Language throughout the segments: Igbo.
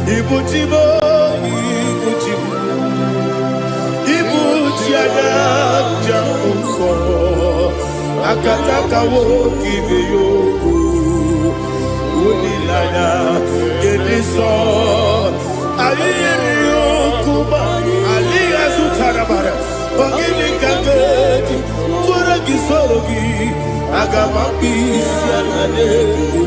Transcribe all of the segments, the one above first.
Ibujibo, Ibujibo, Ibujiada, Jamuso, Akataka woki beyoku, Unilada, Gediso, Ayiri Okuba, Aliya Zutarabara, Ogini Kageti, Turagi Sorogi, Agamapi, Sianade,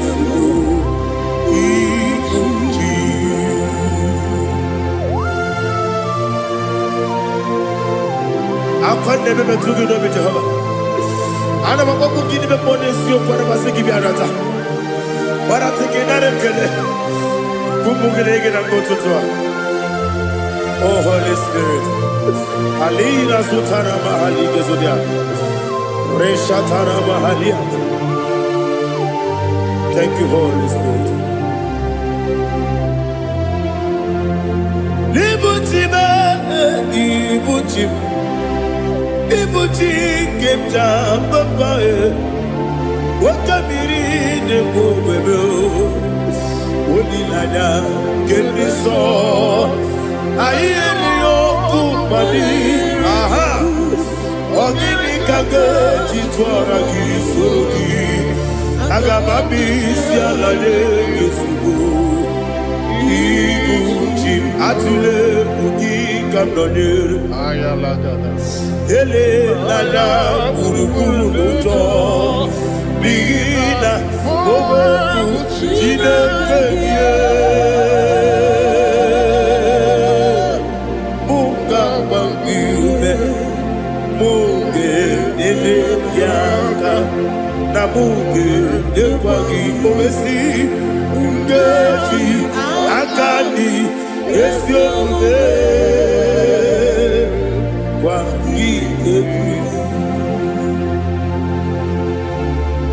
I never met to do with Jehovah. I never could give the bonus you for a Masiki Biarata. But I think another killer. Kumugregin and go to Oh, Holy Spirit. Alina Sutana Mahali Gezudia. Reshatana Mahalia. Thank you, Holy Spirit. Ibuchima, Ibuchim. Ibuchi kemja papa wakamiri de bobebe onilada kemiso ayeni okupani aha ogini kage jitwara gisorogi agamabi sialade yesugo Ibuchi atule ugi kamdonere ayalada Ele lada buruburu muto Bigina Oboku Jinekeye Munga bangiume Munge nene yaka Na munge nekwagi omesi Ngeji akani Esione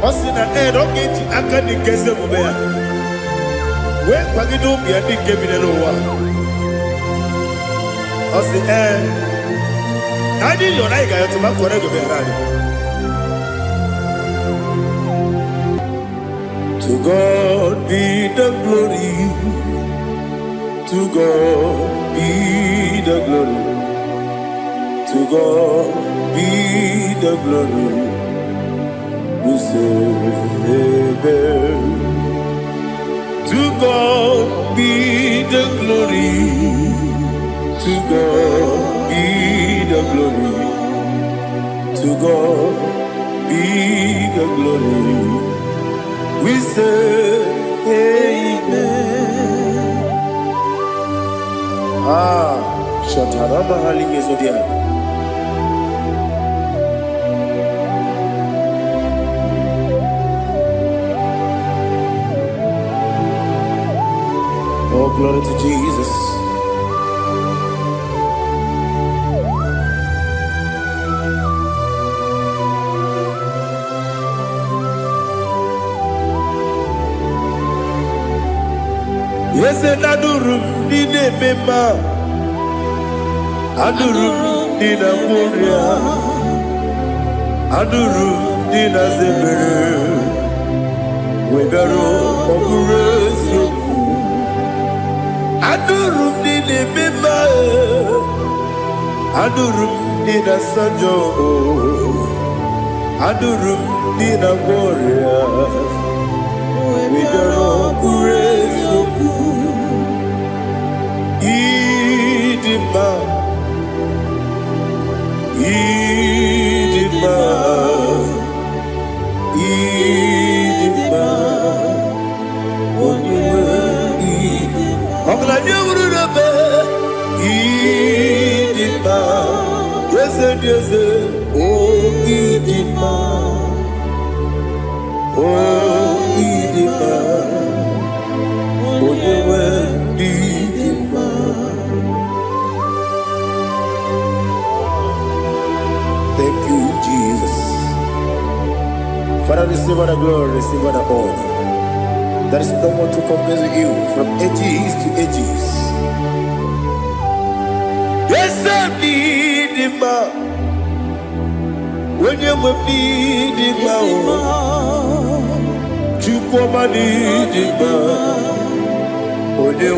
Osina rogeji akani kese mubea. We kwagido bia di kemine lowa. Osi Nadi yona iga yotu makore go berani. To God be the glory. To God be the glory. To God be the glory. We say amen. To God be the glory. To God be the glory. To God be the glory. We say amen. Shatarama halinge zodia. Oh, glory to Jesus. Yes, and Adurum Dine Bema Adurum Dina Moria Adurum Dina Zebere Wegaro Operation Adurum Dine Bema Adurum Dina Sanjo Adurum Dina Moria Wegaro Operation Idima, Idima, Idima, Idima, yes, oh Idima, oh Idima, oh Idima. Thank you, Jesus. Father, receive all the glory, receive all the honor. There is no one to compare with you from ages to ages. Yes, I need him. When you need him, you come and need him. When you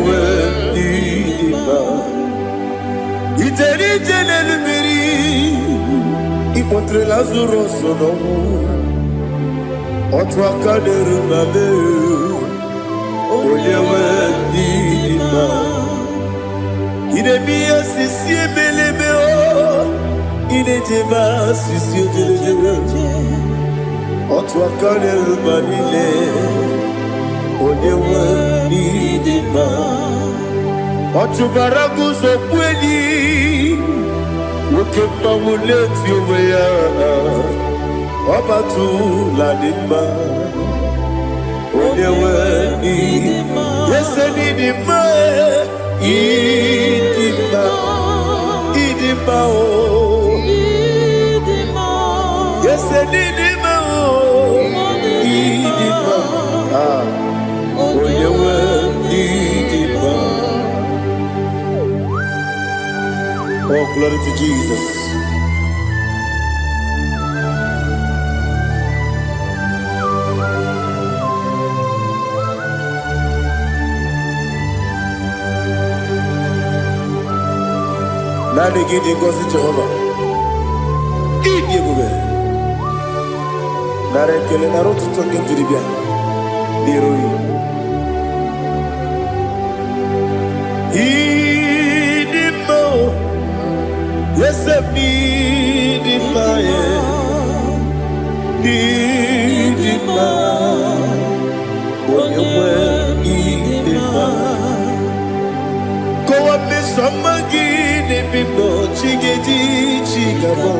incontré Lazaro sono Otwa kaderu mame Oyewe dima Ine miya sisi ebelebe o Ine jeba sisi ojelejebe Otwa kaderu manile Oyewe dima Otubaragu zokweni Wokemba muleti oweya Obatu la dima Oyewe dima Yese dima Idima Idima o Yese dima o Idima Oyewe dima. Oh, glory to Jesus. Now they give you God's Jehovah. Give you go. Now they kill a road to talk into the beer. Yes, I need in my need in my when you were in my go up me some again if you know chiggy chigabo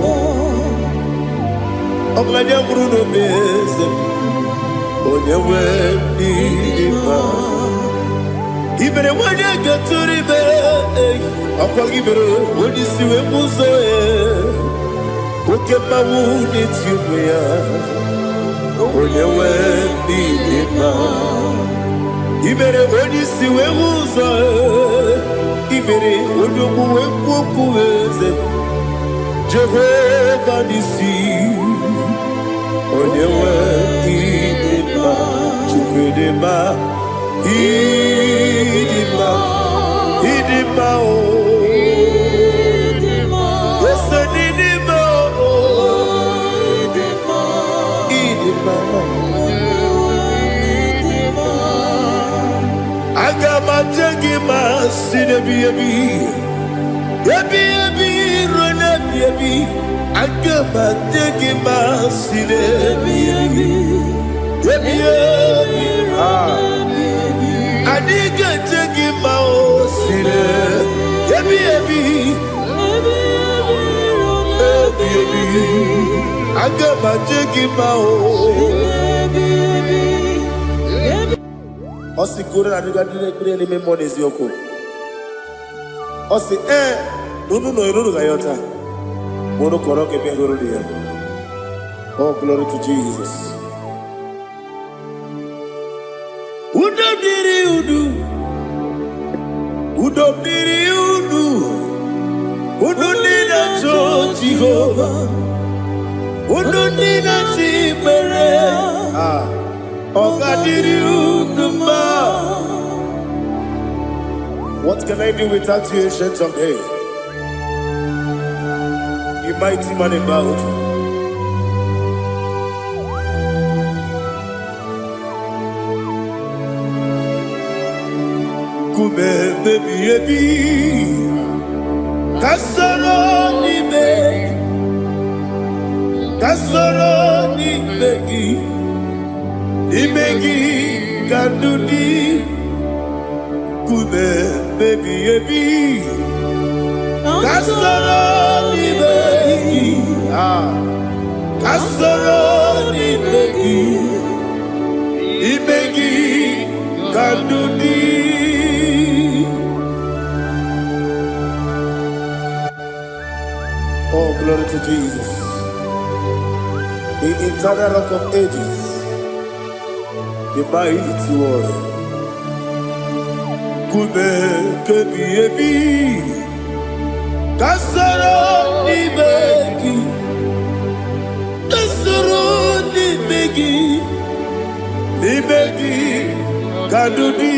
Oglania Bruno Bez when you were in my even when you get to the bed Apagibero, when you see a muso, look at my wound, it's you, when you went in Ibere, when you see a muso, Ibere, when you go and Jehovah, you see, when you went in Chukudema, Idima, Agama jagima sine biyabi rona biyabi Agama jagima sine biyabi Adiga jagima sine biyabi Agama jagima Osi kure na diga dire me monezi yoko. Osi no iruru gayota. Mono koroke be iruru dia. Oh, glory to Jesus. Udo diri udu. Udo nina cho Jehovah. Udo nina chibere. What can I do without you, ancient of days? You mighty man about. Kume baby, kasoro ni begi. Imegi kandudi kume baby kasoro ni begi kasoro ni begi imegi kandudi. Oh, glory to Jesus, the eternal rock of ages, the mighty one. Kume kebi kasoro ni begi kadudi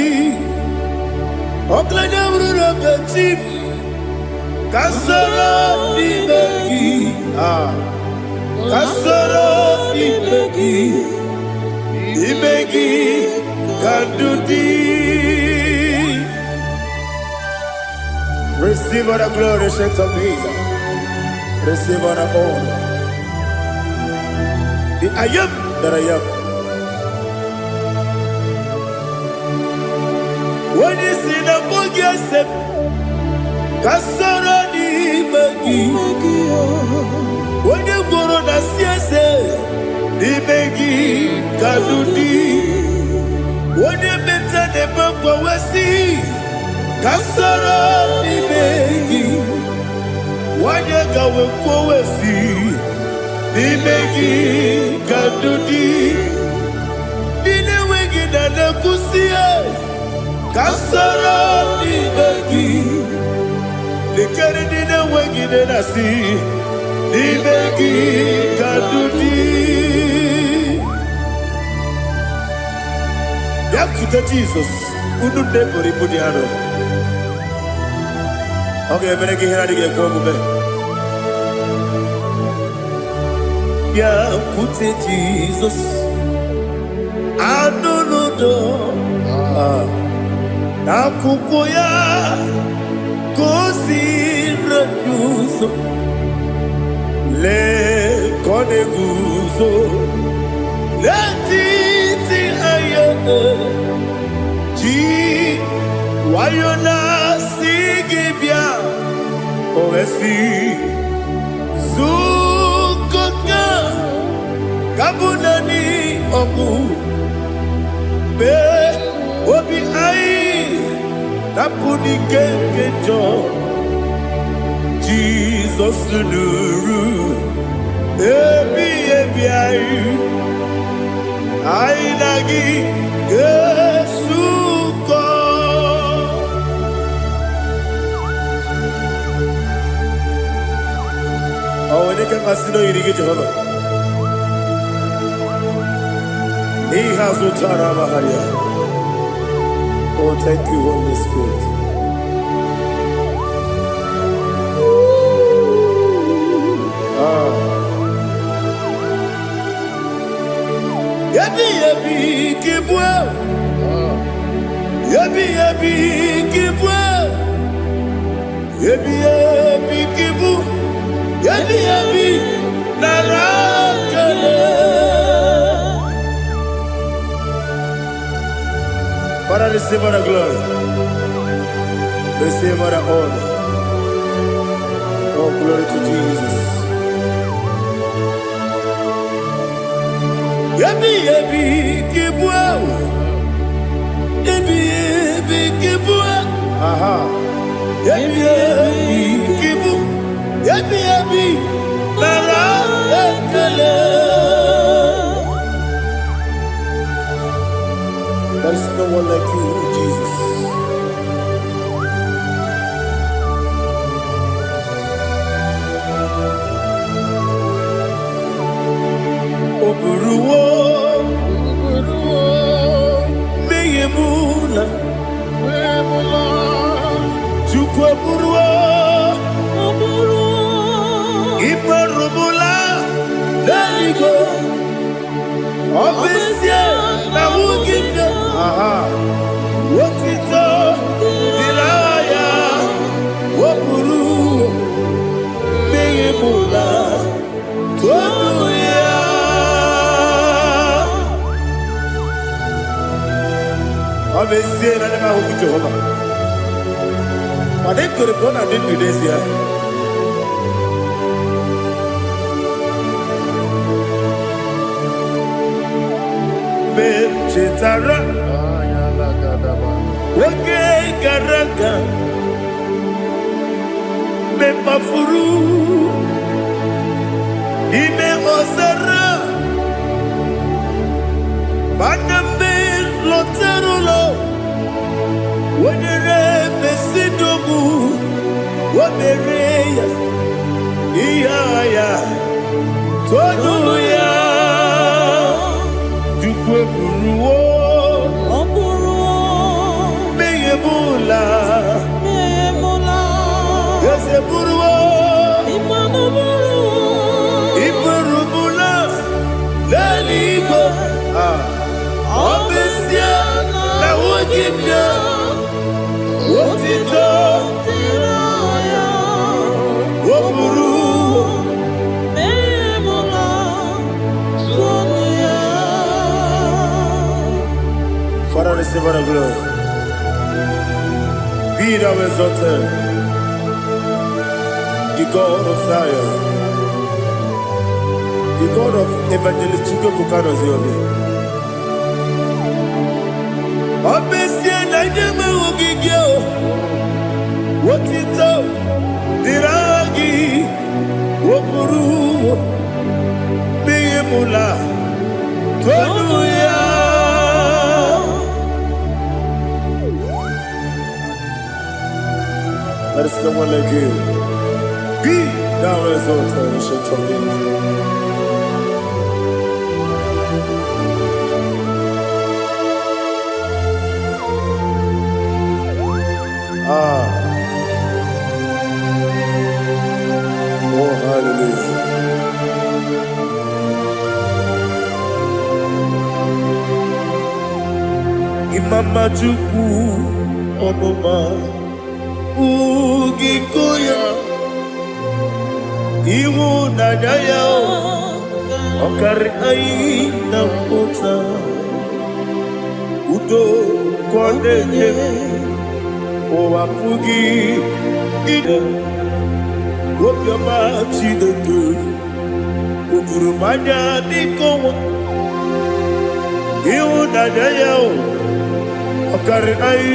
oklanya ururo kachim kasoro ni begi Kasoro Ibegi Kandudi. Receive all the glory, shake of Jesus. Receive all the honor. The I am that I am. When you see the book, yes, Kasoro Ibegi. When you go on the CSA, Ibegi Kandudi. When you better the book, we see. Kasoro Ibegi. Wanyaka wekowesi Ibegi Kandudi. Dine wegi na nekusie Kasoro Ibegi. Likeri dine wegi na nasi Ibegi Kandudi. Yakuta Jesus Ununde Poripudiano. Okay, I'm going to get here. Yeah, put it Jesus. I don't know. Nakukoya, kosi reduso. Le koneguso. Le titi ayane. Ji wayona sigibia. Oesi Zukoka Kabunani Oku Be Obi Ai Napuni Kekejo Jesus Nuru Ebi Ai Ai Nagi Yesuko. Oh, when you can consider you get Jehovah. He has Utara Maharia. Oh, thank you, Holy Spirit. Yabi Kibwa. Yabi Kibwa. Yabi Kibu. Yabi Narakale. Father, receive all the glory. Receive all the honor. Oh, glory to Jesus. Yabi Kibwa. Yabi Kibwa. Aha. Yabi Kibu. Yabi Narakale. There is no one like you, Jesus. Oburuwo, Meyemula, Chukwaburuwo, Iparubula, Daligo, Obesia, Nawugida. Aha. Wotito Dilaya Wopuru Meyemula Tonuya. Obviously, I never hope to Jehovah. But they could have gone and did this year. Chetara Wage Garaka Me Mafuru Ime Ozara Baname Loterulo Wenere Mesidobu Wabereya Iyaya Tonuya Jukweburuwo Meyemula Yeseburuwo Iparubu Father, receive our glory. Be thou exalted, the God of Zion, the God of Evangelist Chico Bukanos Yobi. Obesia na nyama ugigio, wotito diragi, wopuru, biyemula, tonuya. There is no one like you. Be thou exalted, ancient of days. Oh, hallelujah. Imama Juku, Onoma. Ugikoya iwu na jaya okari ai na kota udo kondenye o apugi ide obioma chideke ogurumanya dikowa iwu na jaya okari ai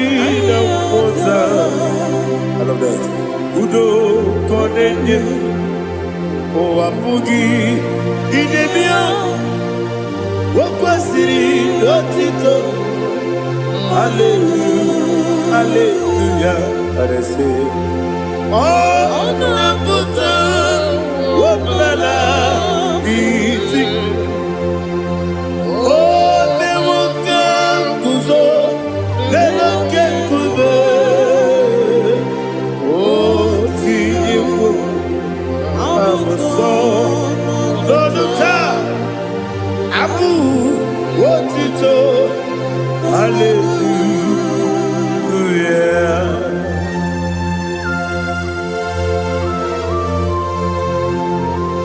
na kota. I love that. Udo konenye o apugi idemia wakwasiri lotito. Hallelujah, hallelujah. I say, oh, naputa waklala biti. Oh, mewoka kuzo leloke kuzo. Hallelujah.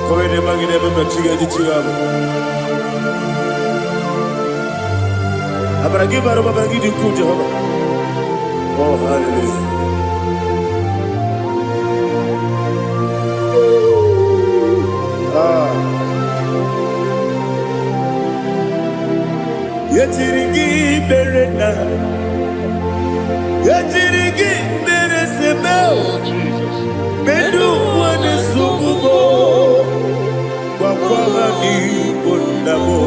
Come ne magine baba chiga di chiga. Abragi baro baba gidi ku Jehovah. Oh, hallelujah. Yetirigi berena, yetirigi beresebel, bedu wane sububo, kwa ni bondabo.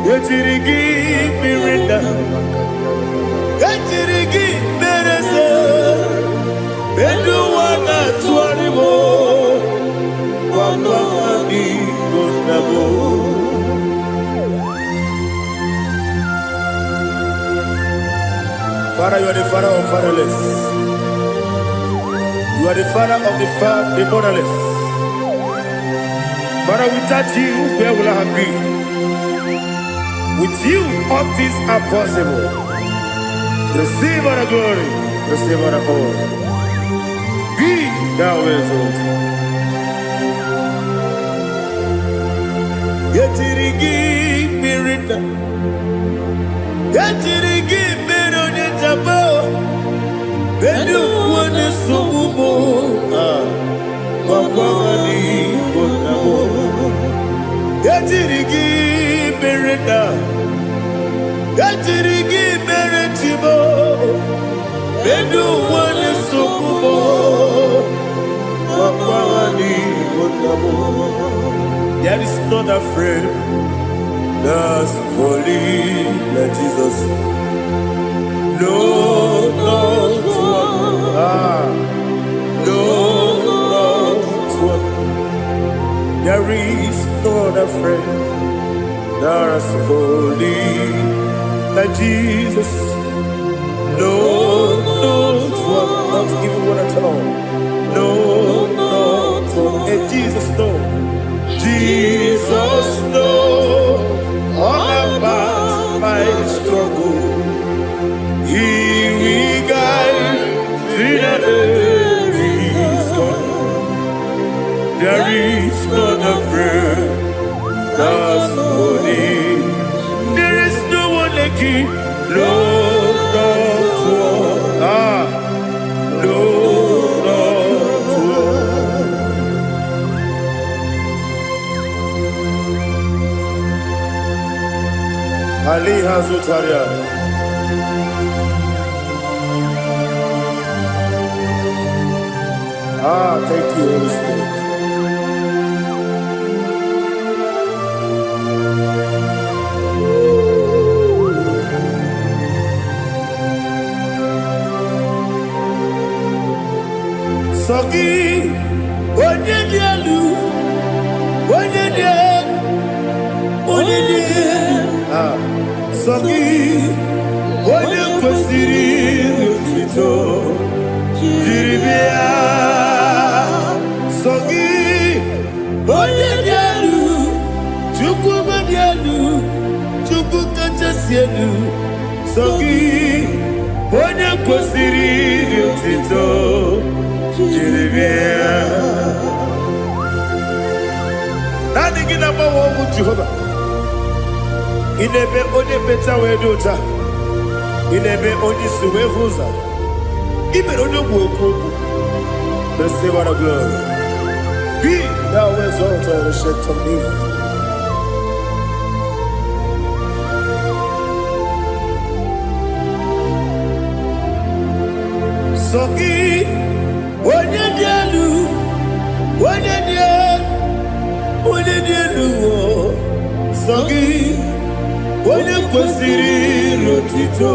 Yetirigi berena, yetirigi berese, bedu wana tuaribo, kwa ni bondabo. Father, you are the father of fatherless. You are the father of the motherless. Father, without you, where will I have been? With you, all things are possible. Receive our glory, receive our honor. Be thou exalted. Yetirigi mirina, yetirigi mirona jabo, bedu wane sububo, wakwani bonabo. Yetirigi mirina, yetirigi miretibo, bedu wane sububo, wakwani bonabo. There is not a friend that's holy like Jesus. No, not one. No, not one. There is not a friend that's holy like Jesus. No, not one. Not even one at all. No, not one. And Jesus knows. Jesus knows all about my struggle. Ah, thank you, Holy Spirit. Sogi, onye dielu, onye dielu, onye dielu. Ah, Sogi, onye kwesịrị otuto, jiri bịa. Sogi, onye dielu, Chukwu dielu, Chukwu kachasị elu. Sogi, onye kwesịrị otuto. Nani gina mawo mu Jehovah. Inebe onye beta we dota. Inebe onye suwe huza. Ibe onye gwoku. Receive our glory. Be thou exalted and shed on me. Sogi onye dielu, onye dielu, onye dielu, Sogi, onye kwesịrị otuto,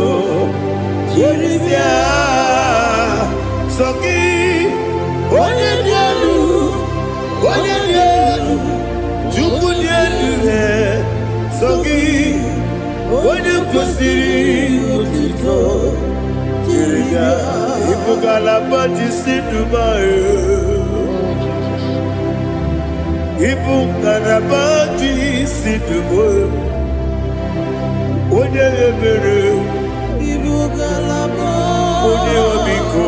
jiri bịa. Sogi, onye dielu, Chukwu dielu, Sogi, onye kwesịrị otuto, jiri bịa. Ibugalaba Dubai. Ibugalaba Dubai. Onye ebere. Ibugalaba. Onye omiko.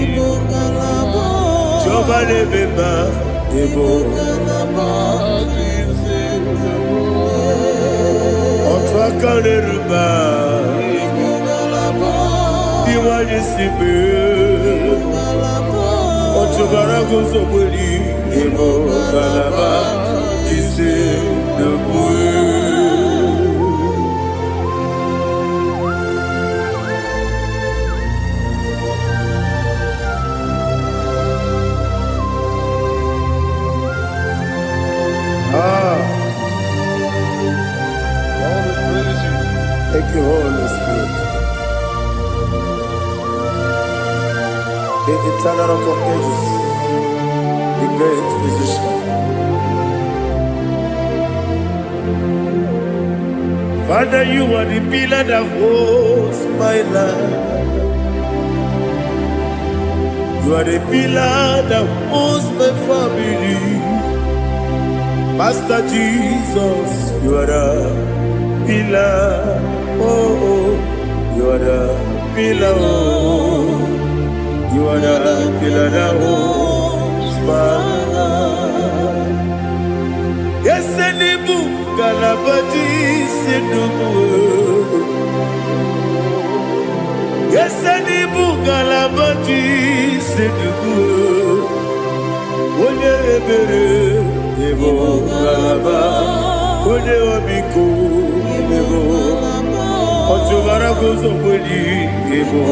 Ibugalaba. Jọba lebeba. Ibugalaba. Otu aka n'eruba. Iwani sibe. Otubara gozo kweli. Ibugalaba Dubai. Thank you, Holy Spirit. The eternal rock of ages, the great physician. Father, you are the pillar that holds my life. You are the pillar that holds my family. Master Jesus, you are the pillar. Oh, you are the pillar. Oh, you are the pillar that holds my life. Yes, Enibu Galabati Sinubu. Yes, Enibu Galabati Sinubu. Onye ebere, Ebo Galaba. Onye omiko, Ebo. Otubara gozo kweli, Ebo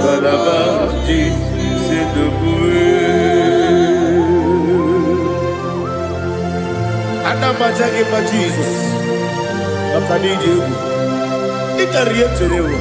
Galaba Sinubu. Anamajage ma Jesus. Akanije. Ikariye terewo.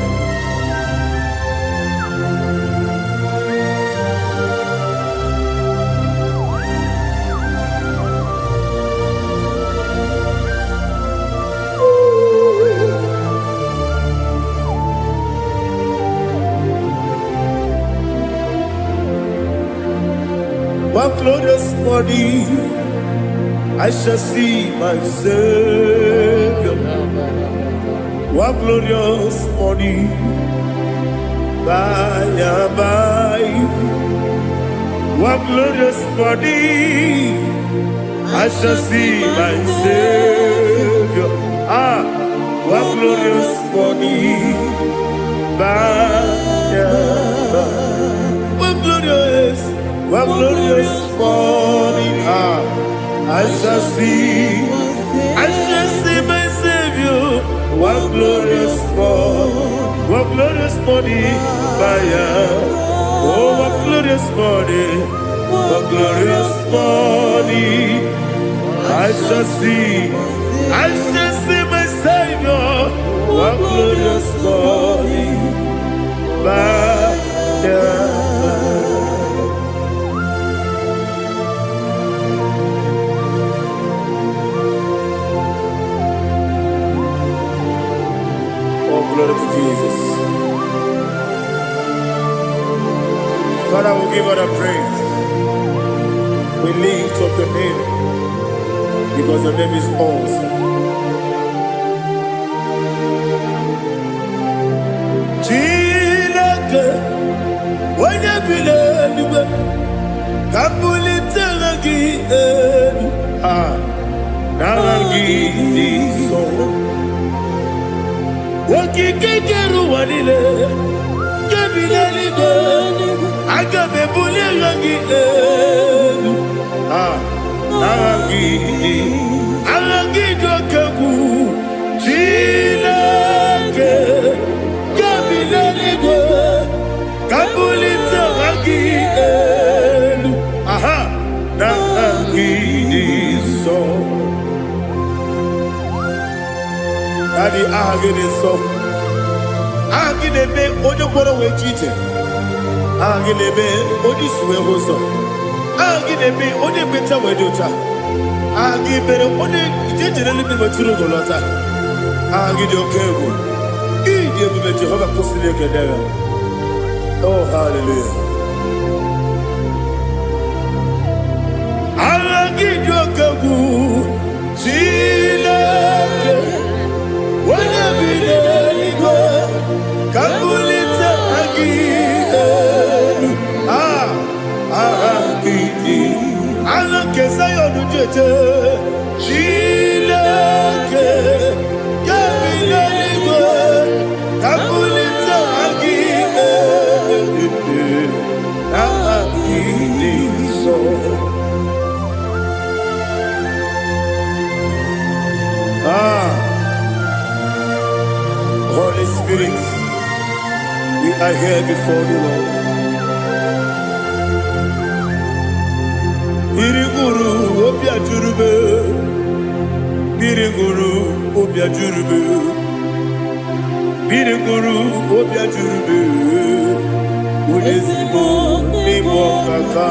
One glorious morning, I shall see my Savior. One glorious morning, by and by. One glorious morning, I shall see my Savior. Ah, one glorious morning, by and by. One glorious morning, ah, I shall see my Savior. One glorious morning, oh, what glorious morning, what glorious morning. I shall see my Savior, what glorious morning, Oh, glory to Jesus. Father, we give all the praise. We lift up your name because your name is awesome. Chilake, when you believe, Kapulitagi, Naragi, so. Wakikeru wanile, kebilaligo, agabe bulilangi, alangi dokagu, chilake, kebilaligo, kabulita rangi, naragi so. Daddy, agide so. Agide be odokoro we chite. Agide be odisuwe hoso. Agide be ode beta we dota. Agide be ode jejerele be maturo golota. Agide okego. Ide be Jehovah posile kedera. Oh, hallelujah. Agide okego. Chilake. Wanna be there, Kabulita again. Agidi. Alakesayo no jeje. Chilake. Kabilaligo. Kabulita again. Agidi so. Holy Spirit, we are here before you, Lord. Biriguru obia jurube, Biriguru obia jurube, Biriguru obia jurube, Udesibo nimo kaka,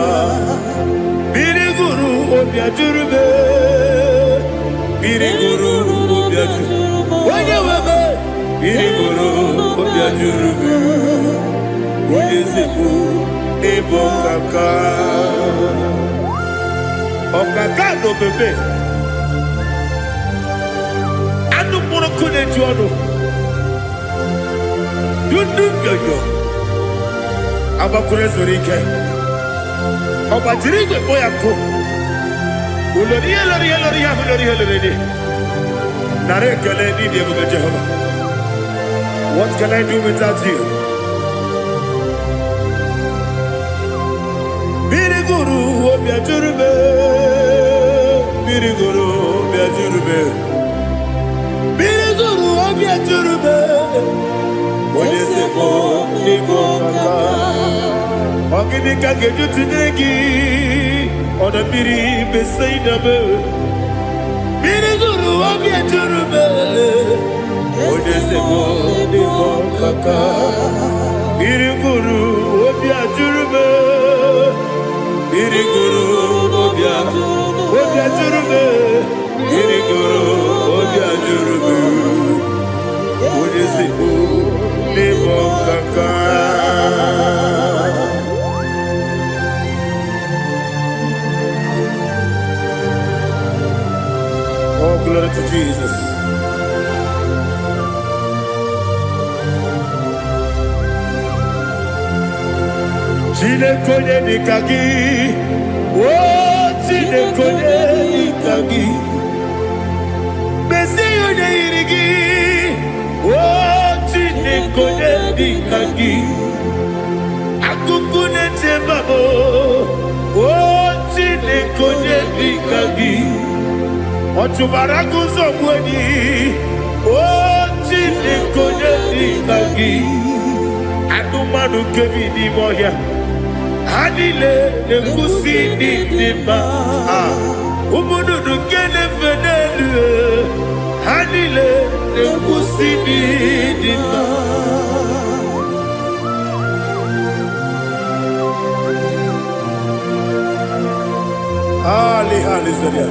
Biriguru obia jurube, Biriguru obia jurube. Biriguru obia jurube, Udesibo nimo kaka. Okaka no bebe. Anu mono kone juano. Dundu yoyo. Abakure zorike. Obajirige boyako. Uloriya. Nare kele ni diye Jehovah. What can I do without you? Biriguru obia jurube, Biriguru obia jurube, Biriguru obia jurube. Odesibo nimo kaka, ogini kageju tunegi, oda biri besaidabe. Biriguru obia jurube, Odesibo nimo kaka, Biriguru obia jurube. Biriguru obia jurube, Biriguru obia jurube, Udesibo nimo kaka. Oh, glory to Jesus. Chine konye nikagi, oh chine konye nikagi, besi yone irigi, oh chine konye nikagi, akukune chembabo, oh chine konye nikagi, ochubaraku zomweni, oh chine konye nikagi. Adumanu kebi ni moya. Hanile nekusi ni ma. Umudu kene fenelu. Hanile nekusi ni ma. Ali Zaria.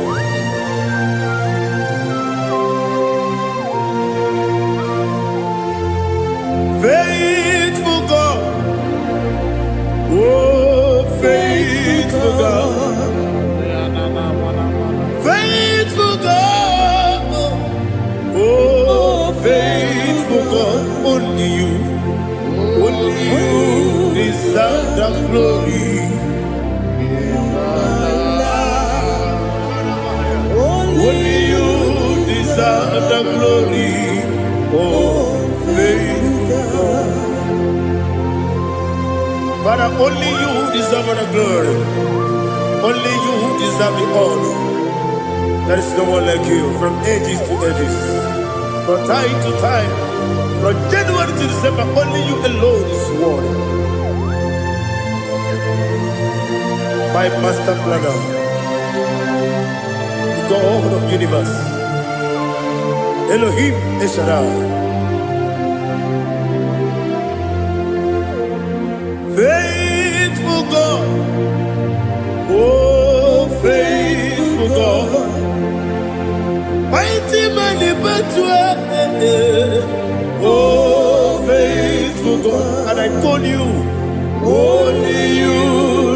Faithful God, oh faithful God, faithful God, oh faithful God, only you deserve the glory. Only you deserve the glory, oh faithful God. Father, only you deserve the glory. Only you deserve the honor. There is no one like you, from ages to ages, from time to time, from January to December. Only you alone is worthy. My master planner, God of the universe, Elohim Eshadai, faithful God, oh faithful God, mighty man in battle, oh faithful God, and I call you, only you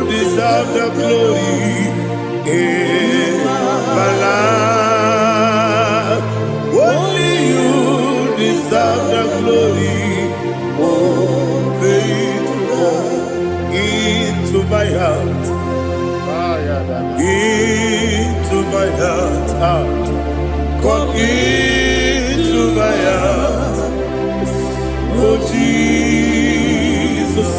deserve the glory. My life, only you deserve the glory. Oh, faithful God, into my heart, into my heart, come into my heart. Oh Jesus,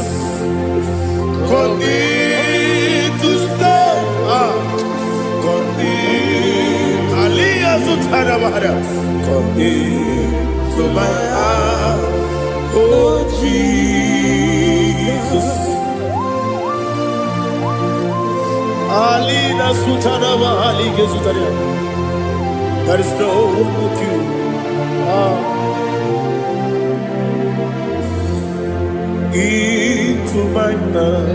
come in to stay. Come into my heart, oh Jesus. Alina Sutanaba, Ali Gesutaria. There is no one like you. Into my heart,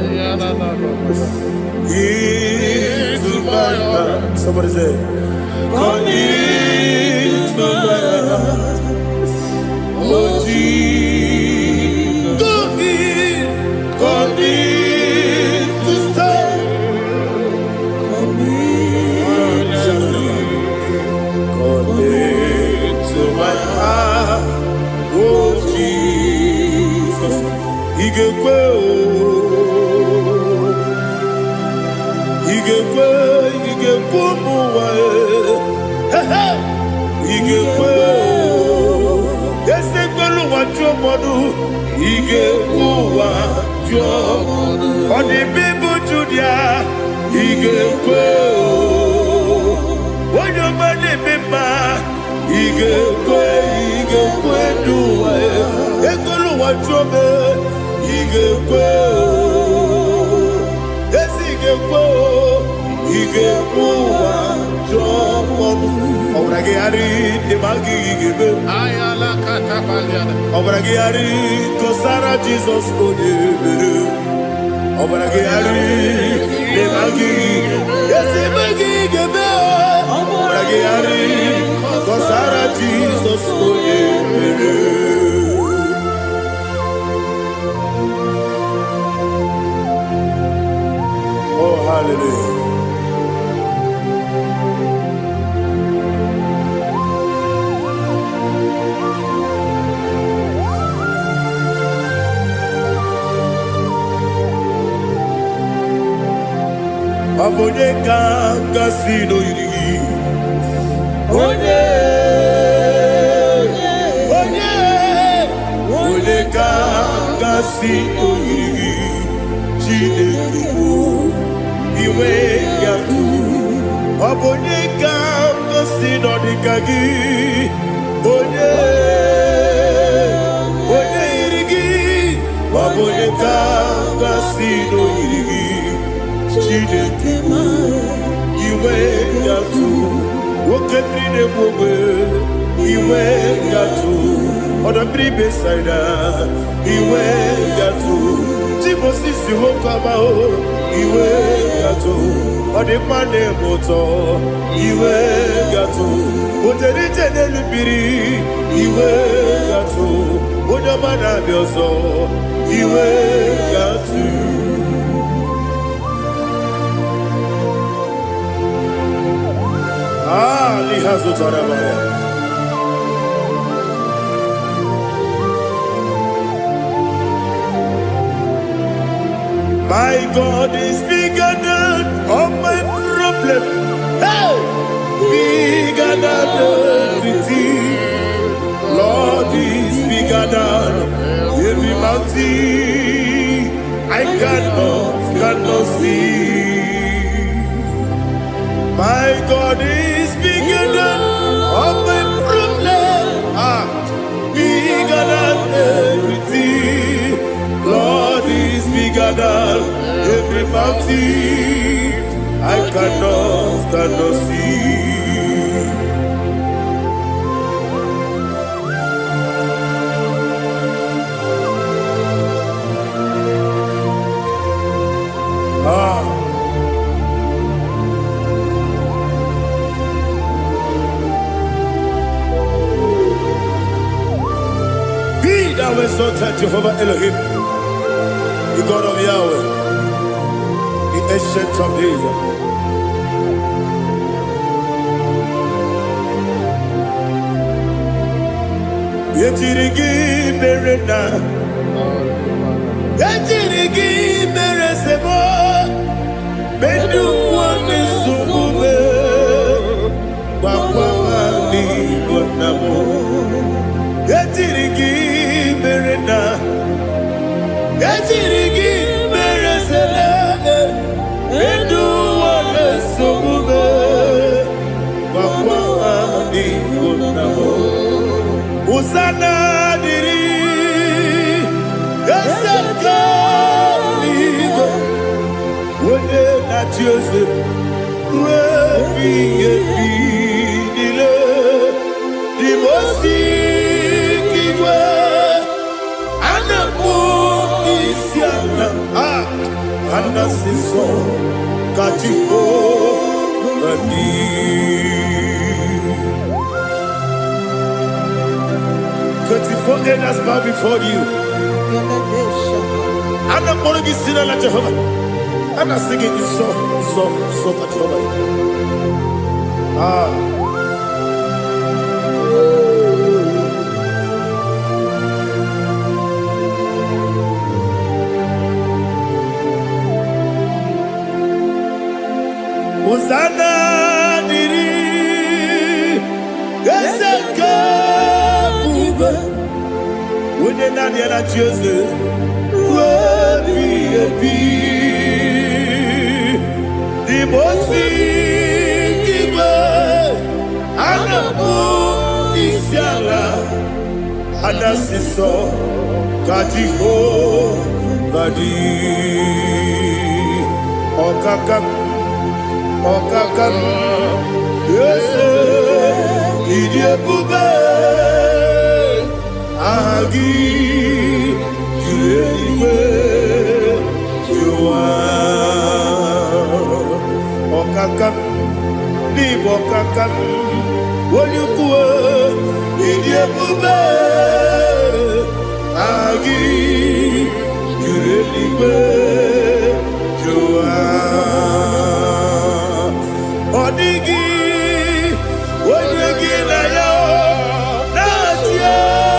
into my heart. Somebody say, come into my heart, oh Jesus. Come in to stay. Come into my heart, oh Jesus. Igekwe, muwa, igekwe, esegbelu wajo modu, igekwa jomodu, odi bibu judia, igekwe, wanyo mani mima, igekwe duwa, egbelu wajo me, igekwe, esigekwe. Igekwa jomodu, obragi ari imagi igebe. Ayala katapaliana. Obragi ari kosara Jesus odebere. Obragi ari imagi imagi igebe. Obragi ari kosara Jesus odebere. Oh hallelujah. Abonye kanga sino yirigi, onye kanga sino yirigi, Chineke iwe yatu. Abonye kanga sino dikagi, onye yirigi, onye ga-asị n'oyiri gị Chineke m iwe ga-atụ nwoke mmiri na-egbu ogbe iwe ga-atụ ọdọ mmiri Besaida iwe ga-atụ tí Moses nwoke amahụ iwe ga-atụ ọ dị mma na-eme ụtọ iwe ga-atụ otere ije n'elu mmiri iwe ga-atụ onye ọma na-abịa ọzọ iwe ga-atụ n'ihe zụtara mara My God is bigger than all my problem. Hey! Bigger than everything. Lord is bigger than every mountain. I cannot see. My God is bigger than all my problem. Bigger than everything. Lord is bigger than every mountain. I cannot see. Be thou exalted, Jehovah Elohim, the God of Yahweh, the ancient of days. Yetirigi merena, yetirigi meresemo, bedu wane sumube, wakwa mani gonamo. Yetirigi merena, yetirigi meresele, bedu wane sumube, wakwa mani gonamo. Usana diri, esaka ligo, wone na Joseph, wepi dile, dimosi kiwe, anamu isiana, anasiso katiko gadi. 24 elders bow before you. I'm not going to be seen like Jehovah. I'm not singing this song at Jehovah. Hosanna diri, Eseka. When you're not yet at Joseph, the most giver, and the moon is yala, and the sister, Katiho, Vadi, Okakam, yes, Idiot Bube. Agi, you anywhere you are. Okakam, leave Okakam. When you go, in your bube, Agi, you anywhere you are. Odigi, when you get a not yet.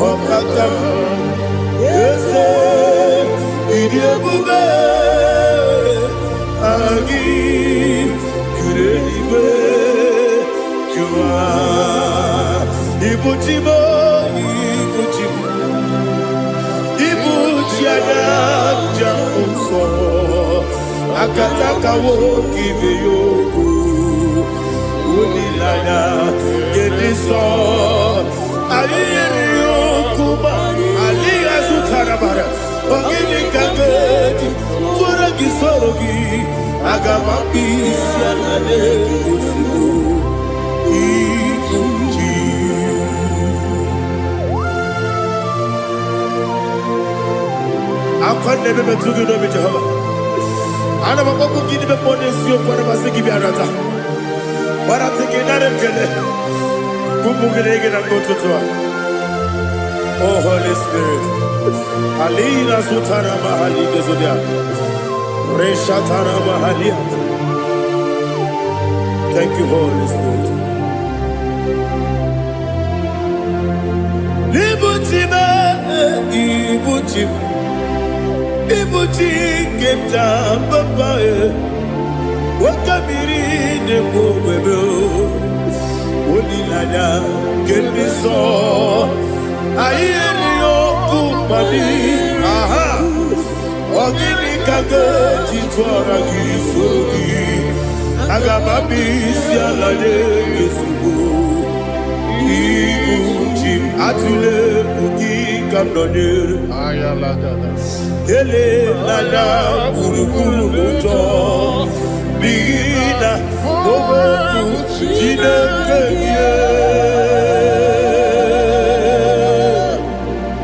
Okakam, yes, Idiabube, Agi, Kurelibe, Jua, Ibuchibo, Ibuchiana, Jamuso, akataka wo kibe yoku unilaya gediso ayiri yoku ba aliya zutarabara ogini kagedi fura gisorogi agama bisianale kusibu ikuji akwande bebe tugi no bi Jehova ana bakoko gidi be ponesio kwa basiki bi arata bara teke dare kele kumbugirege na kototwa. Oh Holy Spirit alina sutara mahali gezodia resha tara mahali. Thank you Holy Spirit. Libutime ibutim ibuti kemta papa wakamiri de bobebe onilanya kemiso ayeri okupadi aha ogini kage titwara gisogi agababisi alade yesubu ibuti atule buki kamdonir ayalagada ele lada burukuru moto bina oboku jinekeye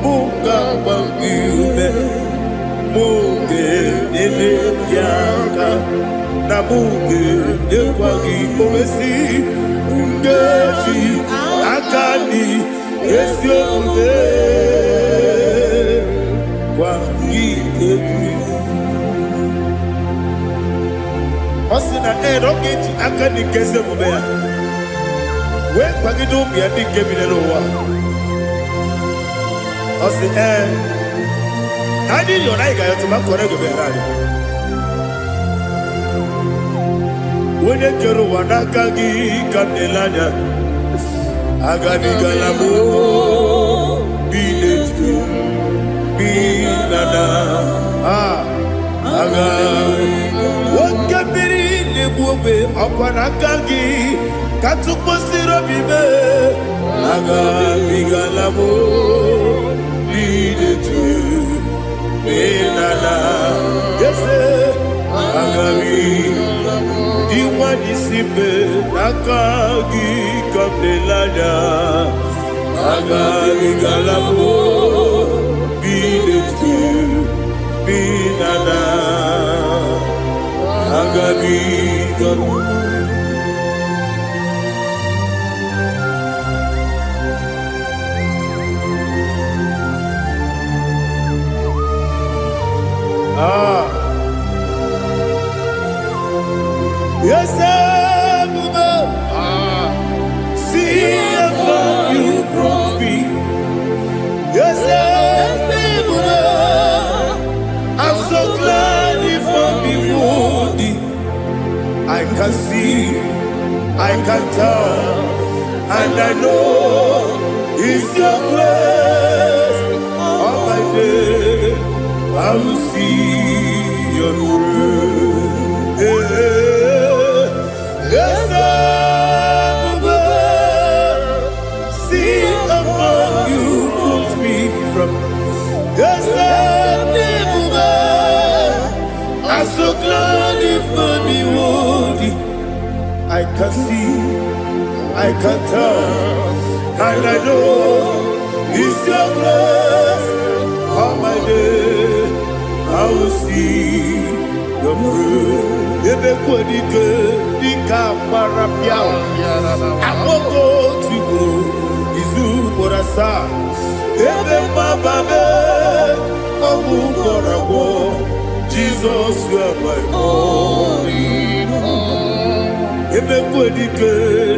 munga bangiume munge nele yaka na munge nekwagi omesi ungeji akani esiombe Osina rogeji akani kese mubea we kwagido bia di kebile wa osi nadi yo na igayo to makore go be rari wone kero wanaka gi kanelanya agani galamo biletu binana aga wakabiri lebuwe akwanakagi katuposiro bibe aga bigalamo biletu binana yese aga diwani simbe nakagi kabelanya aga bigalamo biletu binana agabi galu yes see if you brought me yes I'm so glad if I'm wounded. I can see, I can tell, and I know it's your grace. On my day, I will see your grace. Yes, see among you moves me from. Yes, I'm so glad if me woody. I can see, I can tell, and I know it's your grace. On my day, I will see your grace. Ebe kodike dika marapia. Amoko tibo izu borasa. Ebe mababe obu korabo. Jesus, you are my only home. Ebe kodike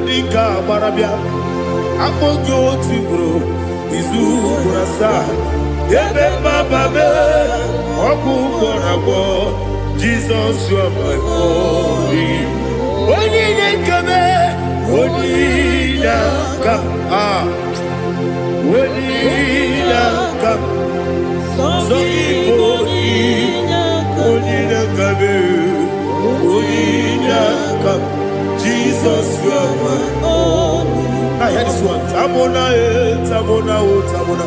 dika marapia. Amoko tibo izu borasa. Ebe mababe obu korabo. Jesus, you are my only. Only come, only come, only come. So only come. Jesus, you are my only. Now hear this one. Tamona, Tamona, Tamona.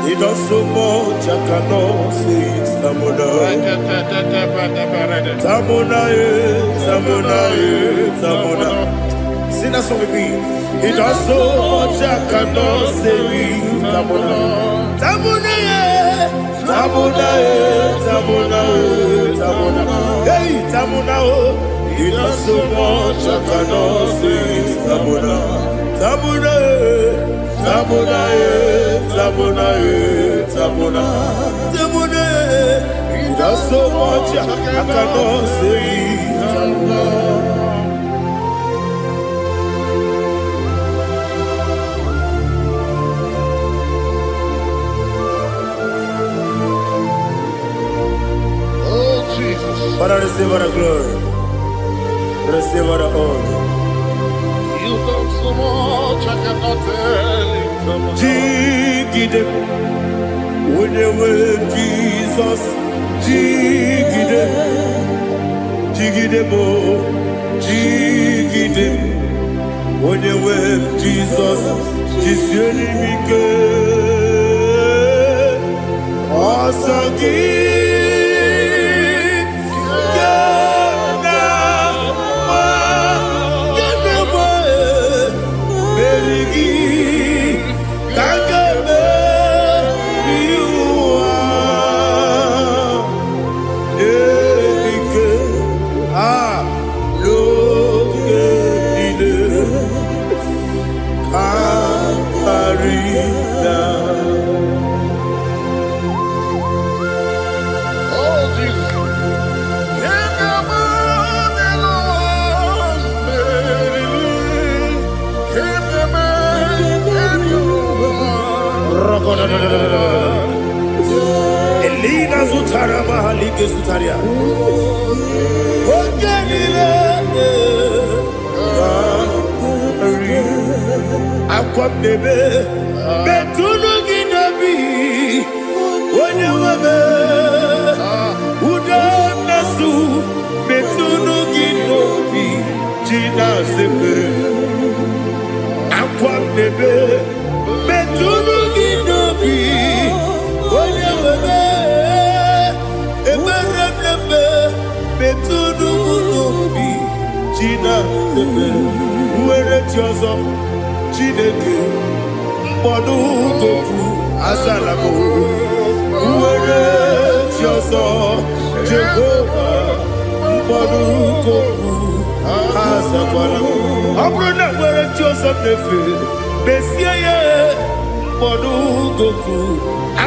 He does so much, I cannot say it. Tamona, Tamona, Tamona, Tamona. Sing that song with me. He does so much, I cannot say it. Tamona, Tamona, Tamona, Tamona, Tamona. Hey, Tamona, he does so much, I cannot say it. Tamona, Tamona, Tamona, Tamona, Tamona, Tamona. He does so much, I cannot say it. Tamona. Father, receive all the glory. Receive all the honor. You done so much, I cannot tell it. Jigide, when you were Jesus, Jigide, Jigide mo, Jigide, when you were Jesus, Jisyenimike, Asagi. Elina Zutara Mahalike Zutaria. Aqua bebe, Betuno Ginabi, when you were Udanasu, Betuno Ginobi, Gina Zebe, Aqua bebe, Betuno Ginobi, when you were Betuno Ginobi, Gina Zebe, where it was up. Chineke mkpọdụ goku azalamo uwere chioso Jehova mkpọdụ goku azakwalamo ọ bụrụ na nwere chioso nefe besie ya mkpọdụ goku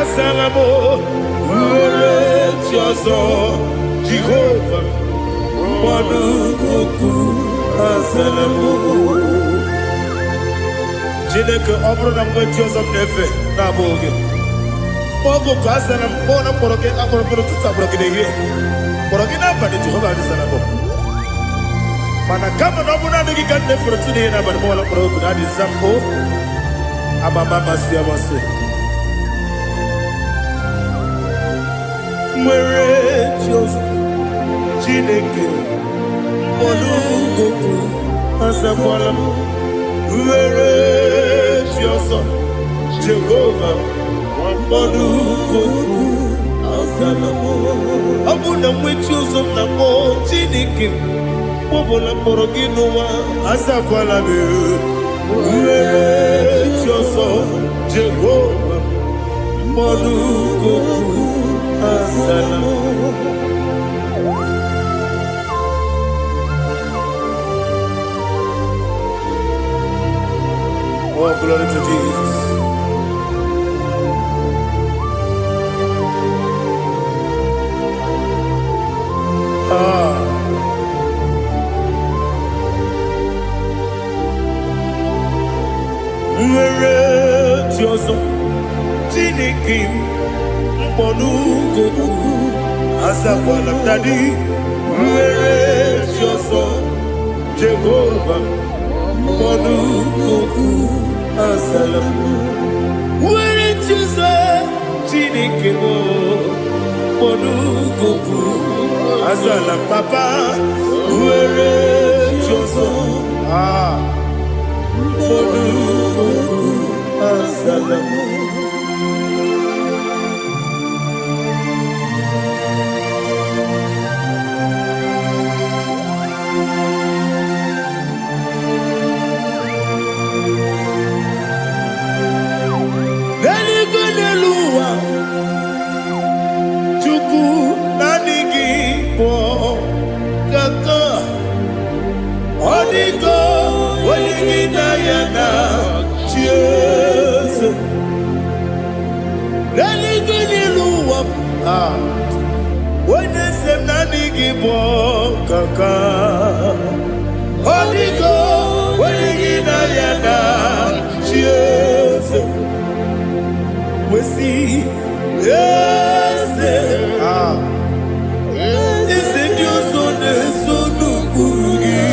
azalamo uwere chioso Jehova mkpọdụ goku azalamo. Chineke ọ bụrụ na mgbe chi ọzọ m na-efe na-abụ oge ogo ka a zara m kpọọ na mkpọrọ gị akpọrọ mkpọrọ ụtụtụ akpọrọ gị n'ehihie kpọrọ gị n'abalị Jehova adịzara m mana kama na ọ bụrụ na adịghị ka nne fere tụ n'ihe n'abalị mụọla mkpọrọ oku na adịza m o amama amasị amasị nwere chi ọzọ Chineke mkpọrọ oku azakwala m were chi ọzọ Jehova mkpọdụ goku azala m ọ bụ na mmechi ụzọ m na mmụọ Chineke kpọbụla mkpọrọ gị n'ụwa azakwala m were chi ọzọ Jehova mkpọdụ goku azala m. Oh, glory to Jesus. Nwere Jiozo Chineke mkpọnụ goku azakwala m dadi nwere Jiozo Jehova mkpọnụ goku azala m nwere Jiozo Chineke mkpọnụ goku azala m papa were choso olukuku asalamu. When they say nani gibo kaka, Odigo, when you yana, cheers. We see, yes, is it your son, son of Burugi?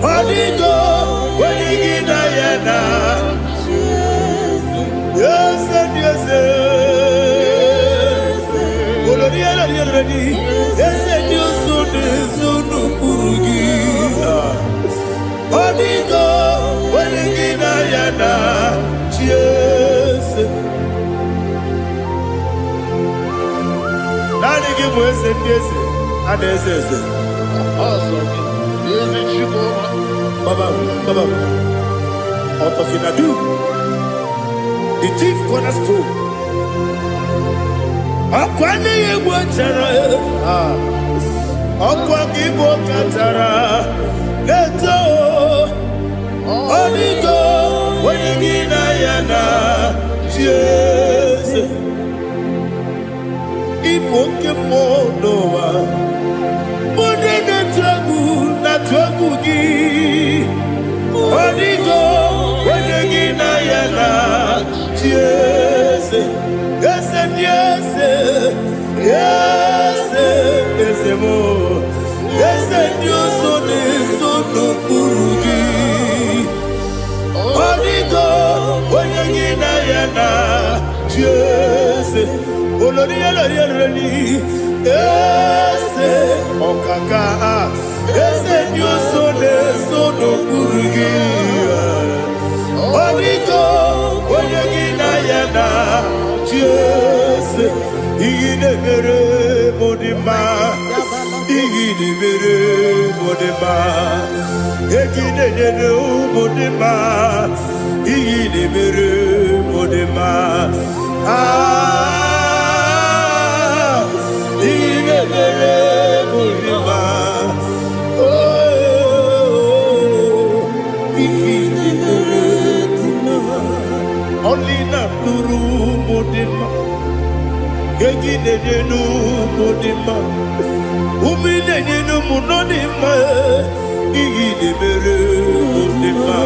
Odigo, when you yana, yes, yes. The chief cornerstone. Akwani igbo chara ọkwa ka igbo katara leto onigo onye gị na ya na chieze igbo nke mmụọ n'ụwa onye na-etu egwu gị onigo onye gị na ya na chieze. Yes, yes, yes, yes, mo. Yes, Dios son eso no purugi. Onigo, oyegina yana, yes. Olori olori. Yes, okaka. Yes, Dios son eso no purugi. Onigo, oyegina yana. Yes, igidebere modima, igidebere modima, igidebere modima, igidebere modima. Ah, igidebere modima. Oh, igidebere modima. Only not Guru Modima, Gaginu Modima, Umilenu Munodima, Igidebere Modima,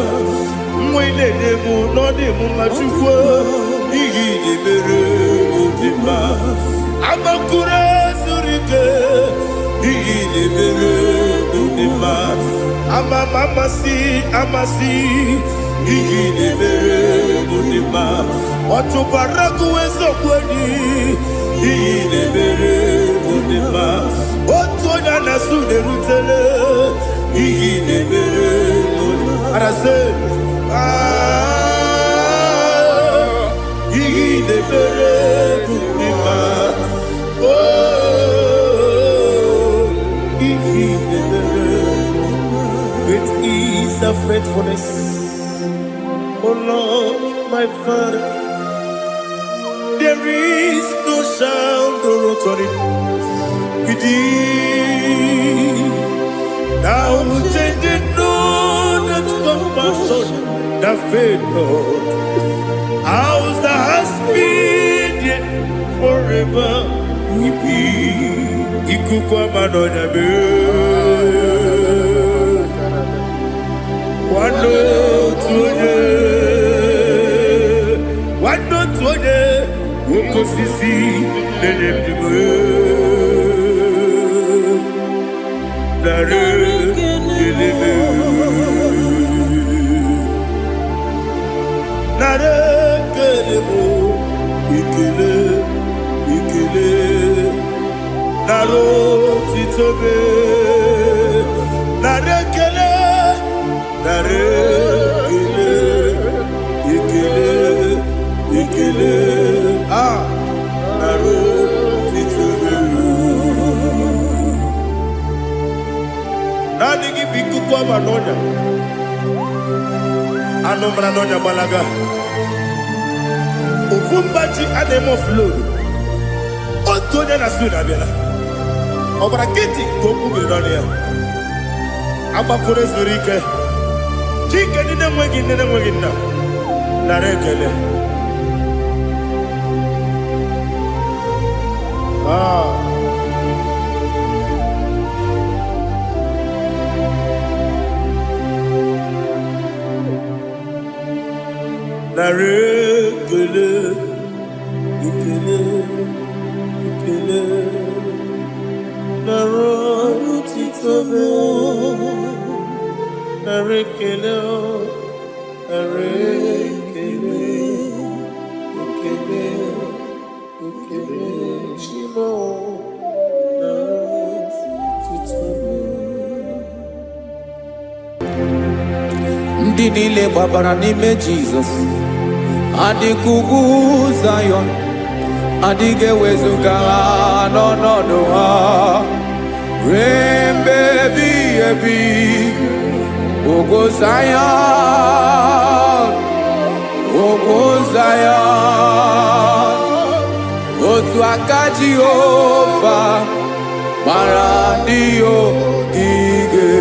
Mwilenu Nodimu Machukwa, Igidebere Modima, Amakure Zurike, Igidebere Modima, Amasi. Igidebere modima, otubaraku ezokweni. Igidebere modima, otonya nasude rutele. Igidebere modima, arase. Igidebere modima, oh, igidebere. Great is the faithfulness. Oh Lord, my Father, there is no sound or authority. Thou didn't know that compassion, the faith, Lord. Ours that has been yet forever we be. Ikukwa manonya be. Wano tuone. Ukosisi nenebdime Nare kelebe Nare kelebo Ikele Naro titobe narekele, narekele, ikele, ikele, narekele. Nani gibiku kwa manonya, anomra nonya balaga. Ufumbaji anemo flow. Otonya na suna bela. Obra kiti koku bironia. Aba kure zurike. Chike nine mwegi na. Narekele. Narekele. Ikele. Ikele. Narotitobe. Narekele. Narekele. Ikele. Ikele. Shimo. Narotitobe. Ndị niile gbabara n'ime Jizọs adịghị ugwu Zayọn, adịghị ewezuga ha n'ọnọdụ ha ruo mgbe ebighị ebi. Ugwu Zayọn, ugwu Zayọn, otu aka Jehova gbara ndị ogige.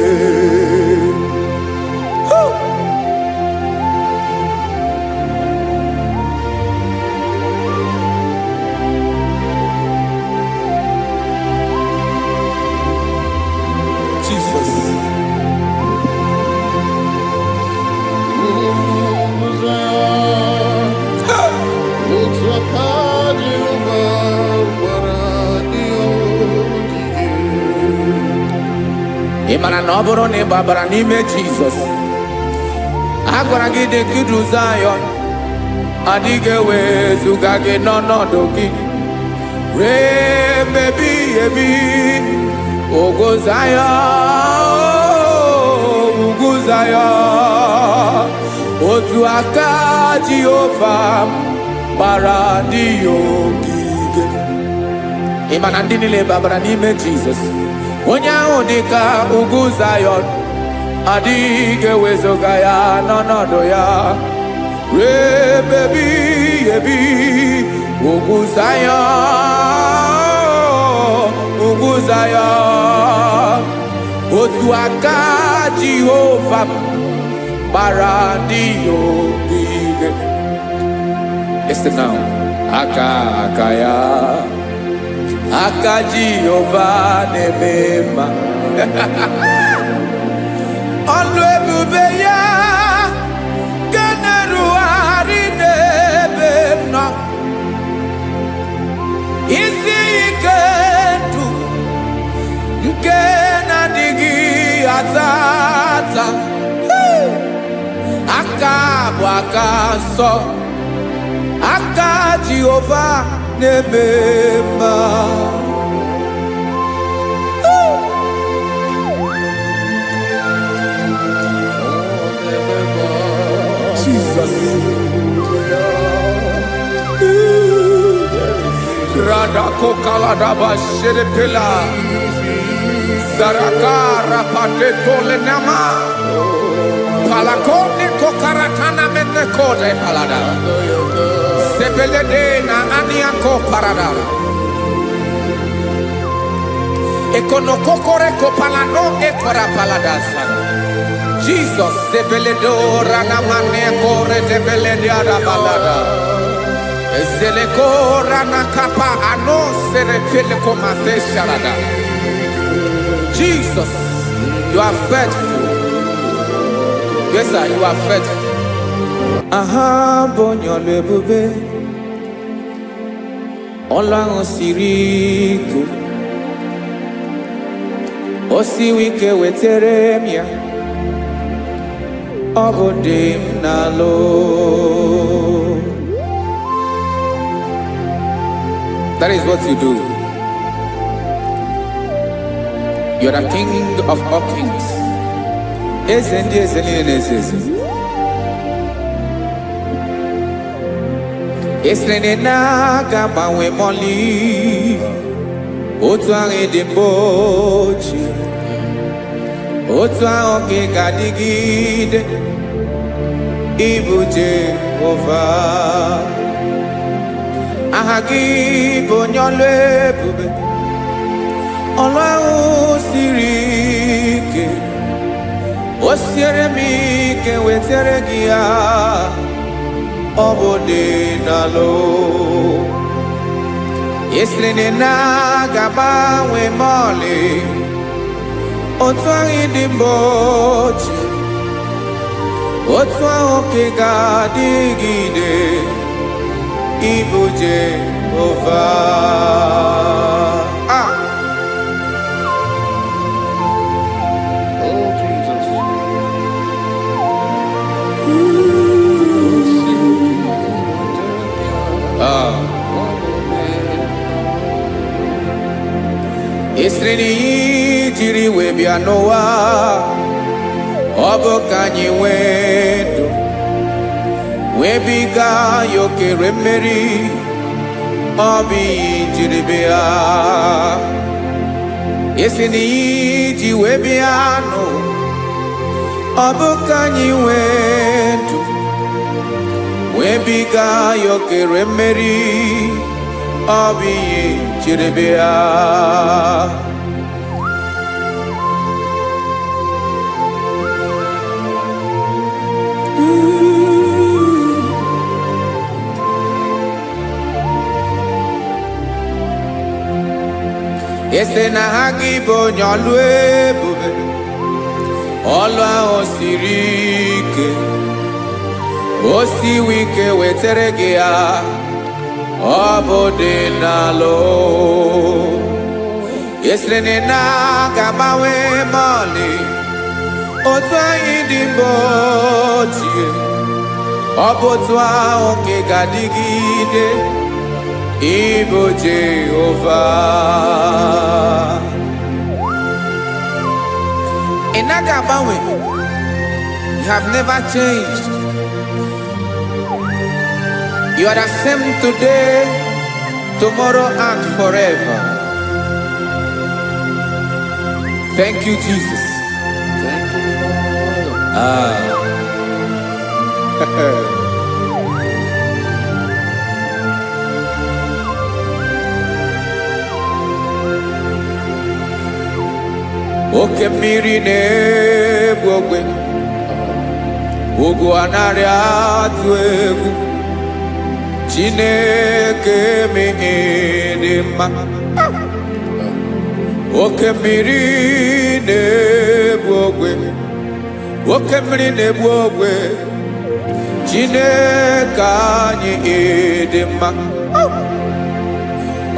Ị mara na ọ bụrụ na ị gbabara n'ime Jizọs, a gwara gị dị ka Zayọn, adịghị ewezuga gị n'ọnọdụ gị ruo mgbe ebighị ebi. Ugwu Zayọn, ugwu Zayọn, otu aka Jehova gbara ndị ogige. Ị ma na ndị niile gbabara n'ime Jizọs, onye ahụ dị ka ugwu Zayọn, adịghị ewezuga ya n'ọnọdụ ya ruo mgbe ebighị ebi. Ugwu Zayọn, ugwu Zayọn, otu aka Jehova gbara ndị ogige. Listen now, aka ya, aka Jehova na-eme mma. Ọlụ ebube ya ga na-erugharị n'ebe m nọ. Isi ike ndụ nke na-adịghị ata ata. Aka bụ aka nsọ, aka Jehova na-eme mma. Jesus. Radako kaladaba sherepela Zarakara pateto lenama Palakone kokaratana menekode palada Sepelede na aniako parada Ekonokokore kopalano ekora paladasa Jesus sepeledo rana manekore tepelediada balada Eselekora na kapa ano serepele komate sharada. Jesus, you are faithful. Yes, sir, you are faithful. Aha, bonyo lebube. Ola osiriku. Osi wike weteremia. Obodim nalo. That is what you do. You are the King of all kings. eze ndị eze niile na-eze eze. Esere na ga-agbanwe mọlị otu ahụ dị mgbe ochie, otu ahụ ka ị ga-adịgide ịbụ Jehova. Aha gị bụ onye ọlụ ebube, ọlụ ahụ siri ike. O siere m ike wetara gị ya, ọ bụ dị n'alụ. Esiri na ga-agbanwe mọlị otu ahụ dị mgbe ochie, otu ahụ ka ị ga-adịgide ịbụ Jehova. Oh, Jesus. Esiri na ihe jiri wee bịa n'ụwa, ọ bụ ka anyị nwee ndụ, wee biga ya okere mmeri. Ọ bụ ihe jiri bịa. Esi na ihe ji wee bịa nụ, ọ bụ ka anyị nwee ndụ, wee biga ya okere mmeri. Ọ bụ ihe jiri bịa. Ese na ha gị bụ onye ọlụ ebube, ọlụ ahụ siri ike. O siwe ike wetara gị ya, ọ bụ dị n'alụ. Esere na ga-agbanwe mọlị otu anyị dị mgbe ochie, ọ bụ otu ahụ ka ị ga-adịgide ịbụ Jehova. Ị naghị agbanwe. You have never changed. You are the same today, tomorrow, and forever. Thank you, Jesus. Thank you, Lord. Oke mmiri na-egbu ogwe, ugwu anaghị atụ egwu. Chineke mee dị mma. Oke mmiri na-egbu ogwe, oke mmiri na-egbu ogwe. Chineke anyị dị mma.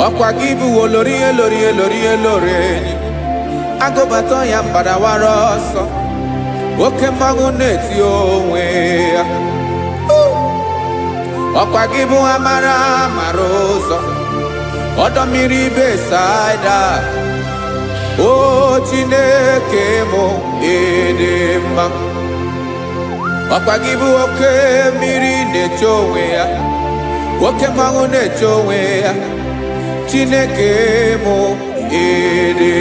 Ọkwa gị bụ olori elori elori elori enyi, agụbata ya mbadawara ọsọ. Oke mmanwụ na-eti onwe ya. Ọkwa gị bụ amara amara ụzọ, ọdọ mmiri Besaida. O Chineke mụ ịdị mma. Ọkwa gị bụ oke mmiri na-eche onwe ya, oke mmanwụ na-eche onwe ya. Chineke mụ ịdị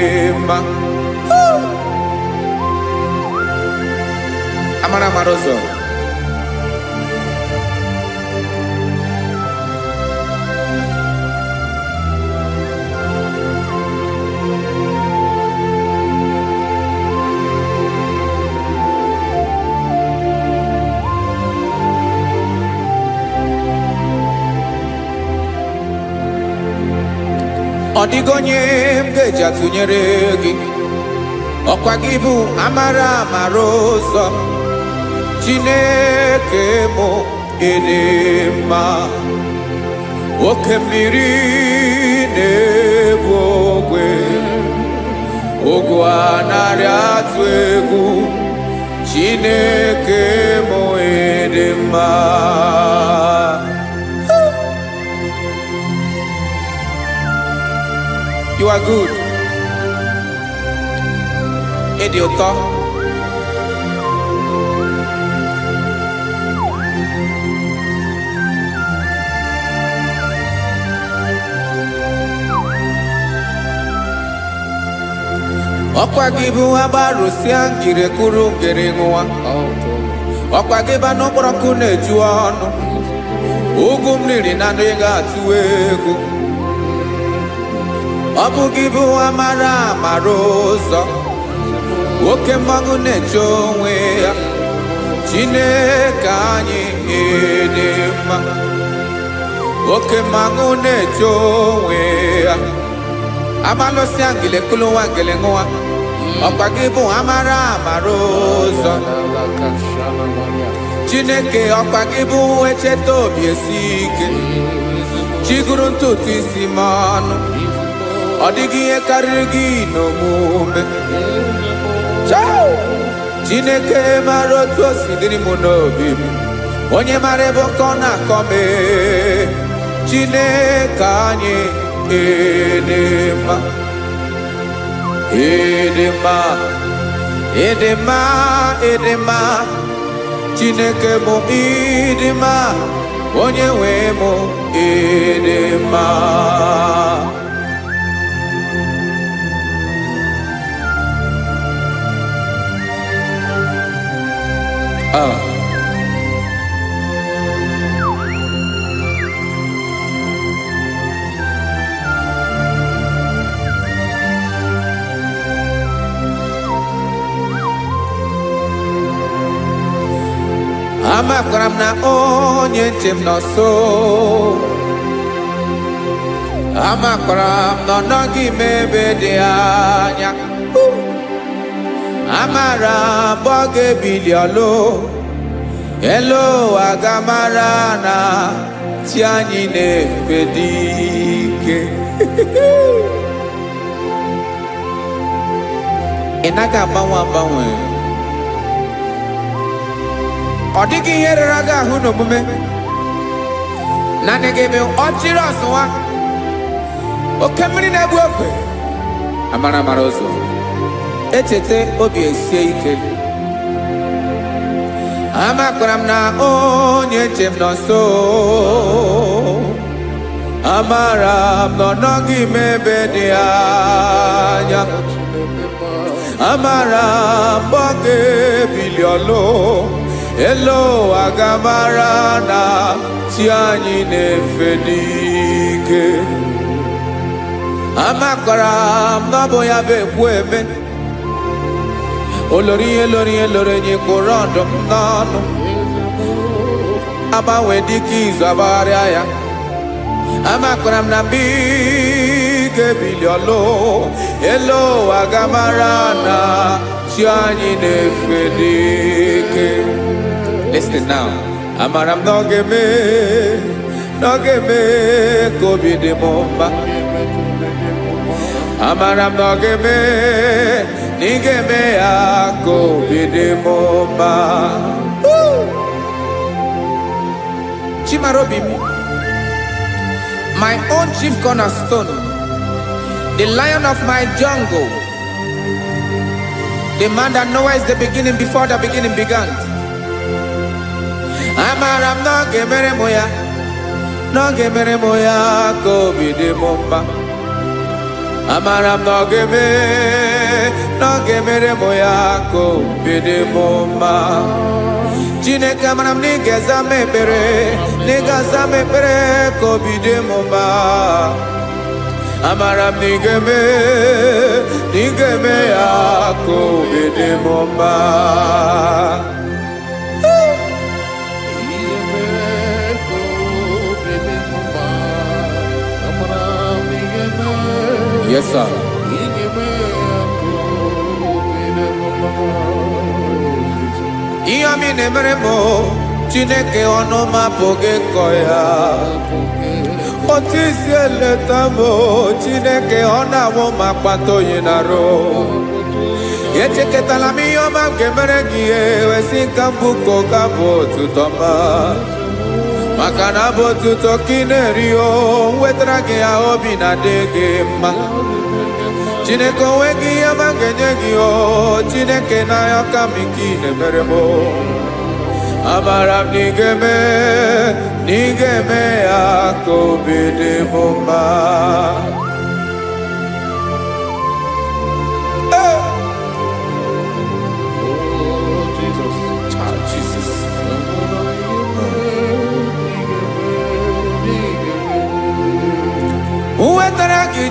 mma. Amara amara ụzọ. Ọ dịghị onye m ga-eji atụnyere gị. Ọkwa gị bụ amara amara ụzọ. Chineke mụ ịdị mma. Oke mmiri na-egbu ogwe, ogwu anaghị atụ egwu. Chineke mụ ịdị mma. You are good. Ịdị ụtọ. Ọkwa gị bụ agbarụsịa ngire kụrụ ngere nwa. Ọkwa gị ba n'ụkpọrọkụ na-eju ọnụ. Ugwu mmiri na ndị ga-atụ egwu. Ọ bụ gị bụ amara amara ụzọ. Oke mmanwụ na-eche onwe ya. Chineke anyị dị mma. Oke mmanwụ na-eche onwe ya. Amalụsịa ngile kụrụ nwa ngele nwa. Ọkwa gị bụ amara amara ụzọ. Chineke ọkwa gị bụ echeta obi esi ike. Chiguru ntutu isi m ọnụ. Ọ dịghị ihe karịrị gị n'omume. Chineke mara otu o si dịrị m n'obi m. Onye mara ebe ọkọ na-akọ m. Chineke anyị dị mma. Ịdị mma, ịdị mma, ịdị mma. Chineke mụ ịdị mma. Onye nwe mụ ịdị mma. Amakwara m na onye nche m nọ nso. Amakwara m na ọ nọghị m ebe dị anya. Amara m ọ ga-ebili ọlụ. Elu aga mara na chi anyị na-efe dị ike. Ị naghị agbanwe agbanwe. Ọ dịghị ihe rere gị ahụ n'omume. Naanị gị bụ ọchịrị ọsụwa. Oke mmiri na-egbu ogwe. Amara amara ụzọ. Echete obi esie ike. Amakwara m na onye nche m nọ nso. Amara m na ọ nọghị m ebe dị anya. Amara m ọ ga-ebili ọlụ. Elu aga mara na chi anyị na-efe n'ike. Amakwara m na ọ bụ ya bụ ekwu eme. Olori ihe lori ihe lori enyi kpụrụ ọdụm n'ọnụ. Agbanwe dịka izu agbagharịa ya. Amakwara m na mgbe ị ga-ebili ọlụ. Elu aga mara na chi anyị na-efe n'ike. Listen now. Amara m na ọ ga-eme ka obi dị m mma. Amara m na ọ ga-eme na ị ga-eme ya ka obi dị m mma. Chimara obi m, my own chief cornerstone, the lion of my jungle, the man that knows the beginning before the beginning began. Amara m na ọ ga-emere m ya, na ọ ga-emere m ya ka obi dị m mma. Amara m na ọ ga-emere m ya ka obi dị m mma. Chineke amara m na ị ga-aza m ekpere, na ị ga-aza m ekpere ka obi dị m mma. Amara m na ị ga-eme ya ka obi dị m mma. Yes, sir. Ihe mi na-emere m Chineke ọnụ m apụghị ịkọ ya. Otu isi eleta m Chineke ọ na-awụ m akpata oyi n'arụ. Echeketala m ihe ọma m ga-emere gị wesị ka m bụkọ ga bụ otuto ma. Maka na bụ otuto ka ị na-eri o wetara gị ya obi na-adị gị mma. Chineke onwe gị ihe ọma m ga-enye gị o Chineke n'anya ka m ike ị na-emere m. Amara m na ị ga-eme ya ka obi dị m mma.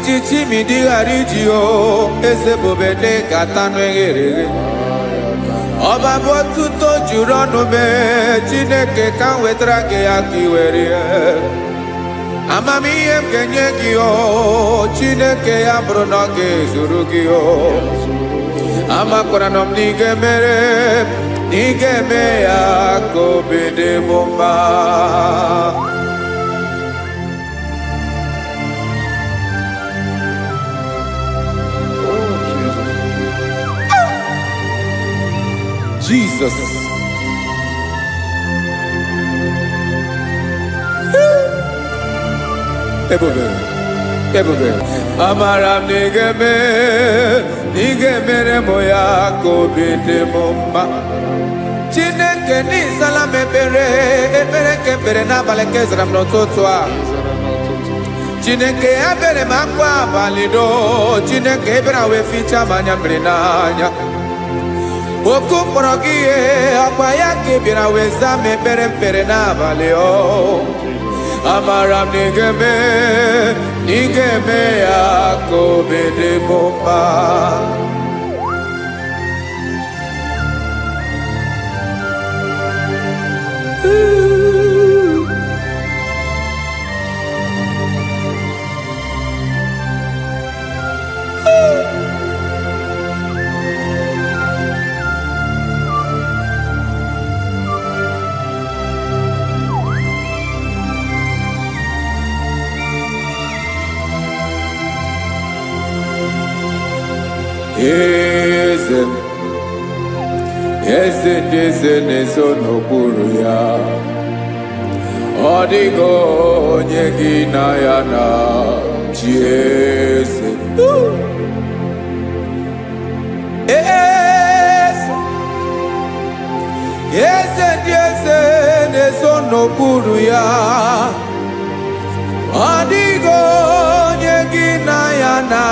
chichi mi di harijio ese bobede katanu eghere Ọba bụ otuto juru ọnụ mee Chineke ka m wetara gị ya ka i were amamihe m ga-enye gị o Chineke ya bụrụ na ọ ga-ezuru gị o amakwara na m na ị ga-emere na ị ga-eme ya ka obi dị m mma Jesus. Ebube. Amara m n'ige mere mo ya ka obi dị m mma. Chineke n'ịzala m ekpere nke ekpere n'abalị nke zara m n'ụtụtụ a. Chineke ya bere m akwa abalị do. Chineke ebere wee fichaa m anya mmiri n'anya. Oku mkpọrọ gị ihe akwa ya ka ị bịara wee zaa m ekpere mpere n'abalị o amara m na ị ga-eme ya ka obi dị m mma Eze ndị eze na-eso n'okpuru ya ọ dịghị onye gị na ya na chi eze eze ndị eze na-eso n'okpuru ya ọ dịghị onye gị na ya na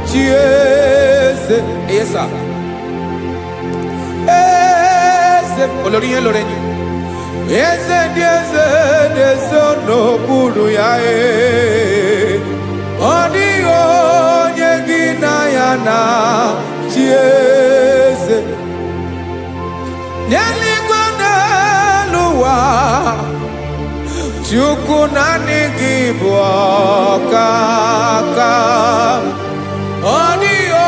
chi eze olórí yẹn lórí yẹn eze ndị eze na-eso n'okpuru ya ọ dịghị onye gị na ya na chi eze n'eluigwe n'elu ụwa Chukwu naanị gị bụ ọkaka ọ dịghị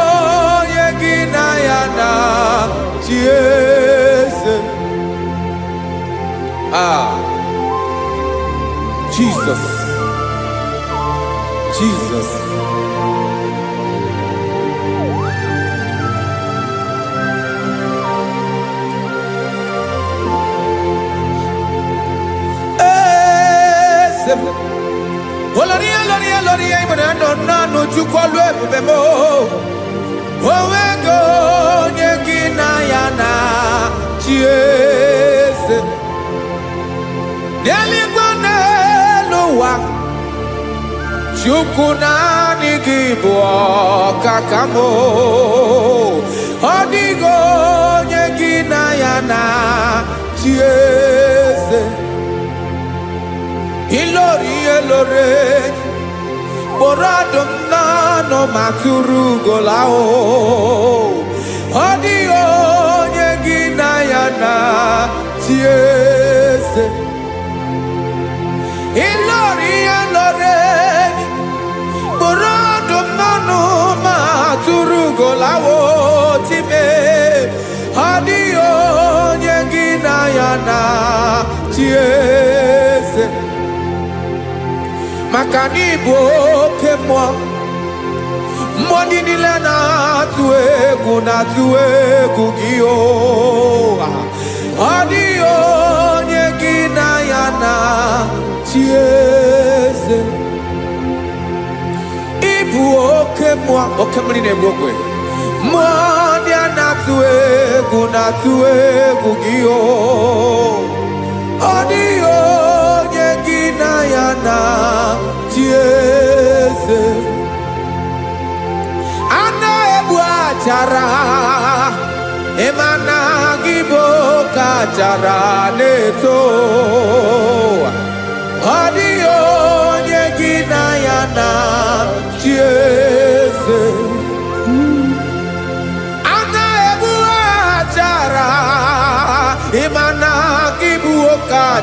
onye gị na ya na chi eze Jesus Oloria ibona no Chukwu olu ebube mo owego onye gị na ya na chi eze n'eluigwe n'elu ụwa Chukwu naanị gị bụ ọkaka m ọ dịghị onye gị na ya na chi eze ilori kpọrọ ọdụm n'ọnụ ma tụrụ ugola ọ dịghị onye gị na ya na chi eze ilori kpọrọ ọdụm n'ọnụ ma tụrụ ugola time ọ dịghị onye gị na ya na chi eze maka na ịbụ oke mmụọ ndị niile na-atụ egwu gị ọ dịghị onye gị na ya na chi eze ịbụ oke mmụọ oke mmiri na-egbu ogwe mmụọ ndị a na-atụ egwu gị ọ dịghị onye gị na ya na chi eze a na-egbu achara ịmana gị bụ ka achara na-eto ọ dịghị onye gị na ya na chi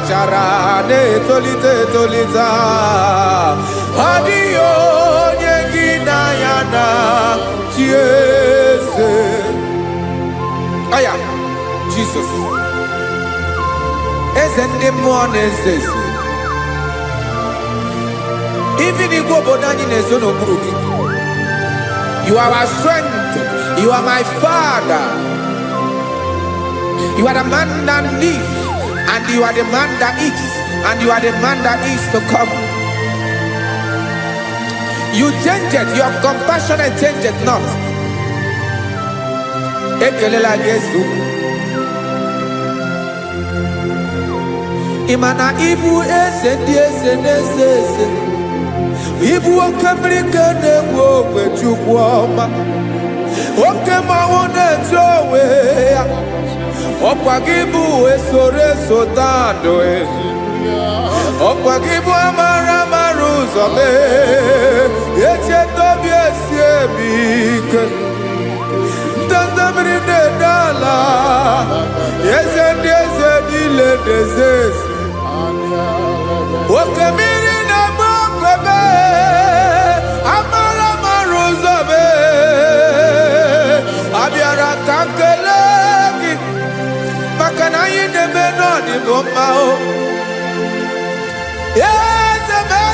chara na-etolite etolite ọ dịghị onye gị na ya na chi eze. Aya Jesus eze ndị mmụọ na-eze eze. Even igwe obodo anyị na-ezo n'okpuru gị. You are our strength. You are my Father. You are the man that lives, and you are the man that eats, and you are the man that is to come. You change it. Your compassion change it not. Ekelela Yesu. Imana ibu eze ndị eze n'eze eze. Ibu oke mmiri nke na-egbu ogwe Chukwu ọma. Oke mmanwụ na-eche onwe ya. Ọkwa gị bụ esoro esota ndụ. Ọkwa gị bụ amara amara ụzọ mee. Echeta obi esi ebi ike. Ndanda mmiri na-ede ala. Eze ndị eze niile na-eze eze. Oke mmiri na-agba ogwe mee. Amara amara ụzọ mee. Abịara ka nkele gị. Maka na anyị na-eme n'ọdịbụ mma o. Eze mee,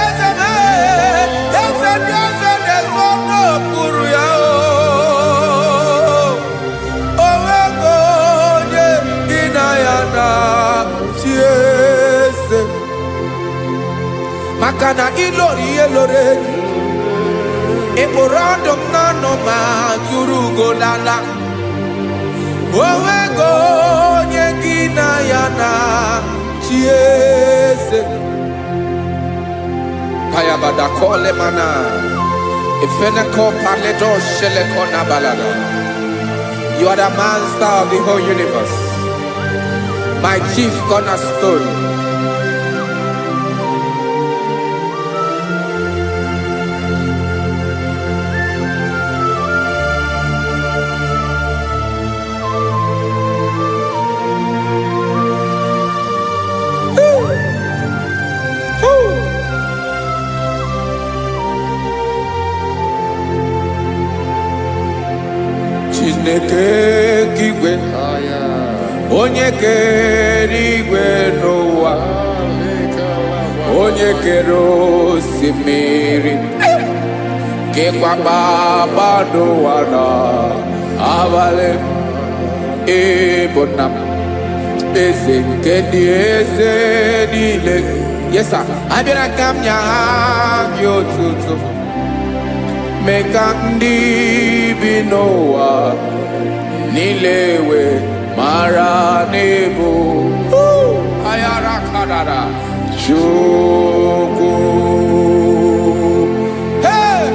eze mee, eze ndị eze na-ezo n'okpuru ya o. O nwego onye gị na ya na chi eze. Maka na ịlọrọ ihe lọrọ enyi. Ịkpụrụ ọdụ m n'ọnụ ma tụrụ ugo n'ala. O nwego onye gị na ya na chi eze. Kayabada kole mana. Ifeneko paledo sheleko na balada. You are the master of the whole universe. My chief cornerstone. Chineke kigwe onye kere igwe n'ụwa, onye kere osimiri, kekwa kpakpando ụwa na abalị. Ịbụ nna m, eze nke ndị eze niile. Yes sir, abịara ka m nye gị otuto. Mee ka ndị bi n'ụwa niile wee mara n'ebu ayara kadara Chukwu. Hey!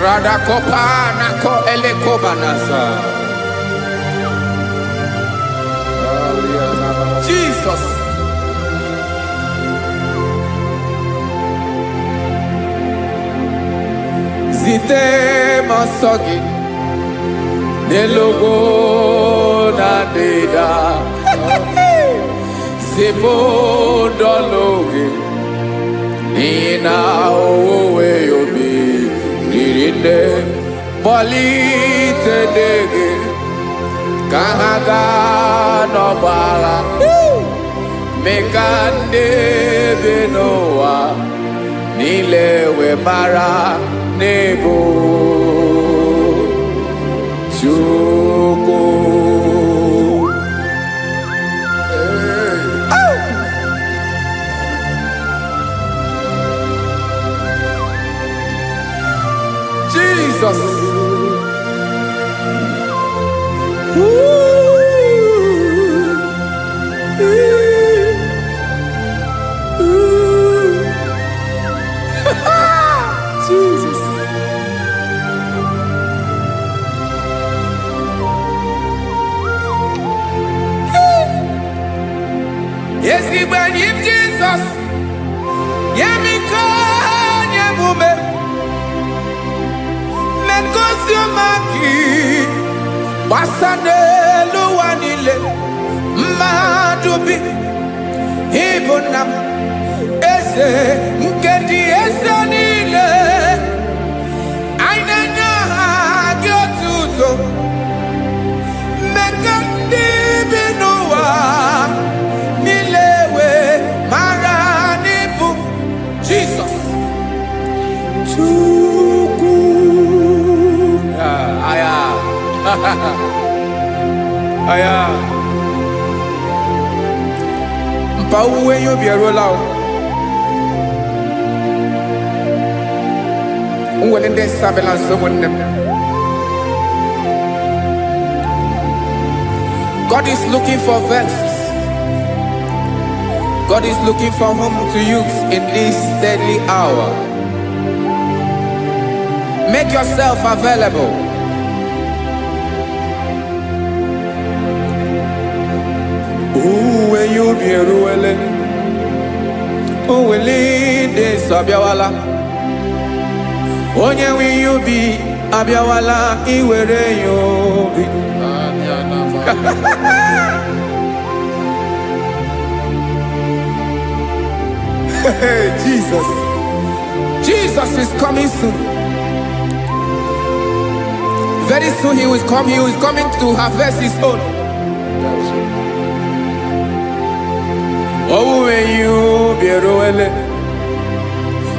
Radakopa nako elekobanasa. Jesus. Zite masogi nelogo na deda. Zipo dologe nina owe yobi nirinde bolite dege kahaga no bala. Mekande benoa nilewe mara nebo Chukwu. Jesus. Jesus. Yes, he when him Jesus. Yeah, me call yeah, woman. Wasanelu wanile madubi ibunam eze nkedi eze nile ainenya agiotuto mekandi binuwa nilewe maranibu Jesus Chuku aya aya mpa uwe yo bierola o unwele nde sabela someone. God is looking for verses. God is looking for whom to use in this deadly hour. Make yourself available. Uwe you be ruele. Uwe linde sabiawala. Onye wi you be abiawala iwere you be. Jesus. Jesus is coming soon. Very soon he will come. He is coming to harvest his own. Oh, when you be roele,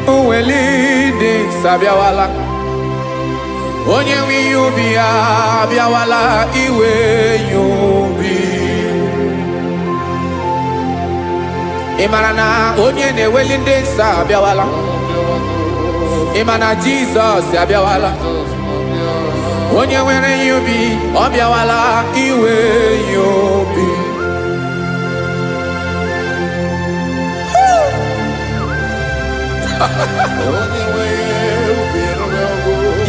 oh, when leading sabiawala, onye when you be abiawala, iwe you be. Imanana onye ne welinde sabiawala, imana Jesus sabiawala. Onye were you be, obiawala, iwe you be.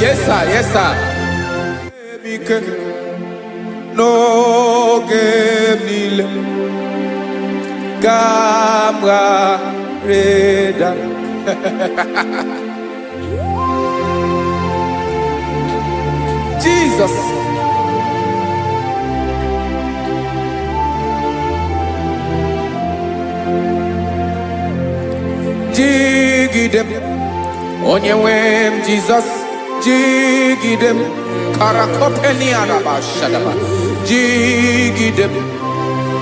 Yes, sir, yes, sir. No game nile, camera reda. Jesus. Jigidem, onyewem Jesus, jigidem, karakopeni araba shadaba, jigidem,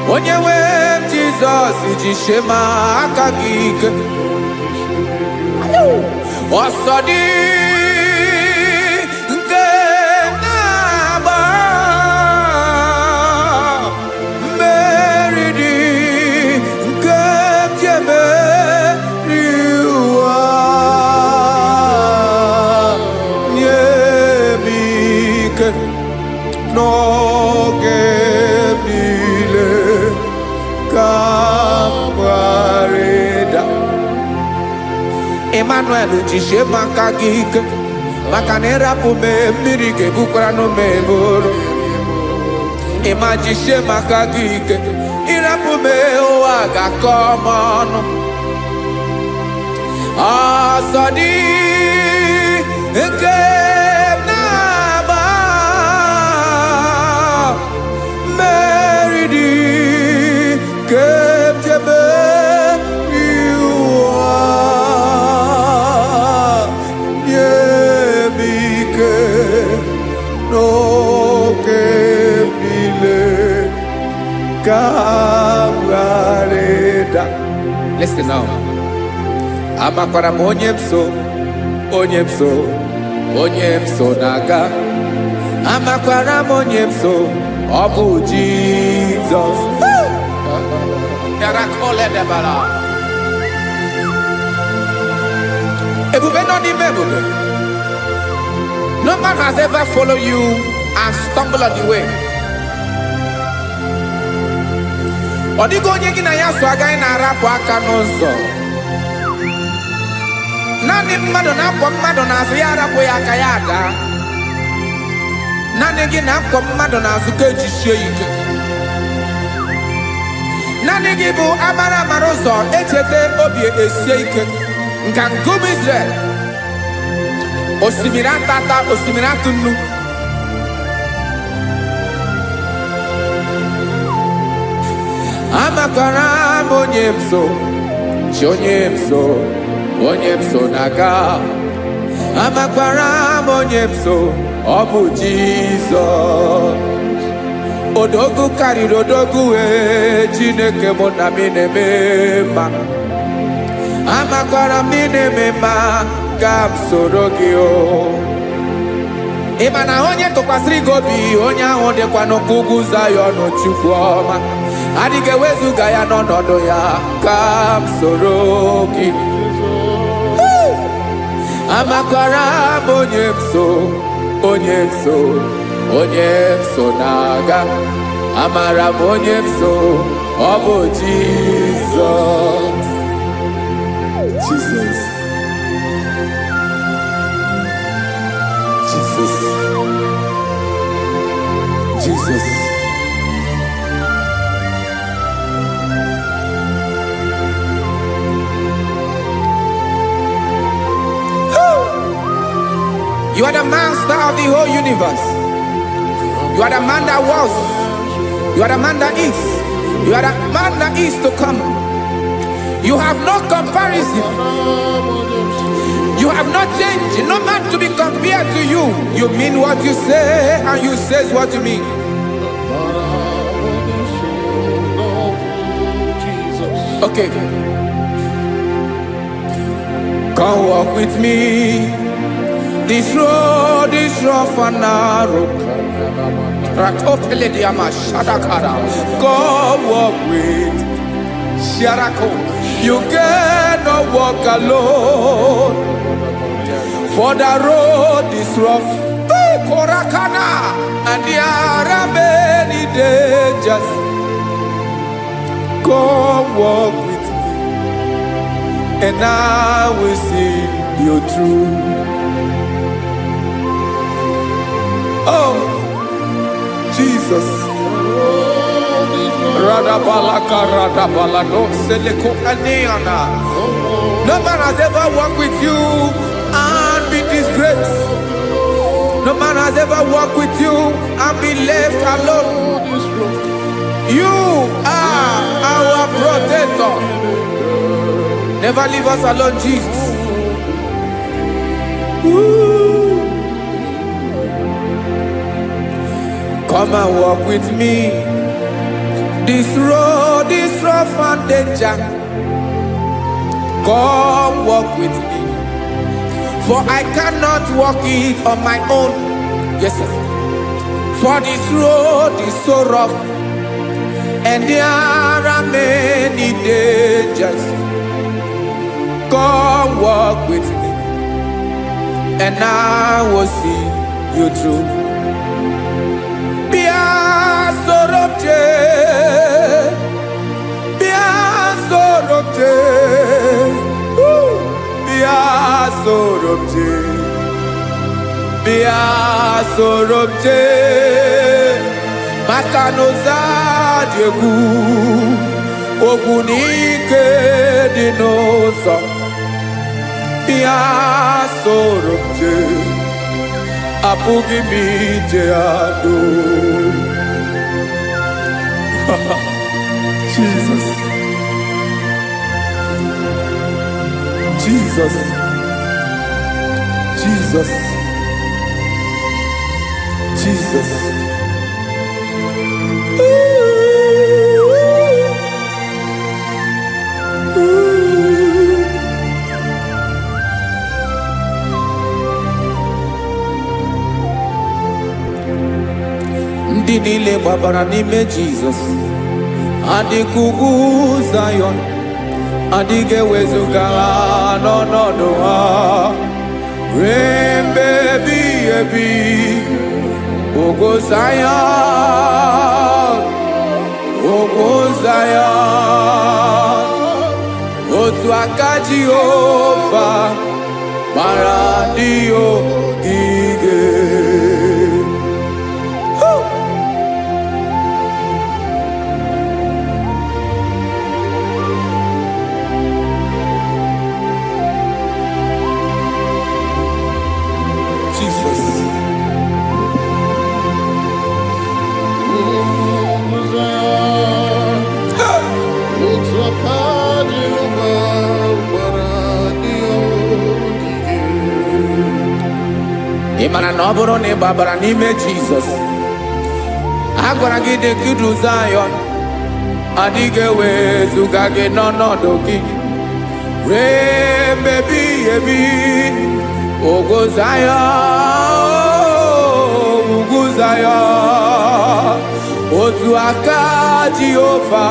onyewem Jesus, jishema akagike, osodi. No gemile kamareda Emmanuel jishe makagike makanera pume mirike bukrano meboro Ema jishe makagike irapume oaga komono asadi eke Listen now. Amakwara onyemso naga. Amakwara onyemso obu Jesus. Yarakole debala. Ebube no di mebube. No man has ever followed you and stumbled on the way. Odigo onye gị na ya so agaghị na-arapụ aka n'ụzọ. Naanị mmadụ na-akwọ mmadụ n'azụ ya arapụ ya aka ya ada. Naanị gị na-akwọ mmadụ n'azụ ka ejisie ike. Naanị gị bụ amara ụzọ echete obi esie ike. Nka ngụm Israel. Osimiri atata, osimiri atụ nnu. amakwara m onye m so, chi onye m so, onye m so na-aga. Amakwara m onye m so, ọ bụ Jizọs. Odogwu karịrị odogwu, Chineke mụ na m na-eme mma. Amakwara m na-eme mma, ka m soro gị o. Ị ma na onye tụkwasịrị gị obi, onye ahụ dịkwa n'ụkwụ ugwu Zayọn, Chukwu ọma. Adịghị ewezuga ya n'ọnọdụ ya, ka m soro gị. Amakwara m onye m so, onye m so, onye m so na-aga. Amara m onye m so, ọ bụ Jizọs. Jesus. Jesus. Jesus. You are the master of the whole universe. You are the man that was. You are the man that is. You are the man that is to come. You have no comparison. You have not changed. No man to be compared to you. You mean what you say, and you say what you mean. Okay. Come walk with me. This road is rough and narrow. Come walk with Sharako. You cannot walk alone. For the road is rough. Korakana. And there are many dangers. Come walk with me, and I will see you through. Oh, Jesus. No man has ever walked with you and be disgraced. No man has ever walked with you and be left alone. You are our protector. Never leave us alone, Jesus. Ooh. Come and walk with me. This road is rough and danger. Come walk with me. For I cannot walk it on my own. Yes, sir. For this road is so rough, and there are many dangers. Come walk with me, and I will see you through. Sorobje Makanoza Diegu Ogunike Dinosa Bia Sorobje Apugi Mijeado. Jesus. Jesus. Jesus. Jesus. Ndị niile gbabara n'ime Jizọs adịghị ugwu Zayọn, adịghị ewezuga ha n'ọnọdụ ha ruo mgbe ebighị ebi. Ugwu Zayọn, ugwu Zayọn, otu aka Jehova mara ndị ogige. Imana na ọ bụrụ na ị gbabara n'ime Jizọs, a gwara gị dị kudu Zion, adịghị ewezuga gị n'ọnọdụ gị ree mgbe ebighị ebi. Ugwu Zion, ugwu Zion, otu aka Jehova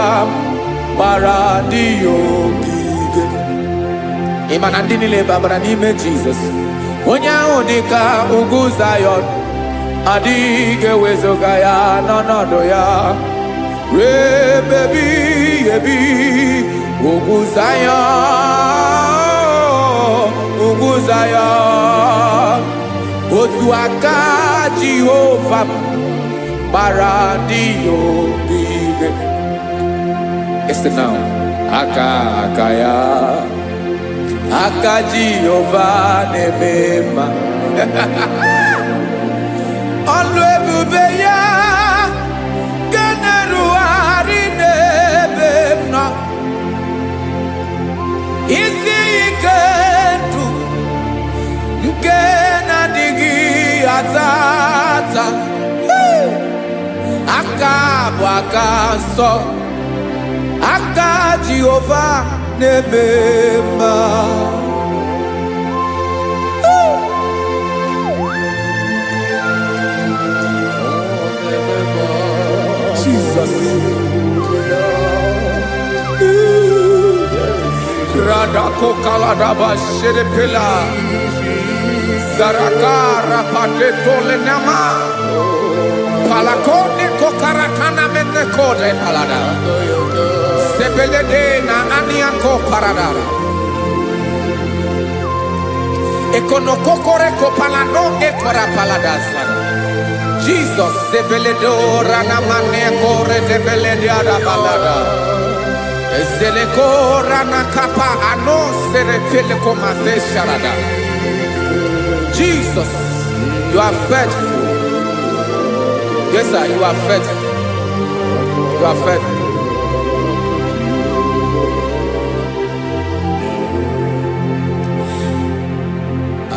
gbara ndị ya ogige. Ịma na ndị niile babara n'ime Jizọs, onye ahụ dị ka ugwu Zion, adịghị ewezuga ya n'ọnọdụ ya ree mgbe ebighị ebi. Ugwu Zion, ugwu Zion, otu aka Jehova gbara ndị ya ogige. Listen now. Aka ya, aka Jehova na-eme mma. Ọlụ ebube ya ga na-erugharị n'ebe m nọ. Isi ike ndụ nke na-adịghị ata ata. Aka bụ aka nsọ, aka Jehova na-eme mma. Jesus. Radako kaladaba sherepela zarakara patole nama palakone kokarakana mene kode palada sebelede na aniako paradara ekono kokore ko palano ekora paladasa. Jesus sebeledo rana mane kore debelede ada balada. Eseleko rana kapa ano serepele komate sharada. Jesus, you are faithful. Yes, sir, you are faithful. You are faithful.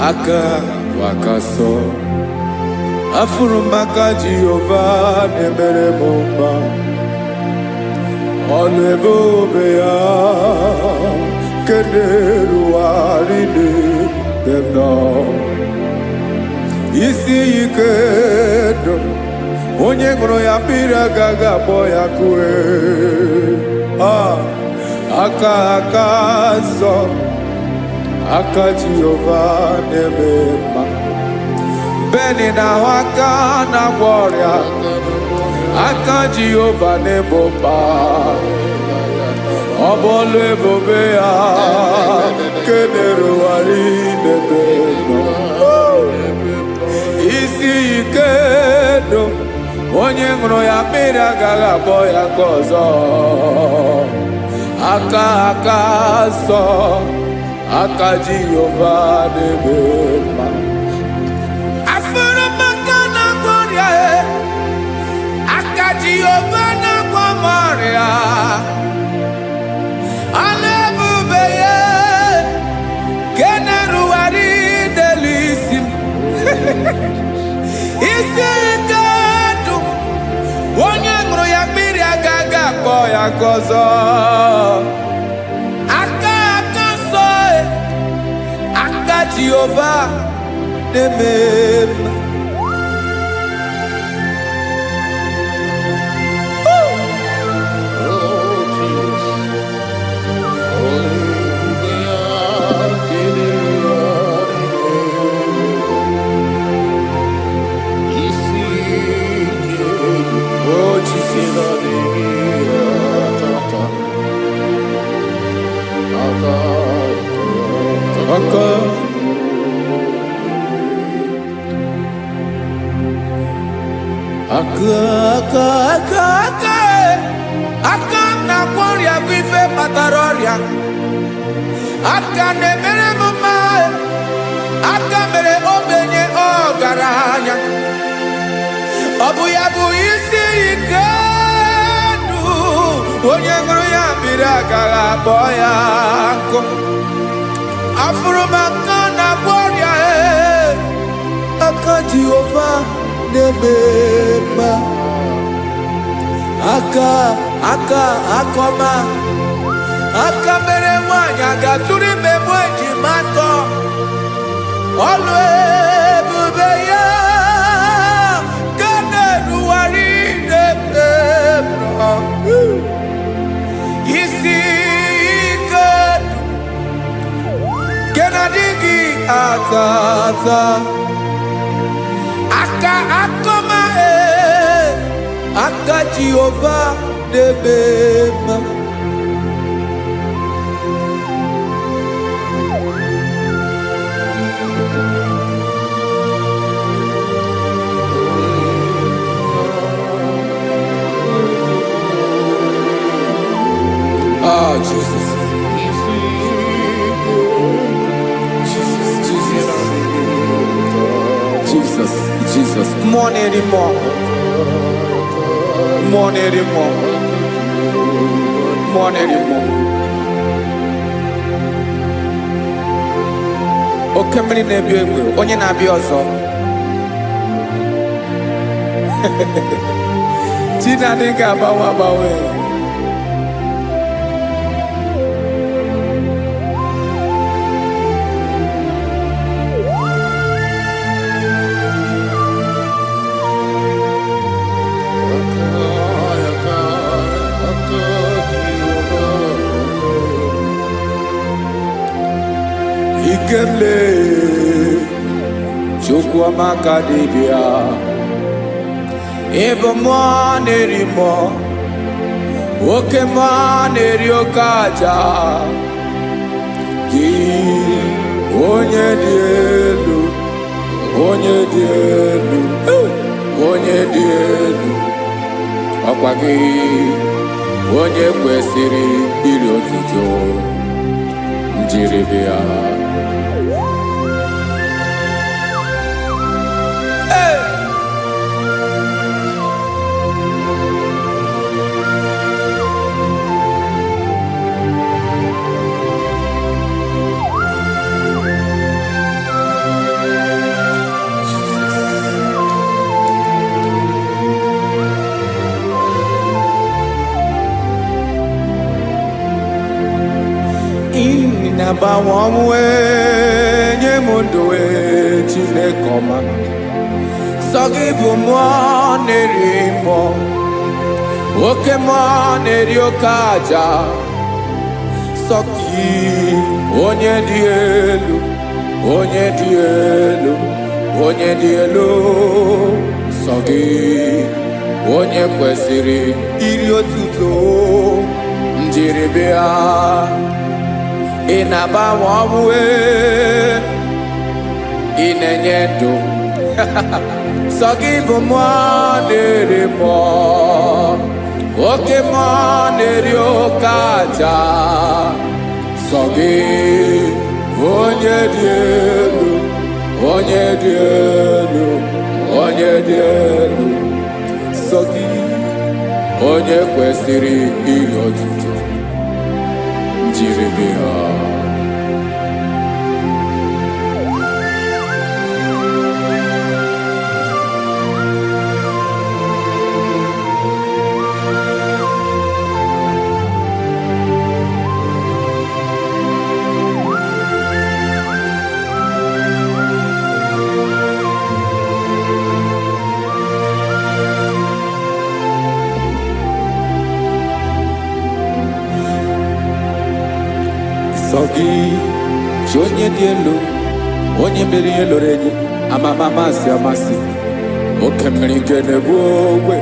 Aka wakaso afurumaka Jehova nemere mumba. Ọlụ ebube ya kenerughari n'ebe m nọ. Isi ike ndụ onye ṅụrụ ya mmiri agaghị akpọ ya kue. Aka nsọ, aka Jehova na-eme mma. Beni na-ahụ aka na-agwọ ọrịa, aka Jehova na-ebo mba. Ọ bụ ọlụ ebube ya kenerughari n'ebe m nọ. Isi ike ndụ onye ṅụrụ ya mmiri agaghị akpọ ya ka ọzọ. Aka nsọ, aka Jehova na-eme mma. Jehova na-agwọ m ọrịa, ọlụ ebube ya nke na-erugharị n'elu isi m. Isi ike ndụ onye ṅụrụ ya mmiri agaghị akpọ ya ka ọzọ. Aka nsọ, aka Jehova na-eme mma. Aka na-agwọ ọrịa bụ ife kpatara ọrịa. Aka na-emere m mma, aka mere ogbenye ọgaranya. Ọ bụ ya bụ isi ike ndụ onye ṅụrụ ya mmiri agaghị akpọ ya nkụ. Afụrụ m aka na-agwọ ọrịa, aka aka Jehova na-eme aka akọma aka mere nwanyị agatụrụ ime mụ ejima atọ ọlụ ebube ya ka na-erugharị n'ebe isi ike nke na-adịghị ata ata aka akọma aka Jehova na-eme mma. Oh, Jesus. Jesus. More anymore. Oke mmiri na-ebi egbe, onye na-abịa ọzọ. Chinadị ga-agbanwe. Ikemle Chukwamaka dibia Ebo mwa nerimo Oke mwa neriokaja Ki onye dielu Ọkwa gị onye kwesịrị iri otuto njiribia Nabawanwe nye mundoe Chineke ọma Sọgị bụ mmụọ na-eri mmụọ Oke mmụọ na-eri oke aja Sọgị onye dị elu Sọgị onye kwesịrị iri otuto njiribịa Ịna-agbanwe ọmụwe ị na-enye ndụ sọ gị bụ mmụọ na-eri mmụọ oke mmụọ na-eri oke aja sọ gị onye dị elu sọ gị onye kwesịrị iri otuto njiribịa Sọgị chi onye dị elu onye mere ihe lụrụ enyi amama amasị oke mmiri nke na-egbu ogwe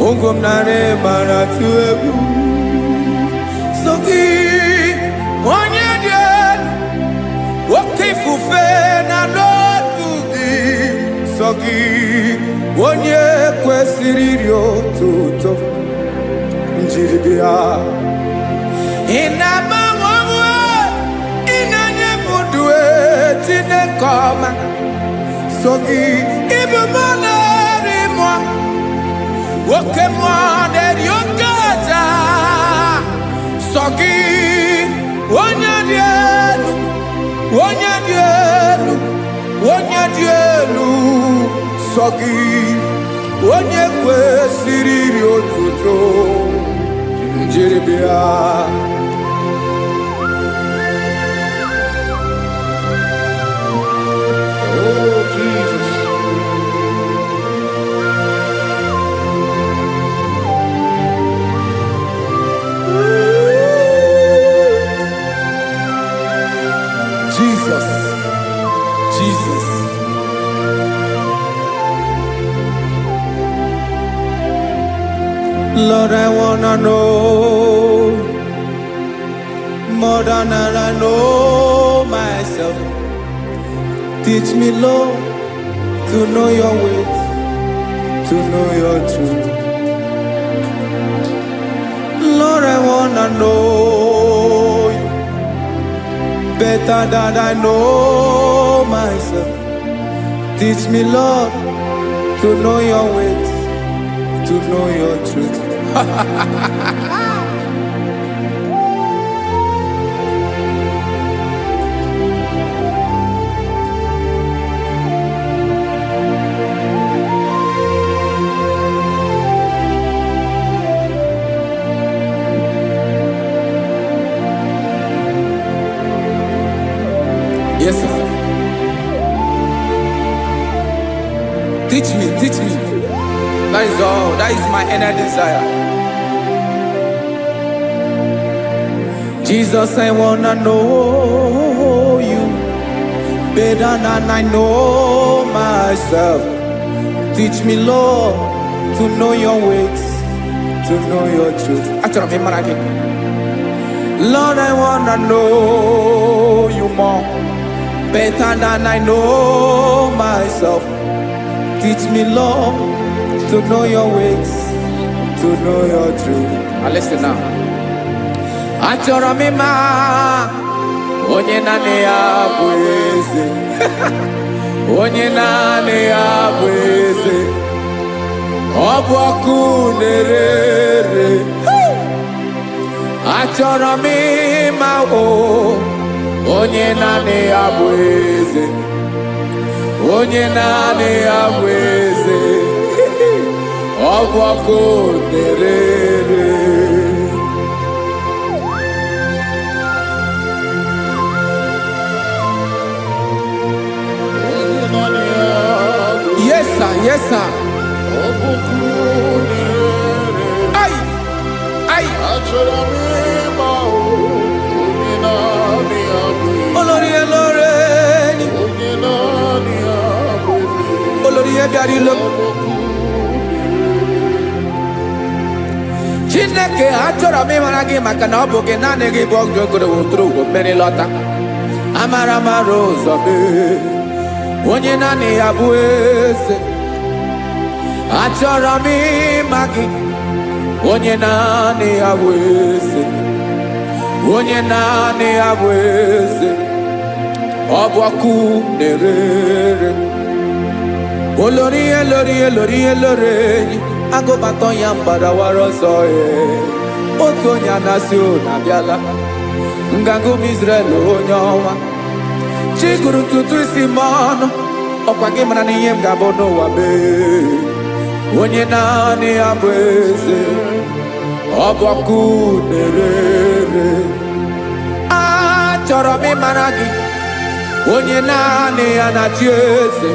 ụgwọ m narị mara tụ egwu Sọgị onye dị elu oke ifufe na n'otu gị Sọgị onye kwesịrị iri otuto njiribịa Chineke ọma Sọgị ịbụ mmụọ na-eri mmụọ oke mmụọ na-eri oke aja Sọgị onye dị elu sọ gị onye kwesịrị iri otuto njiri bịa. Oh, Jesus. Jesus, Jesus. Lord, I wanna know more than I know myself. Teach me, Lord, to know your ways, to know your truth. Lord, I wanna know you better than I know myself. Teach me, Lord, to know your ways, to know your truth. Yes, sir. Teach me, teach me. That is all. That is my inner desire. Jesus, I wanna know you better than I know myself. Teach me, Lord, to know your ways, to know your truth. Actually, I'm again. Lord, I wanna know you more better than I know myself. Teach me, Lord, to know your ways, to know your truth. Listen now. Achọrọ m ịma onye naanị ya bụ eze. Onye naanị ya bụ eze. Ọ bụ ọkụ na-ere. Achọrọ m ịma onye naanị ya bụ eze. Onye naanị ya bụ eze. Ọ bụ ọkụ na-ere. Yes, sir. Yes, sir. Ay, ay. Olórí ẹlọ́rẹ́ ni. Olórí ẹbíarí ló. Chineke achọrọ m ịmara gị maka na ọ bụ gị naanị gị bụ ọgụ ogoro wotoro ugwo mmeri lọta. Amara mara ụzọ mee. Onye naanị ya bụ eze. Achọrọ m ịma gị. Onye naanị ya bụ eze. Onye naanị ya bụ eze. Ọ bụ ọkụ na-ere. Olórí elórí elórí elórí enyi. Agụbatọ ya mgbadawara ọsọ ya. Otu onye anasị na-abịala. Nganga ụmụ Izrel onye ọnwa. Chi gụrụ ntutu isi m ọnụ. Ọkwa gị mara na ihe m ga-abụ n'ụwa mee. Onye naanị ya bụ eze. Ọ bụ ọkụ na-ere. Achọrọ m ịmara gị. Onye naanị ya na-achị eze.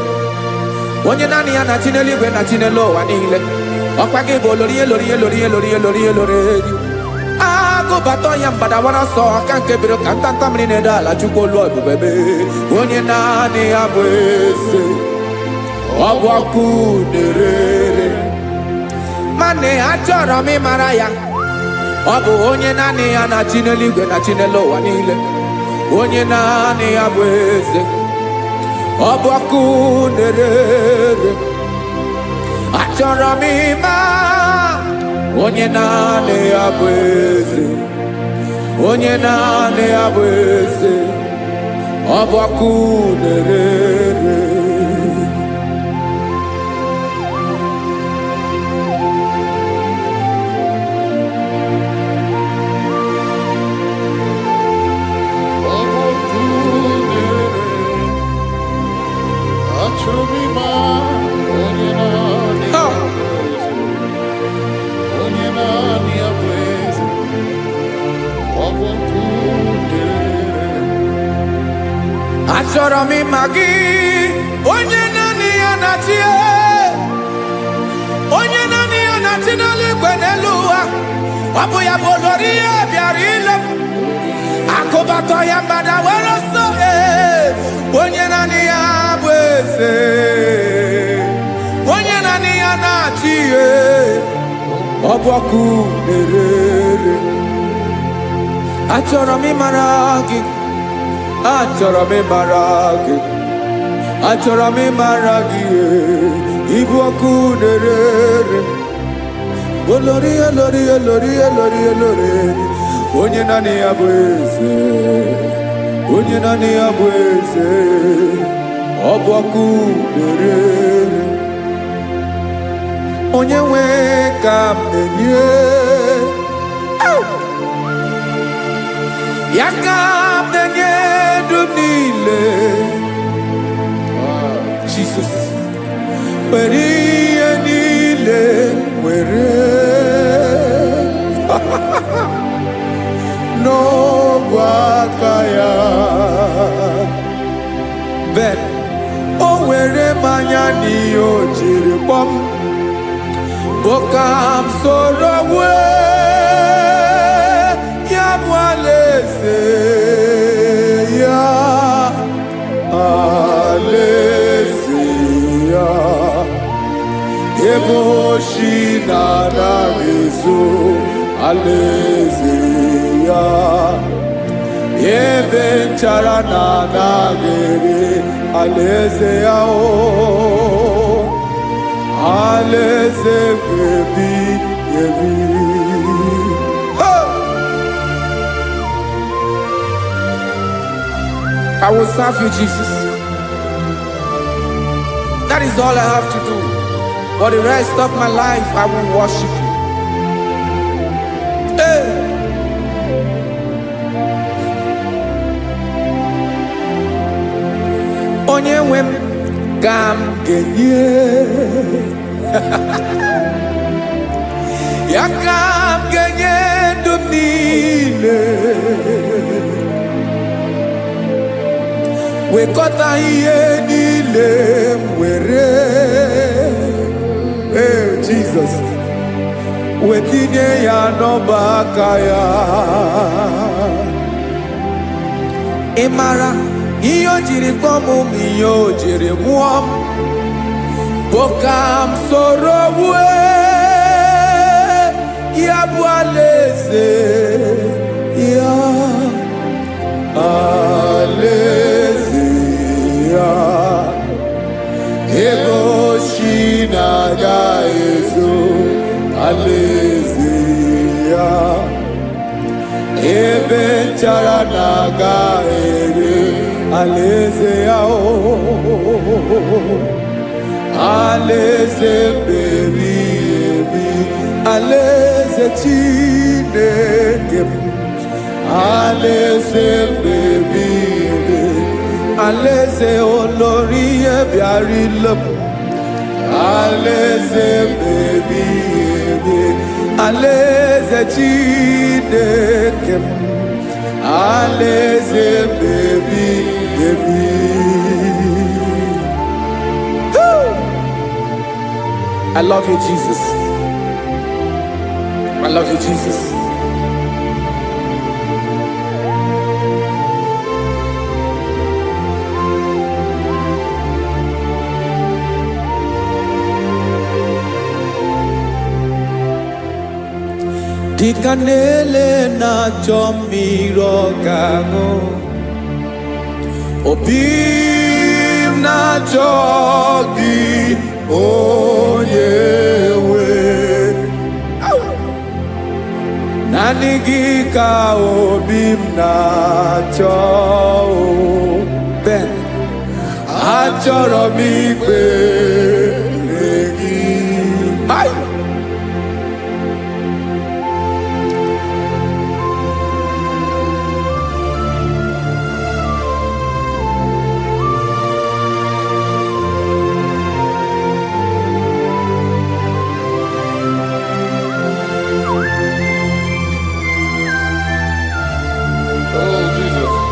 Onye naanị ya na-achị n'eluigwe na-achị n'elu ụwa niile. Ọkwa gị bụ olórí elórí elórí elórí elórí elórí enyi. Agụbatọ ya mgbadawara ọsọ aka nke biri ka ntanta mmiri na-ede ala Chukwu olu ebube mee. Onye naanị ya bụ eze. Ọ bụ ọkụ na-ere. Mane achọrọ m ịmara ya. Ọ bụ onye naanị ya na-achị n'eluigwe na-achị n'elu ụwa niile. Onye naanị ya bụ eze. Ọ bụ ọkụ na-ere. Achọrọ m ịma onye naanị ya bụ eze. Onye naanị ya bụ eze. Ọ bụ ọkụ na-ere. Achọrọ m ịma achọrọ m ịma gị, onye naanị ya na-achị, onye naanị ya na-achị n'eluigwe n'elu ụwa. Ọ bụ ya bụ olori ya bịara ile m, akụbatọ ya mgbada were ọsọ. Onye naanị ya bụ eze, onye naanị ya na-achị ihe, ọ bụ ọkụ na-erere. Achọrọ m ịmara gị, achọrọ m ịmara gị, achọrọ m ịmara gị, ịbụ ọkụ na-erere. Olori, olori, olori, olori, olori, onye naanị ya bụ eze, onye naanị ya bụ eze, ọ bụ ọkụ na-erere. Onye nwe ka m na-enye, ya ka m na-enye dum niile. Jesus, were ihe niile were n'ọbụ aka ya. Ben, o were mmanya n'ihe o jiri kpọọ m, bụ ka m soro wee ya bụ alaeze ya, alaeze ya. Ebe oshi na-anaghị ezo, alaeze ya. Ebe nchara na-anaghị ere, alaeze ya. Alaeze ebi ebi. I will serve you, Jesus. That is all I have to do. For the rest of my life, I will worship you. Hey. Onye nwe m ka m ga-enye, ya ka m ga-enye ndụ m niile, wekọta ihe niile m were. Jesus, wetinye ya n'ọba aka ya. Ị mara ihe o jiri kpọọ m, ihe o jiri mụọ m, bụ ka m soro wee ya bụ alaeze ya, alaeze ya. Ebe oshi na-agaghị ezo, alaeze ya. Ebe nchara na-agaghị ere, alaeze ya. Alaeze ebi ebi, alaeze Chineke m, alaeze ebi ebi, alaeze olori ya bịara ile m, alaeze ebi ebi, alaeze Chineke m, alaeze ebi ebi. I love you, Jesus. I love you, Jesus. Dịka na-ele na-achọ mmiri ọ ga-aṅụ, obi m na-achọ gị, onye nwe. Naanị gị ka obi m na-achọ. Ben, achọrọ m ikpere gị.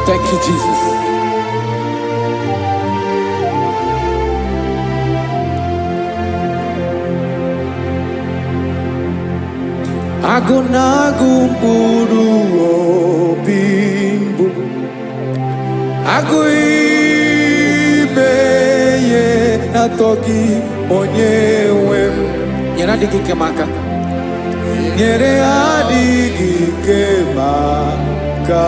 Thank you, Jesus. Agụnagụ mkpụrụ obi mbụ agụ ime ihe atọ gị onye nwe m nyere adịghị ike m aka nyere adịghị ike m aka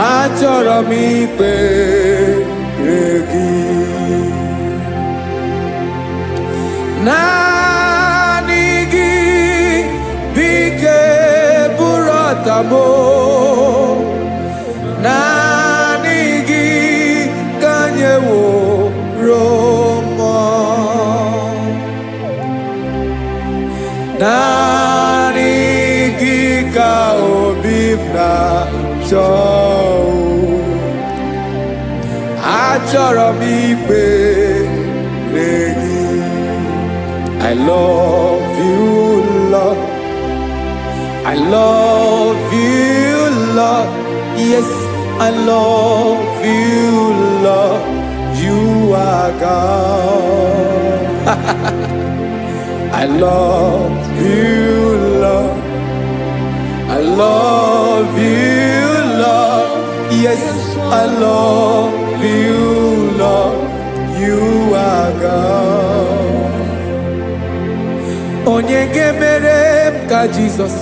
achọrọ m ikpere gị naanị gị bike bụrụ ọtamo naanị gị ka nyeworo m naanị gị ka obi m na-achọ achọrọ m ikpere gị I love you, Lord. I love you, Lord. Yes, I love you, Lord. You are God. I love you, Lord. I love you, Lord. Yes, I love you, Lord. You are God. Onye gemere m ka Jesus.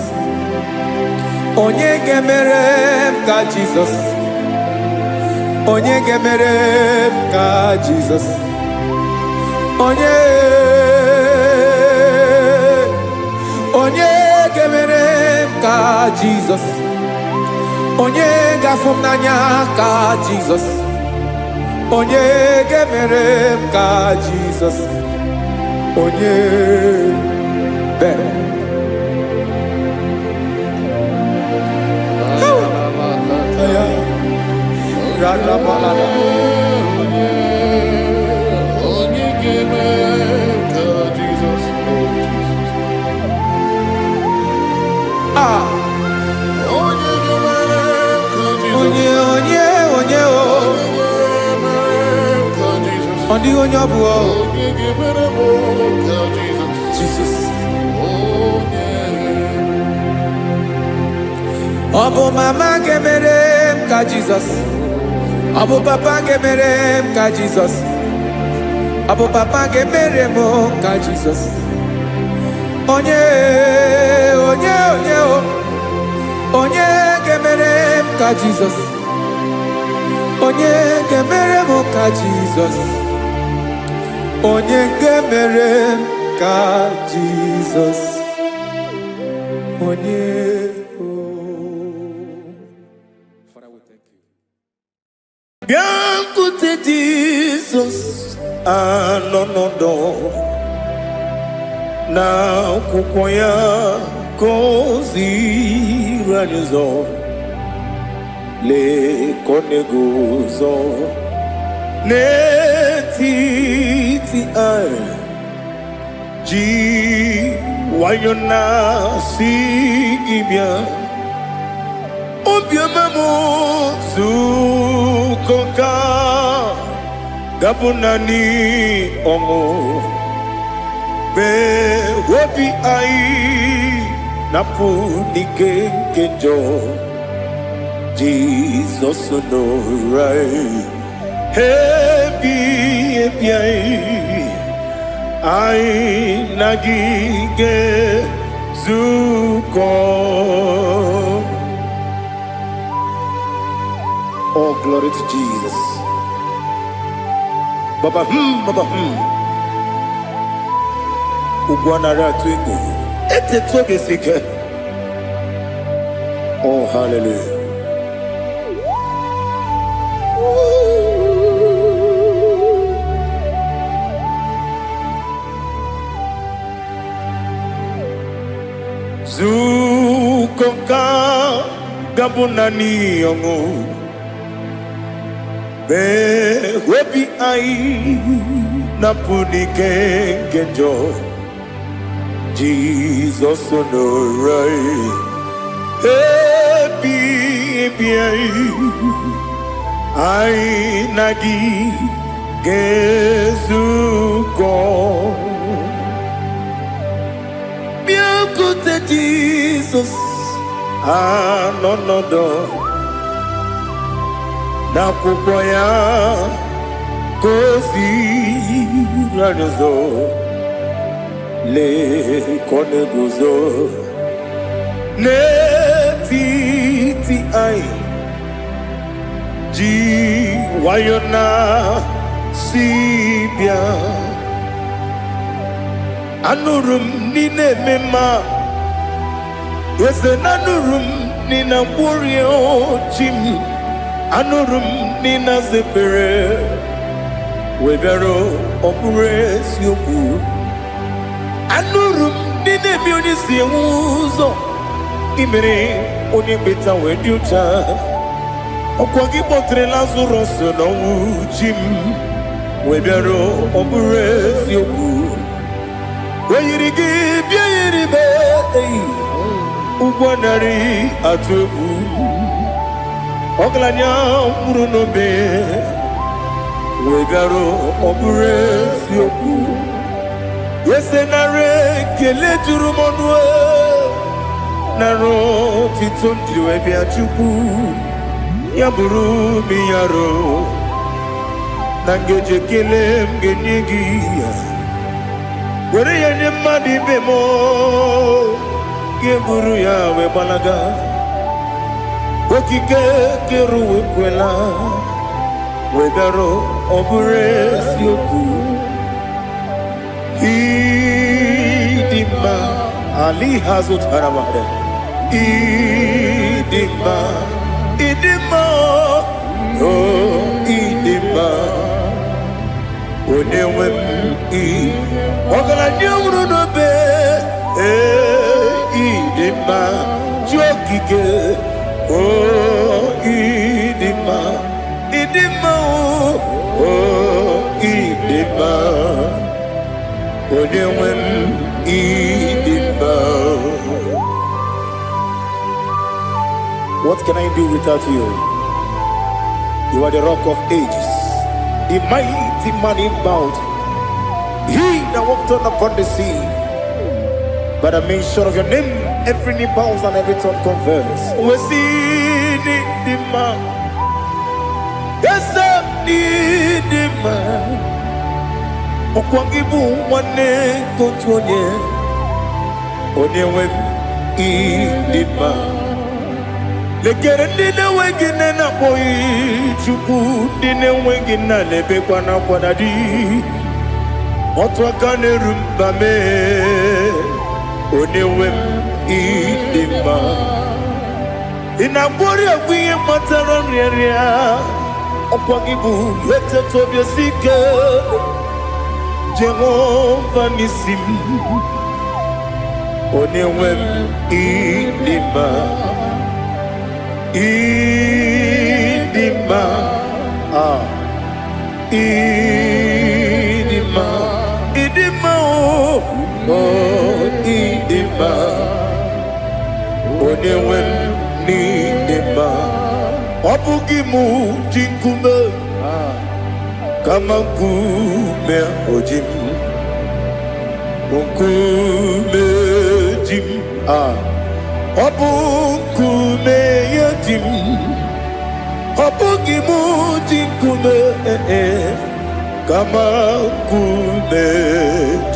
Onye gemere m ka Jesus. Onye gemere m ka Jesus. Onye gemere m ka Jesus. Onye gafụ m n'anya ka Jesus. Onye gemere m ka Jesus. Onye better. Jesus. Obu mama gemere m ka Jesus. Obu papa gemere m ka Jesus. Obu papa gemere m ka Jesus. Onye gemere m ka Jesus. Onye gemere m ka Jesus. Onye gemere m ka Jesus. Onye Biancote Jesus anonodo na kukoya kozi ranizo le konegozo netiti ai ji wayona sigibia obiamamu zukoka gabunani omo be wobi ai napu nikenjo Jesus no right happy ai nagige zuko. Oh, glory to Jesus. Baba, Baba, Ugwanara twingo. Ete toge sike. Oh, hallelujah. Zukoka gabunani yongo. Be webi ai napuni kenjo Jesus no right happy ai nagi gezuko Jesus, no, no, no. Nakupoya kosi ranozo le koneguzo ne titi ai ji wayona sibia anurum nine mema yese nanurum nina burio chim anurum nina zepere webero opure sioku anurum nine mioni siuzo imere oni beta wediucha okwagi potre lazarus no chim webero opure sioku weyirigi biayiribe ugwanari atubu Oglanya murunobe wegaro obure sioku yesenare kele turumonwe naro titondi webia chuku yaburu miyaro nangeje kele mgenigi were yene madi bemo geburu ya webalaga Okike keru kwela wegaro obure sioku idima ali hazut haramade idima oh idima onewem ogala nyuru no be idima jokike Oh, idima, oh, idima, onewem idima. What can I do without you? You are the rock of ages, the mighty man in mountain. He that walked on upon the sea. By the mention of your name, every knee bows and every tongue confess. We see the man. Yes, the man. Okwangibu wane kotonye. Onewem idima. Lekere dine wengine na boy chuku dine wengine lebe kwa na kwanadi. Otwakane rumbame. Onewem idima inabori agwiye matara nria okwagibu yete tobye sike Jehova nisim onewem idima idima idima idima oh idima onewem idima obugi mu jinkume kama kume ojim kume jim obu kume yajim obugi mu jinkume kama kume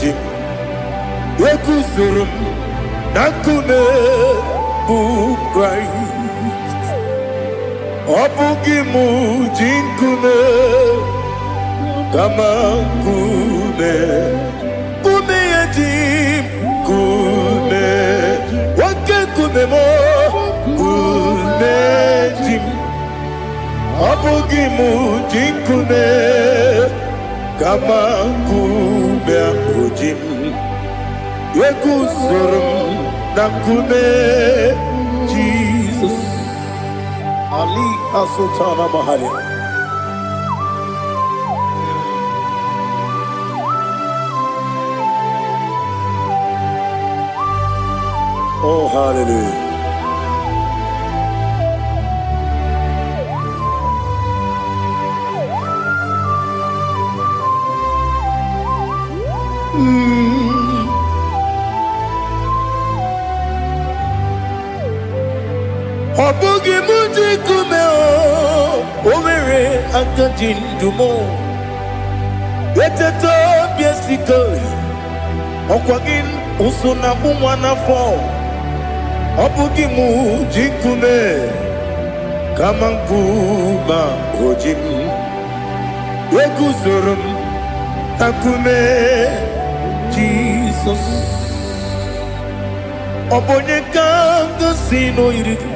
jim Yekusurum nakune bu Christ Obugimu jinkune kama kune Kume yajim kune Wake kune mo kune jim Obugimu jinkune kama kume ojim Yekusurum nakune Jesus Ali Asutana Mahali. Oh, hallelujah. akajindumo eteto biesiko okwagin usuna kumwana fo obugi mu jikume kama nkuma ojim Wekuzorum akume Jesus Obonye kanga sino irigi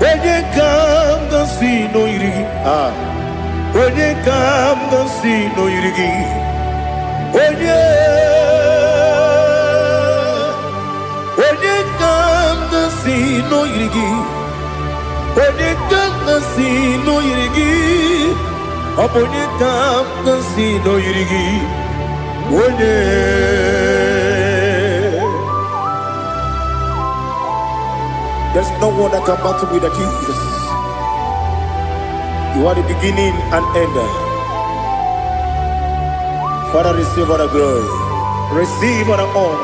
Onye kanga sino irigi Onye kanga sino irigi Onye kanga sino irigi Onye kanga sino irigi Abone kanga sino irigi Onye There's no one that can battle with Jesus. You are the beginning and end. Father, receive all the glory, receive all the honor.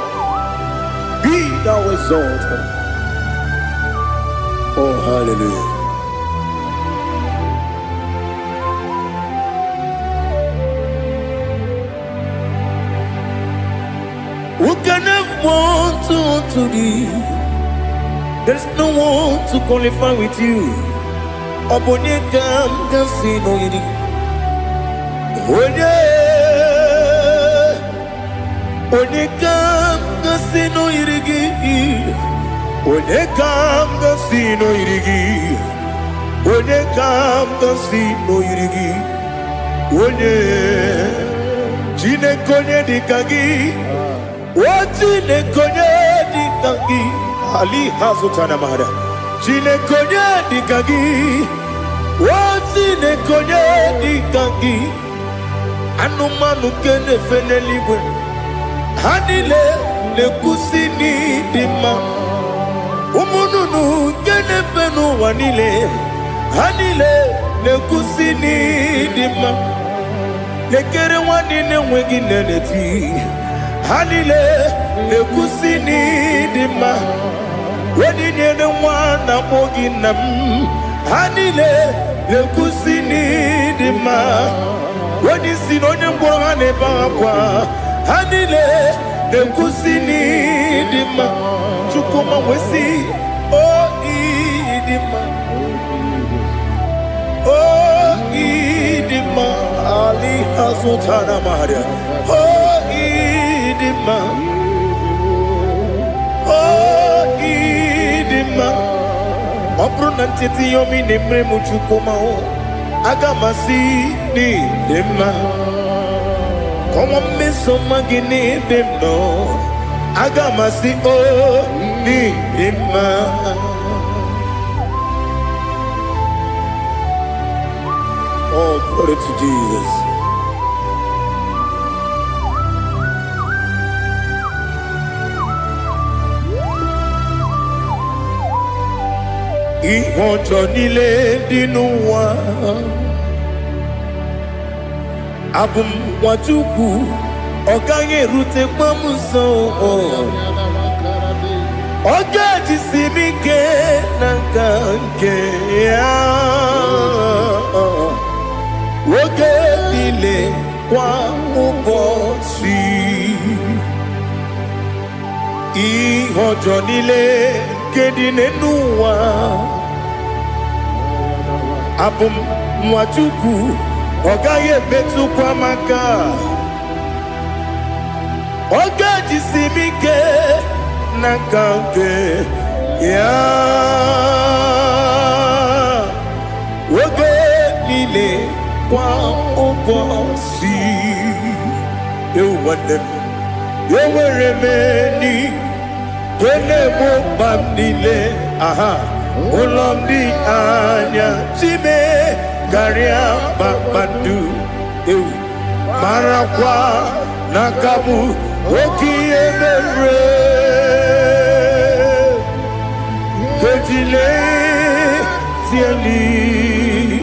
Be thou exalted. Oh, hallelujah. Who can have one to thee? There's no one to qualify with you. Abone kanga sino iri. Onye kanga sino irigi. Onye kanga sino irigi. Onye kanga sino irigi. Onye Chinekonye dikagi. Chinekonye dikagi. Ali hazutana mahada. Chinekonye dikagi. Chinekonye dikagi. Anumanu kene feneliwe. Hanile le kusini dima. Umununu kene fenu wanile. Hanile le kusini dima. Lekere wanine wengi neneti. Hanile le kusini dima. Wedi nyene wana mogi nam. Hanile le kusini dima. Wedi sinonye mbwangane bakwa. Hanile le kusini dima. Chukuma wesi oh idima. Oh idima. Ali hazutana maria. Oh idima. Oh idima. Opronantiti yomi nemre muchukuma o. Agamasi ni dima. Como me somagini demno. Agamasi o ni dima. Oh, glory to Jesus. Ihojo nile dinuwa Abum wajuku Oganye rute mamuso Ogaji simike nankanke Woge nile kwa ubosi Ihojo nile kedine nuwa Abum mwachuku Ogaye betu kwa maka Ogaji simike nakanke ya Woge nile kwa ubosi Ewanem Eweremeni Kene mo bamnile, aha, ulomdi anya, chime, garia babandu, marakwa, nakabu, oki emere, kejile, tieli,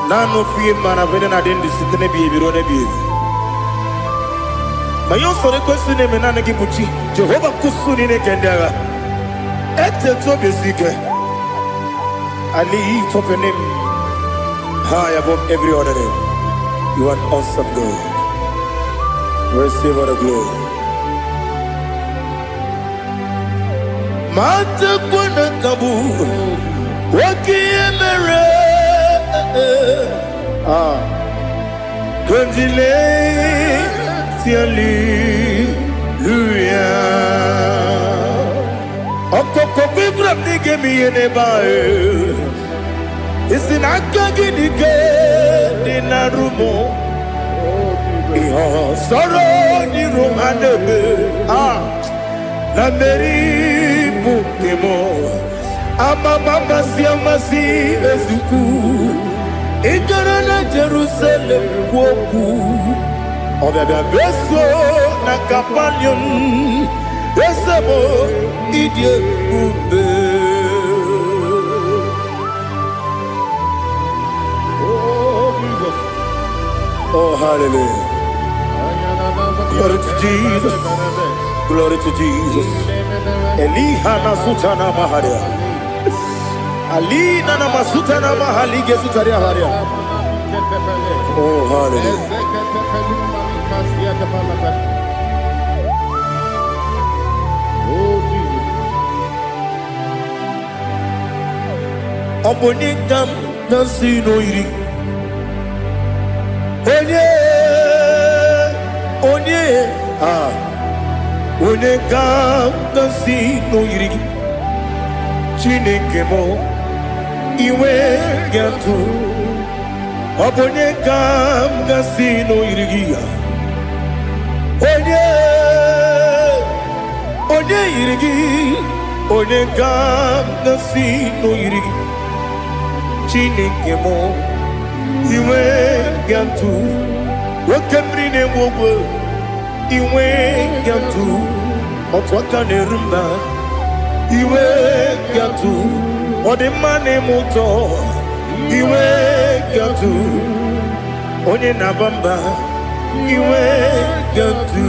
Nano fiye maravene na dendi sitene biye birone biye. Mayon sore kwesune menane kibuchi Jehova kusuni ne kendera I lift up your name high above every other name. You are an awesome God. Receive all the glory. Mata kuna kabu wakiemere Kundile Hallelujah. Okoko bibra nige mi enebae. Isin akagi nige dinarumo. Iho soro ni romanebe. Na meri bukemo. Ama mama si amasi ezuku. Ikarana Jerusalem woku. Obebe beso na kapanion. Besamo idie ube. Oh Jesus. Oh hallelujah. Glory to Jesus. Glory to Jesus. Elihana sutana maharia. Ali nana masuta na mahali gesutaria haria. Oh hallelujah. Oh Jesus. Obonikam nasino iri. Onye Onekam nasino iri. Chineke mo iwe gatu. Obonekam nasino iri. Onye irigi, onekam nasino irigi. Chineke mo iwe gatu. Wakemri ne wogo iwe gatu. Otwaka ne rumba iwe gatu. Odemane moto iwe gatu. Onye nabamba iwe gatu.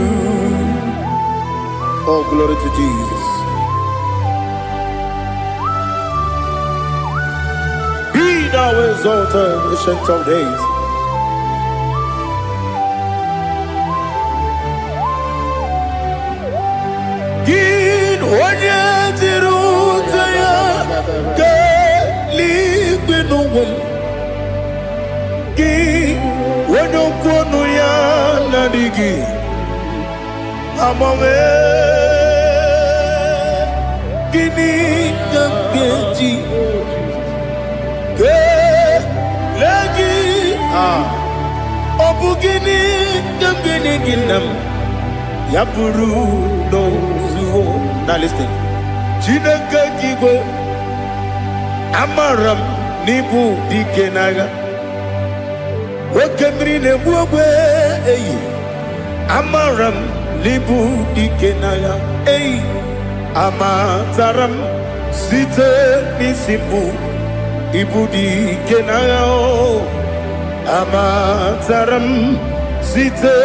Oh, glory to Jesus. Be thou exalted, ancient of days. Gin onye jirutaya ke ligbinugum. Gin onye kwonu ya nadigi. Amame Gini Kampeji Ke Lagi Obu Gini Kambini Ginam Yapuru no Zuho. Now listen. Chinaka Kigo Amaram Nibu Dikenaga Wakemri Nebuwe Amaram Libu dikenaya, amazaram site nisimbu, ibu dikenaya, amazaram site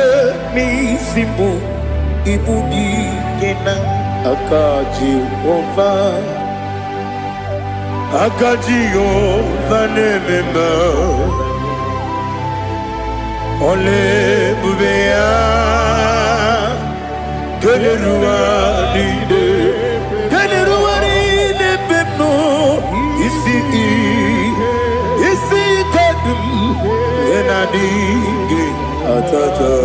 nisimbu, ibu dikenaya, akaji ova nemema, ole bubea. Keleruari pepno isi kadum enadinge atata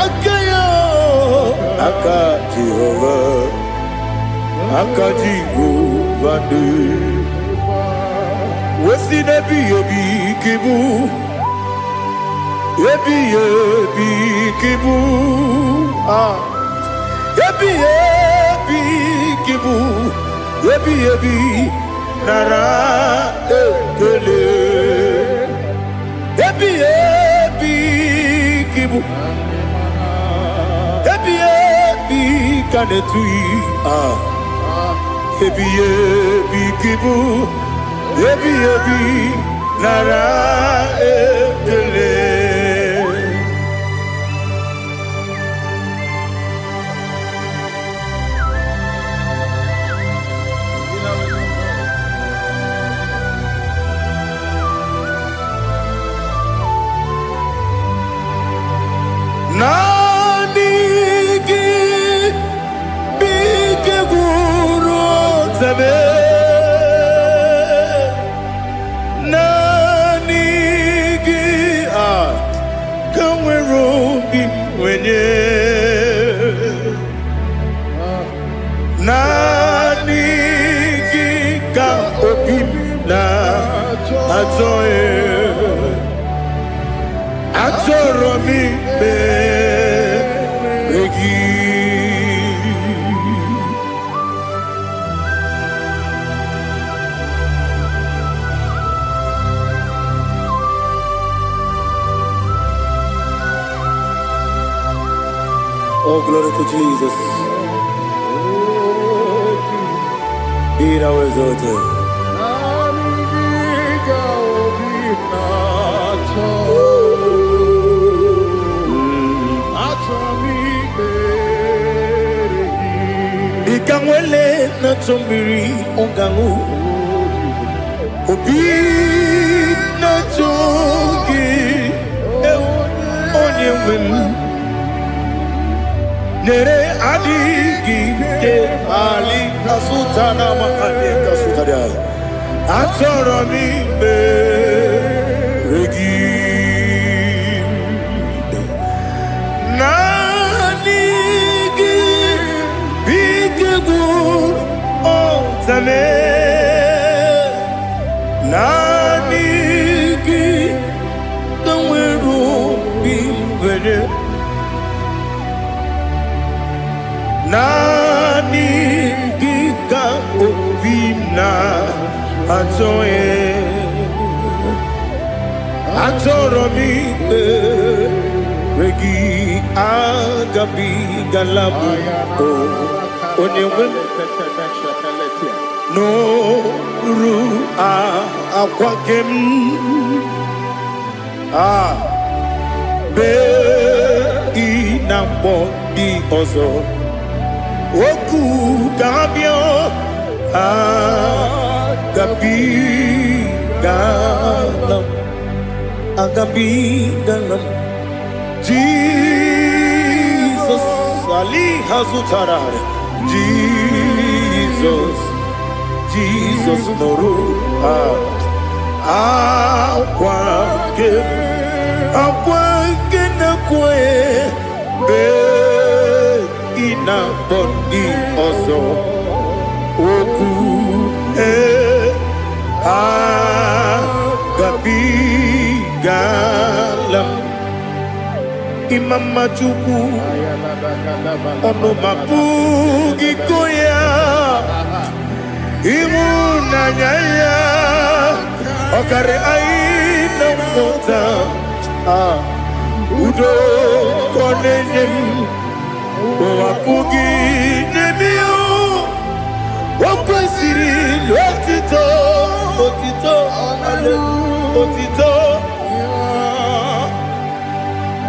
akayo akaji vande wesi nebi yobi kibu yebi kibu Yebi kibu, yebi nara ekele. Yebi kibu, yebi kanetui. Yebi kibu, yebi nara ekele. na atoe atoro mi be regi Oh, glory to Jesus. Be thou exalted. Ikangwele na chombiri ongangu Obi na chogi onye wem Nere adigi ke ali kasutana mahali kasutaria Atoro mi be regi Nanigi bigegu otame Nanigi kanweru bimwere Nani giga obina atoe atoro mi regi agabi galabu onyewe no ru akwakem be inambo di ozo Oku gabio agabi galam Jesus Ali Hazutarare Jesus Noru Akwake na kwe be ina body ozo oku gabi galam imama chuku ono mapugi koya imuna nyaya okare aina mota udo konenyem Wapugi nemio Wakwasiri Lotito Otito Ale Otito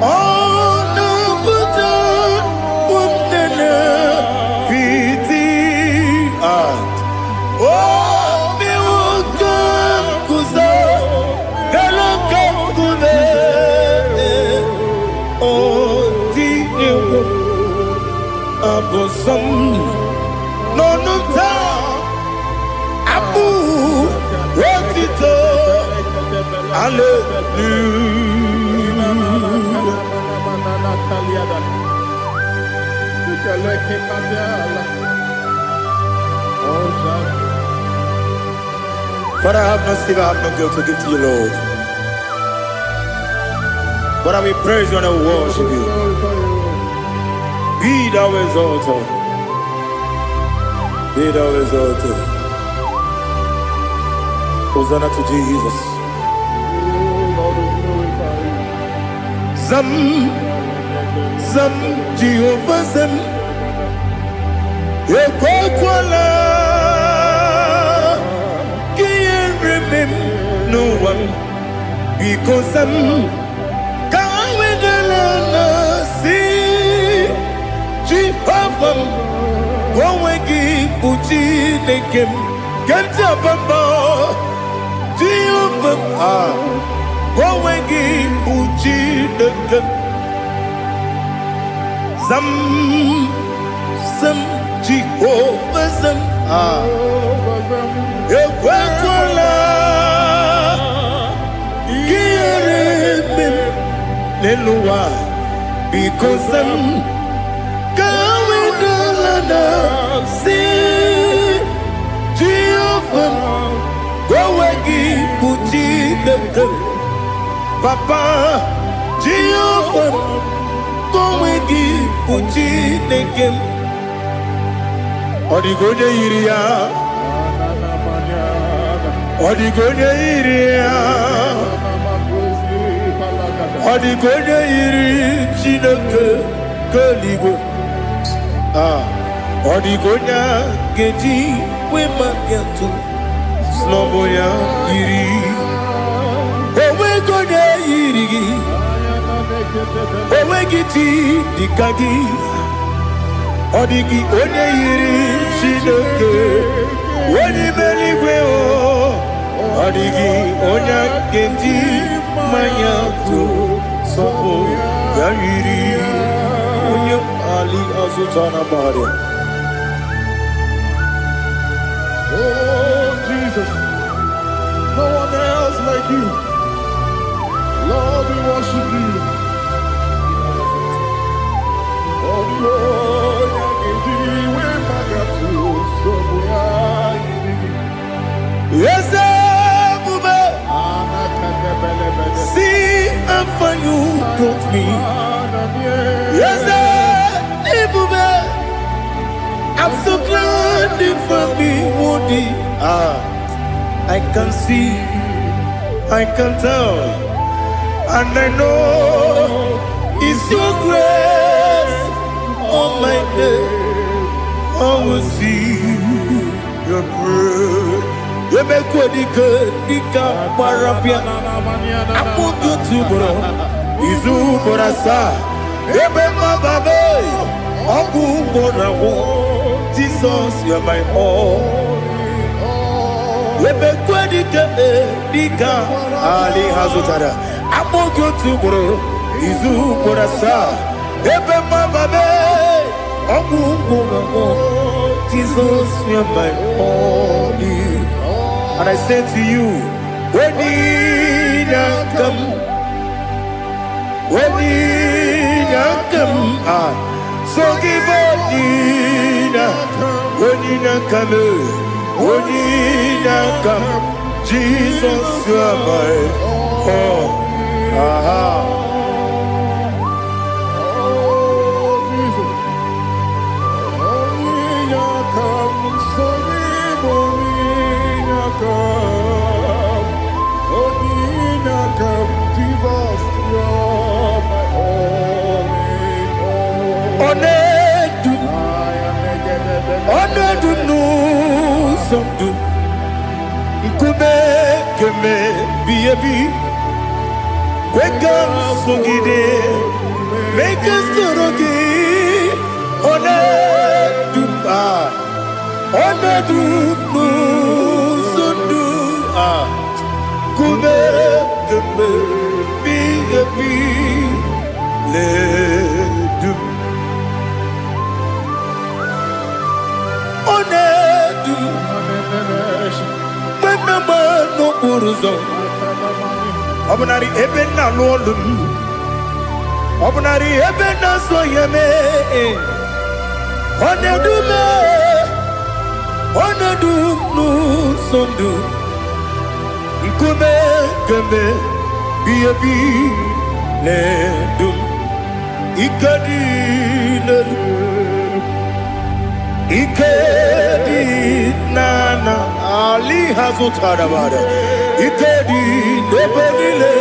Ono Buto Umnene Piti Oh mi wakam kuzo Galo kam kune Oh di Abosam no ta Abu Rotito But I have no silver, I have no guilt to give to you, Lord. But I will praise you and I will worship you. Be thou exalted. Be thou exalted. Hosanna to Jesus. Zam Jehovah Zam Ekwakwala Can't remember no one because Zam Can't wait see Jehovah Wawegi Uchi Nekem Kenta Bamba Jehovah Wawegi Uchi Nekem Zam Jehovah Zam Ekwakwala Kieremem Neluwa because Zam Kawedalana See Jehovah Papa, Jehovah, Komegi, Puchi, Nekem, Odigonya Iria, Odigonya Iria, Odigonya Iri, Chineke, Kaligo, Odigonya, Geji, Wemaketu, Sloboya, Iri. Owegonya Iri, Owegiti, Dikagi, Odigi, Onye Iri, Chineke, Oni Meligwe, Odigi, Onya Genji, Mayatu, Sopo, Yiri, Onya Ali Azutana Bari. Oh, Jesus. No one else like you. Lord, we worship you. Oh, Lord, yes, Bube. See how far you brought me. Yes, Bube. I'm so glad you found me, Woody. I can see, I can tell, and I know it's your grace on my day. I will see your grace. You make what you could, you can't parapia. I put you to bro. Izu Borasa. You make my baby. Aku Borawo. Jesus, you're my all. You make what you could, you can't. Ali Hazutara. I put you to bro. Izu Borasa. You make my baby. Jesus, you're my only. And I say to you, when you come, so give when you come, Jesus, you're my all. Make us Obunari ebena lolum Obunari ebena soyeme Onedu nu sondu Nkume keme biyebi ledum Ikadi nana Ali Hazutara Bada Ikadi nebodile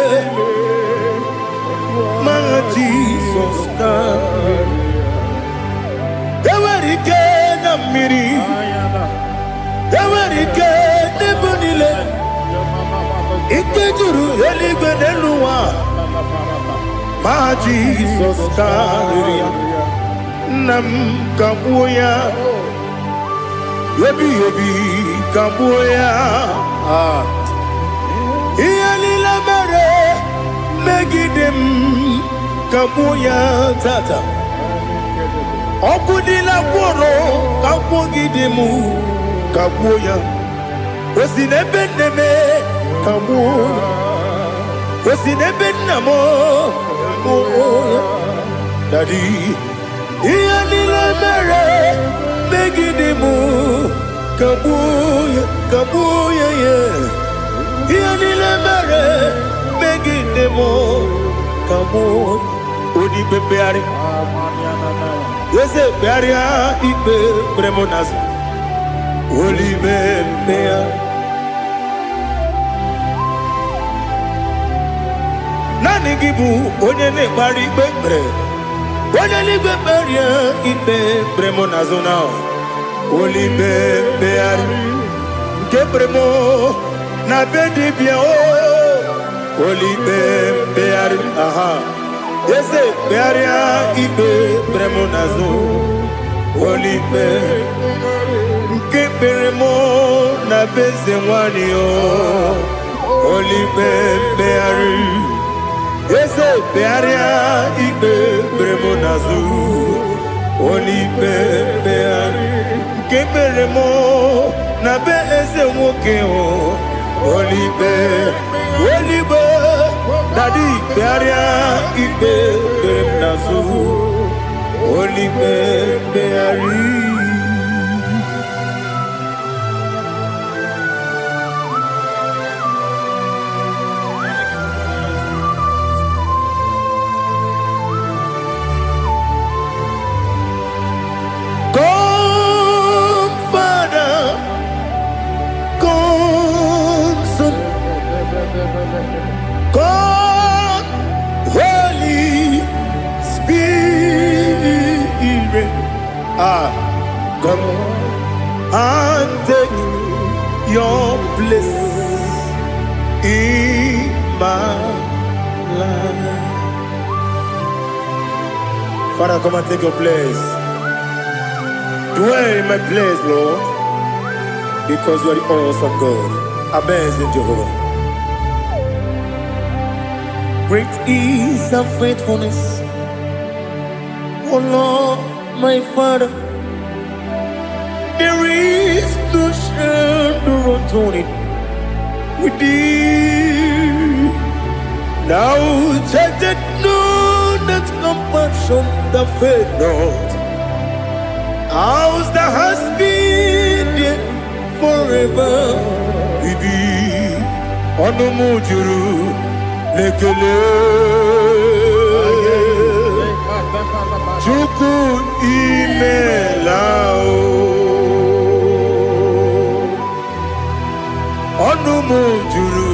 Ma Jesus na Ewerike na miri Ewerike nebodile Ikejuru eligwe neluwa Ma Jesus na Nam kabuya Yebi kabuya Iyalila mere Megidem kabuya tata Okudila kworo kabugidemu kabuya Osinebendeme kabuya Osinebendamo kabuya Daddy Iyalila mere Megidemu kabuya yeah Iyalila mere begging them all. Come on, Odi Bebeari. Yes, a barrier, Ibe Bremonas. Holy Bebea. Nani Gibu, Onene Bari Bebre. Onene Beberia, Ibe Bremonazona. Holy Bebeari. Kebremo, na bedi bien oh, Oli beari, aha. Yese bearia ibe bremo nazo. Oli be, kebremo na beze wani oh. Oli beari, yese bearia ibe bremo nazo. Oli beari, kebremo na be eze nwoke o. Olibe dadi bearia ibe berem nazu. Olibe beari. God, Holy Spirit, come and take your place in my life. Father, come and take your place. Dwell in my place, Lord, because you are the awesome God, amazing Jehovah. Great is thy faithfulness, O Lord, my Father. There is no shadow of turning with thee. Now check that know that compassion that faith not. Ours that has been there forever with thee. Onomujuru. Lekele Chuku imelao Onumujuru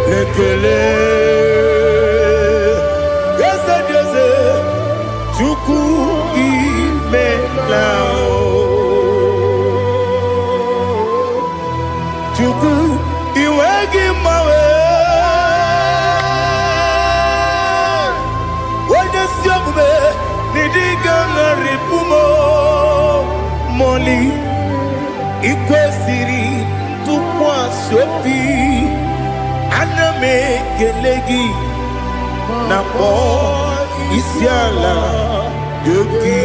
Lekele Yese Chuku imelao Chuku iwegi mawe Moli ikwesiri tukwa sopi aname gelegi na po isiala yogi.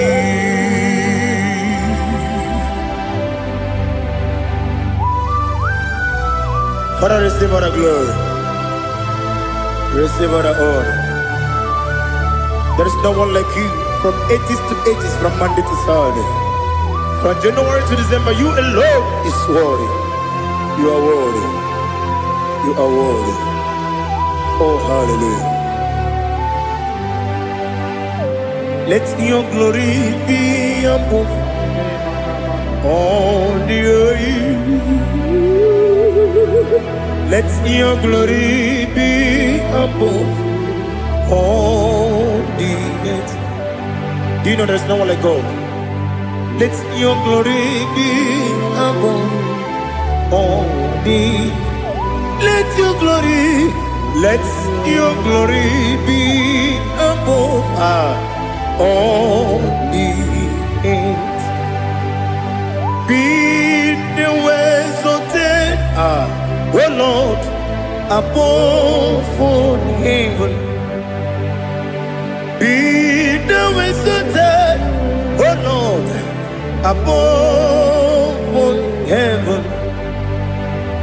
Father, receive all the glory, receive all the honor. There is no one like you. From ages to ages, from Monday to Saturday, from January to December, you alone is worthy. You are worthy. You are worthy. Oh, hallelujah. Let your glory be above all the earth. Let your glory be above all the earth. Do you know there's no one like God? Let your glory be above all the. Let your glory be above all the earth. Be the ways of death, oh Lord, above all heaven. Be the ways of death, oh Lord, above all heaven.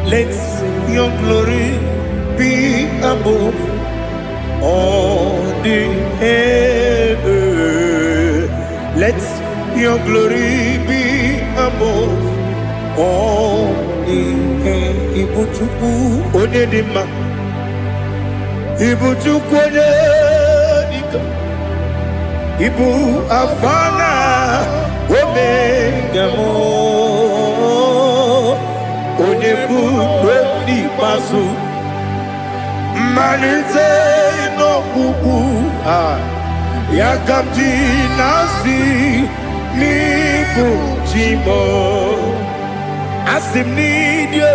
Let your glory be above all the heaven. Let your glory be above all the heaven. Ibu chukwenye dika. Ibu afana omega mo. Onebu weni masu. Manite no kuku. Yakamji nasi nibu chimo. Asim need you.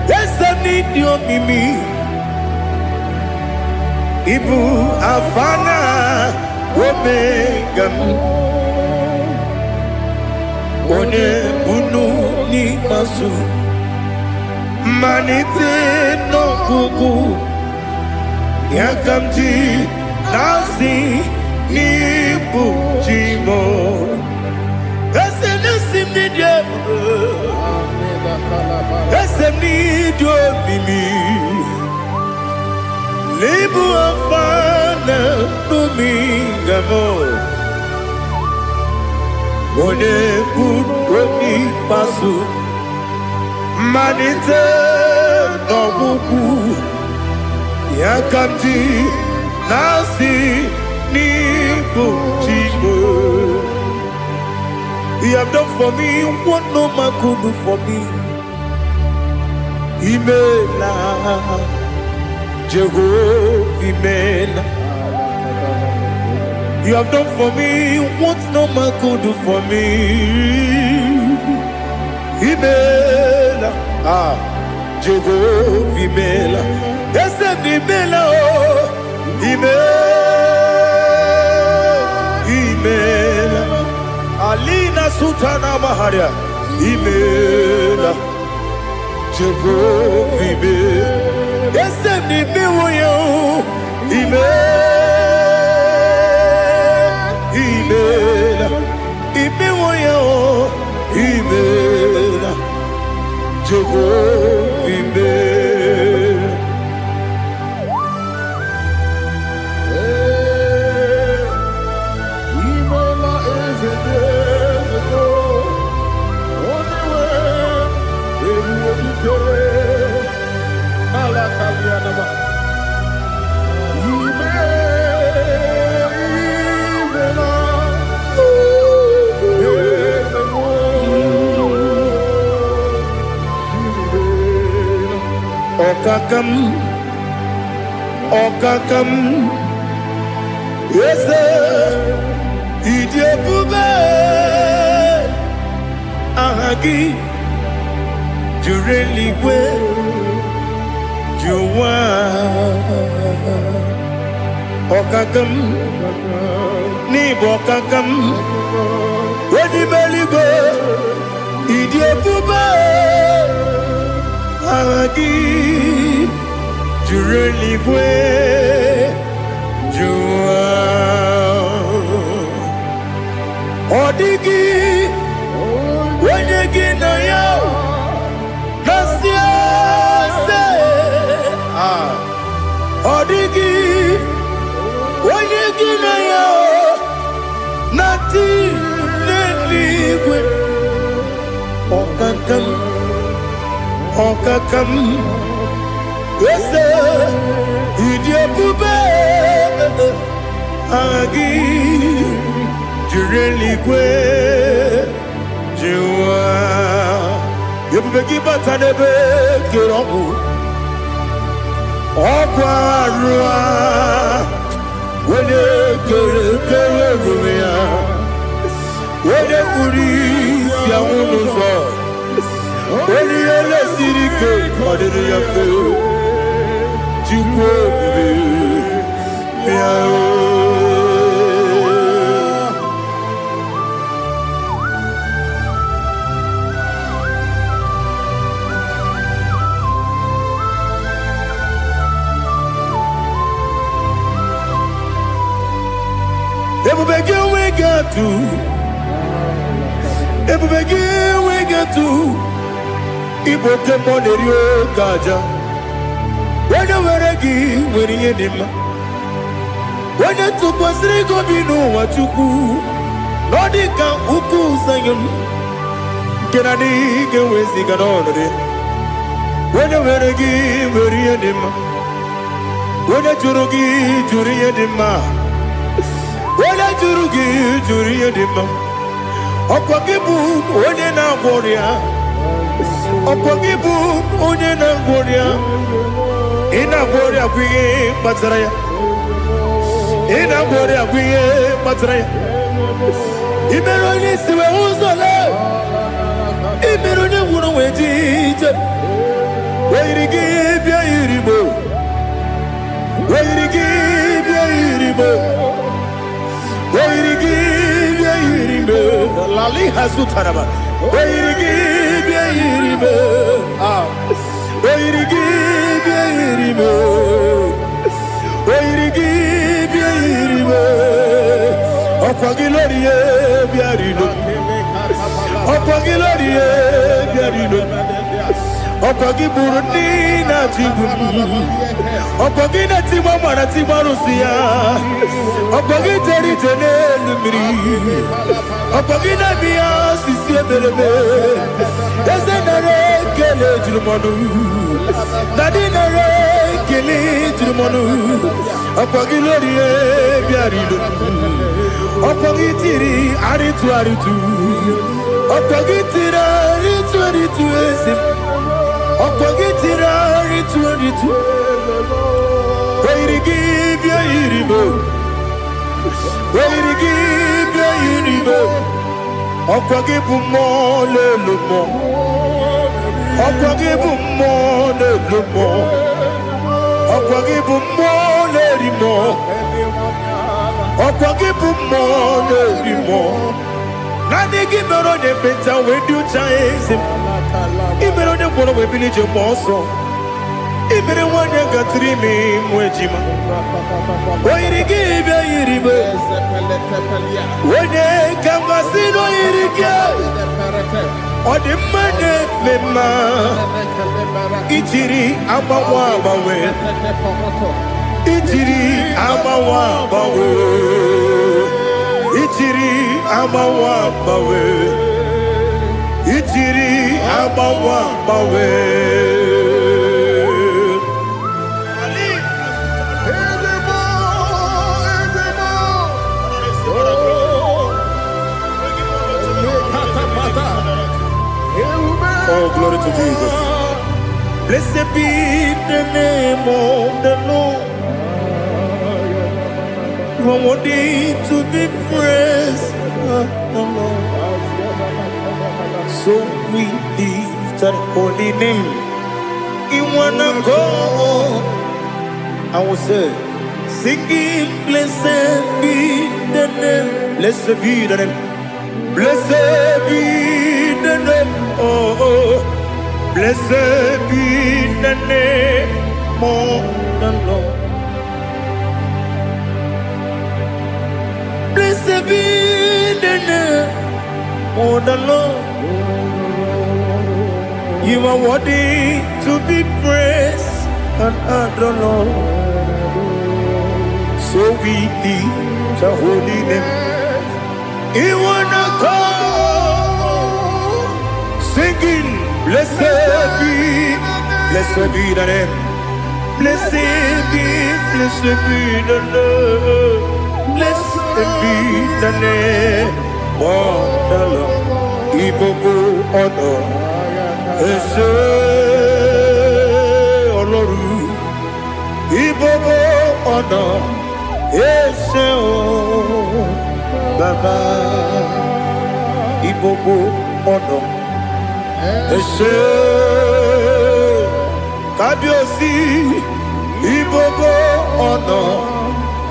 Yes, I need you, Mimi. Ibu Afana Omega. One Bunu ni Masu. Manite no Kuku. Yakamji Nasi Nibu Chimo. Yes, I need you. Yes, I need you, Mimi. Libu afana dominga mo. One budoni pasu. Manite no buku. Yakamji nasi ni buchimo. You have done for me what no man could do for me. Imela, Jehovah, Imela. You have done for me what no man could do for me. Imela, Jehovah, Imela. Yes, Imela, Imela. Alina Sutana Maharia, Imela. Jehovah, Imela. Yes, Imela. Imela. Imela. Imela. Jehovah, Imela. Okakam, yes, Idiabube, Ahagi, Jureligwe, Juwa, Okakam, Nibokakam, Wedibeligo, Idiabube, Ahagi. Jureligwe, Jua, Odigi, Wenyegi na yo, Nasia se, Odigi, Wenyegi na yo, Nati Neligwe, Okakam, Okakam. Yes, Idiabube, Agi, Jureligwe, Jua, Yabubeki Batanebe, Kirobu, Okwarua, Wene Kerumia, Wene Kuris, Yamunuzo, Wene Yele Sirike, Madiri Yafu. Everybody we get to Ibote Monerio Gaja. When you were a gay, when you did when you took was Rico Bino, what you do, Nordica Uku Sayon, Kennedy, get with the Ganone. When you were a give, very anima. When a jurugi, juri anima. When a jurugi, juri anima. Okwagibu, onye na warrior. Okwagibu, onye na warrior. Ina warrior, we Mataraya. Ina warrior, we Mataraya. Imeroni siwe uzole. Imeroni wunu wejije. Weirigi bia iribo. Weirigi bia iribo. Weirigi bia iribo. Lali hasutaraba. Weirigi bia iribo. Weirigi bia iribo. Weirigi bia iribo. Okwagilorie bia iribo. Okwagilorie bia iribo. Okwagi Burundi na Jibuti. Okwagi na Timama na Timarusia. Okwagi Teri Tene Lumiri. Okwagi na Mia Sisi Ebelebe. Eze nare kele jirumonu. Nadi nare kele jirumonu. Okwagi Lorie biarido. Okwagi Tiri Aritu Aritu. Okwagi Tira Aritu Aritu Ezim. Okwagitira ritu Weirigi bia iribo. Weirigi bia iribo. Okwagibu mo lelumo. Okwagibu mo lelumo. Okwagibu mo lerimo. Okwagibu mo lerimo. Nani gimero de beta wedu chaizim. Imere onye gwọrọ bụ ebili je mgbe ọsọ. Imere nwanyị gatiri ime ịmụ ejima. Oyiri gị bịa yiri be. Onye ka mmasị n'oyiri gị. Ọ dị mma na-eme mma. Ijiri agbanwe agbanwe. Ijiri agbanwe agbanwe. Ijiri agbanwe agbanwe. Ijiri agbanwe agbanwe. Oh, glory to Jesus. Blessed be the name of the Lord. You are worthy to be praised, the Lord. So we lift our holy name. You wanna go? I will say, singing, blessed be the name. Blessed be the name. Blessed be the name. Oh, blessed be the name of the Lord. Blessed be the name of the Lord. You are worthy to be praised and adored, Lord. So we lift your holy name. You wanna go singing, blessed be the name. Blessed be the Lord. Blessed be the name of the Lord. IGBO honor. Ese Ọlọ́run. IGBO honor. Ese o Baba. IGBO honor. Ese Kábíyèsí. IGBO honor.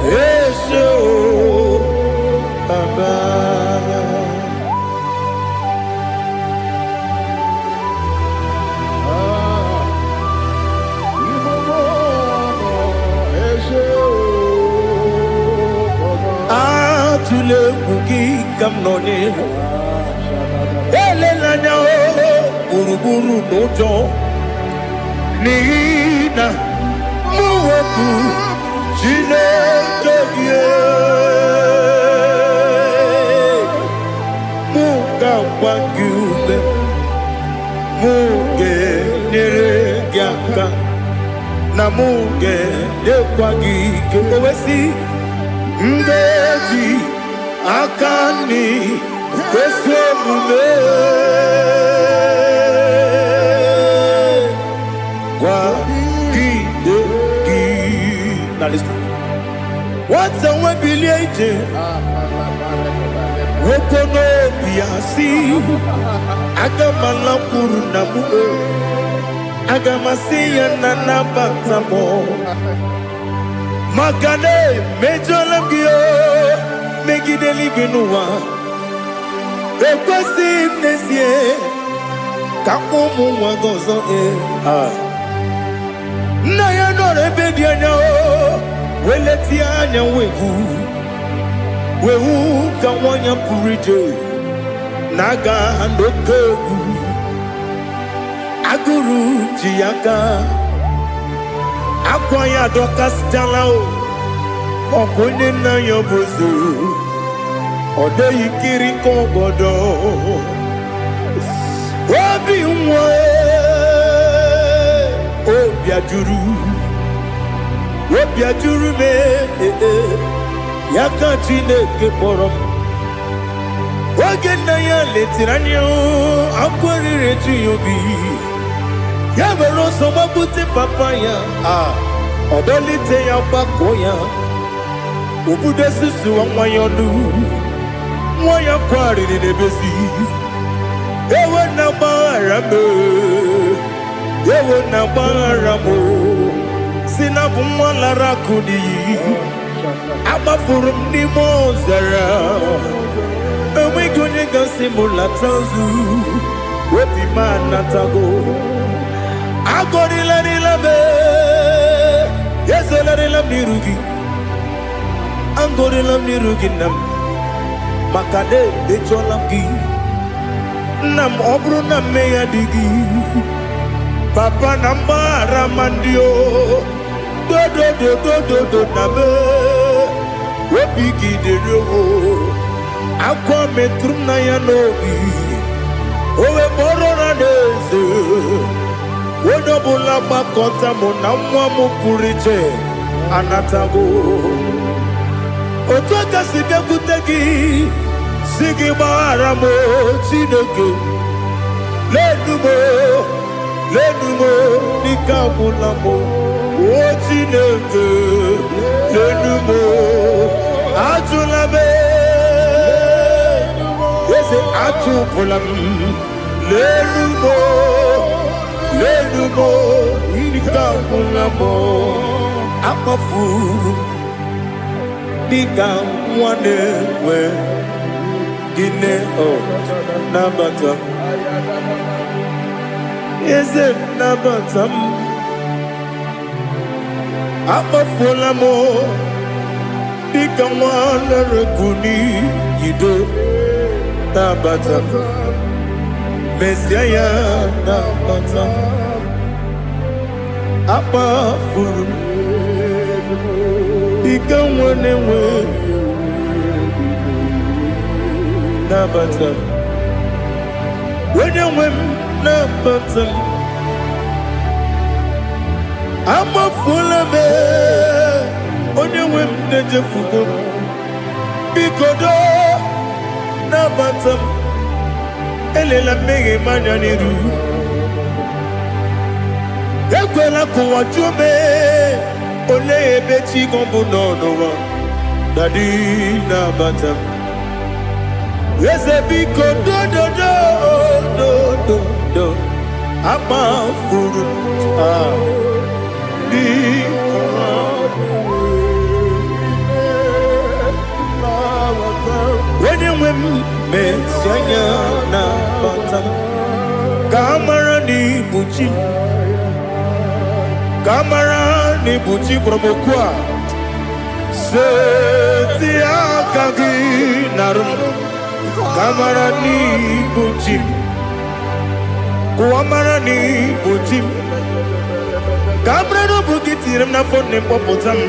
Ese o Baba. Tule kuki kamnoni. Ele lanya o buruburu nojo. Nina muwaku chile kege. Muka wagyume. Muge nere gyaka na muge dekwagi kewesi ngeji akani kwesemume kwa gidegi. Now listen. What's a webileje? Wokono biasi agamala kurunamu agamasiya nanabatamo magane mejolamgio megideli benua ekwesi nesie kakomu wagozo na ya nore bedianya weleti anya wewu ka wanya purije naga ndokewu aguru jiyaka akwanya dokas jalao okonye na yobozo ode yikiri kogodo obi nwa obi ajuru me yaka Chineke kpọrọ oge nna ya letiri anya akwarịrị eju ya obi ya were ọsọ gbapute papa ya ọdọlite ya gbakọ ya obodo susu nwa ya ọnụ nwa ya kwarịrị n'ebezi ewe na gbaghara m si na bụ nwa lara akụ n'iyi agbafuru m n'ime ọzara enweghị onye gasị m lata nzu obi m anatago agọrịlarịla m ezolarịla m n'iru gị agọrịla m n'iru gị nna m maka na emejọla m gị nna m ọ bụrụ na mmehie dị gị papa na mgbaghara ma ndị o dodododododo na me obi gị dịrị owo akwa metụrụ na ya n'obi owe kpọrọ na n'eze onye ọbụla gbakọta mụ na nwa m pụrụ iche anatago otu aka si bịakwute gị si gị gbaghara m Chineke lenumo dịka agwụla m o Chineke lenumo ajụla m eze ajụpụla m lenumo dịka agwụla m akpafuru dịka nwa na-enwe gịnị nabata eze nabata m akpafuola m dịka nwa na-erekuni yido nabata m mesia ya nabata m akpafuru m dịka nwa na-enwe nabata m onye nwe m nabata m amafuola m onye nwe m na-ejefugo m biko do nabata m elela mmehie m anya n'iru ekwela ka ụwa jụọ m olee ebe chi gọ bụ n'ụwa dadi nabata m eze biko do akpafuru onye nwe m mesi anya na bata ka amara n'ibu chi ka amara n'ibu chi kpọrọ m okwu a seti aka gị narụ ka amara n'ibu chi kuamara n'ibu chi ka amara n'obu gị tiri m n'afọ nne mkpọpụta m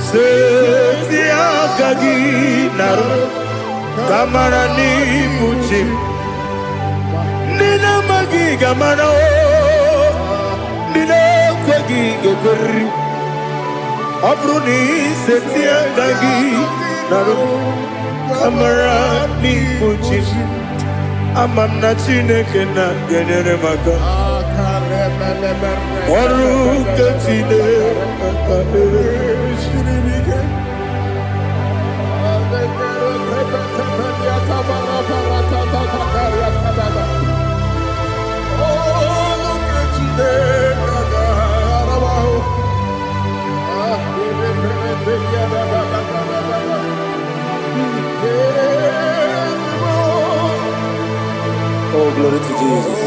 seti aka gị narụ ka amara n'ibu chi ndị na-amaghị ga-amara Mine kwagi geberi Abruni setia gagi Naru kamara ni puchim Amam na chineke na genere maka Oru kachine Oh, glory to Jesus.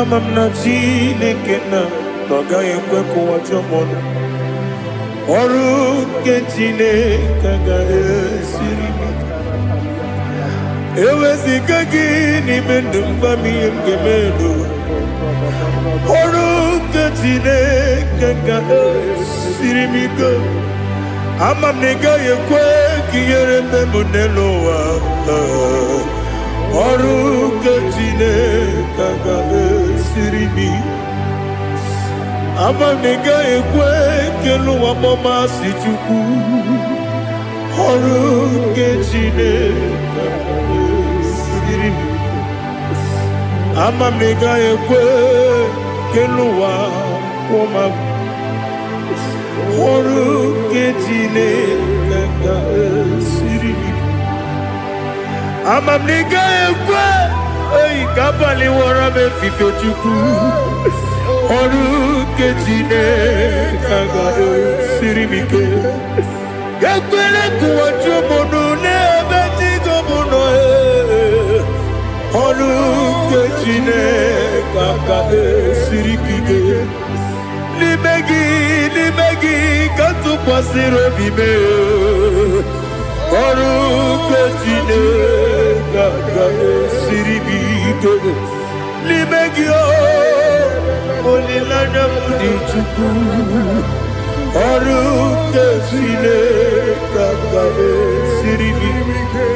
Amam na chineke na noga yekwe kuwa chomono Oru ke chineke ga esiri Ewezi kagi ni mendumba miyemgemelo Oru ke chineke ga esiri miko Amam nega yekwe kiyere memunelo wa Oru ke chineke ga esiri miko Amam nega yekwe kelu wa mama si chuku Oru ke chineke ga esiri miko Amam nega yekwe kelu wa mama Oru ke chineke ga esiri miko Amam nega yekwe Ei kabali wara me fife chuku Oru ke chineke ga esiri miko Yakwele kuwa chomono nebe tigo mono Oru ke chineke ga esiri miko Limegi kantu kwasiro bime Oru ke chineke ga esiri miko Limegi olilanya mudi chuku Oru ke chineke ga esiri miko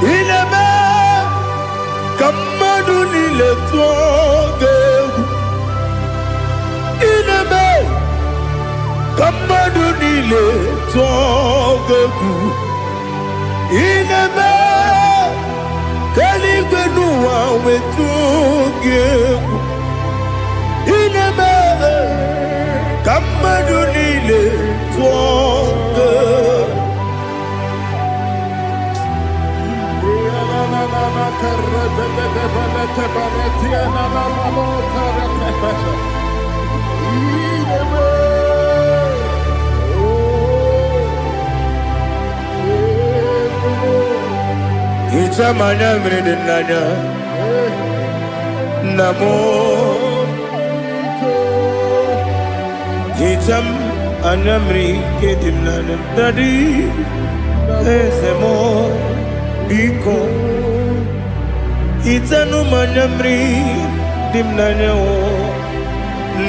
Ineme kamadu nile tuoge Ineme kamadu nile tuoge Ineme kaligwe nuwa wetuge Ineme kamadu nile tuoge Ichamanya mridinanya Namo Icham anamri kedinanya Dadi Ezemo Biko Itanu manyamri dimnanya o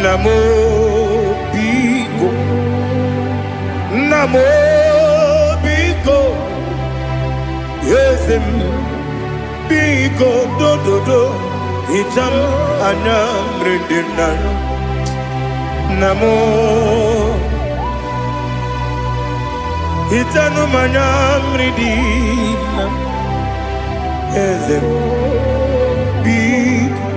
Namo Biko Namo Biko Yesem Biko do do do Icham anyamri dimnanya Namo Itanu manyamri dimnanya Ezem Biko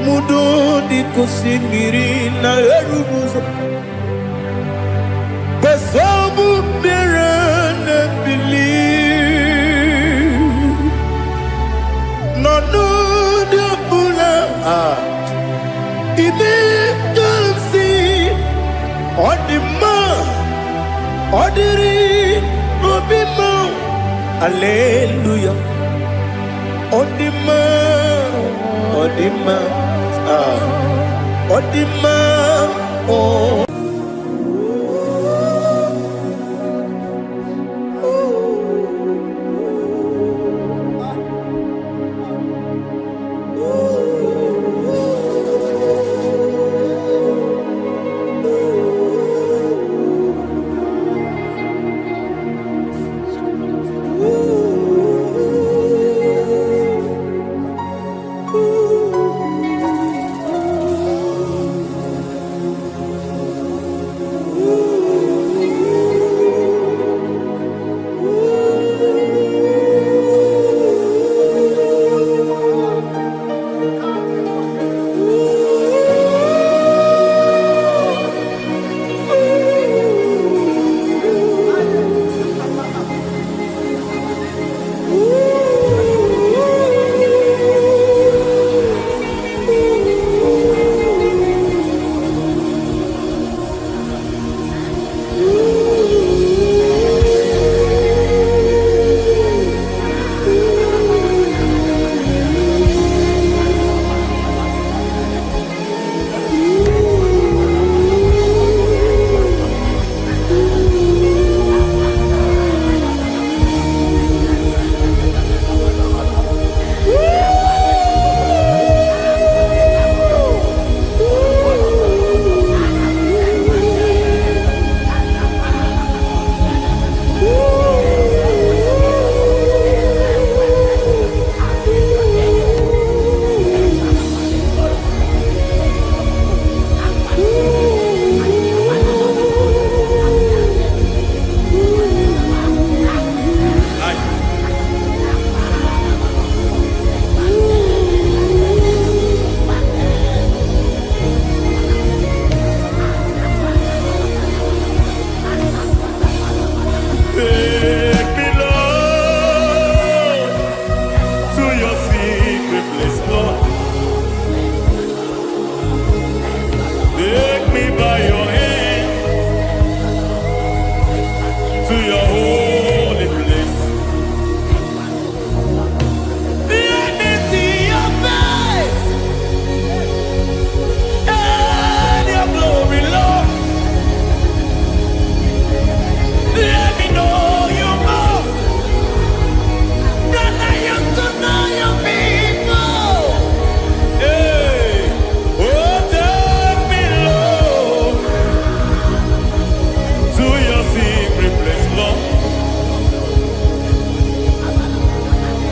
Mudo di kusimiri na erumuzo Besobu mirane believe No no de bula Ibe kansi Odima Odiri Obima Hallelujah. Odima, Odima, Odima, oh.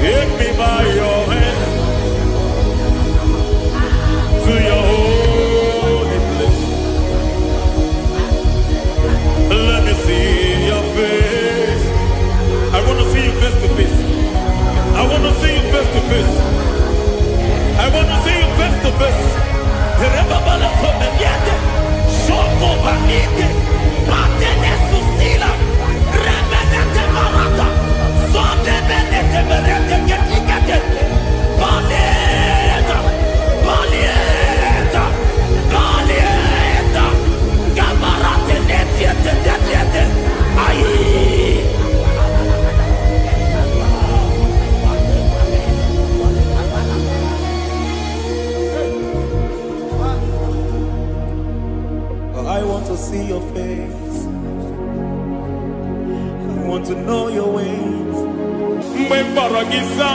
Take me by your hand to your holy place. Let me see your face. I want to see you face to face. I want to see you face to face. I want to see you face to face. Rebabala Fomeniate, Shoko Banite, Matene Susila, Rebenete Marata, Sonde Benete Berete Getigate, Balieta, Balieta, Balieta, Gabarate Netiete, Aye. I want to see your face. I want to know your ways. Mbaragisa,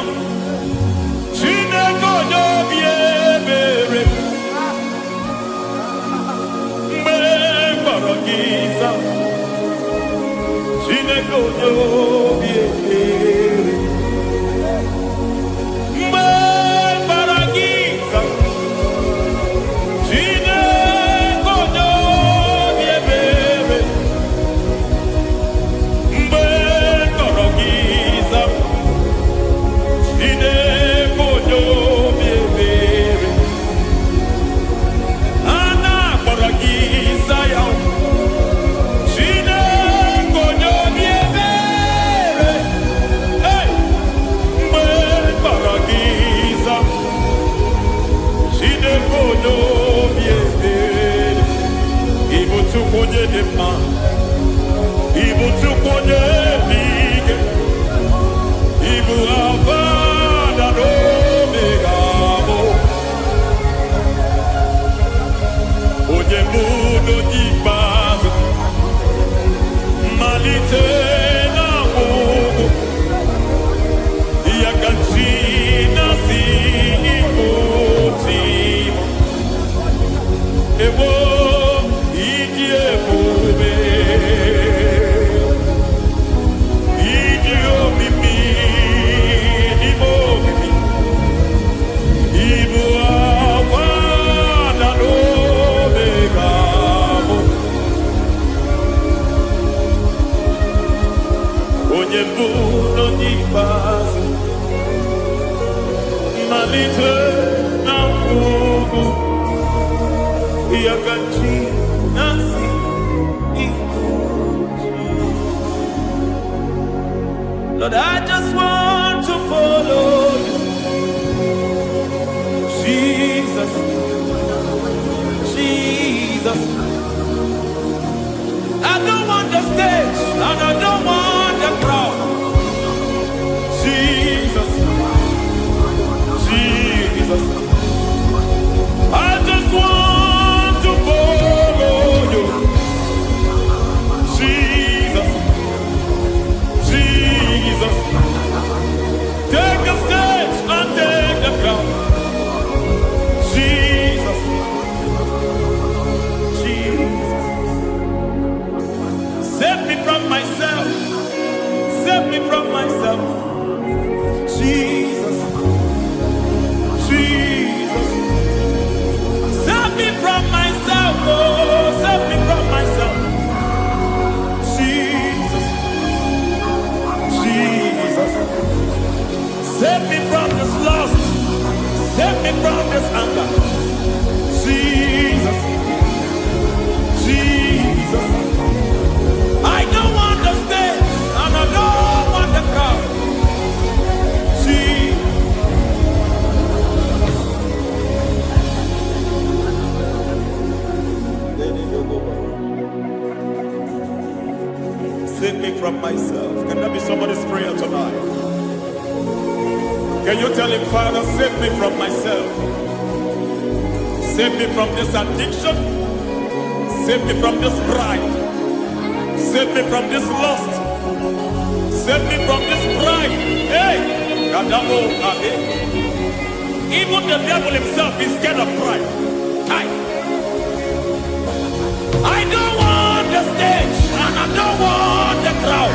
Chineko Nobiebere. Mbaragisa, Chineko Nobiebere. Mbaragisa, Lord, I just want to follow you. Jesus, Jesus. I don't want the stage and I don't want the crowd. Jesus, Jesus. I just want to follow you. Jesus, Jesus. Take the stage and take the crown. Jesus, Jesus. Save me from myself. Save me from myself. Jesus, Jesus. Save me from myself. Oh, save me from myself. Jesus, Jesus. Save me from this lust. Save me from this anger. Jesus, Jesus. I don't want the stage and I don't want the crowd. Jesus. Save me from myself. Can that be somebody's prayer tonight? Can you tell him, Father, save me from myself. Save me from this addiction. Save me from this pride. Save me from this lust. Save me from this pride. Hey! Even the devil himself is scared of pride. I don't want the stage and I don't want the crowd.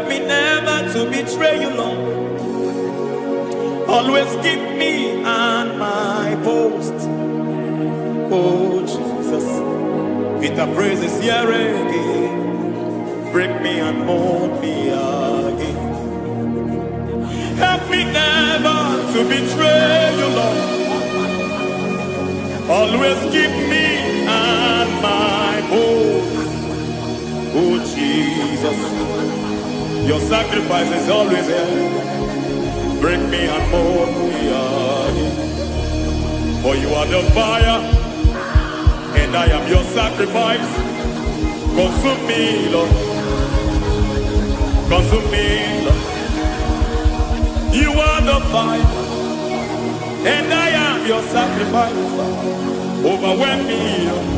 Help me never to betray you, Lord. Always keep me on my post. Oh Jesus, with the praises here again, break me and mold me again. Help me never to betray you, Lord. Always keep me on my post. Oh Jesus, your sacrifice is always here. Break me and mold me again. For you are the fire, and I am your sacrifice. Consume me, Lord. Consume me, Lord. You are the fire, and I am your sacrifice. Overwhelm me, Lord.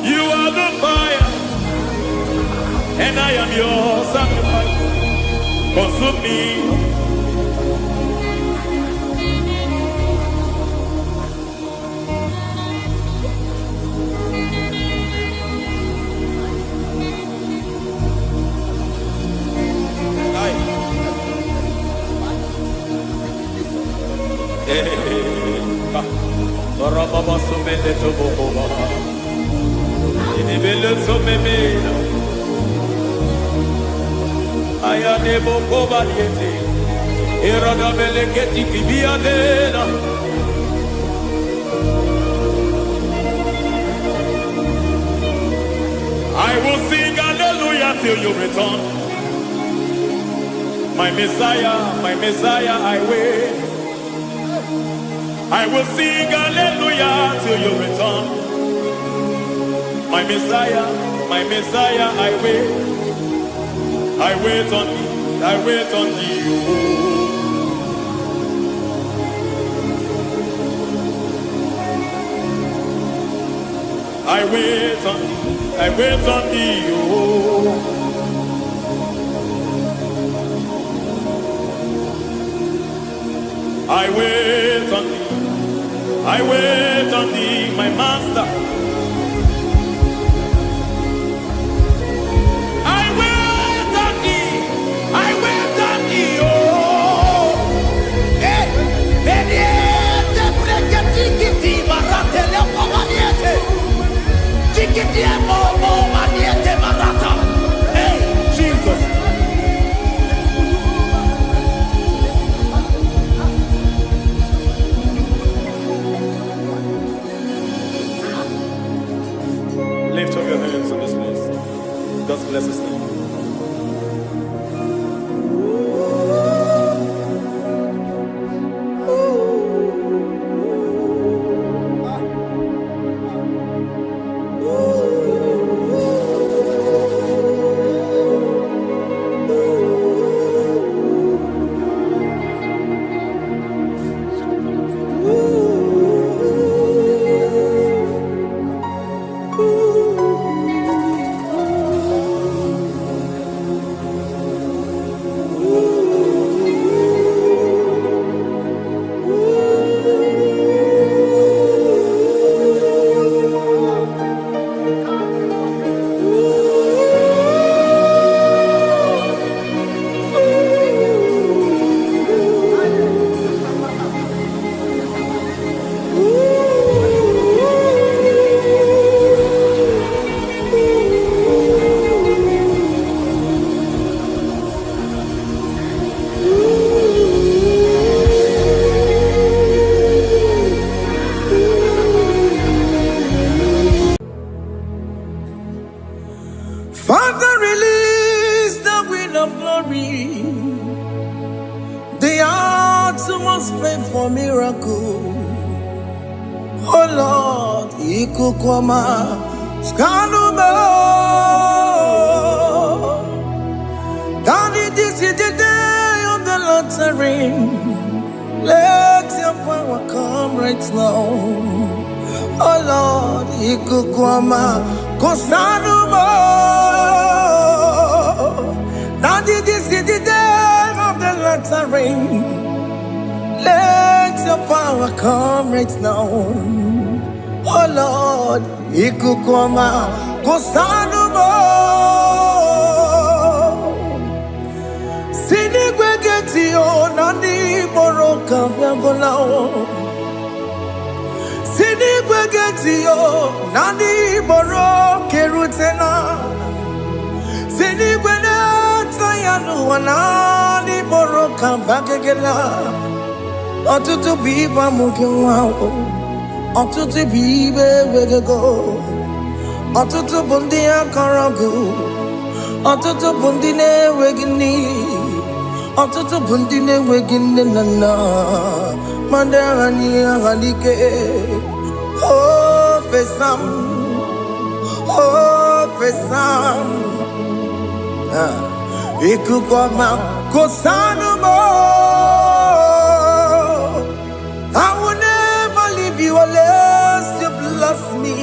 You are the fire, and I am your sacrifice. Consume me. I will sing hallelujah till you return. My Messiah, I wait. I will sing hallelujah till you return. My Messiah, I wait. I wait on thee, I wait on thee. I wait on thee, I wait on thee. I wait on thee, I wait on thee, my master. I wait on thee, I wait on thee, oh. Eh, veniete, pregati, marate le pomaniete. Tikiti mo maniete marata. Hey, Jesus. Lift up your hands in this place. God bless us now. Father, release the wind of glory. The hearts must pray for miracle. Oh Lord, Ikukwama, Skanuma. Daddy, this is the day of the Lord's ring. Let your power come right now. Oh Lord, Ikukwama, Kosanuma. Daddy, this is the day of the Lord's ring. Let your power come right now. Oh Lord, ikukoma kusanumo. Sini gwegeti o nani moroka vyangolao. Sini gwegeti o nani moroke rutena. Sini gwene tayanu wanani moroka bagegela. Otutu biba mukiwao. Otutu bibe wegego. Otutu bundi akaragu. Otutu bundi ne wegini. Otutu bundi ne wegini nana. Mandarani ahalike. Oh fesam. Oh fesam. Ikukoma kosanumo. I will never leave you unless you bless me.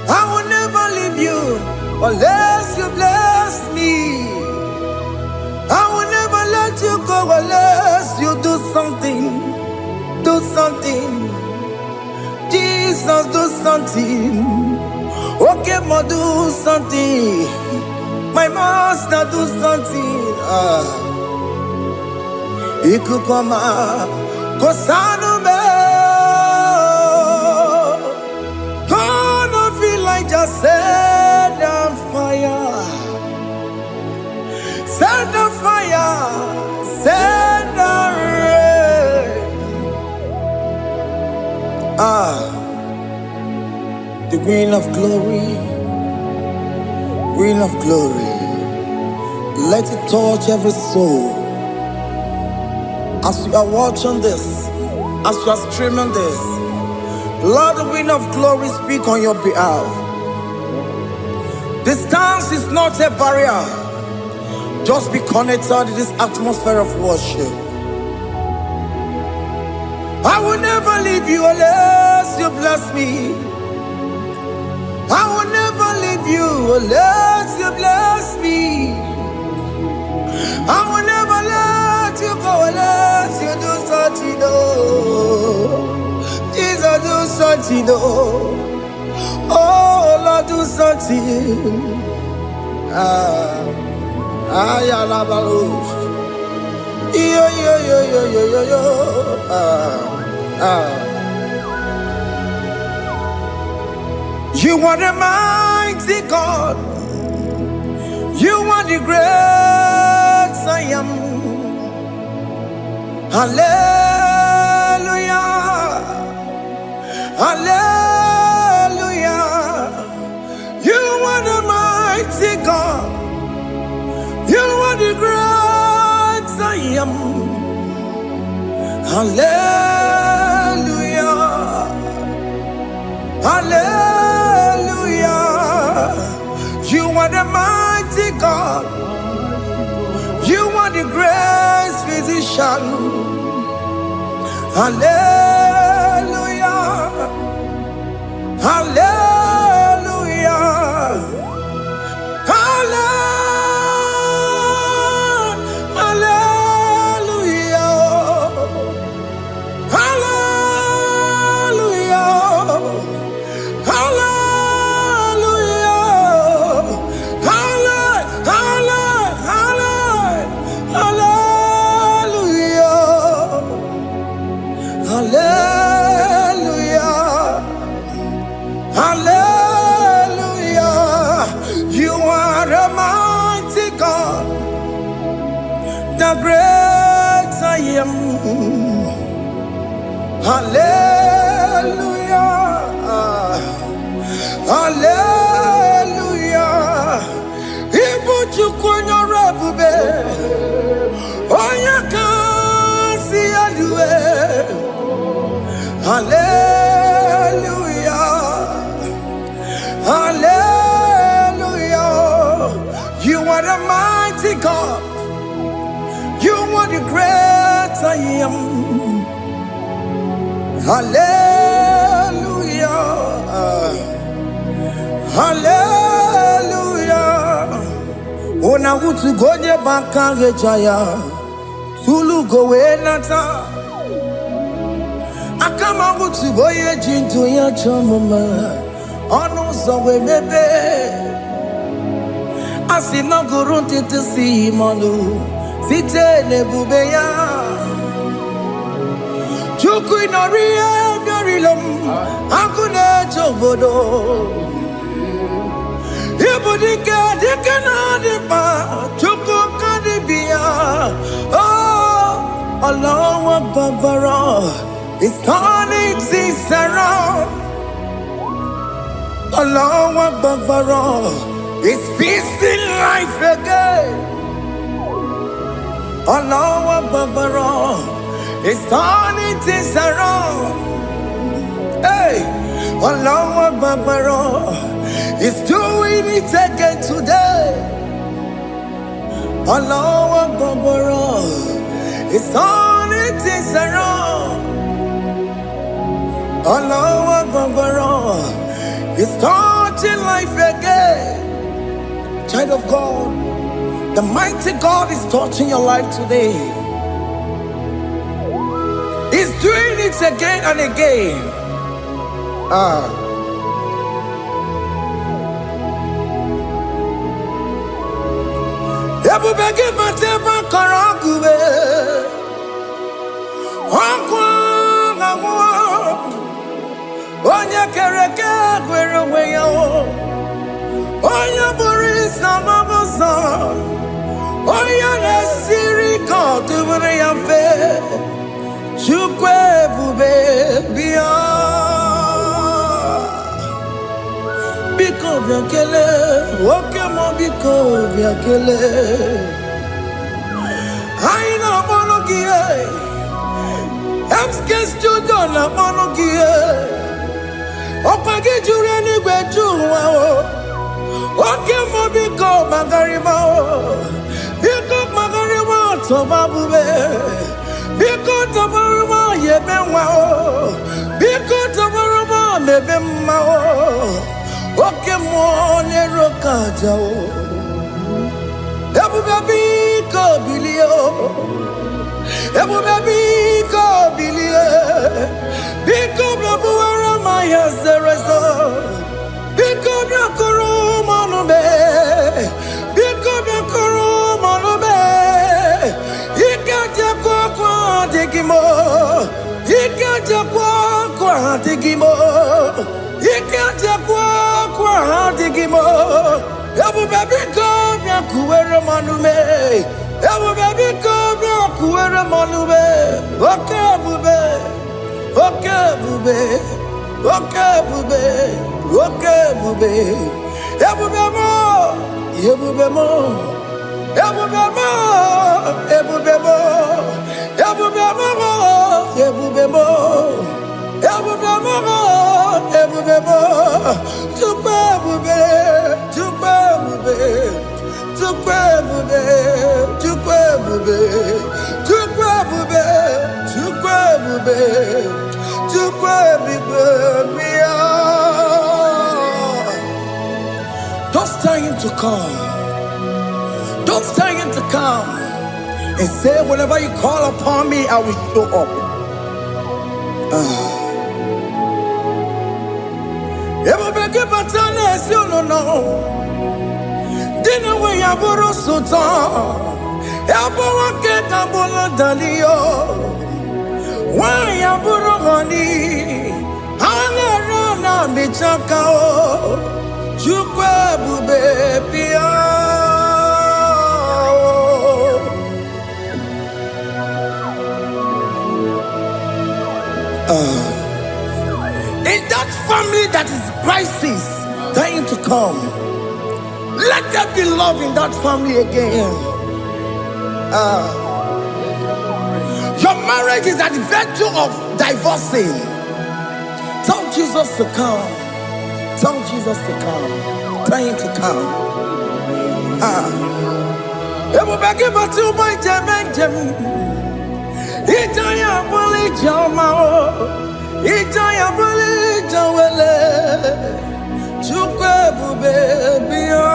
I will never leave you unless you bless me. I will never let you go unless you do something. Do something. Jesus, do something. Okay, ma, do something. My master, do something. Ikukoma kosanume. Gonna feel like just set on fire. Set on fire. Set on rain. The green of glory. Green of glory. Let it touch every soul. As you are watching this, as you are streaming this, Lord, the wind of glory speak on your behalf. Distance is not a barrier. Just be connected to this atmosphere of worship. I will never leave you unless you bless me. I will never leave you unless you bless me. I will never let you go unless you do something. Jesus, do something. Oh Lord, do something. Yo. You are the mighty God. You are the great I am. Hallelujah. Hallelujah. You are the mighty God. You are the great I am. Hallelujah. Hallelujah. You are the mighty God. You are the great physician. Hallelujah. Hallelujah. Hallelujah. You are the mighty God, the great I am. Hallelujah. Hallelujah. Ibuchukunyo rebube. Oya kasi adue. Hallelujah. Hallelujah. You are the mighty God. You are the great I am. Hallelujah. Hallelujah. Ona utu gonye bakange jaya. Tulu go enata. kama butu boye jintu ya chomoma onu so we mebe asina guru tete si manu site ne bubeya chuku inoria garilom akune chobodo ibudika dikana dipa chuku kadibia oh Allah Akbar is turning things around. Allah Akbar is fixing life again. Allah Akbar is turning things around. Hey, Allah Akbar is doing it again today. Allah Akbar is turning things around. Allah Akbar is starting life again. Child of God, the mighty God is touching your life today. He's doing it again and again. Ebubegi mateba karagube. Onya kereke gwere weyo. Onya burisa mabosa. Onya nesiri kotubure yafe. Chukwe bube biya. Biko biakele. Okemo biko biakele. Aina monogie. Emske studio na monogie. Opagi jure ni gbejuwa o. Oke mo biko magarima o. Biko magarima to babube. Biko to baruma yebenwa o. Biko to baruma mebemma o. Oke mo ne rokaja o. Ebube biko bilio. Ebube biko bilie. Biko blabuara maya zerezo. Biko blakuru manube. Biko blakuru manube. Ikaja kwa digimo. Ikaja kwa digimo. Ikaja kwa digimo. Ebube biko blakuere manume. Ebube biko blakuere manume. Okay bube. Okay bube. Okay bube. Okay bube. Ebube mo. Ebube mo. Ebube mo. Ebube mo. Ebube mo. Ebube mo. Ebube mo. Ebube mo. Tukwe bube. Tukwe bube. Tukwe bube. Tukwe bube. Tukwe bube. Tukwe bube. Tukwe bube. Don't stay him to come. Don't stay him to come. And say, whenever you call upon me, I will show up. Everybody but unless you don't know. Dinner way I borrow sultan. Elbow get a bola dalio. Why I borrow honey? Hana rana michakao. Chukwe bube pia. In that family that is crisis, dying to come, let there be love in that family again. Your marriage is at the verge of divorcing. Tell Jesus to come. Tell Jesus to come. Tell him to come. It will be given to my Jemen. Itaya buli jamao. Itaya buli jawele. Chukwe bube biya.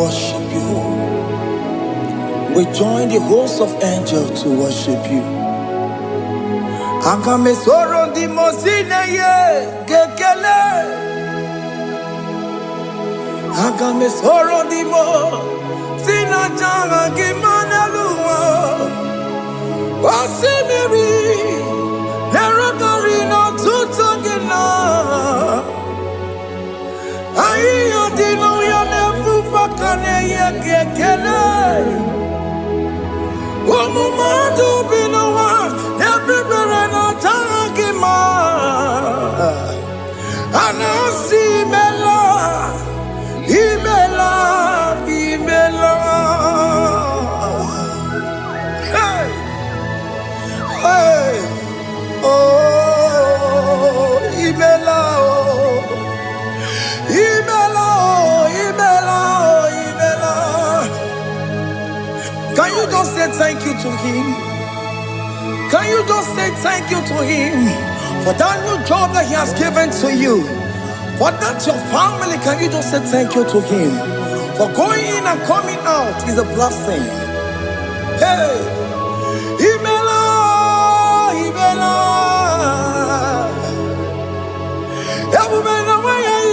worship you. We join the host of angels to worship you. Agame soro di mosine ye gekele. Agame soro di mo sina janga gimaneluwa. Wasimiri nerokari no tutogina. Ayo dino ya nefu fakane ye gekele. Umumadu binowa nebibere no tangima. Anasi mela, imela, imela. Hey, hey, oh, imela, oh, imela, oh, imela, oh, imela. Can you just say thank you to him? Can you just say thank you to him for that new job that he has given to you? For that your family, can you just say thank you to him? For going in and coming out is a blessing. Hey, Imela, Imela,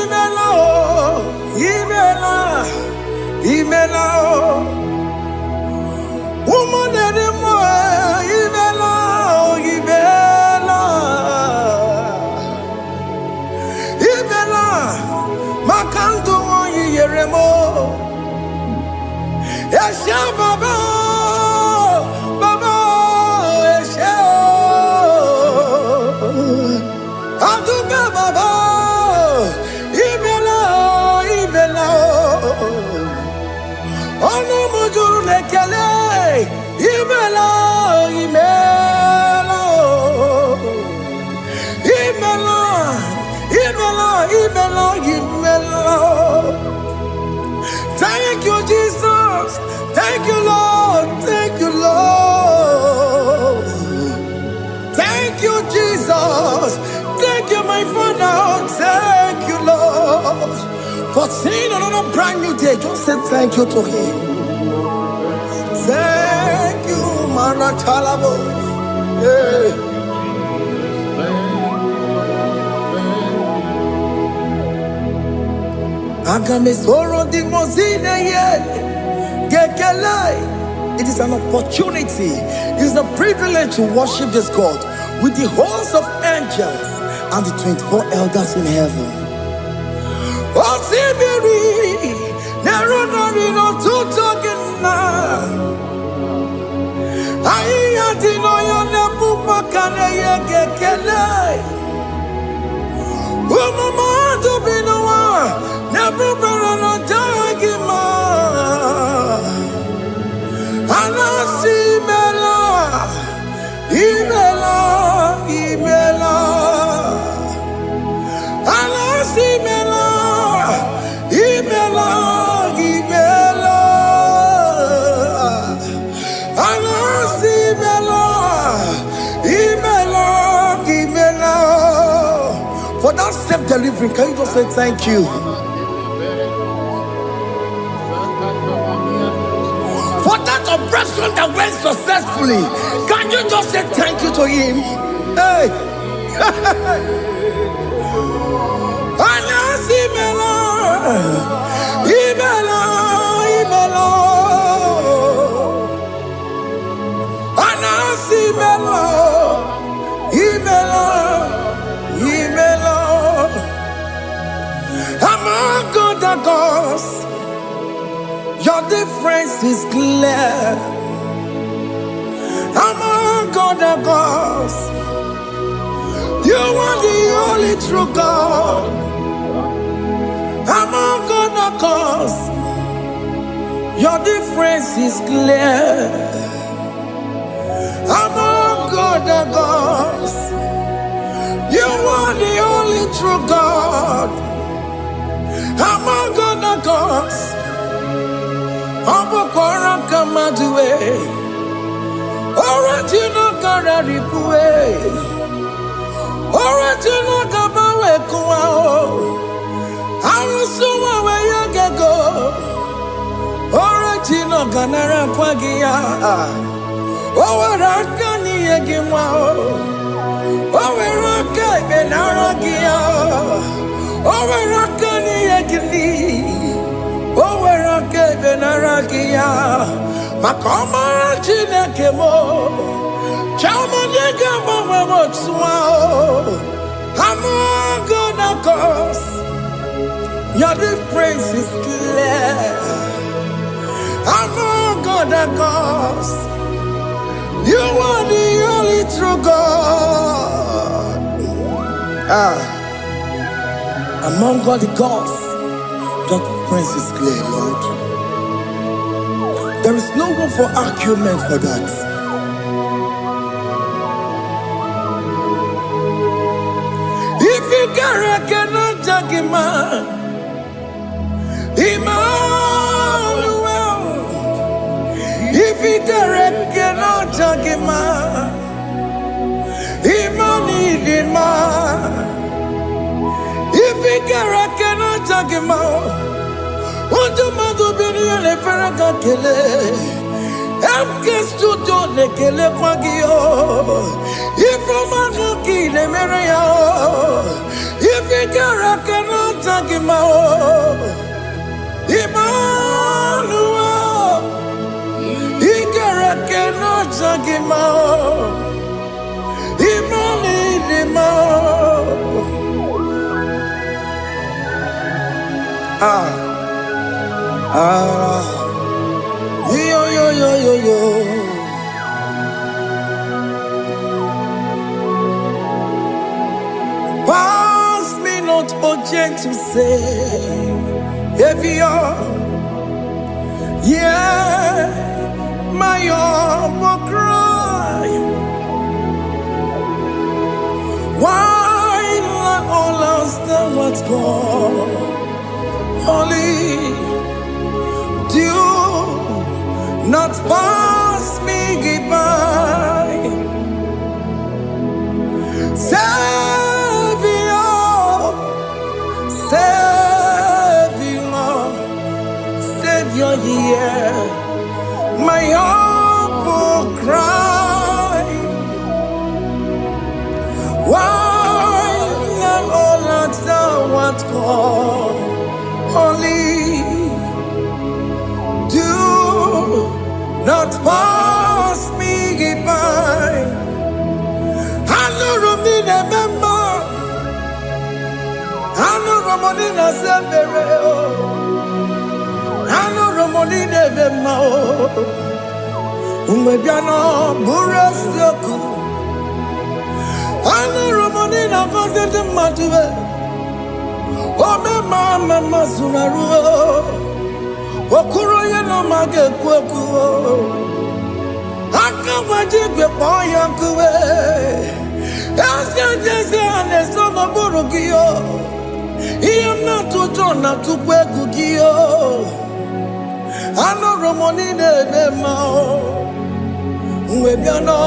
Imela, Imela, Imela, woman anymore, Imela, Imela, Imela, Makandu Yeremo, Esha Baba, Baba, Esha, Aduba Baba, Imela, Imela. Ono mujuru lekele, imela, imela, imela, imela, imela, imela. Thank you, Jesus. Thank you, Lord. Thank you, Lord. Thank you, Jesus. Thank you, my Father. Thank you, Lord. For seeing another brand new day, just say thank you to him. Thank you, Manatalabo. Yeah. Agame soro di mozine ye gekele. It is an opportunity, it is a privilege to worship this God with the host of angels and the 24 elders in heaven. Osimiri, nerunari no tutogina. Aiya dino ya nepupa kane ye gekele. Umumadu binowa, nebubere no jagima. Anasi mela, imela, imela. Anasi mela. Imela, Imela, Anasi Imela, Imela, Imela. For that self-delivery, can you just say thank you? For that operation that went successfully, can you just say thank you to him? Hey. Anasi Imela. Imela, Imela, Anasi Imela, Imela, Imela. Among other gods, your difference is clear. Among other gods, you are the only true God. Among other gods, your difference is clear. Among other gods, you are the only true God. Among other gods, Amokora Kamadue, Original Kararikue, Original Kabawe Kuao. I was so away you go. Owerakani egimwa. Oweraka benaragia. Owerakani egili. Oweraka benaragia. Makoma chinekemo. Chama negama mwamotswa. I'm gonna cause your difference is clear. I'm gonna cause you are the only true God. Among all the gods, your difference is clear, Lord. There is no room for argument for that. If you cannot judge him, Emmanuel. If you cannot judge him, Emmanuel. If you cannot judge him, what do you do? Be the Ferragakele. Studio lekele kwagio. If I'm a le merea. If you cannot take him out, Emmanuel. He cannot take him out. Yo. Pass me not, oh gentle Savior. Yeah, my humble cry. Why not all else than what's gone? Only do not pass me by. Savior, hear my humble cry. Why not all that thou art called? Only do not pass me by. I know Romina member. I know Romonina Severo. I know Romonina member. Umbebiano Burasioku. I know Romonina Vaset Matue. Oh, Mama Sunaru. Okuro yeno mage kweku. Akawajigwe poyankuwe. Jese anesono burugio. Iyamna tutona tukwegugio. Ano romonine bemao. Mwebiano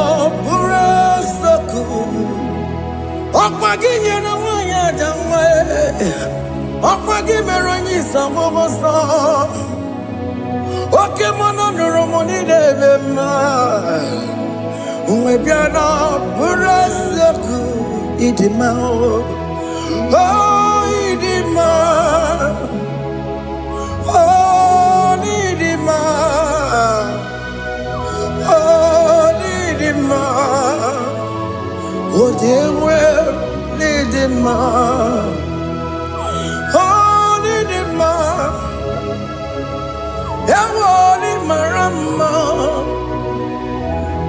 burasoku. Okwaginye na wanya jamwe. Okwagimeronyi sambobosa. Oke mono romoni devema. Umwebiana buraseku idima. Oh idima. Oh idima. Oh idima. Oh dewe idima. Oh idima. Ewoli marama.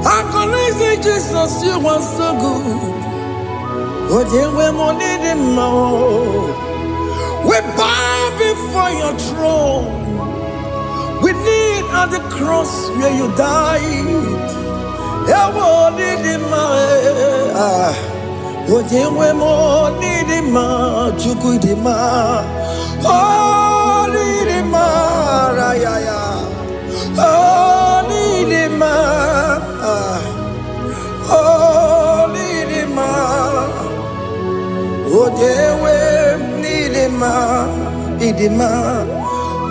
I can say Jesus, you are so good. Oh, dear, we need him more. We bow before your throne. We need at the cross where you died. Ewoli dima. Oh, dear, we need him more. Chukudima. Oh, need him more. Oh, need him more. Oh, need him more. Oh, dewe need him more. Need him more.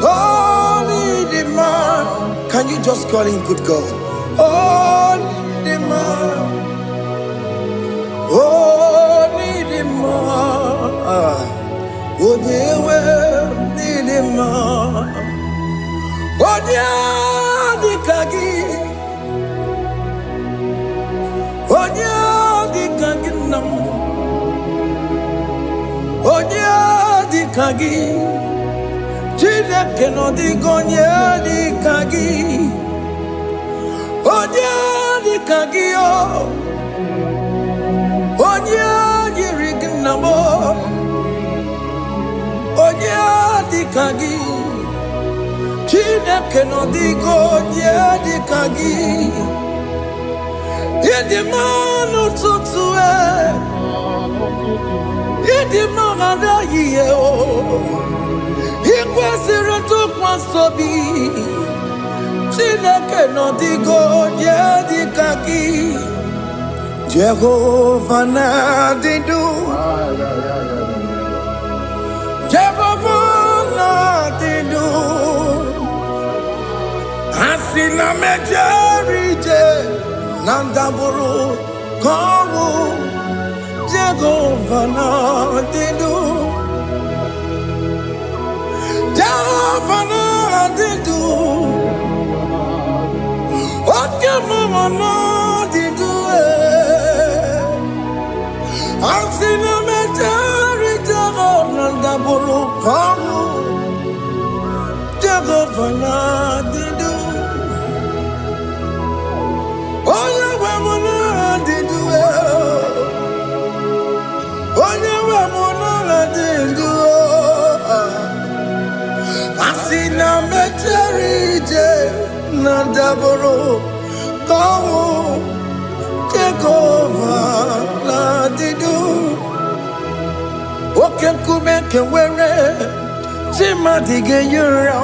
Oh, need him more. Can you just call him good God? Oh, Nidima. Oh, Nidima. Oh, Dewe, Nidima. Oh, Dikagi. Oh, Dikagi nam. Oh, Dikagi. Chineke no digonye Dikagi. Onye dịka gị o, onye yiri gị nna m o, onye dịka gị, Chineke nọ dịka onye dịka gị. Ịdị mma n'ụtụtụ ịdị mma n'ehihie o, ị kwesịrị ntụkwasị obi. Chineke nọ dịka onye dịka gị. Jehova na-adị ndụ, Jehova na-adị ndụ. Asị na m ejere ije na ndagwurugwu ka ọnwụ, Jehova na-adị ndụ, Jehova na-adị ndụ. Oke mama no didu Asina mejari jago nanda bulu kamu Jago vana didu Oye wemuna didu Oye wemuna didu Asina mejari jago nanda bulu kamu Jehova na didu. Oke nkume nke nwere chimadige yura.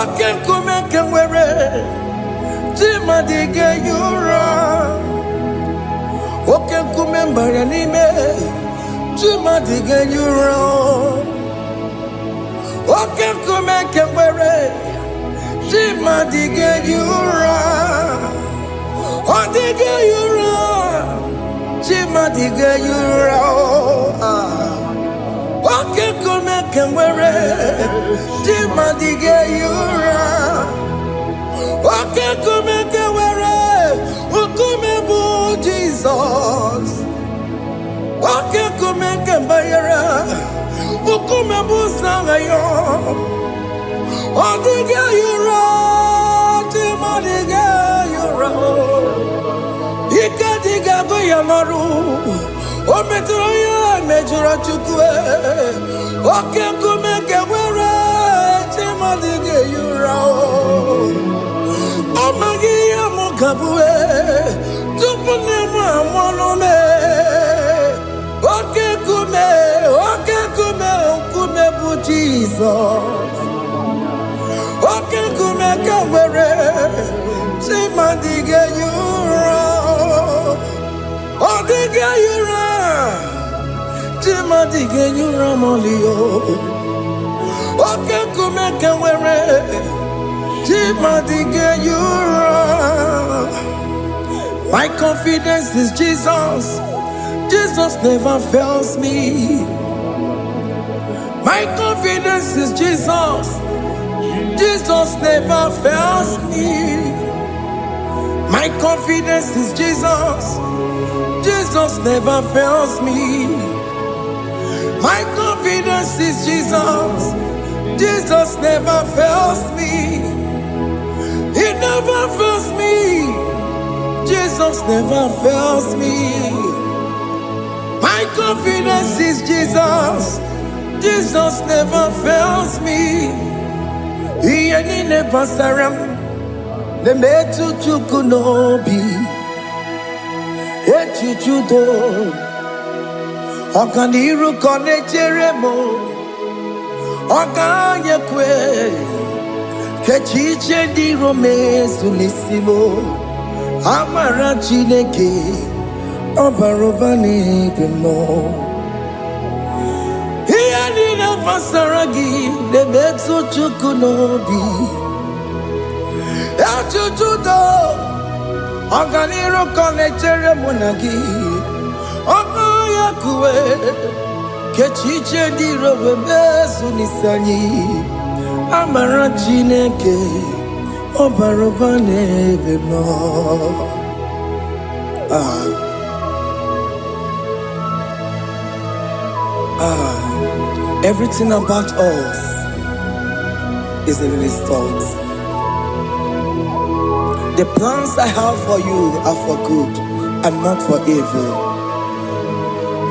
Oke nkume nke nwere chimadige yura. Oke nkume mbara n'ime chimadige yura. Oke nkume nke nwere chimadige yura. Odige yura. Chimadige yura. Oke nkume nke nwere chimadige yura. Oke nkume nke nwere nkume bụ Jizọs. Oke nkume nke mbayere nkume bụ Sanayo. Odige yura. Chimadige yura. Ike diga go yamaru. O metro ya mejura chukwe. Oke nkume nke nwere chimadige yura. Amagi ya mukabue. Tupu nemu amonome. Oke nkume nkume bụ Jizọs. Oke nkume nke nwere chimadige yura. Odige yura. Chimadige yura molio. Oke nkume nke nwere chimadige yura. My confidence is Jesus. Jesus never fails me. My confidence is Jesus. Jesus never fails me. My confidence is Jesus. Jesus never fails me. My confidence is Jesus. Jesus never fails me. He never fails me. Jesus never fails me. My confidence is Jesus. Jesus never fails me. He ain't never saram. The metu chukunobi. Echuchudo. Okaniru kone cheremo. Okanye kwe. Kechiche di rome sulisimo. Amara chineke. Obarobani gemo. Masaragi, the metu chukunobi. Ejujudo Oganiro konechere monagi Oya kuwe Kechiche dirowe mezu nisanyi Amara Chineke Obaroba nebe mo. Everything about us is in His thoughts. The plans I have for you are for good and not for evil.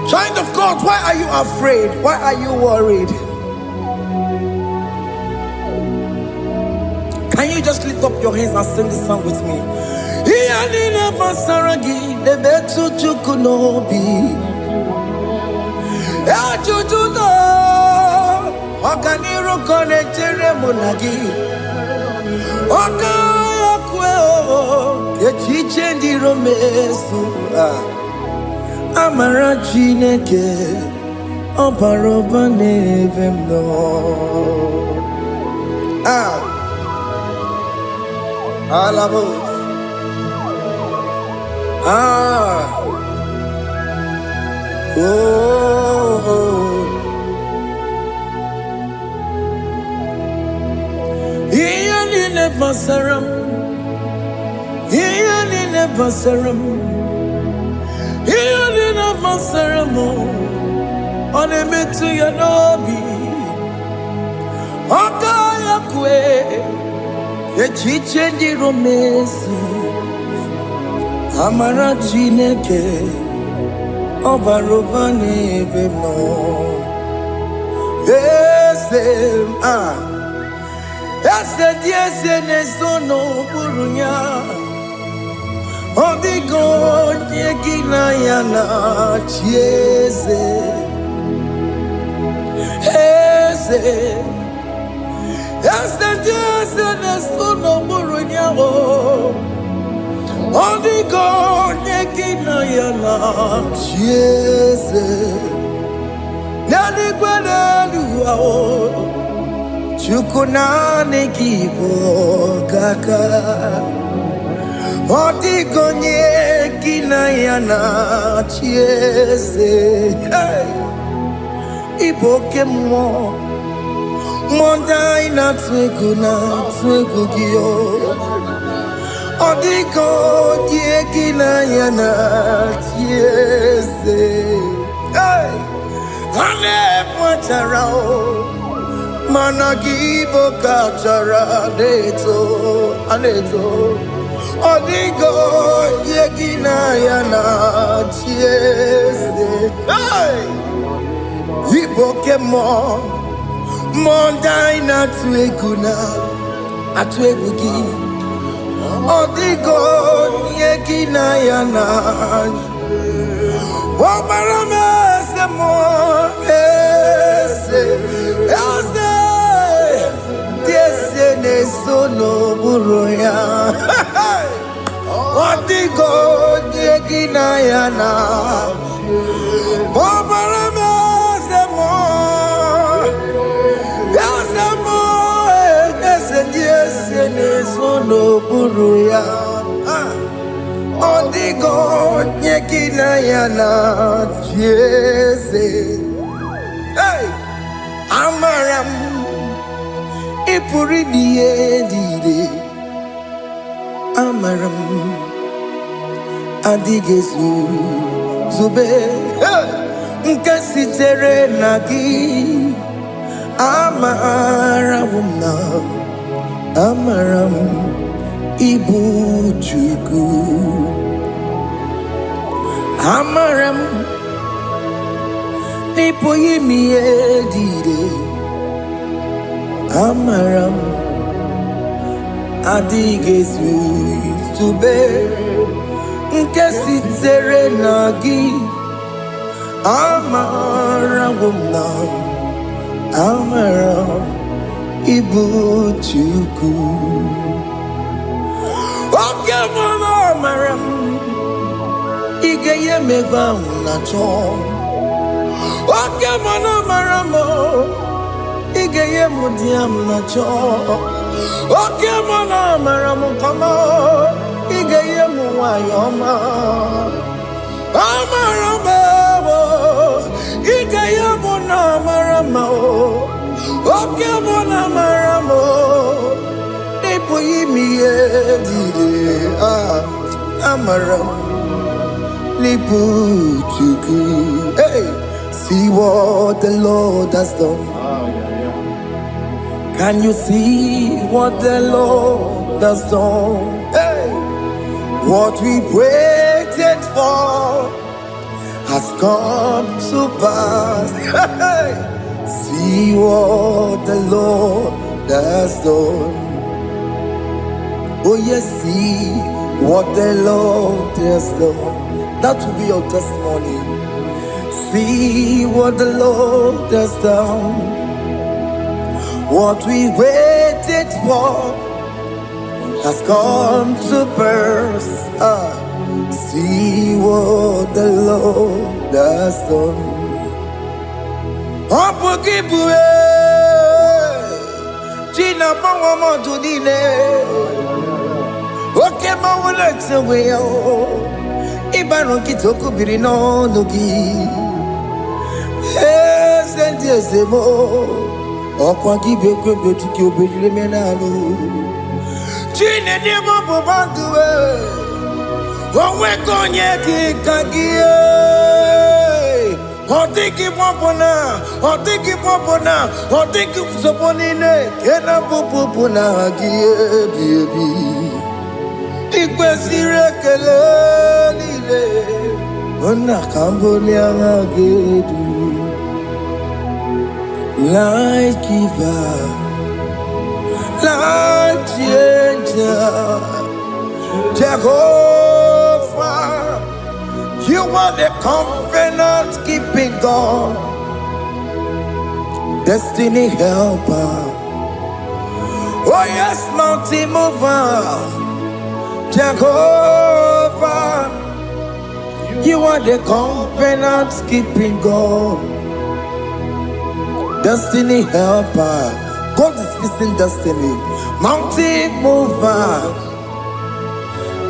Child of God, why are you afraid? Why are you worried? Can you just lift up your hands and sing this song with me? Okaniro konechere monagi Okaya kweo Kechiche ndiro mesu Amara Chineke Obaroba neve mno. Alabos. Iyanine basaram, iyanine basaram, iyanine basaram. Onemetu ya nobi, okaya kwe, echiche ndiro mesu. Amara Chineke Obaroba nebe mo. Ese nesono burunya Odigo nyegina yana chieze Ese nesono burunya Odigo nyegina yana chieze Nani gwanalu Chukuna IGBO kaka Odigo nyegina yana chieze Iboke mo Mondai na twegu giyo Odigo nyegina yana chieze Ane mwacharao Managibo kachara aneto Odigo yegina yana chiese Iboke mo Mondai na atwegugi Odigo yegina yana Wamarame se mo Ese nesono buruya Odigo nyegina yana Wamarame se mo Ese nesono buruya Odigo nyegina yana Jese Amaram Ipuri dide Amaram Adigezu Zube Nkasitere nagi Amaram Ibu Chuku Amaram Nipo yimi edide Amaram Adigezu Zube Nkasitere nagi Amaram Ibu Chuku Oke mama Amaram Igeye megba unacho Oke mama Amaram Igeye mudiam nacho Okay, mona maramu kama igeye muwayoma. Amarama, igeye mona marama. Okay, mona maramo. Ipo yimiye dide amaram lipu tuku. Hey, see what the Lord has done. Can you see what the Lord has done? Hey, what we waited for has come to pass. Hey, see what the Lord has done. Oh yes, see what the Lord has done. That will be your testimony. See what the Lord has done. What we waited for has come to pass. See what the Lord has done. Opokibue, Gina Pawamo Judine, Okema Wexaway, Ibano Kitoku Birino Nugi, yes, and yes, more. Okwa gibe tiki obedile menalo Chine demo bobanduwe Onwe konye ki kagie Otiki popona Otiki soponine Kena popona hagie biebi Ikwe sirekele lile Ona kamboni angagedu Light giver, light changer, Jehovah, you are the covenant keeping God, destiny helper. Oh yes, mountain mover, Jehovah, you are the covenant keeping God. Destiny helper, God is fixing destiny. Mountain mover,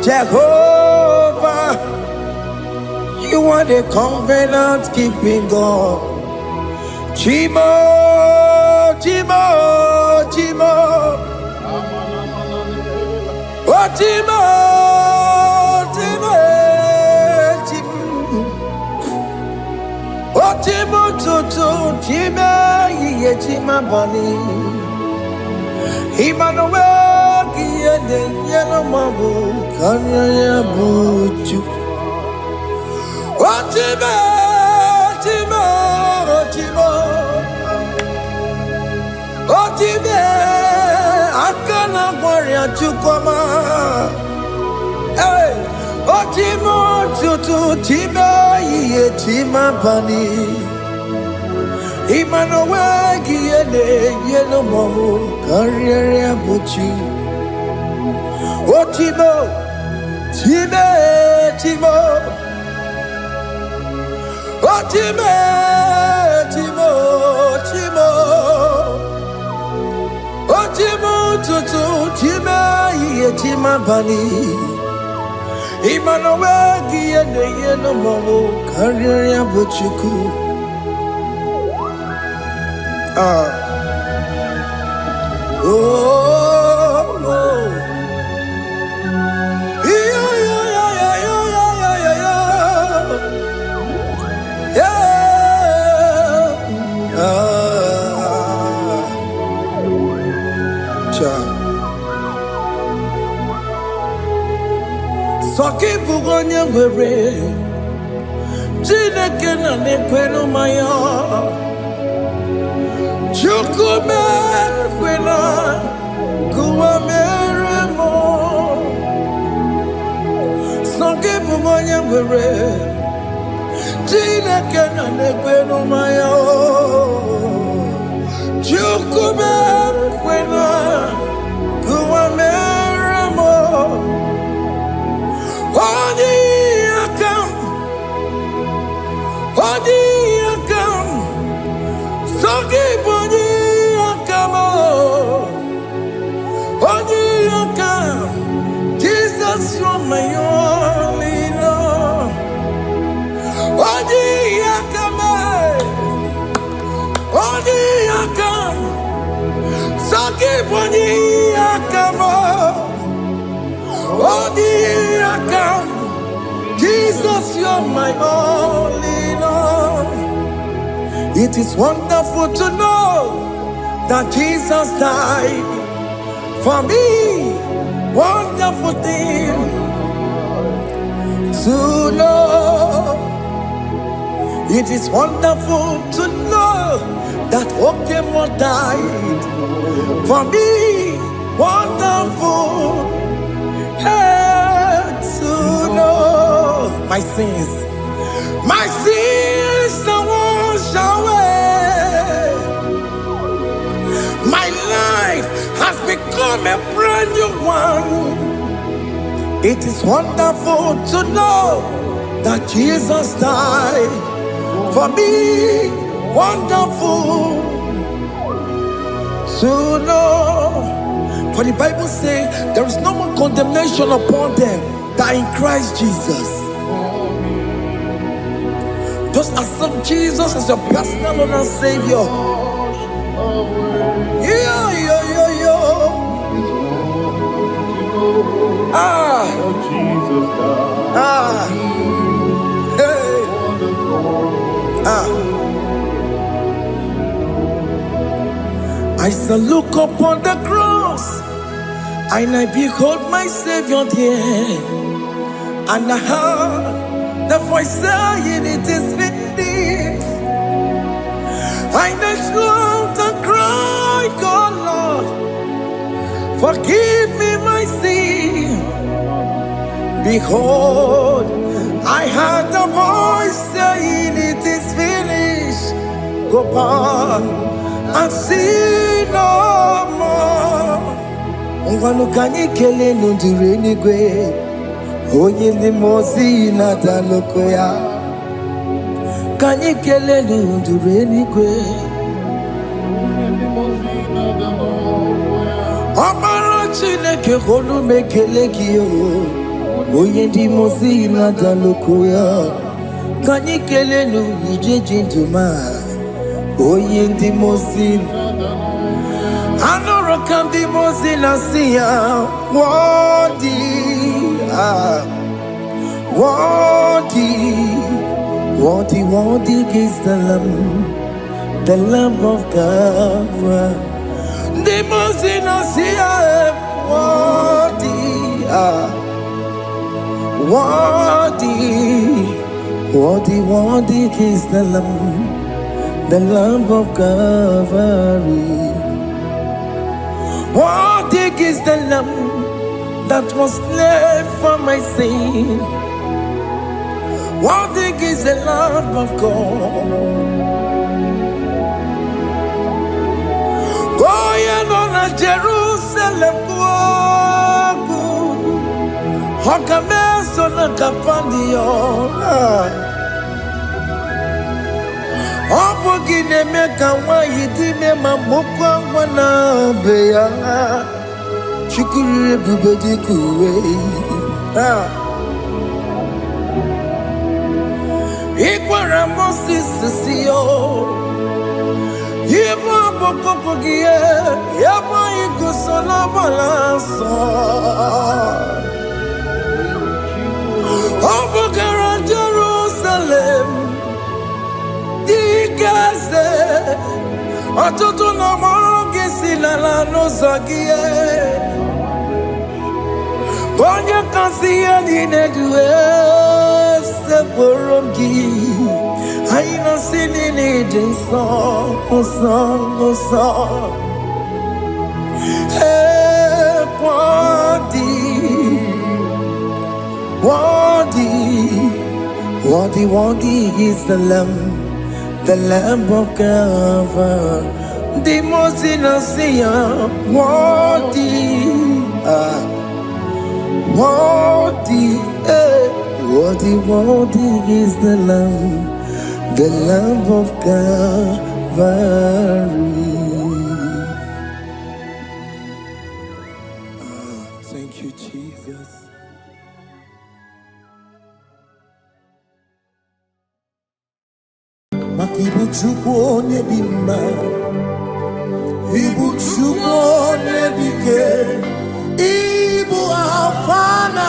Jehovah, you are the covenant keeping God. Chimo, oh Chimo. Otimo tutu time ye tima bani Emmanuel kiende yeno mabu kanya ya buchu Otimo akana kwaria chukoma Hey, Otimo tutu time ye tima bani Emmanuel kiende yeno mabu kanya ya buchu Otimo tutu time ye tima bani Emmanuel kiende yeno mabu kanya ya buchu Soki bugonye ngwere Chineke na nekwenu maya Chukume kwena Kuwa meremo Soki bugonye ngwere Chineke na nekwenu maya Chukume kwena Kuwa meremo Odi akam, soki boni akamo, Odiakam, Sakiboni Akamo, Odiakam, Jesus, you're my only Lord. It is wonderful to know that Jesus died for me. Wonderful thing to know. It is wonderful to know that Okemo died for me. Wonderful to know my sins are washed away. My life has become a brand new one. It is wonderful to know that Jesus died for me. Wonderful to know. For the Bible says there is no more condemnation upon them that are in Christ Jesus. Just accept Jesus as your personal Lord and Savior. Yeah. Jesus I shall look upon the cross and I behold my Savior there, and I heard the voice saying, it is finished. I next looked and cried, God Lord, forgive me my sin. Behold, I heard the voice saying, it is finished. Go back and sin no more. Ngwanu kanyi kele nundure nigwe, oye ni mozi na dalokoya. Kanyi kele nundure nigwe, Amara Chineke holu mekele kiyo, oye ni mozi na dalokoya. Kanyi kele nu ije jintuma, oye ni mozi. Anoro kandi mozi na siya, worthy is the Lamb of God. The mozi na siya, worthy is the Lamb of Calvary. Worthy is the Lamb that was slain for my sin. Worthy is the Lamb of God. Going on a Jerusalem, Hokameso na kapandio. Opogine meka wa yidime mamukwa wana beya. Shukuru bubedi kuwe. Ikwara Moses siyo. Yema boko gie. Yema igusola balanso. Opogara Jerusalem. Dikaze. Atoto na moge silala no zagie. Bonja kansiya dinedue se boromgi. Aina sinini dinson, Hey, worthy is the Lamb of God. The most innocent, worthy is the Lamb of Calvary. Thank you, Jesus. Makubu chukwu nedima, ibu chukwu nedike, ibu alfana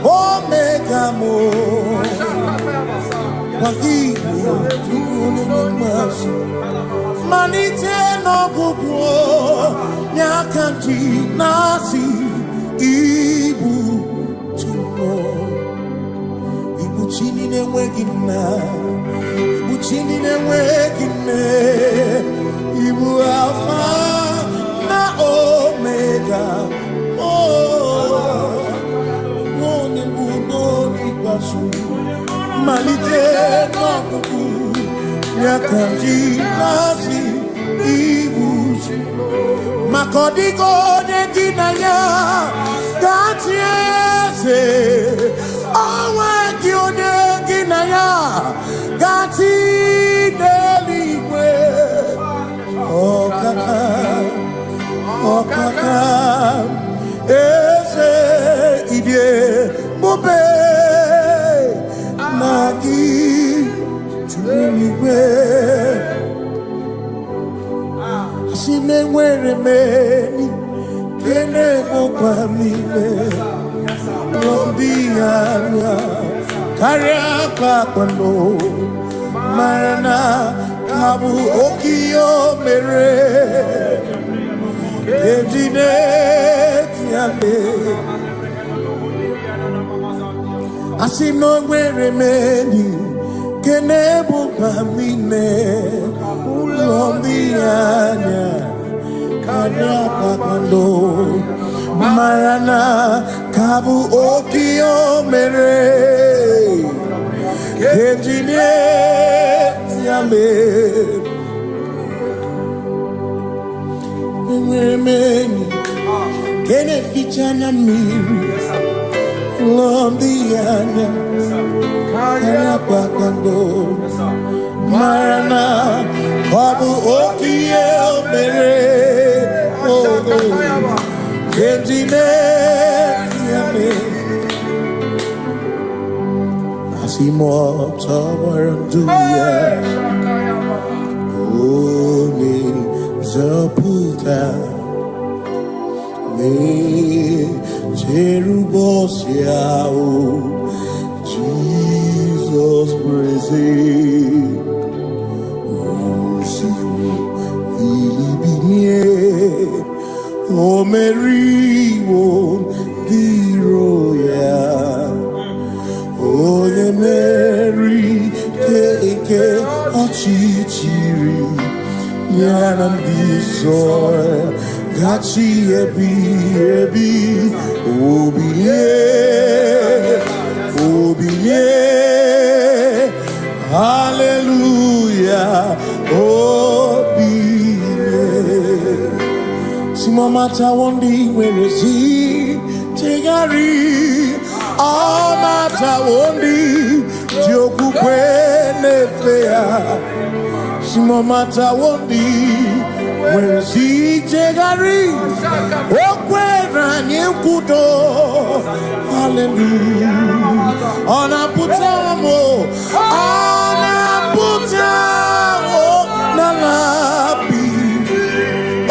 omega mo. Wakibu chukwu nedima, manite no gugu nyakanti nasi ibu chukwu. Chini ne wegina, ibu chini ne wegine, ibu alpha na omega. Oh, one buno ni basu, malite no kuku, nyakanti nasi ibu. Makodigo de dinaya, dati ese. Gati deligwe, oh kaka, ese idie mobe nagi chumiwe, asime were meni kene mokwa mile, lombianya. Kariaka kwando marana kabu okiyo mere edine tiame asino were meni kenebu kamine ulombianya kariaka kwando marana kabu okiyo mere Engineer Yame Mweni Kene fichana miri Lombiana Kaya pakando Marana Babu Okiye Mere Engineer Yame Asimo tawaranduya Oni zaputa Me cherubosiao Jesus praise Osiru Ilibinye Omeriwo Diroya Oye Mary Keke Achichiri Nyanam Disoy Gachi Ebi Obiye Hallelujah Obiye Simomata Wondi where is he Tegari All matter wondi Joku kwene fea Simo mata wondi Where is he tegari Okwera nyekudo Hallelujah Ona putamo Ona putamo Nalabi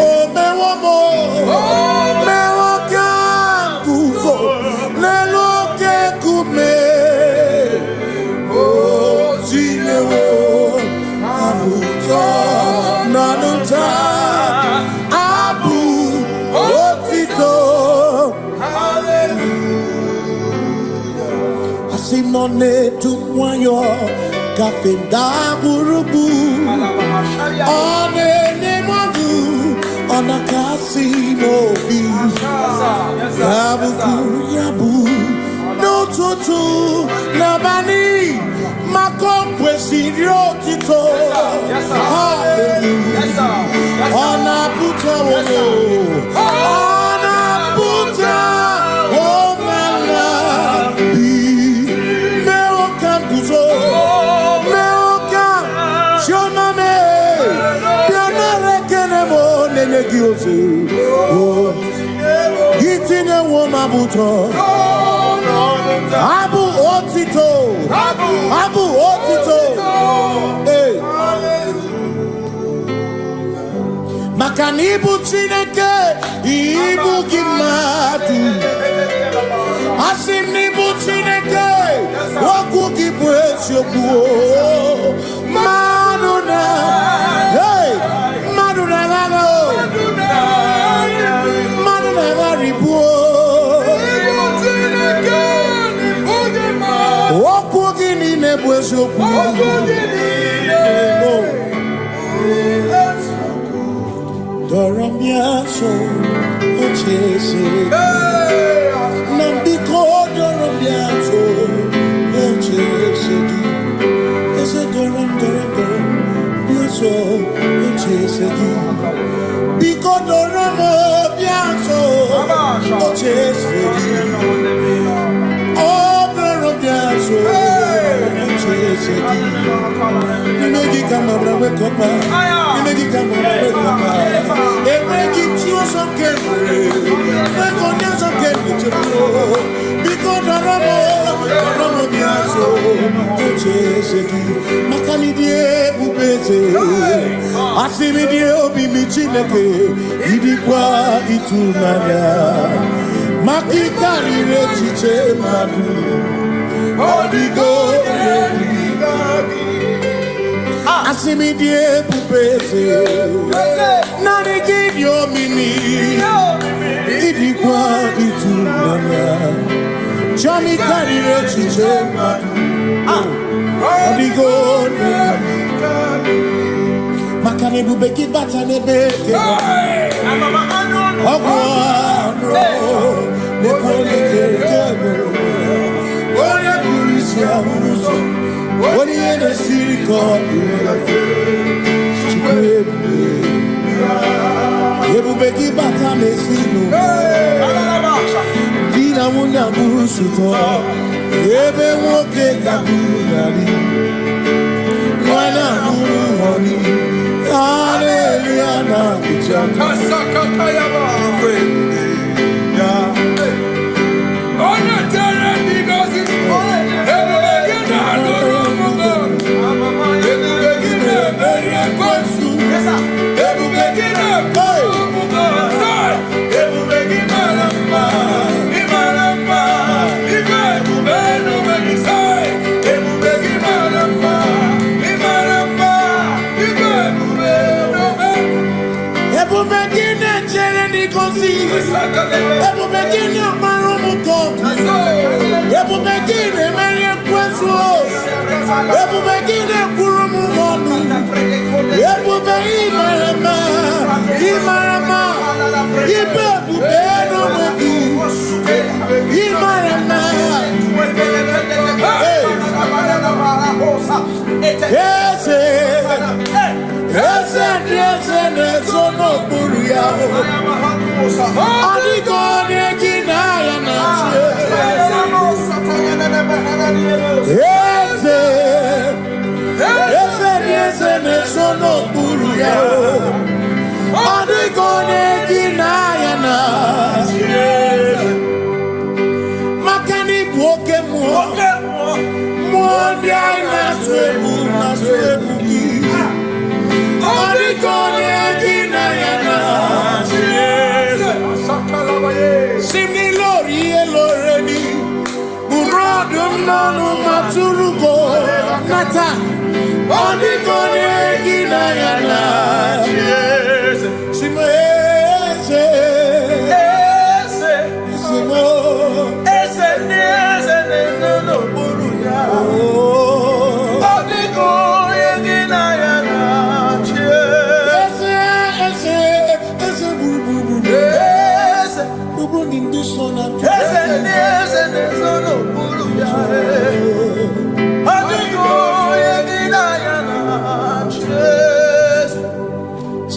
O mewamo Mewo kankuzo Lelo kume oh zinewo abuto nanuta abu otito hallelujah asimone tumwayo kafenda burubu one nemadu ona kasimo bi yabu no tutu nabani makompwe sirio tito hallelujah ona puta wono ona puta womala meo kambuzo meo kam shoname pianare kenemo nenegioze Gitine woma buto Abu otito Hey Makanibu Chineke, Ibu Gimatu. Asinibu Chineke, Waku Gibwesyoku. Maduna, hey, Maduna Gago, Maduna Garibu. Waku Gini Nebwesyoku. Doramiaso, Ochese, Nambiko Doramiaso, Ochese, Ese Doram, Biaso, Ochese, Biko Doramiaso, Ochese, Oh, Doramiaso, Ochese, Negi Kamabra Wekoma. Asimi die pupese Nani give your mini Idi kwa itunanya Chami kari rechiche Odigo Makane bubeki bata nebeke Ogwano Nepone kere Oye kurisia uruso Oni ene siriko Ebubeki bata mesino Dina muna burusuto Ebe woke kabunali Mwana munu honi Hallelujah na kuchaka Kasakata yaba. Ona tere bigosi.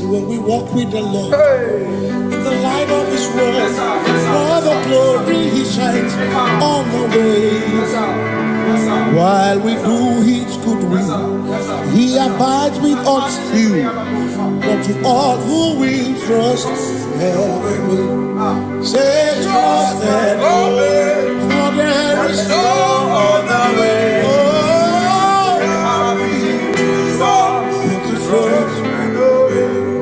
When we walk with the Lord in the light of His word, for the glory He shines on the way. While we do His good will, He abides with us still. But to all who will trust and obey, say trust and obey, for there is no other way. Oh, to trust and obey.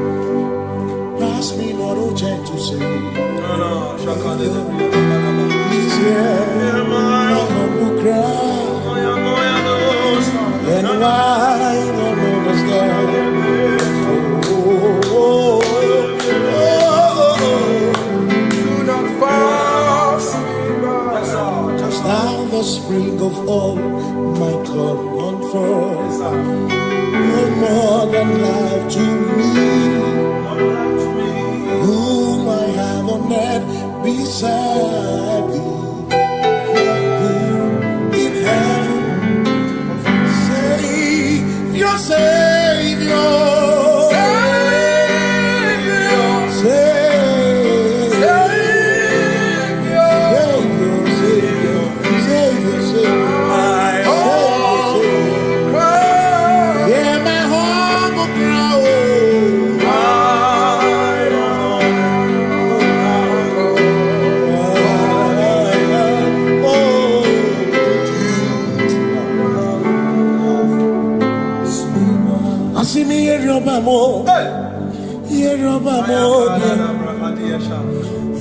Yeroba mobia,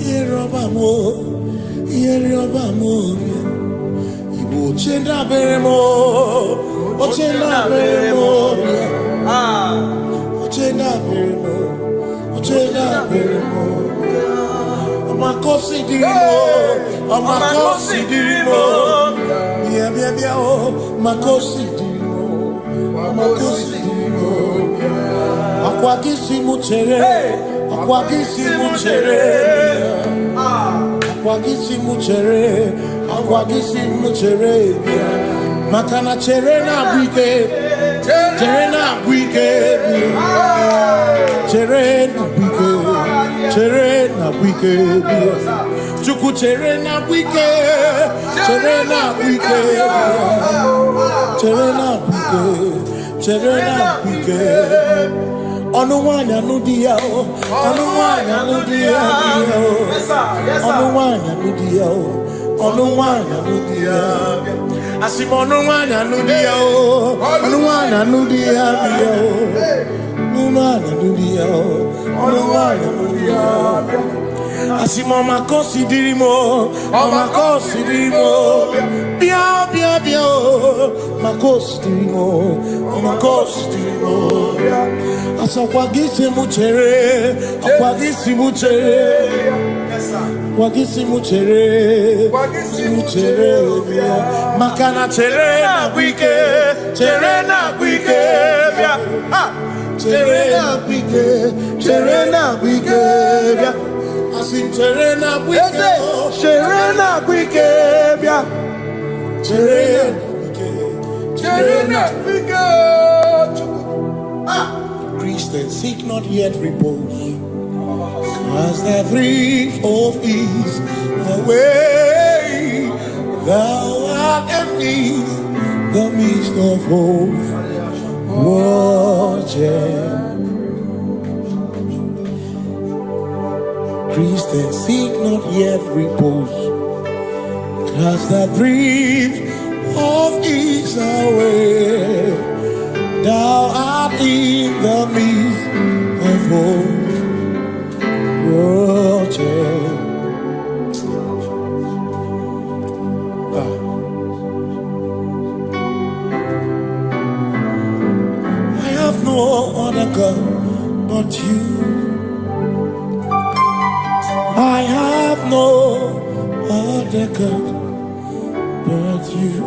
Yeroba mo, Yeroba mobia. Ibu chenda beremo, ochenda beremo, ochenda beremo, ochenda beremo. Amakosi dirimo, amakosi dirimo. Bia bia bia oh, makosi dirimo, makosi dirimo. Akwagisi muchere, akwagisi muchere, akwagisi muchere, akwagisi muchere. Makana chere na bwike, chere na bwike, chere na bwike, chere na bwike. Chuku chere na bwike, chere na bwike, chere na bwike, chere na bwike. Onuwanya nudia o, onuwanya nudia o, onuwanya nudia o, onuwanya nudia. Asimo onuwanya nudia o, onuwanya nudia o, onuwanya nudia o, onuwanya nudia. Asimo makosi dirimo, makosi dirimo, bia bia bia o, makosi dirimo, makosi dirimo. Asakwagisi muchere, akwagisi muchere, akwagisi muchere, muchere. Makana chere na bwike, chere na bwike, chere na bwike, chere na bwike. Asim chere na bwike, chere na bwike, chere na bwike, chere na bwike. Christians seek not yet repose, cause the brief of ease away. Thou art amidst the midst of hope, watching. Christians seek not yet repose, cast the brief of ease away. Thou art in the midst of hope, watching. I have no other God but you. I have no other God but you.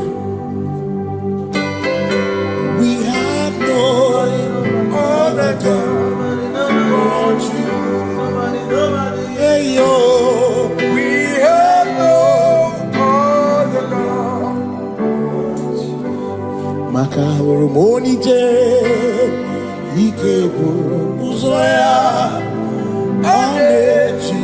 We have no other God but you. Hey yo, we have no other God. Makahuru monite, ikeburu muzoya, anechi.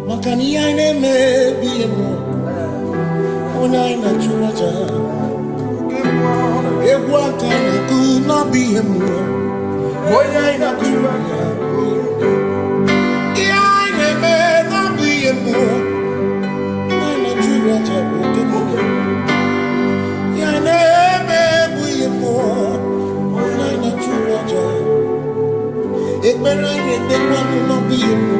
Makani ane me biemo, ona ina churaja. Ewa kana kuna biemo, ona ina churaja. Ine me na biemo, ona ina churaja. Ine me biemo, ona ina churaja. Ekbera ine te kwanu na biemo.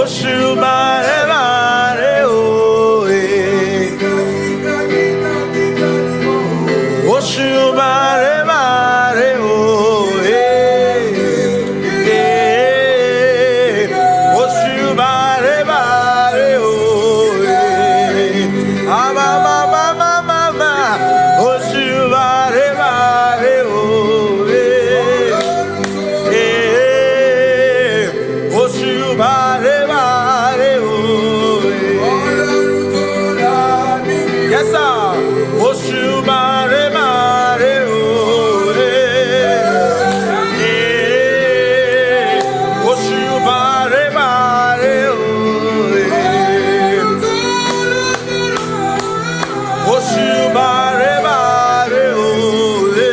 Oshubare bare oe. Oshubare bare oe. Oshubare bare oe. Ama mama mama. Oshubare bare oe. Oshubare bare oe. Yes sir. Oshubare bare oe. Oshubare bare oe. Oshubare bare oe.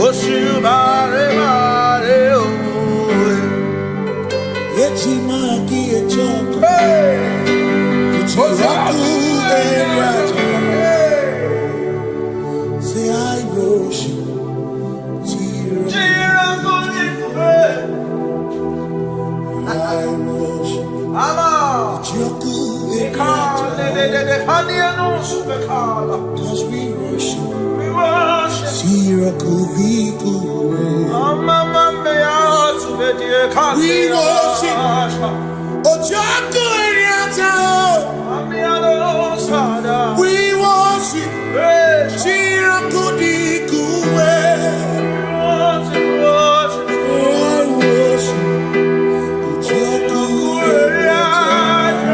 Oshubare bare oe. Echimaki echoko. Kuchiraku erato. Say I worship. I worship. Kuchiraku erato. Cause we worship. Siraku viku. We worship. Ojaku eriata. We worship. Siraku diku. I worship. Ojaku eriata. I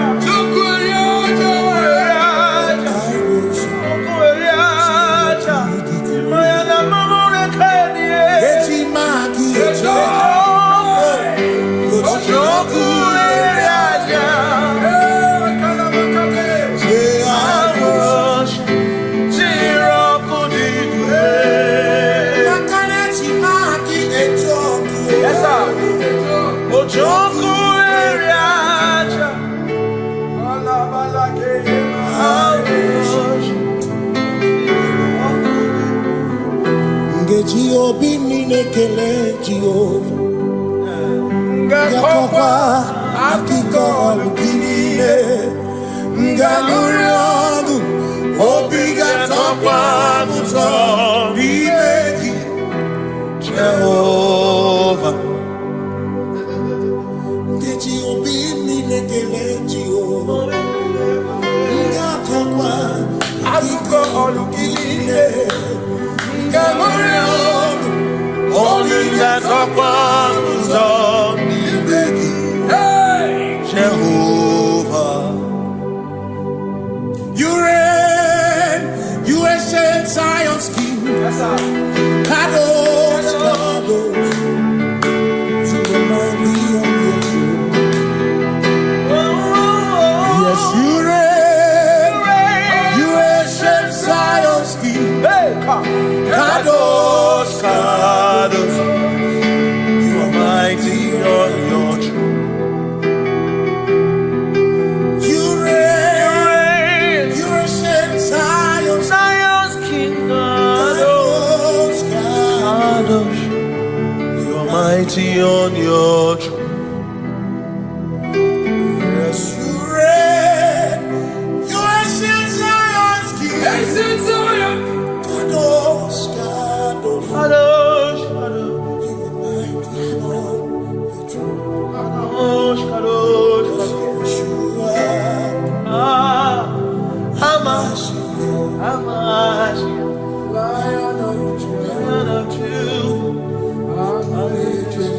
worship. Echimaki echoko. Ojaku eriata. Say I worship. Siraku diku. Makanechimaki echoko. Yes sir. Ojoku eriacha. Ngeji obi ninekele Jehova. Ngakokwa akiko olukile. Ngaluri ogu obi gatokwa muto nimeki Jehovah. Ngeji obi ninekele Jehova. Ngakokwa akiko olukile. Ngaluri ogu obi gatokwa muto nimeki Jehovah. You reign, you ancient Zion's king. Kadosh, Kadosh, to the mighty of your throne. Yes, you reign, you ancient Zion's king. Kadosh, Kadosh, you are mighty on your throne. You reign, you ancient Zion's king. Kadosh, Kadosh, You are mighty on your throne. yes, you reign, you ancient Zion's king. Kadosh, Kadosh, Kadosh, you are mighty on your throne. Kadosh, Kadosh, Yeshua, Hamashiach, Lion of Judah, Lion of Judah. Hallelujah.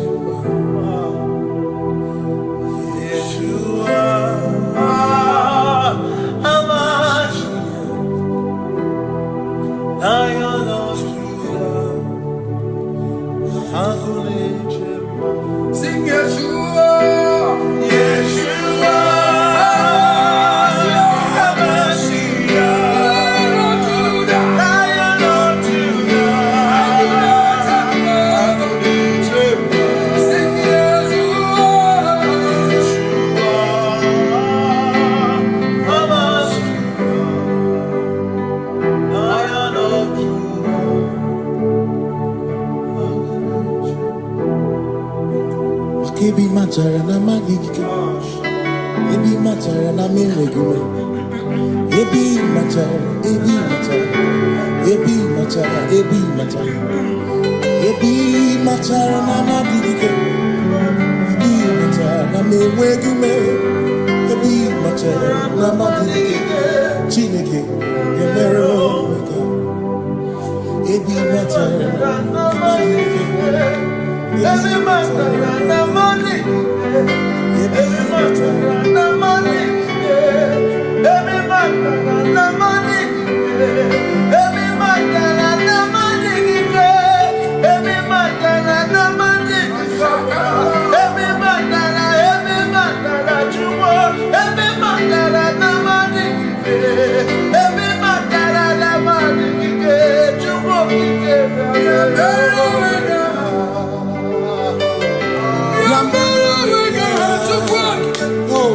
Ebi matara na magigike. Ebi matara na meregume. Ebi matara, ebi matara. Ebi matara, ebi matara. Ebi matara na magigike. Ebi matara na meregume. Ebi matara na magigike. Chineke, yemero weka. Ebi matara na magigike. Ebi matara na money. Ebi matara na money. Ebi matara na money. Ebi matara na money. Ebi matara na money. Ebi matara chumo. Ebi matara na money. Ebi matara na money. Chumo kike. Oh,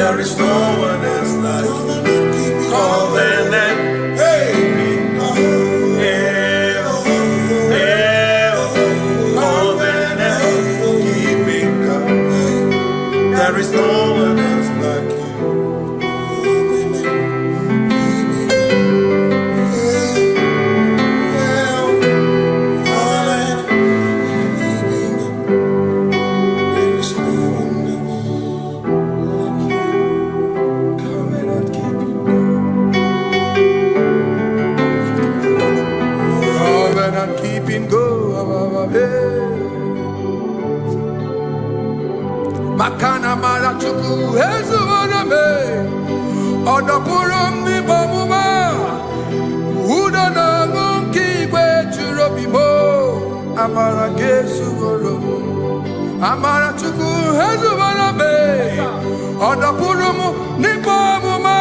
There is no one else like you. Covenant. Hey. There is no one else like you. Covenant keeping go. Makana mara chuku hezu me. Odapurum ni bamuma. Uda na ngunki kwe churobimo. Amara gesu gorum. Amara chuku hezu me. Odapurum ni bamuma.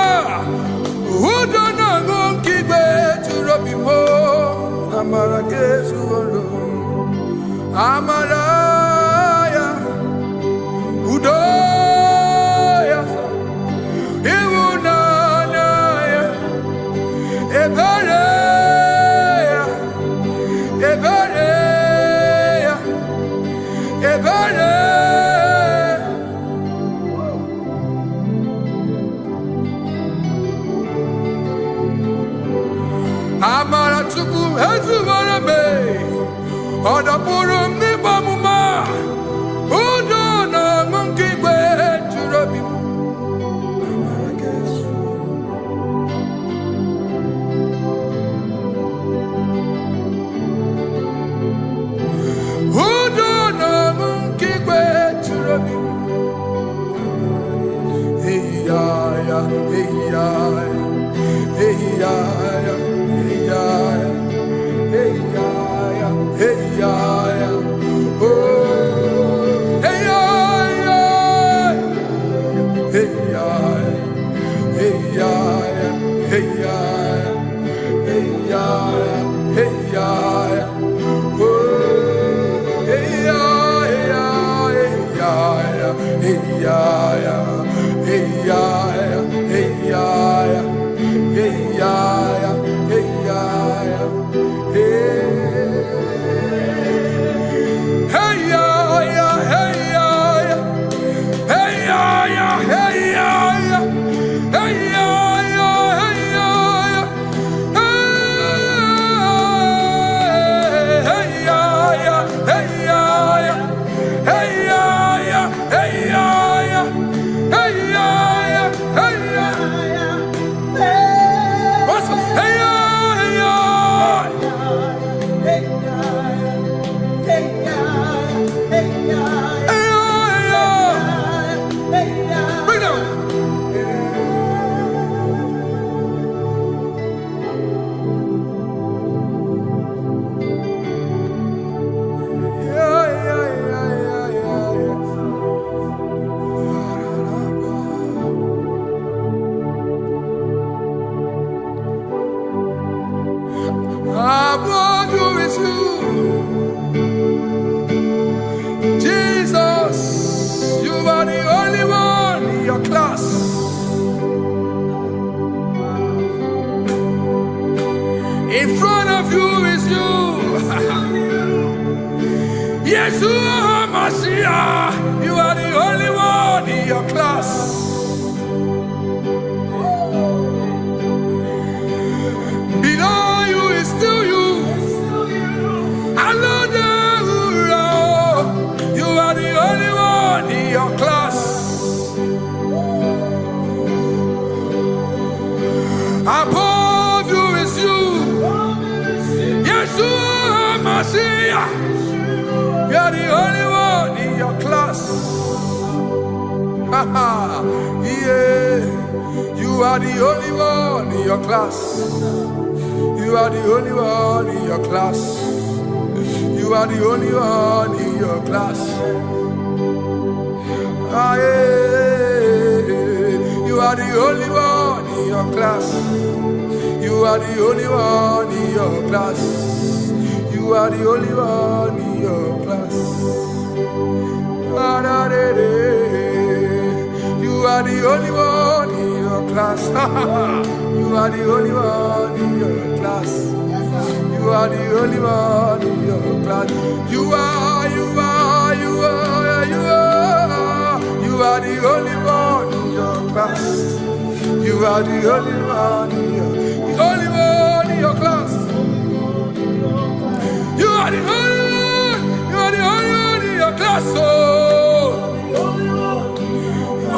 Uda na ngunki kwe churobimo. Amara gesu gorum. Amara Udoya, Iwunanaya, Ebereya, Ebereya, Ebereya. Amara chuku hezubara me, Odapurum ni bamuma. In front of you is you. Yeshua Mashiach, you are the only one in your class. Below you is still you. You are the only one in your class. Above you is you. Yeshua Mashiach, you are the only one in your class. Yeah, you are the only one in your class. You are the only one in your class. You are the only one in your class. Ah, yeah. You are the only one in your class. You are the only one in your class. You are the only one in your class. Ah, da, da, da. You are are the only one in your class. You are the only one in your class. You are the only one in your class. You are the only one in your class. You are the only one in your class. You are the only one in your class. Oh,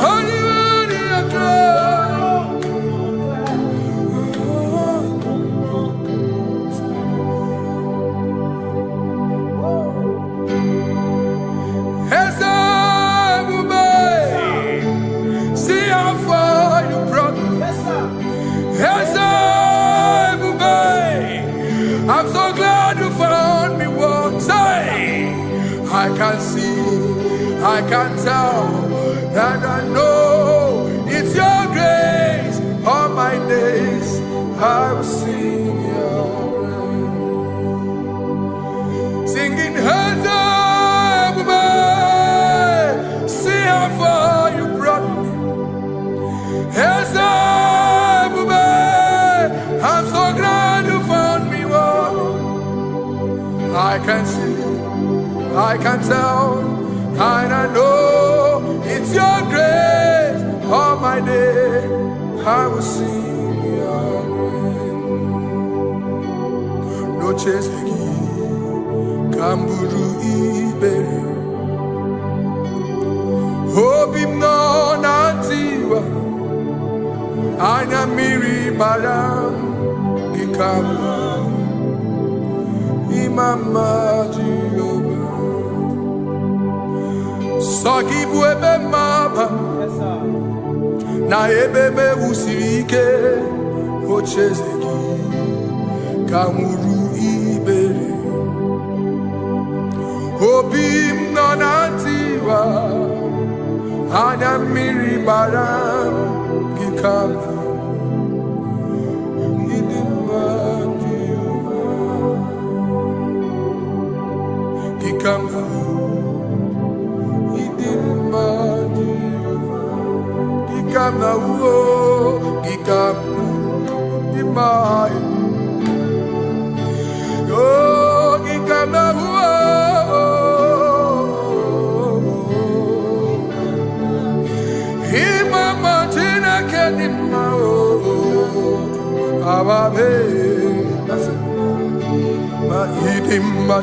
only one in your class. See how far you brought me. I'm so glad you found me once. I can see, I can tell, and I know it's your grace. All my days I will sing your grace. Singing hands up, see how far you brought me. Hands up, I'm so glad you found me one. I can see, I can tell, and I know it's your grace. All my day I will sing your grace. No chasing, Kamburu Iberi. Hope him no nantiwa. Anya miri baram gikama. Imama Jehovah. Saki buebe maba. Na ebebe usirike. Ochezeki. Kamuru ibere. Obim nonantiwa. Anya miri baram gikama.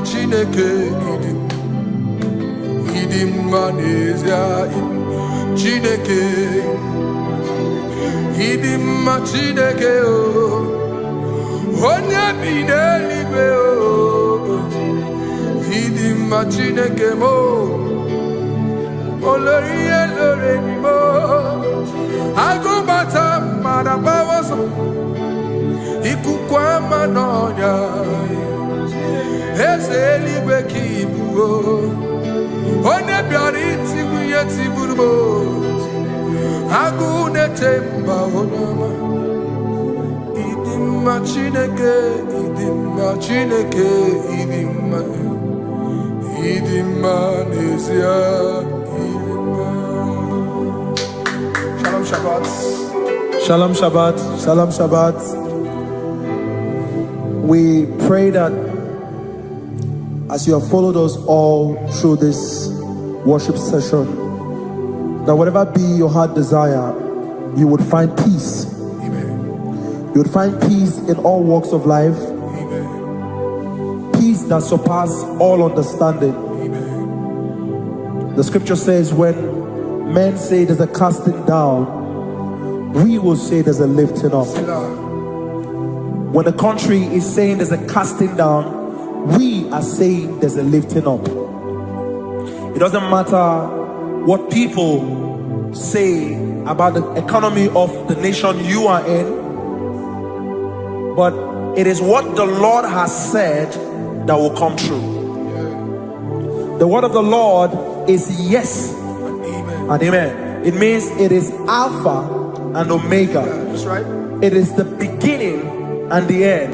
Chineke idim manezia Chineke idim Chineke o onye bidelibe o idim Chineke mo oloriye loreni mo agubata madabawoso ikukwa manonya Ezeligwe kibuo One biari tibu yetiburubo Agune temba onama Idimma Chineke Idimma nezia Idimma. Shalom Shabbat. Shalom Shabbat. Shalom Shabbat. We pray that as you have followed us all through this worship session, that whatever be your heart desire, you would find peace. Amen. You would find peace in all walks of life. Amen. Peace that surpasses all understanding. Amen. The scripture says when men say there's a casting down, we will say there's a lifting up. When the country is saying there's a casting down, we are saying there's a lifting up. It doesn't matter what people say about the economy of the nation you are in, but it is what the Lord has said that will come true. The word of the Lord is yes and amen. It means it is Alpha and Omega. That's right. It is the beginning and the end,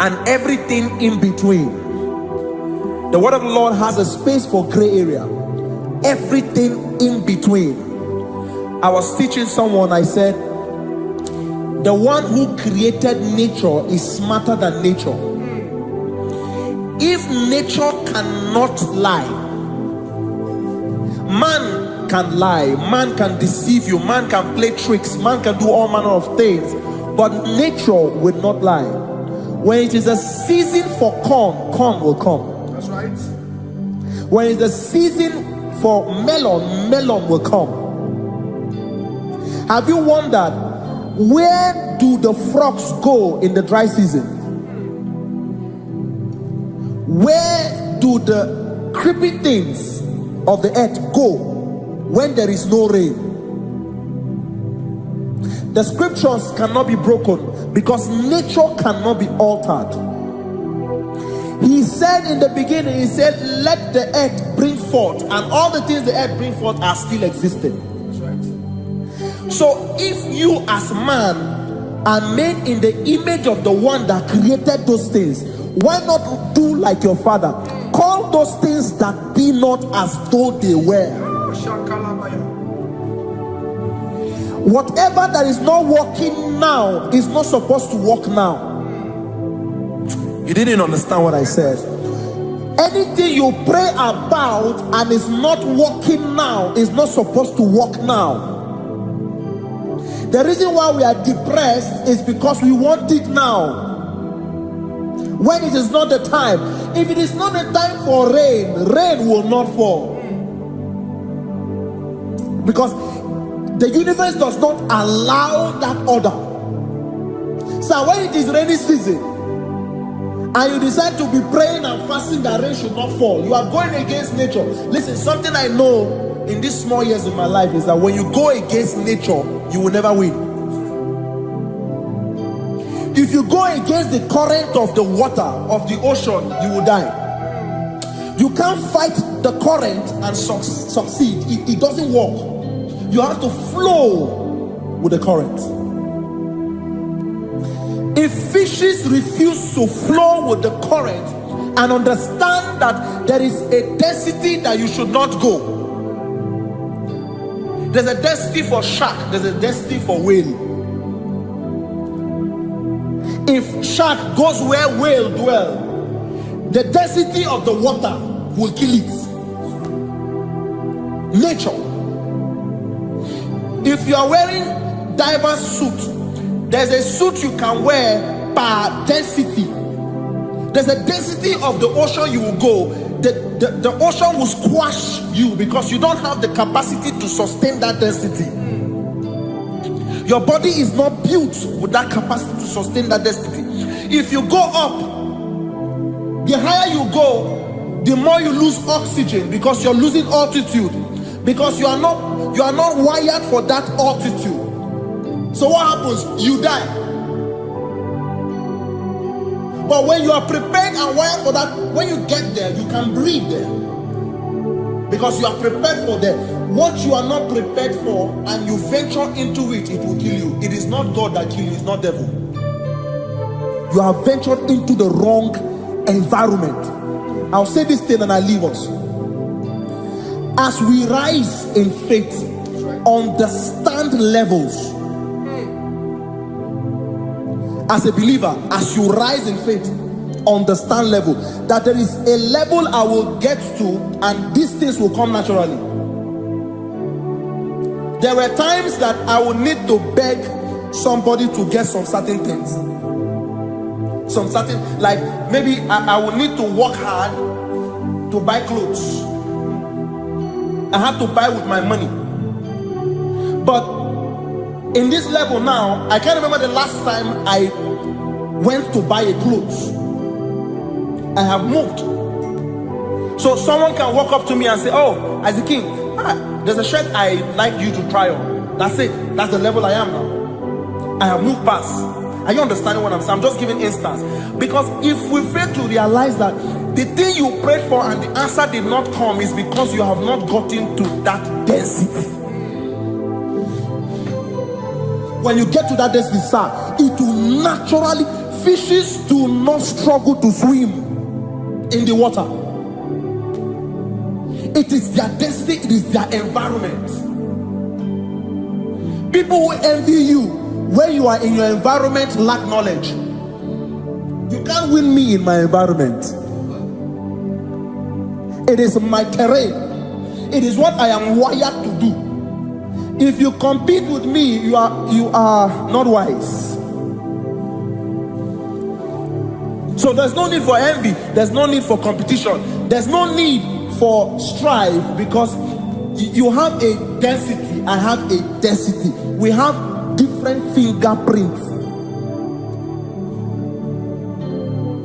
and everything in between. The word of the Lord has a space for gray area. Everything in between. I was teaching someone, I said, the one who created nature is smarter than nature. If nature cannot lie, man can lie, man can deceive you, man can play tricks, man can do all manner of things, but nature will not lie. When it is a season for corn, corn will come. That's right. When it's the season for melon, melon will come. Have you wondered, where do the frogs go in the dry season? Where do the creepy things of the earth go when there is no rain? The scriptures cannot be broken because nature cannot be altered. He said in the beginning, he said, let the earth bring forth, and all the things the earth bring forth are still existing. That's right. So if you as man are made in the image of the one that created those things, why not do like your father? Call those things that be not as though they were. Whatever that is not working now is not supposed to work now. You didn't understand what I said. Anything you pray about and is not working now is not supposed to work now. The reason why we are depressed is because we want it now, when it is not the time. If it is not the time for rain, rain will not fall, because the universe does not allow that order. So when it is rainy season and you decide to be praying and fasting that rain should not fall, you are going against nature. Listen, something I know in these small years of my life is that when you go against nature, you will never win. If you go against the current of the water of the ocean, you will die. You can't fight the current and succeed. It doesn't work. You have to flow with the current. If fishes refuse to flow with the current and understand that there is a density that you should not go, there's a density for shark, there's a density for whale. If shark goes where whale dwell, the density of the water will kill it. Nature. If you are wearing diver's suit, there's a suit you can wear per density. There's a density of the ocean you will go. The ocean will squash you because you don't have the capacity to sustain that density. Your body is not built with that capacity to sustain that density. If you go up, the higher you go, the more you lose oxygen because you're losing altitude, because you are not wired for that altitude. So what happens? You die. But when you are prepared and wired for that, when you get there, you can breathe there, because you are prepared for that. What you are not prepared for and you venture into it, it will kill you. It is not God that kills you, it's not devil. You have ventured into the wrong environment. I'll say this thing and I leave us. As we rise in faith, understand levels. As a believer, as you rise in faith, understand level. That there is a level I will get to and these things will come naturally. There were times that I would need to beg somebody to get some certain things. Some certain, like maybe I would need to work hard to buy clothes. I have to buy with my money. But in this level now, I can't remember the last time I went to buy a clothes. I have moved. So someone can walk up to me and say, oh, as a king, there's a shirt I like you to try on. That's it. That's the level I am now. I have moved past. Are you understanding what I'm saying? I'm just giving instance. Because if we fail to realize that the thing you prayed for and the answer did not come is because you have not gotten to that density. When you get to that density, sir, it will naturally, fishes do not struggle to swim in the water. It is their density, it is their environment. People who envy you when you are in your environment lack knowledge. You can't win me in my environment. It is my terrain. It is what I am wired to do. If you compete with me, you are not wise. So there's no need for envy. There's no need for competition. There's no need for strife, because you have a density. I have a density. We have different fingerprints.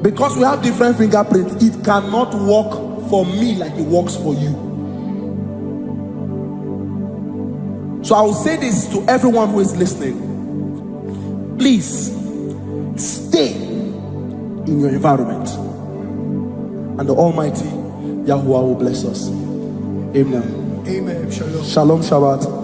Because we have different fingerprints, it cannot work for me like it works for you. So I will say this to everyone who is listening. Please stay in your environment, and the Almighty Yahuwah will bless us. Amen. Amen. Shalom. Shalom Shabbat.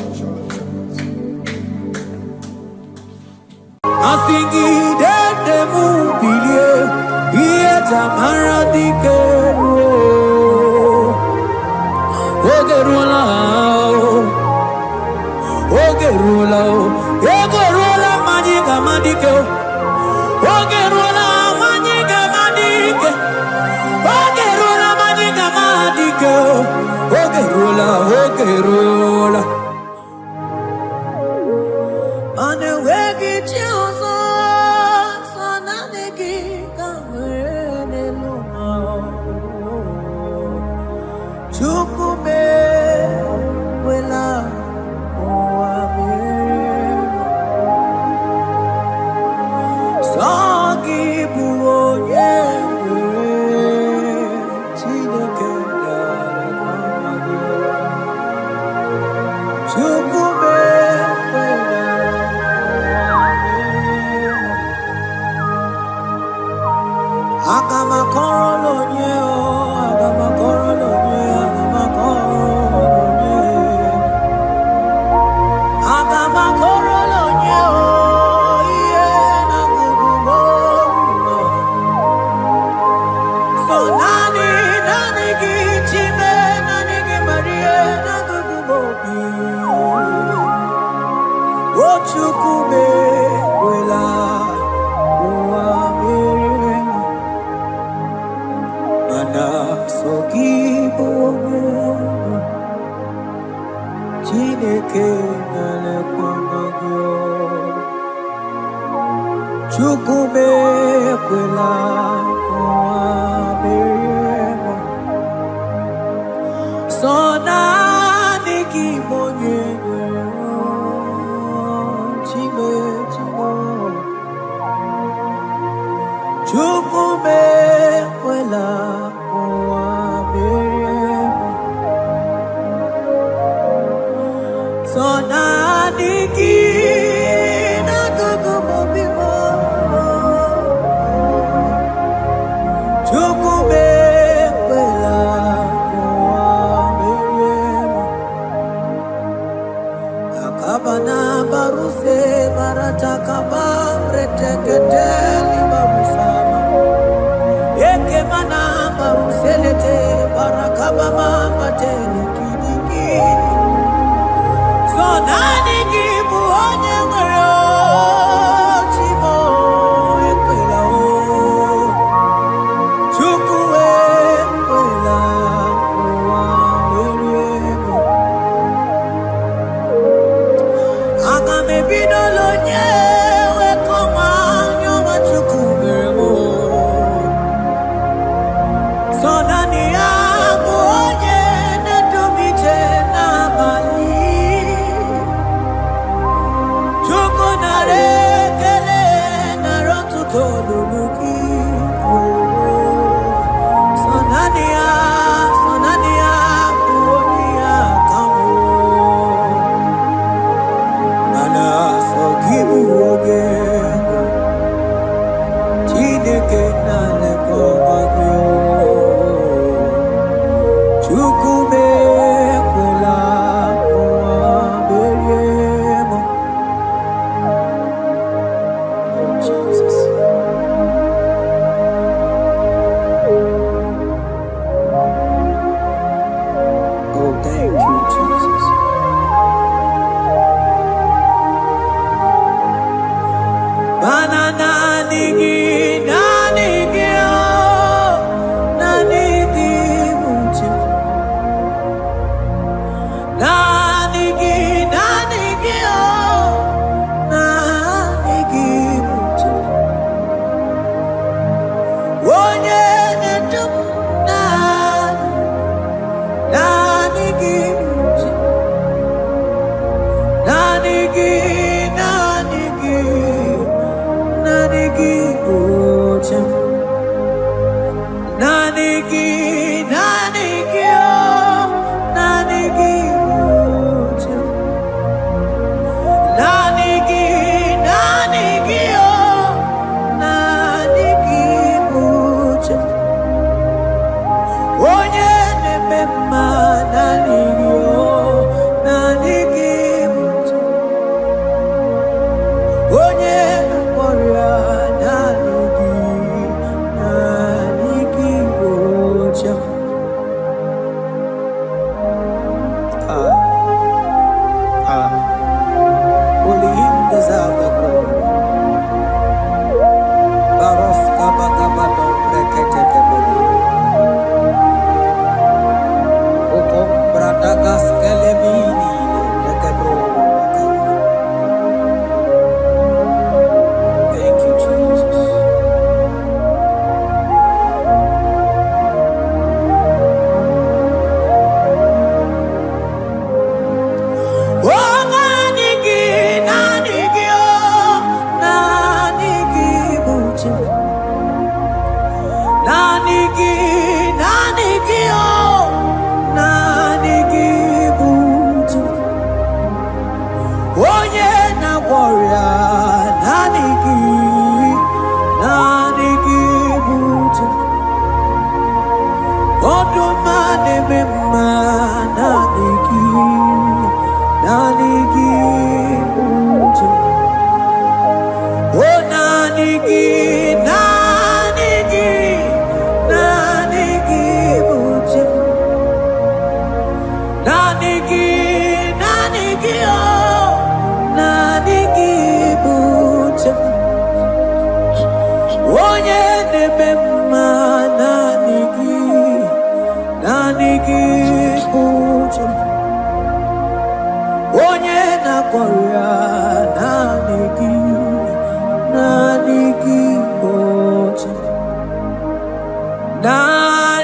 So nani kibu naniki uche onye na korea naniki uche naniki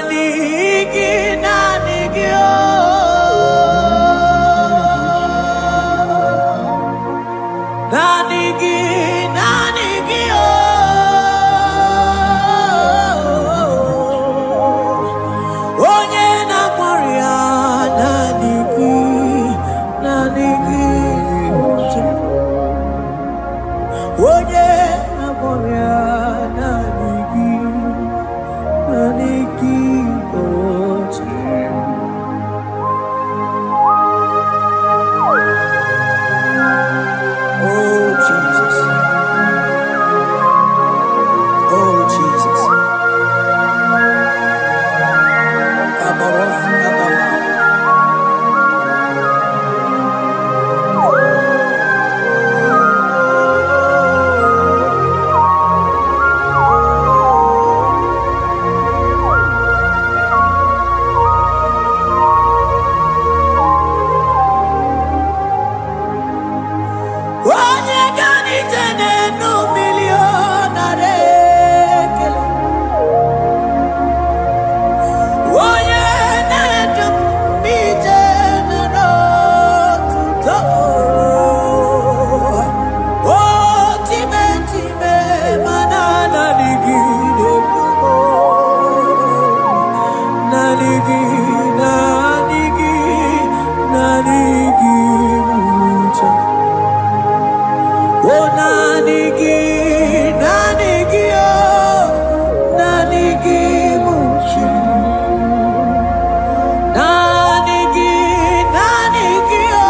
onye na korea naniki uche onye na korea naniki uche. Oh Jesus. Oh Jesus. Kabaros kabala. Onye gani tene no millionare kele. Onye na dumbi tene no tuto. Oh time manana ligide kubo. Naligi mucha. Oh nanigi oh nanigi muchi nanigi oh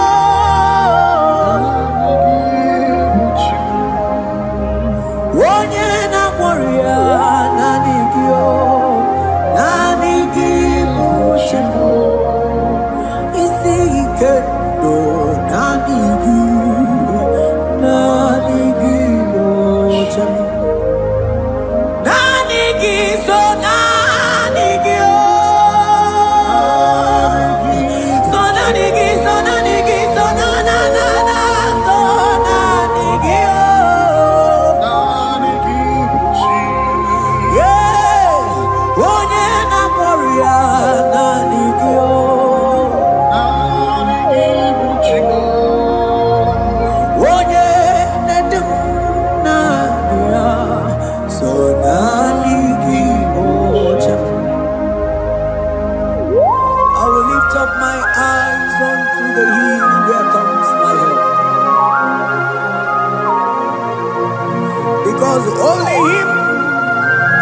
onye na warrior nanigi oh nanigi muchi isi ike do nanigi so nanigi oh so nanigi so nanigi so na na na na so nanigi oh yeah onye na korea nanigi oh onye na dum na ya so nanigi I will lift up my eyes unto the hill where comes my help, because only Him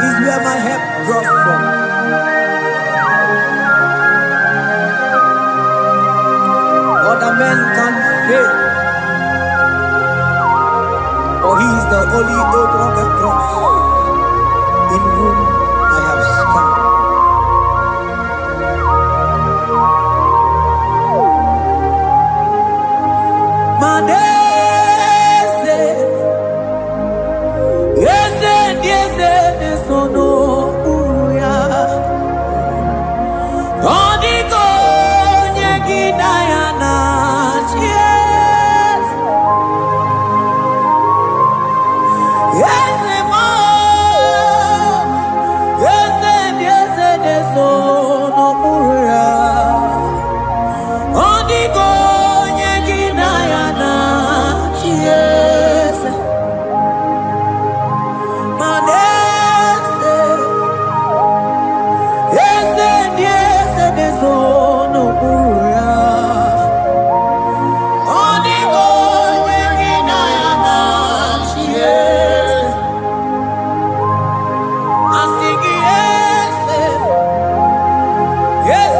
is where my help draws from. Other men can fail, for He is the only hope of the cross, in whom I have stand. Yes,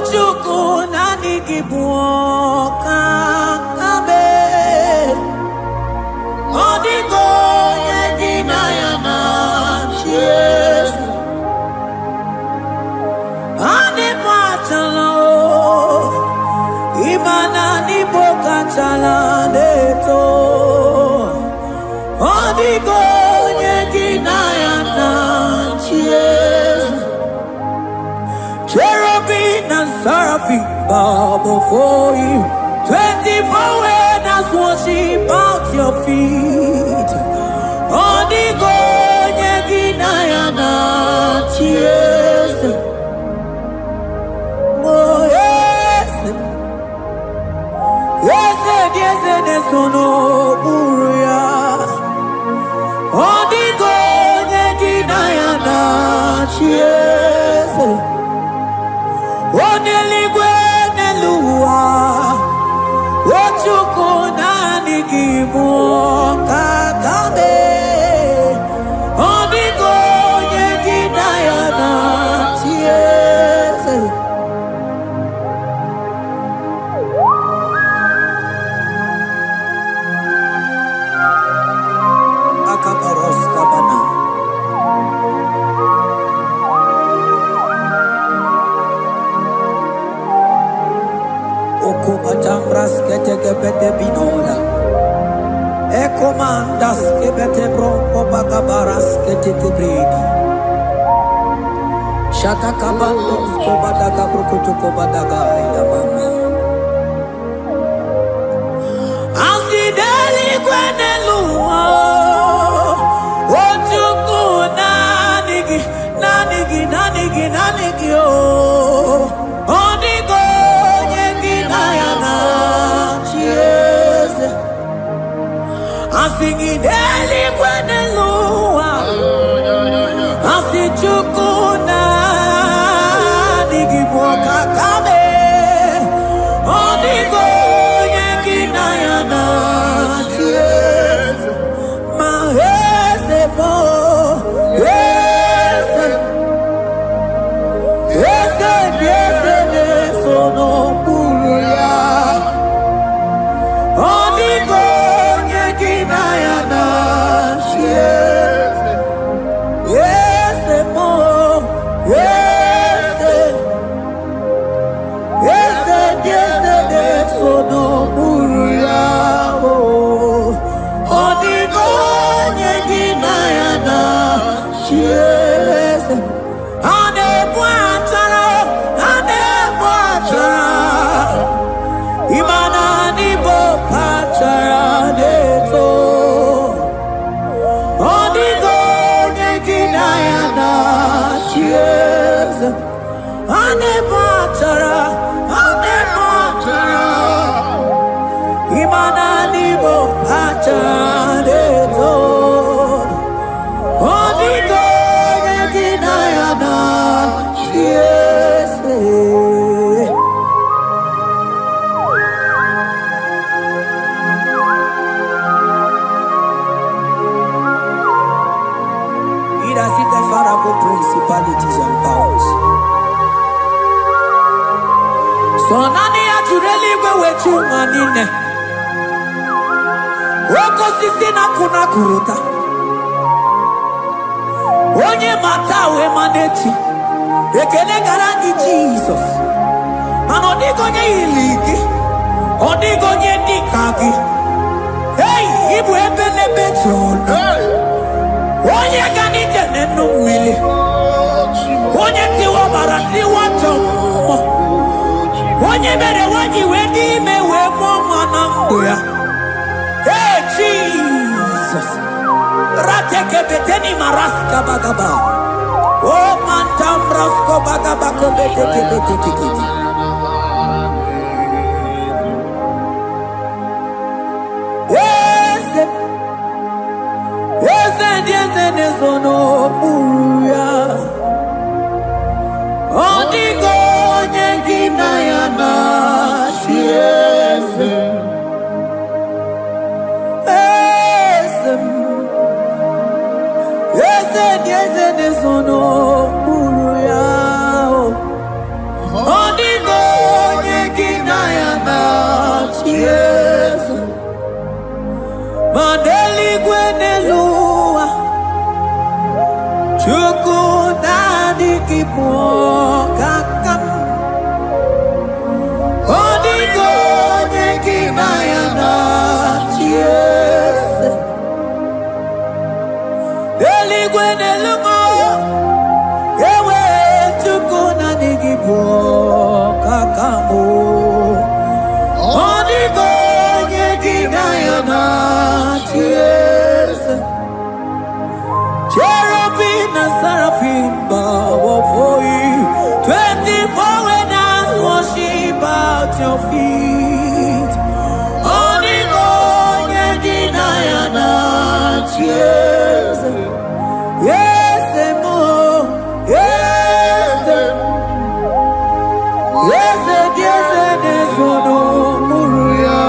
Ochuku nani kibuoka kabe Odigo yegina yana Cheers Ane machala Imana ni boka chala deto Odigo yegina yana Cheers Cherubim and seraphim bow before you. 24 elders worship at your feet. Odigo yegina yana cheers. Oh yes, yes, yes, yes, no buria. Odigo yegina yana cheers. Oneligwe nelua Ochuku nani kibuoka kabe Odigo yegina yana tiese Akaparos kabana Okobachambras ketekebete binola Ekomandas kebete bronco bagabaras ketekebredi Shatakabandos kobadaga brukutu kobadaga ila mama Asideli kwenelua Ochuku nanigi oh Odigo Asingideli kwenelua Asichukuna Nigiboka kabe Odigo yegina yana Cheers Mahese mo Yese Yese Yese Nesono Buruya Odigo Principalities and powers. So nani atureli wetu manine. Woko sisi na kuna kuruta. Onye matawe maneti. Ekele garangi Jesus. Manodigo nye iligi. Odigo nye nikagi. Hey, ibu ebele betrono. Onye ganite nenu mili. Onye tiwa barati watomo. Onye mere wanyi wedi mewe mwana mbuya. Hey Jesus. Rateke beteni maraska bagaba. Oh mantambrasko bagabako beteke beteke. Sono buya Odigo nyengina yana Chiese Ese sono buya yes. Mandeli gwenelua chuku nadi kipo kakam odigo nyeki mayana yes. Deli gwenelua ewe chuku nadi kipo kakamo odigo nyeki mayana yes. Cherubim and seraphim bow for you. 24 elders worship at your feet. Only God can deny not yes. Yes, more. Yes, yes, yes, no muria.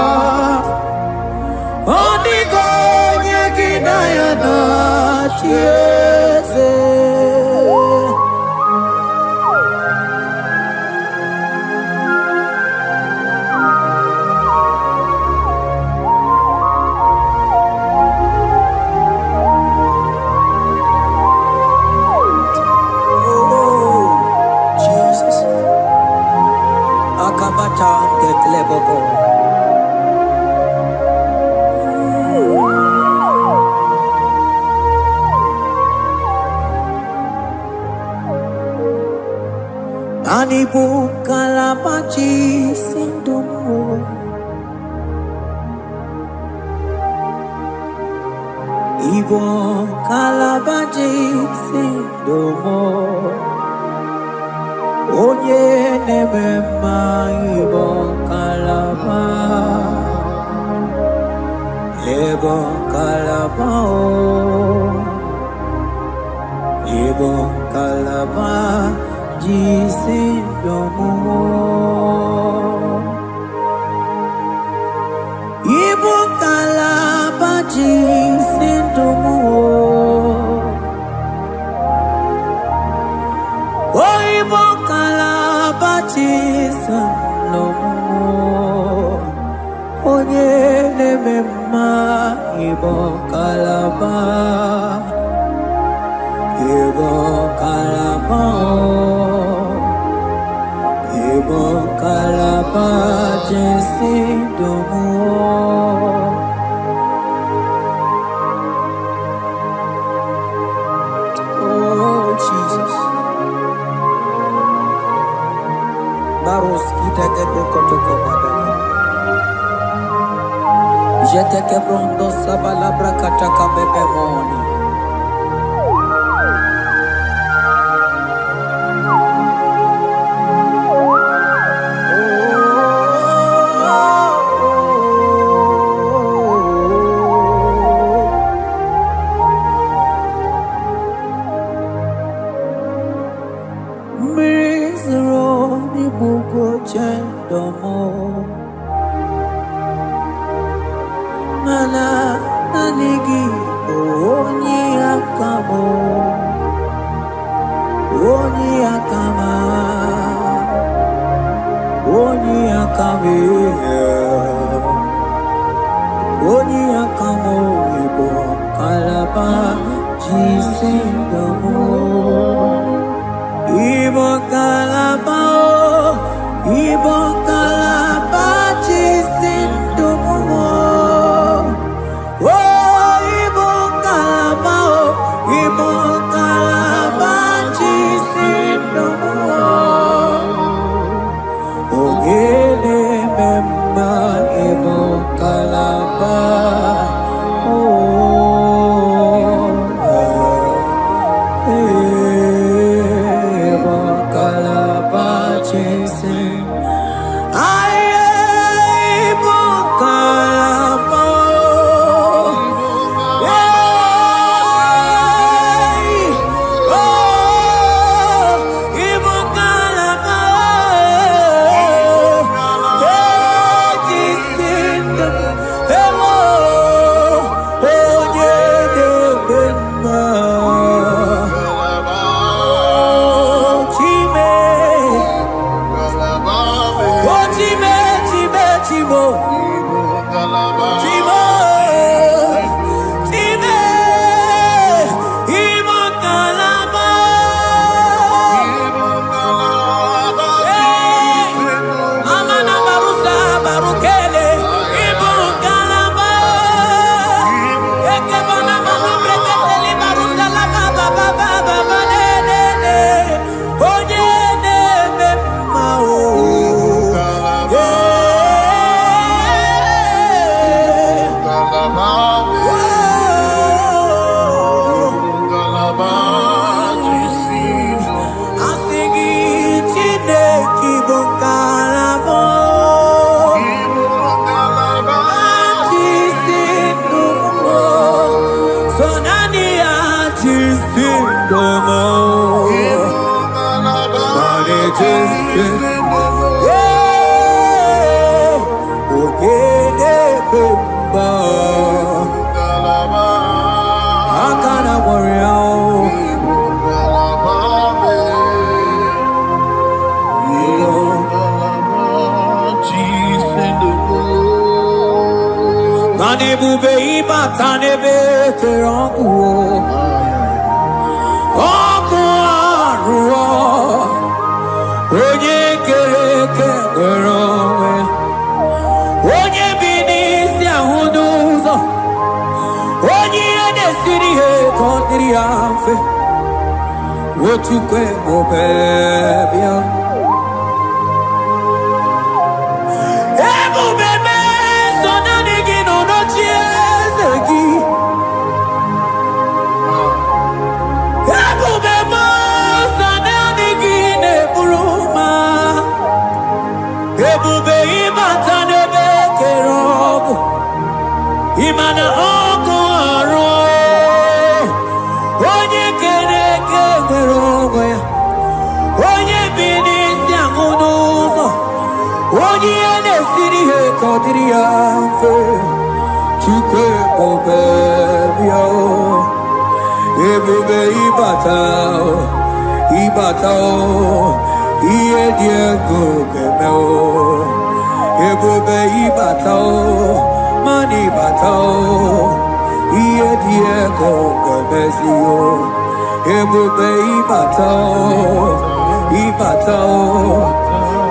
Only God can deny not yes. Anibu kalabachi sindumu Ibo kalabachi sindumu Onye nemema Ibo kalaba Ibo kalaba Ibo kalaba Jisindomo Ibo kalaba jisindomo Oh Ibo kalaba jisindomo Onye nemema Ibo kalaba Ibo kalaba Ibo kalaba jisindomo Oh Jesus Baros kita kebrokotoko badana Jete kebrondo sabalabra kataka bebemoni Mana nanigi onye akamo onye akama onye akame onye akamo ibo kalaba jisindomo ibo kalaba ibo kalaba jisindomo Kalaba Ibo Kalabo. What you go, baby? Money batao, Diego Gabezio, Ebube Ibatao,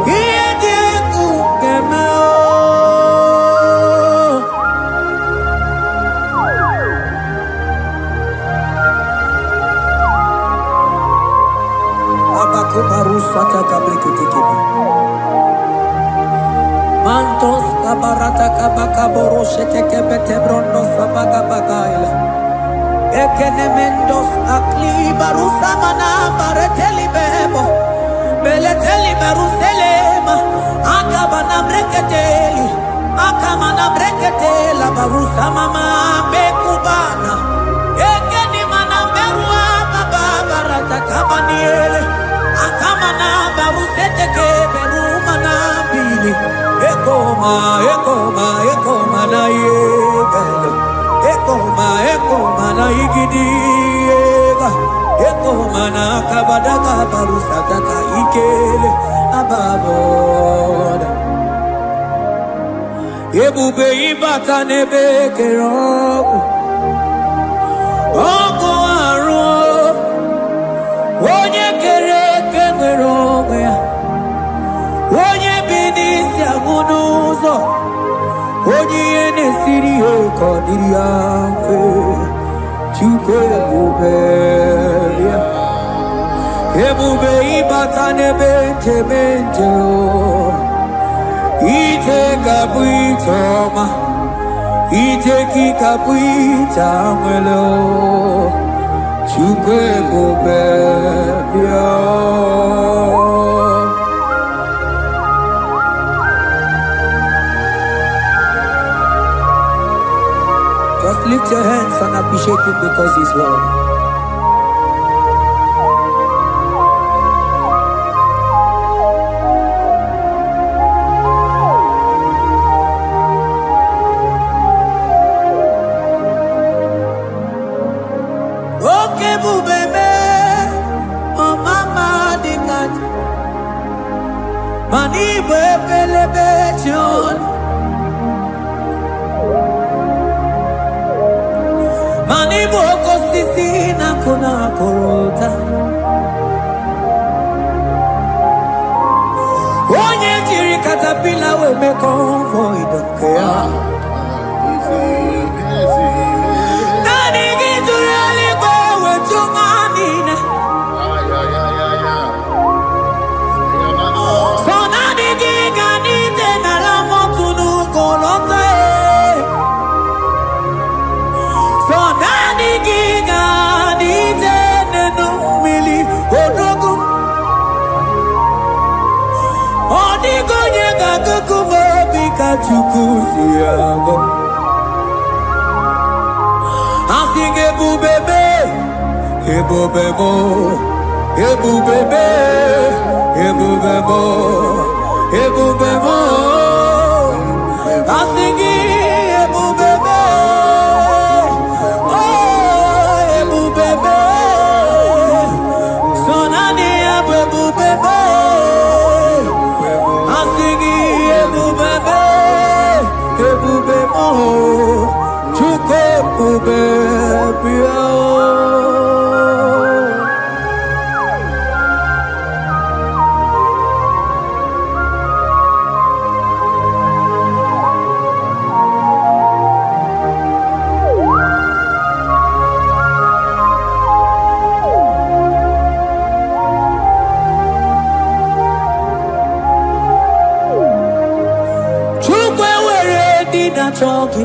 Diego Gamel. Abakubarusata Kabrikitikibi. Mantos kabarata kabakaboro shetekebete brondo sabaga bagaila. Ekenemendos akli barusa mana bareteli bebo. Beleteli baruselema. Akabana breketeli. Akamana breketela barusa mama bekubana. Ekeni mana berua baba barata kabaniele. Akamana baruseteke berumana bili. Ekoma na yegele. Ekoma na igidiega. Ekoma na kabadaka barusataka ikele ababoda. Ebube ibata nebe kerobu. Oko aro. Onye kere kemwerobe ya. Onye binisi agunuzo. Onye ene siri eko diri afe. Chuke bubelia. Ebube ibata nebe temente o. Ite kabuitoma. Ite kikabuita mwelo. Chuke bubelia. Just lift your hands and appreciate him because he's worthy. Okay, bubebe, oh mama dikat, mani bebelebe John. Mani boko sisi na kuna korota. Onye jiri katapila we me convoy don't care. Nani gitu rali go we chumanine. So nani giga nite na la motunu kolota. So nani giga nite no mili odogu. chukusiago. Asing ebu bebe, ebu bebo, ebu bebe, ebu bebo, ebu bebo. Asing ebu bebe, oh ebu bebe. Sonani ebu bebe. Asing ebu bebe, ebu bebo. Chuke bebe pio. Chogi,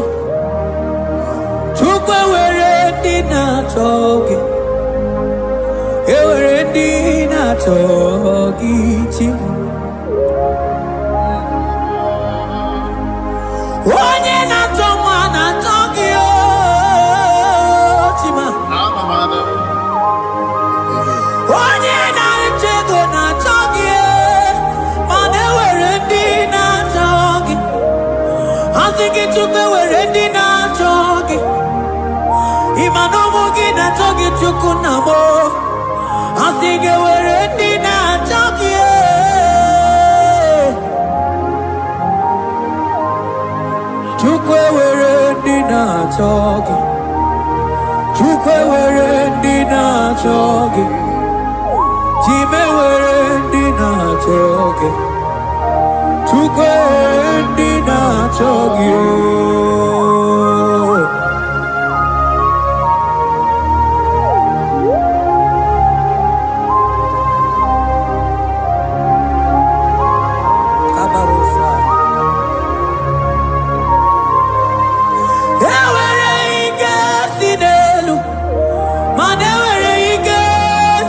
chukwe were dina chogi, ewere dina chogi chi. Onye na choma na chogi o chima. Onye na chego na chogi, mane were dina chogi. Asiki chukwe were dina chogi. Imano mogi na chogi chukunamo. Asiki were dina chogi. Chukwe were dina chogi. Chukwe were dina chogi. Chime were dina chogi. Chukwe dina chogi. Kabarosa. Ewere ike sinelu, mane were ike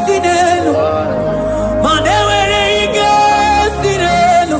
sinelu, mane were ike sinelu.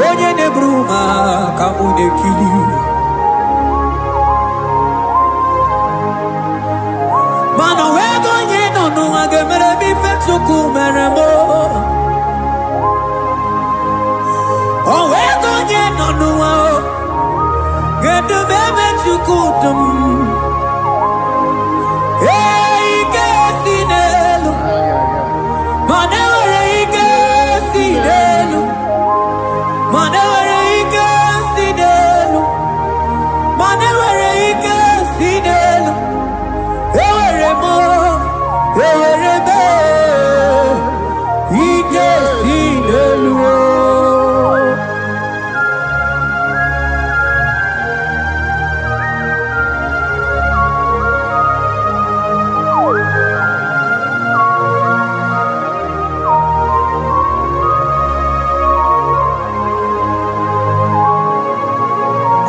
Onye ne bruma kamude kili. Mano wego nye dum. Ike sinelu, manewere ike sinelu, manewere ike sinelu, manewere ike sinelu. Ewere mo, ewere be, ike sinelu.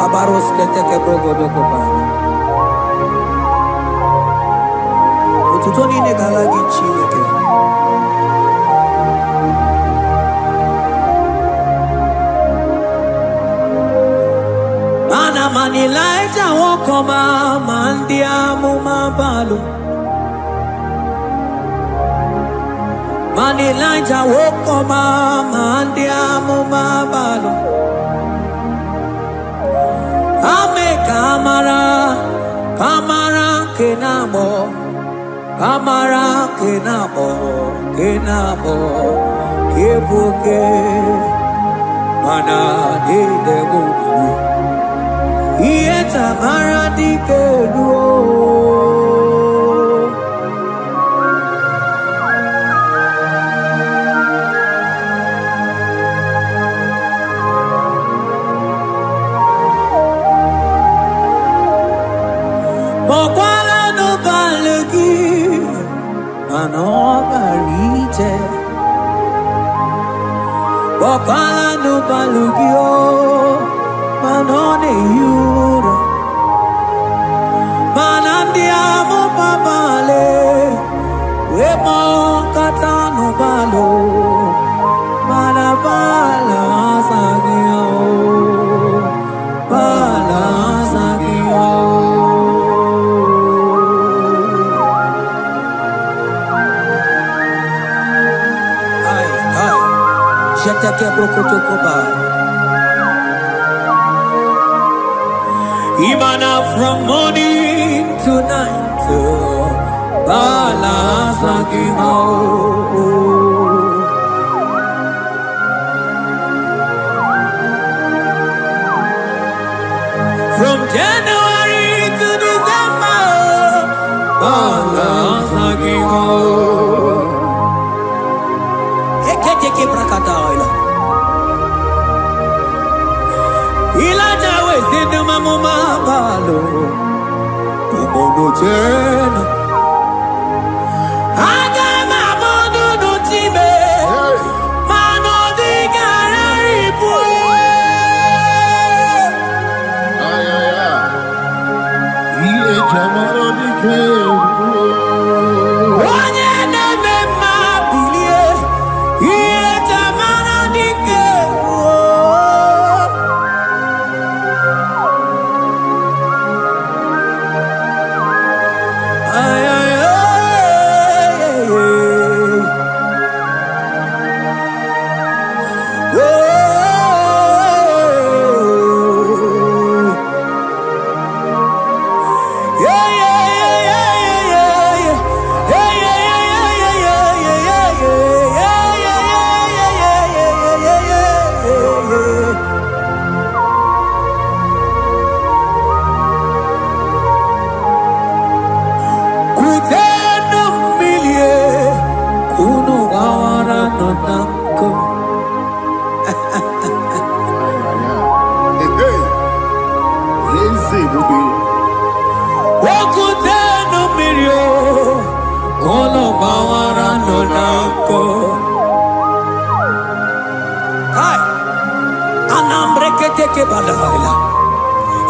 Abaros keteke brogodo kopana. Ututoni ne galagi chineke. Mana mani laita wokoma mandia mumabalo. Mani laita wokoma mandia mumabalo. Ame kamara, kamara kenamo, kamara kenamo, kenamo, kebuke, mana di debu, iye tamara di keluo. Mokwala no balegi, mano barite. Mokwala no balegi o, mano ne yura. Manandi amo babale, we mo kata no balo, manabala sagio, bala sagio. Imana from morning to night, balance from January to December, balance Eketeke brakadaila. Ilaja wezinu mamuma balo, umono jena. Aga mamono no time, mano di gararipu. Ile jamaro di ke. Onye neme mabilie, iye tamana di ke.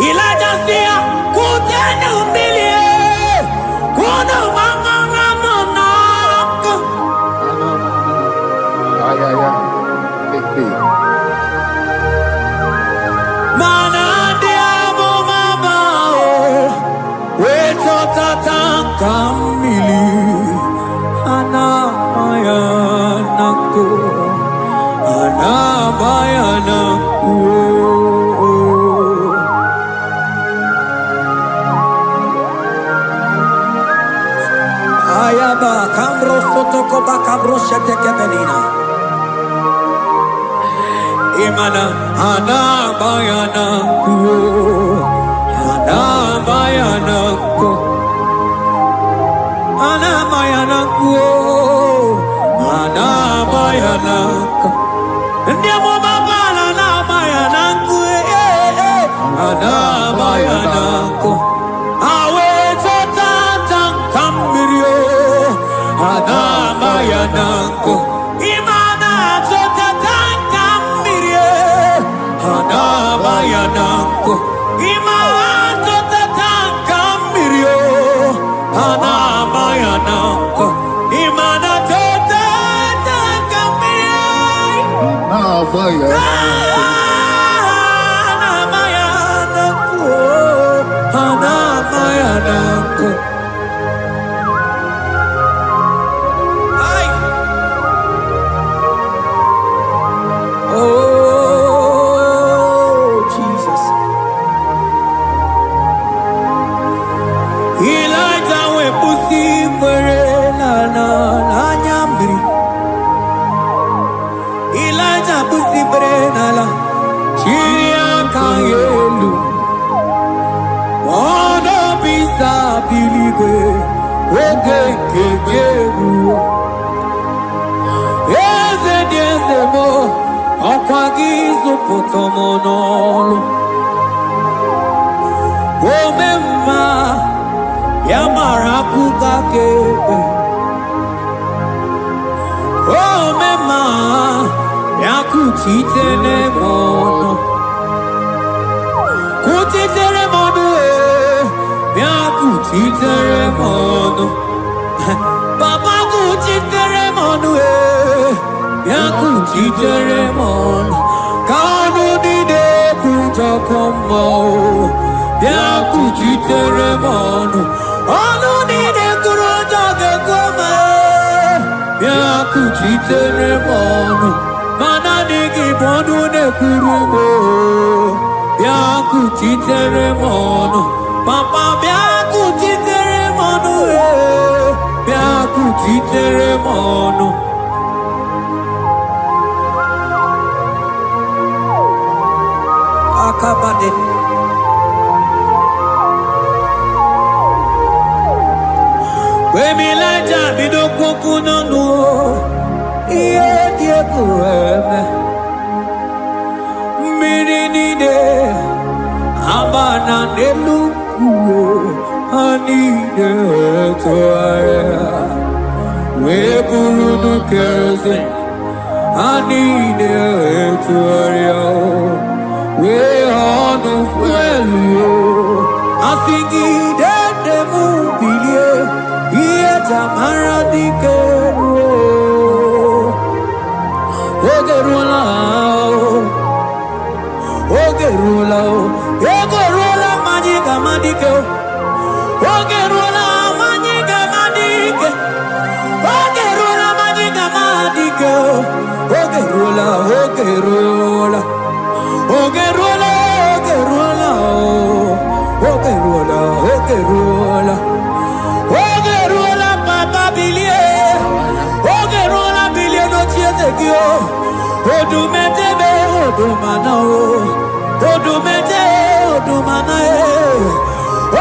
Ilaja sia kutenu milie kuno manganga monako. Mana diamo mabao weto tata kamili ana maya nako ana maya nako. Sheba, Cambro Sotokoba Cabro Shetekebelina. Imana, Hana Bayana Kuo, Hana Bayana Kuo, Hana Bayana Kuo, Hana Bayana Kuo. Ndiamo Babala na Bayana Kuo, Hana Bayana Kuo. Awe Tata Kambirio, Hana Bayana Kuo. Imana Tata Kambirio, Hana Bayana Kuo. Imana Tata Kambirio, Hana Bayana Kuo. Imana Tata Kambirio, Hana Bayana Kuo. Hana Bayana Kuo. Ay. Oh, Jesus. Elijah we pusi mwere na nyambri. Elijah pusi mwere na la chiria kayelu. Mono bisa biligwe oge kegeru. Eze diese mo okwagizu potomonolo. Omemma yamarakuka kebe. Omemma yakuchitele mono. Kuchitere mono yakuchitere mono. Papa kuchitere mono yakuchitere mono. Kanu dide kujakomo yakuchitere mono. Anu dide kurujagekoma yakuchitere mono. Mana digi bodu ne kurumo yakuchitere mono. Papa yakuchitere mono yakuchitere mono. Akabade. Wemilaja bidokoku nanu iye dieku eme mirinide abana neluku anide toaya weburu keze anide toaya we honu fuelu asingi de mubilie iye jamara dikero ogerula ogerula majiga madike ogerula majiga madike ogerula majiga madike ogerula ogerula ogerula ogerula ogerula ogerula papa bilie ogerula bilie no chiezekio odumetebe odumana odumete odumana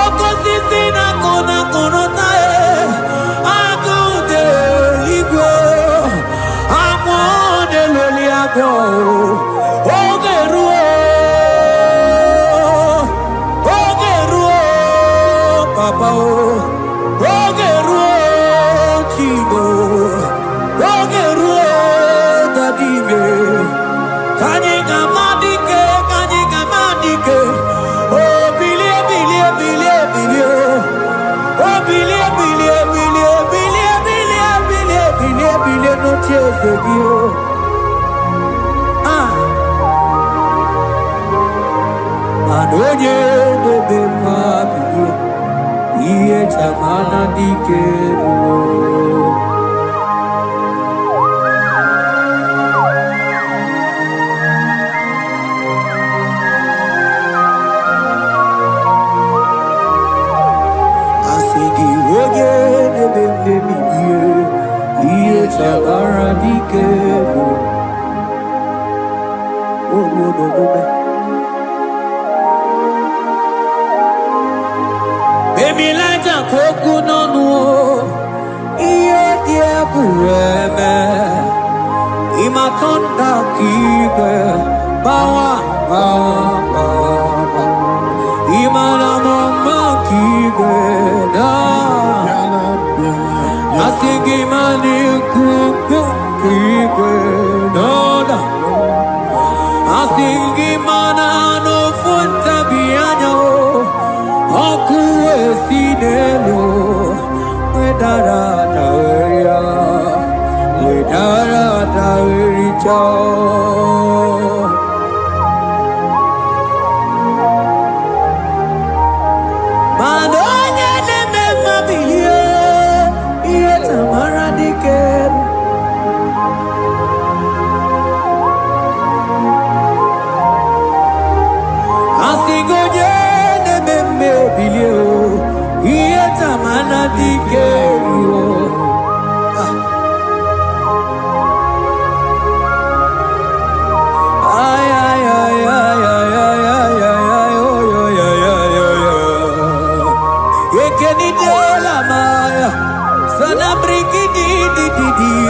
okosisi na kona konota akude ligwe amode loli agwo ogeruo papa ogeruo chigo ogeruo dadime kanyika madike oh bilie no chezegio Adoye bebe mabiye iye chamana dikero. Asigi oye bebe miye Baby like a coconut, yeah, dear, kureme. Imatonda kike, bawa, bawa. Imana mama kike, da. Asingi mani kuku kike, da. Asingi mana no funta bianyo. Aku esinelo, wedara daweria, wedara dawericha. Madonya neme mabiye, iye tamara dikeru. Asigoje neme bilio, iye tamara dikeru. Ay ay ay ay ay ay ay ay oh yo yo yo yo yo. Ekeni de la maya, sana briki di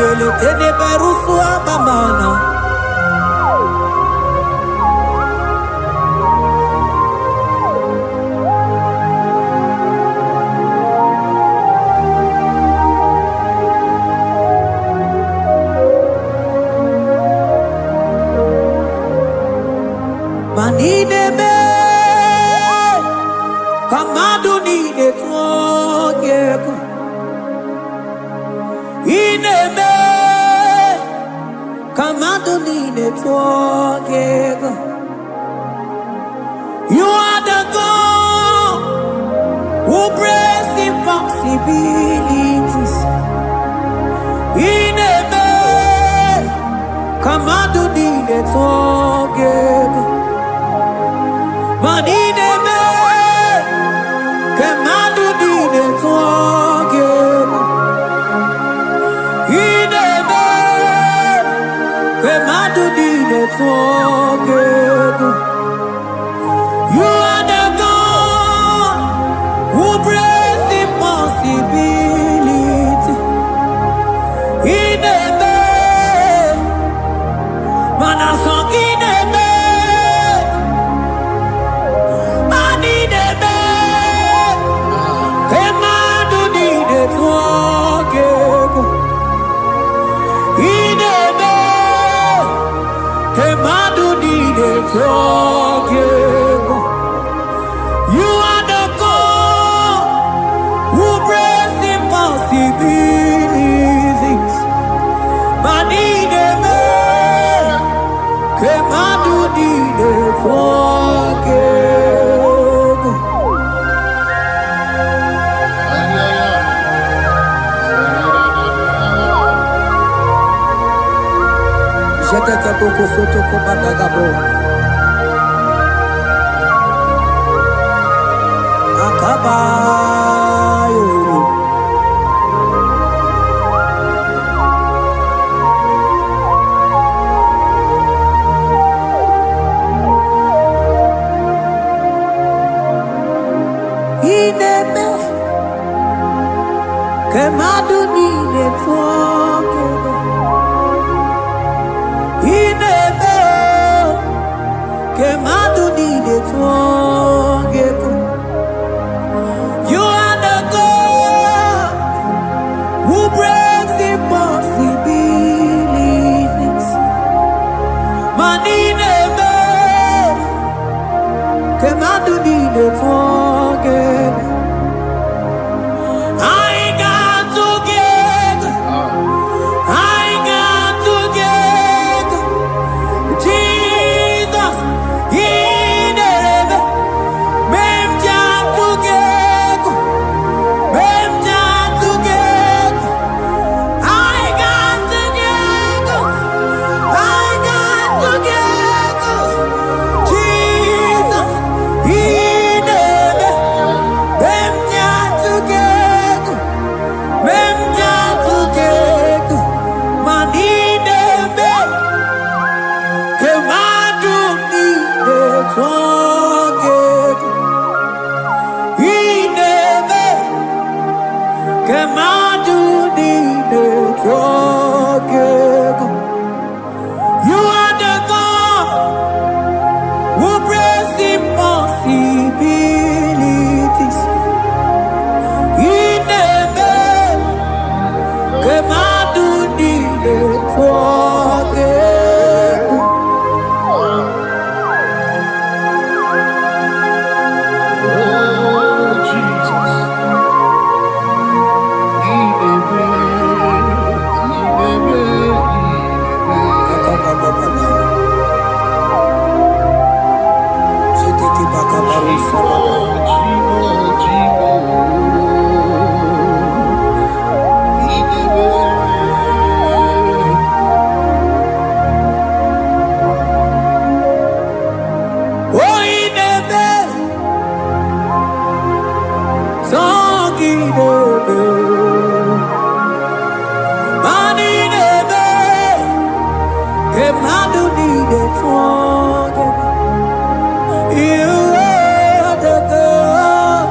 ele tene barusu amamana. Manide me, kamadu ni de tuogeko. Ine me, kamadu ni de tuogeko. You are the God who breaks impossibilities. Ine me, kamadu ni de tuogeko. Manine me, kemadu dine tuogeko. Ine me, kemadu dine tuogeko. You are the God who breaks impossibility. Ine me, manasong ine me. You are the God who breaks impossibilities. Manine me, kemadu dine tuogeko. Jetete boko soto komadagabo. Akabayo. Ineme kemadu nine tuogeko. Ineme kemadu nine tuogeko. You are the God who breaks impossibilities. Manine me, kemadu nine tuogeko. I got together, I got together. Jesus, Ineme, Kemadu di de trogego. You are the God who brings impossibilities. In the bed, Kemadu di de trogego. Oh, Jesus. Oh, in the bed, song in the bed, man in the bed, Kemadu di de trogego. You are the God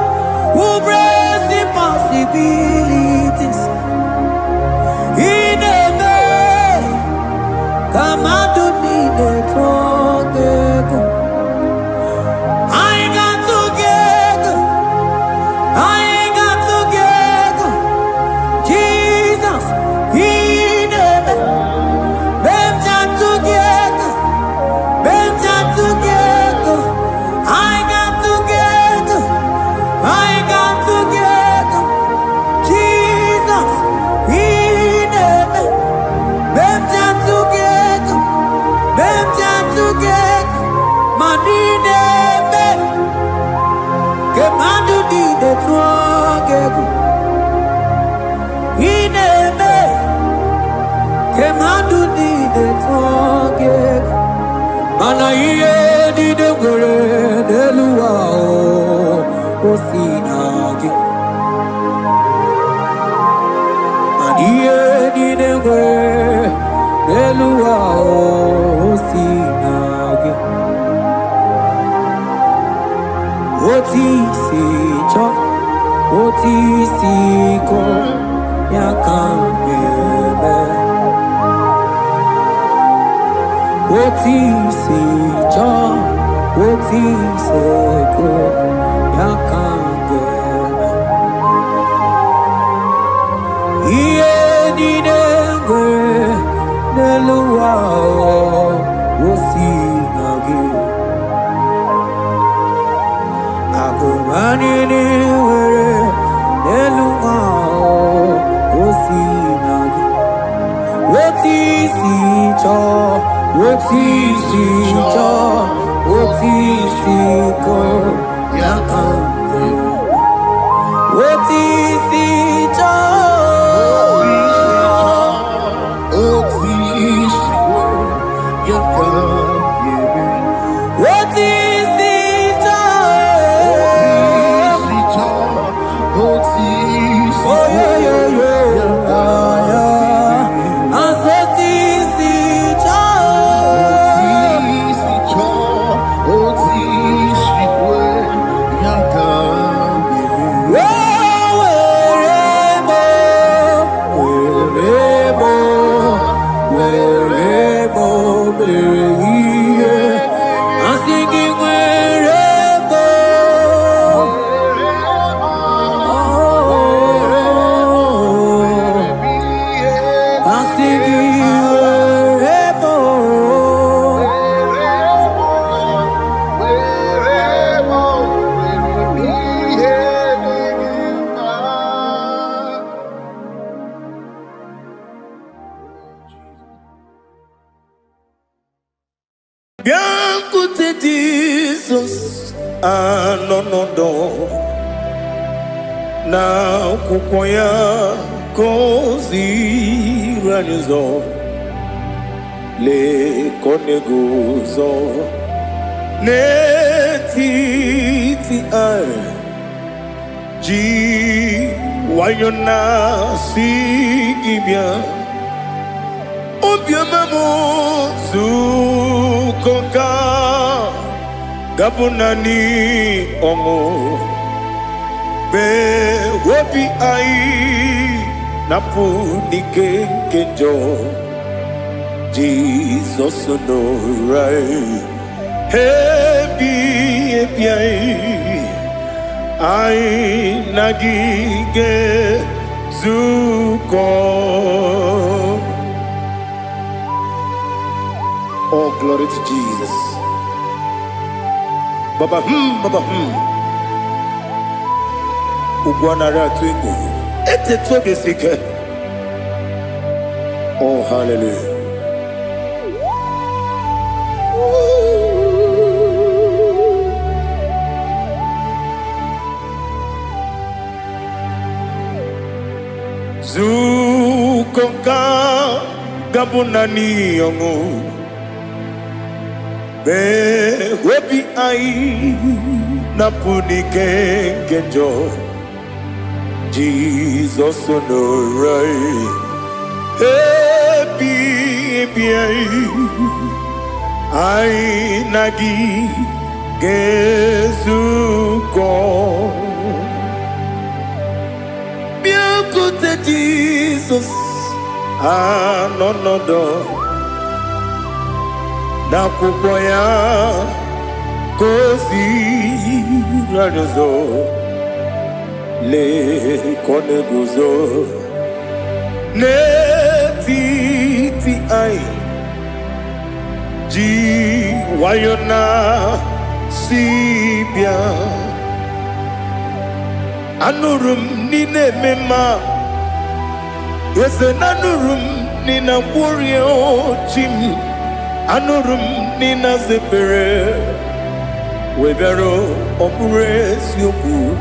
who brings impossibilities. In the bed, Kemadu di de trogego. I ain't got together. I ain't got together. Jesus, He never. Them jam together. Them jam together. I got together. I got together. Jesus, He never. Them jam together. Them jam together. Money never. Kemadu di de trogego. Ineme. Kemadu di de trogego. Mana iye di de gore de luwa o sinagi. Maniye di de gore de luwa o sinagi. Oti si cho, oti si ko, ya kambebe. Oti si cho, oti si ko, ya kambebe. Iye di dengwe, neluwa o si nagi. Akumani ni were neluma osinagi. Woti si cho, woti si cho, woti si ko yakambe. Woti si cho, woti si cho. Oh yeah yeah yeah, yeah. Asoti si cho. Biancote Jesus, no no no. Na kukoya kozi ranizo le koneguzo ne titi ai ji wayona sigibia obiamamo zukoka gabunani omo be wobi ai Napunike kenjo Jesus no right. Happy I nagige zuko. Oh, glory to Jesus. Baba Baba Ugwanara twingu. Ete toge sike. Oh, hallelujah. Zukonga gabunani yongu be webi ai napunike kenjo Jesus no right happy ai nagi gezuko Beauty Jesus, no do. Na kupoya kozi radozo le koneguzo ne titi ai ji wayona sibia. Anurum nine mema Yese nanurum nina burio chim Anurum nina zepere Webero opures yoku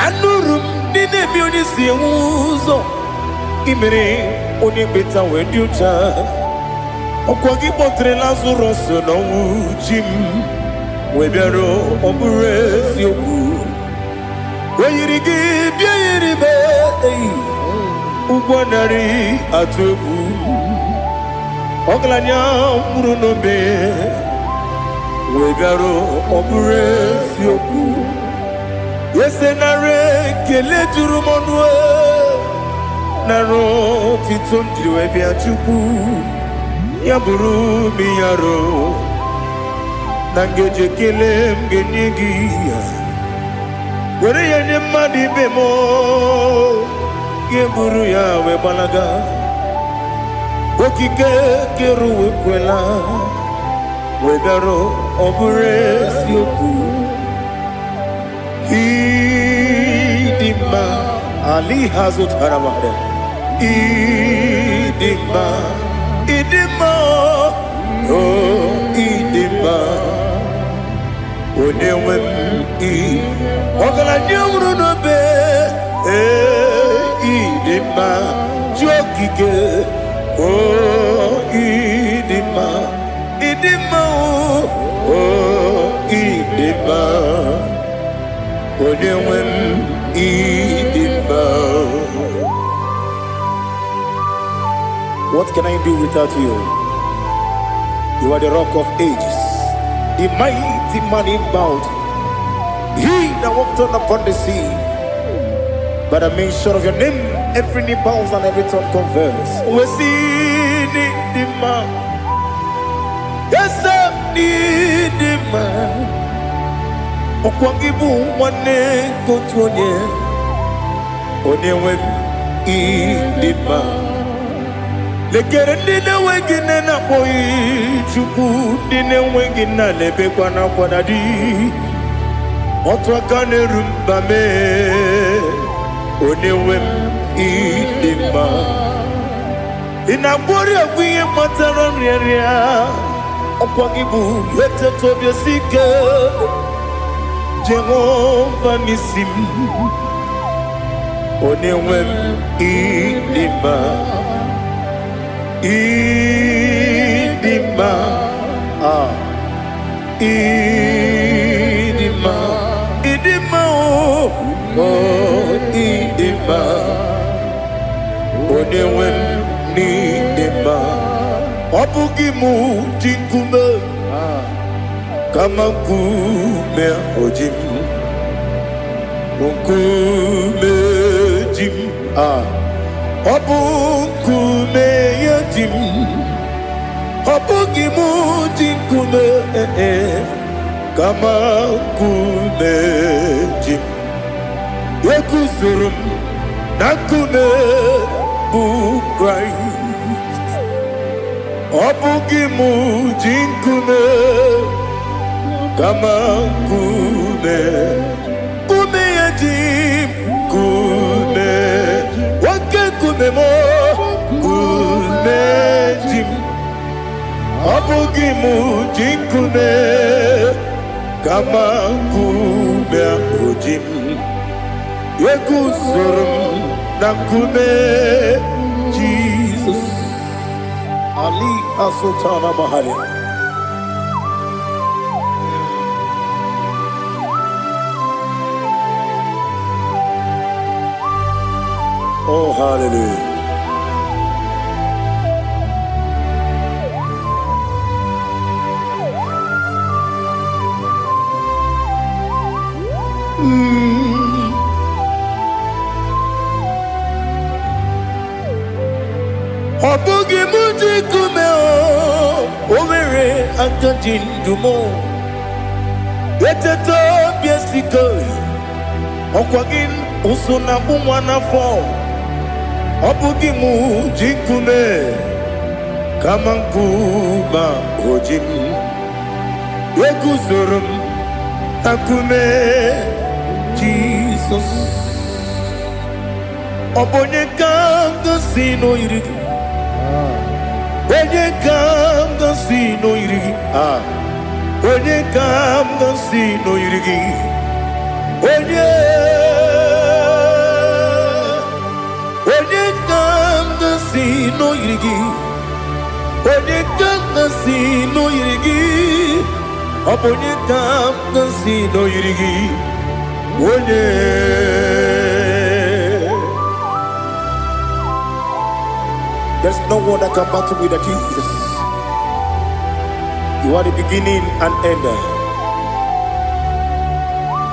Anurum nine bionisi uzo Imere onibeta weducha Okwagi potre Lazarus no chim Webero opures yoku Wayirigi biayiribe Ugwanari atubu Oglanya murunobe Wegaro obure sioku Yesenare kele turumonwe Naro titondriwe biachuku Yaburu miyaro Nangeje kele mgenyigia Were yenye madi bemo Geburu ya webalaga Okike keru wekwela Wegaro obure sioku Idima Ali hazut haramade Idima Oh idima Onewem Ogala nyumru no be idima jokike idima idima Onewem idima. What can I do without you? You are the rock of ages, the mighty man in battle. He that walked on upon the sea. By the mention of your name, every knee bows and every tongue confess. We see the man. Yes, I need the man. Okwangibu wane kotuonye. Onyewe the man. Lekere nine wengine na boyi chuku nine wengine lebe kwa na kwa dadi. Otwakane rumba me Onewem idima Inabori agwiye matara nriaria Okwangibu yete tobye sike Jehova nisim Onewem idima Idima Idima Idima oh idima Onewem idima Obugimu jinkume Kama kume ojim Nkume jim Obukume yajim, obukimu jinkume kama kume jim. Yekuzurum nakume bukrai. Obukimu jinkume kama kume yajim kume. Kume mo kume jim abugi mu jikume kama kume akujim yekuzurum na kume Jesus Ali Asultana Mahali. Oh, hallelujah. Obugi muji kume overe akajin dumo. Yeteto biesiko okwagin usuna bumwana fo. Obugi muji kume kama nkuba ojim. Yekuzurum akume Jesus. Obonye kanga sino irigi. Onye kanga sino irigi. Onye kanga sino irigi. Onye kanga sino irigi. Onye kanga sino irigi. Onye kanga sino irigi. Onye. There's no one that can battle with Jesus. You are the beginning and end.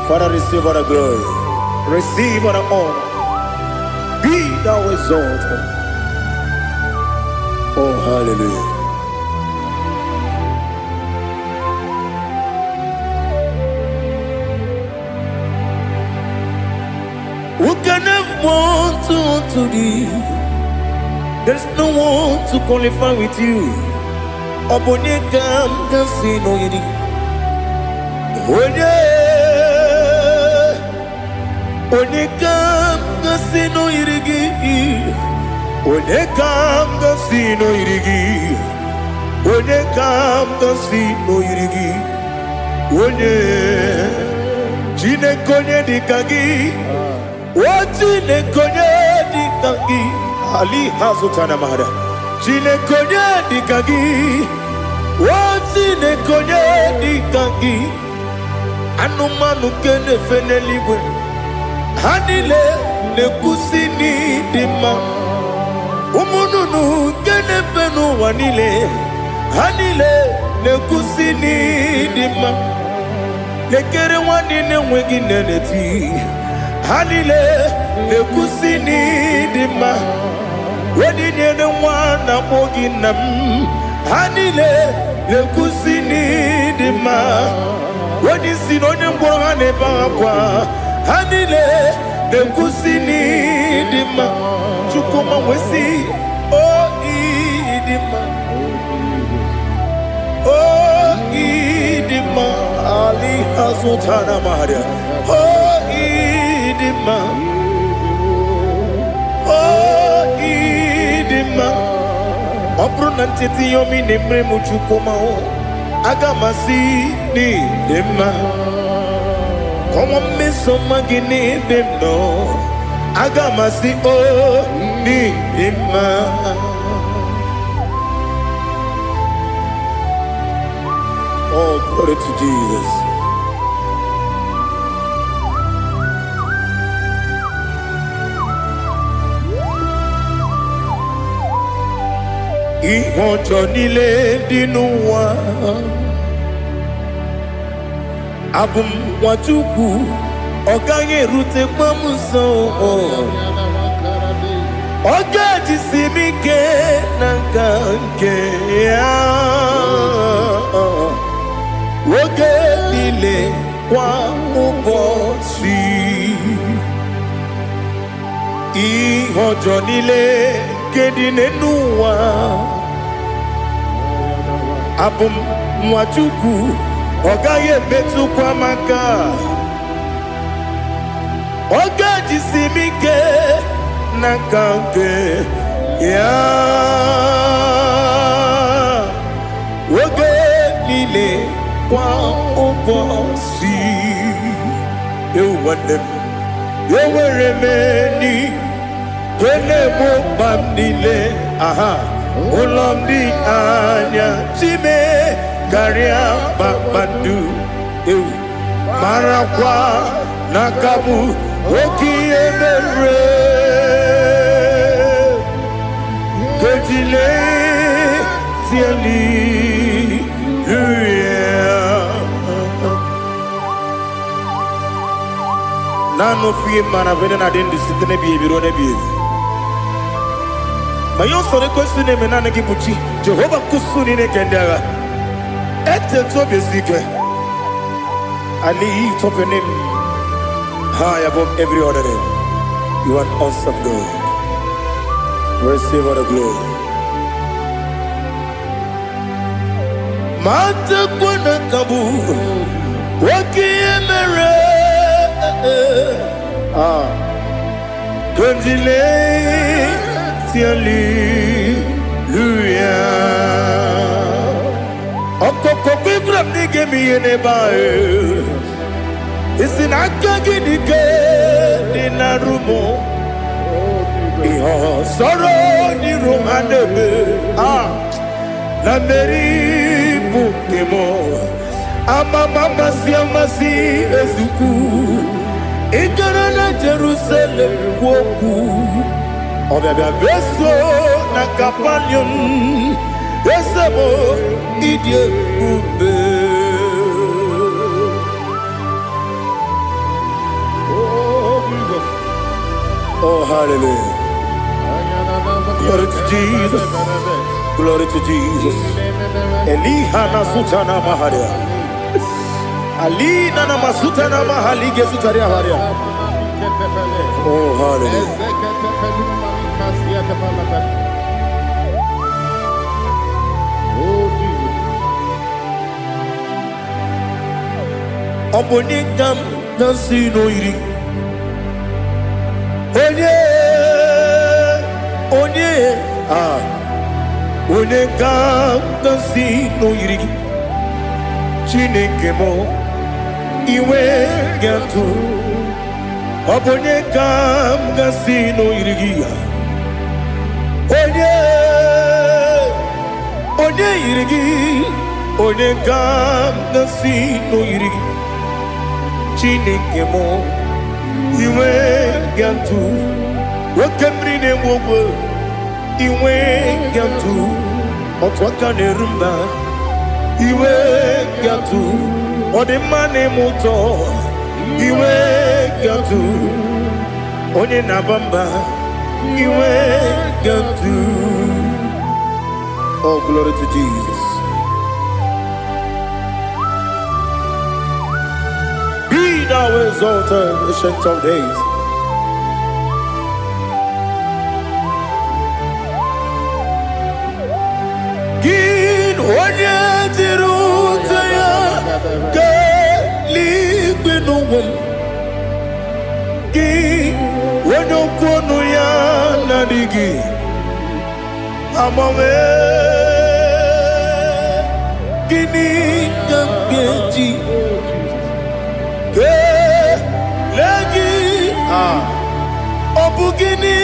Father, receive all the glory. Receive all the honor. Be thou exalted. Oh, hallelujah. Who can have one to thee? There's no one to qualify with you. Obonye kam kasino yidi. Onye kam kasino yirigi. Onye kam kasino yirigi. Onye kam kasino yirigi. Onye chine konye dikagi. Chine konye dikagi. Ali Hazutana Mahada. Chile konye dikagi. Chile konye dikagi. Anumanu kene feneliwe. Hanile ne kusini dima. Umununu kene fenu wanile. Hanile ne kusini dima. Nekere wanine wegi neneti. Hanile ne kusini dima. Wedi nyene mwana moginam. Hanile le kusini dima. Wedi sinonye mbwangane bakwa. Hanile le kusini dima. Chukuma wesi oh idima. Oh idima. Ali Hazutana Maria. Oh idima. Opronantiti yomi nemre muchukoma o agamasi ni dema komo meso magini demno agamasi o ni dema. Oh, glory to Jesus. Ìwọ̀njọ́ nílé dínú wa abùm wàtúkù ọ̀gá yẹn rúte pọ́nmùsàn Oge jisimike na nke ya. Oge niile kwa ụbọchị. Ihe ọjọọ niile nke dị n'ụwa. Abụ m nwa Chukwu, ọ gaghị emetụkwa m aka. Oge jisimike na nke ya. Oge niile kwa ụbọchị. Ewu nwanne m, enwere m enyi kene mụ mkpa m niile. Aha, ụlọ m dị anya chime karịa kpakpando. Ewu marakwa n'aka m oke ihe mere. Kejile tieli nano fie mana vene na den disitene bi ebiro ne bi. Ma yo sore kwesi ne mena ne gibuchi Jehova kusuni ne kendaga. Ete to besike. I lift up your name high above every other name. You are awesome God. Receive all the glory. Mata kuna kabu waki emere. Konjile tiali luya. Okoko kwikrap nige miyene bae. Isinaka gidike dinarumo. Iho soro ni romanebe. La meri bukemo. Ama mama siamasi ezuku. Ikarana Jerusalem woku. Obebe beso na kapanion. Esemo idie ube. Oh, hallelujah. Glory to Jesus. Glory to Jesus. Elihana sutana maharia. Alina na masutana mahali gesutaria haria. Oh, hallelujah. Obonikam nasino iri. Onye ka si n'oyiri gị Chineke mụ iwe ga-atụ. Ọ bụ onye ka m ga-si n'oyiri gị ya. Onye yiri gị. Onye ka m ga-si n'oyiri gị Chineke mụ iwe ga-atụ. Nwoke mmiri na-enwe ogwe iwe ga-atụ. Otu aka na-eru mba iwe ga-atụ. Ọ dị mma na-eme ụtọ iwe ga-atụ. Onye na-aba mba iwe ga-atụ. Oh, glory to Jesus. Be thou exalted, ancient of days. Gin onye dịrị ụzọ ya ka eluigwe n'ụwa. Gị onye okwu ọnụ ya na-adịghị agbanwe. Gịnị ka m ga-eji kelee gị? Ọ bụ gịnị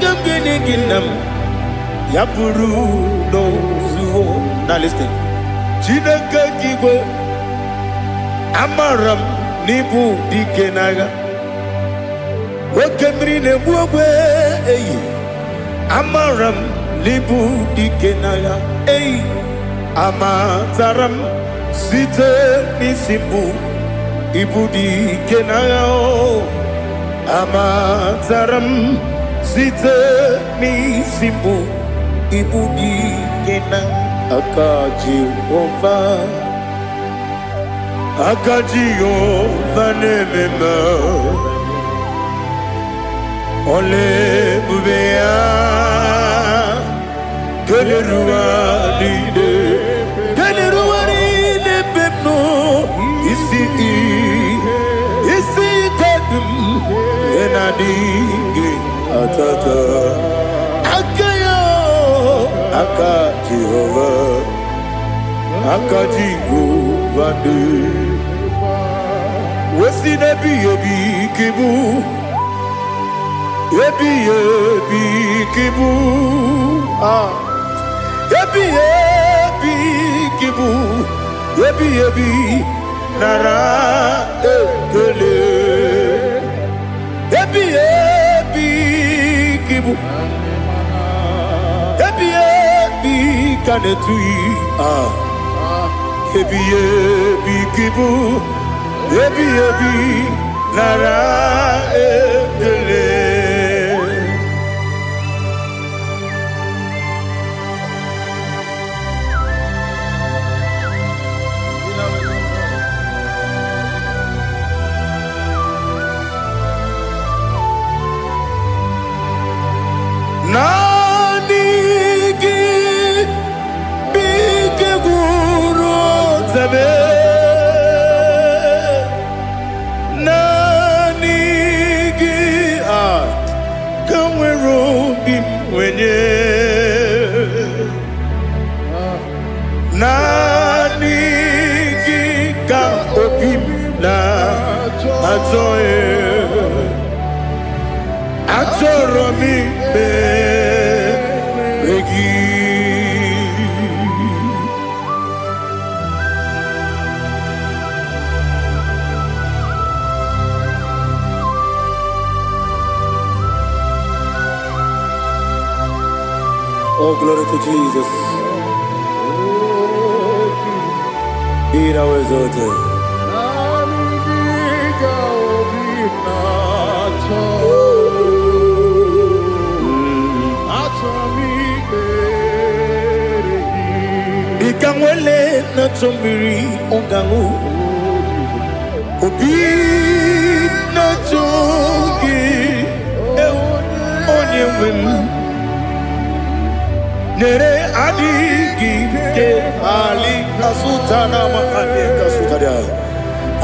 ka m ga-enye gị nna m? Ya bụrụ n'ozuo. Now listen. Chineke kigwe amara m n'ibu dike n'agha. Oke mmiri na-egbu ogwe eyi. Amara m n'ibu dike n'agha. Eyi amatara m site n'isi mbụ ibu dike n'agha. Amatara m site n'isimu ibu dị gị na aka Jehova na-ememe ole ebube ya keleruwa niile bemno isi kedum enadinge atata aka Jehova de wesi nebi kibu ebi kibu ebi kibu ebi nara ekele ebi kibu ebi kanetui ebi kibu ebi nara ekele. Nanigi bike guru zabe nanigi kamwero bim wenye nanigi ka opim na ajoye Atoromi beregi Oh, glory to Jesus. Be thou exalted. Ikamwele na chombiri ongangu Obi na chongi onye wim Nere adigi ke ali asutana mahane kasutaria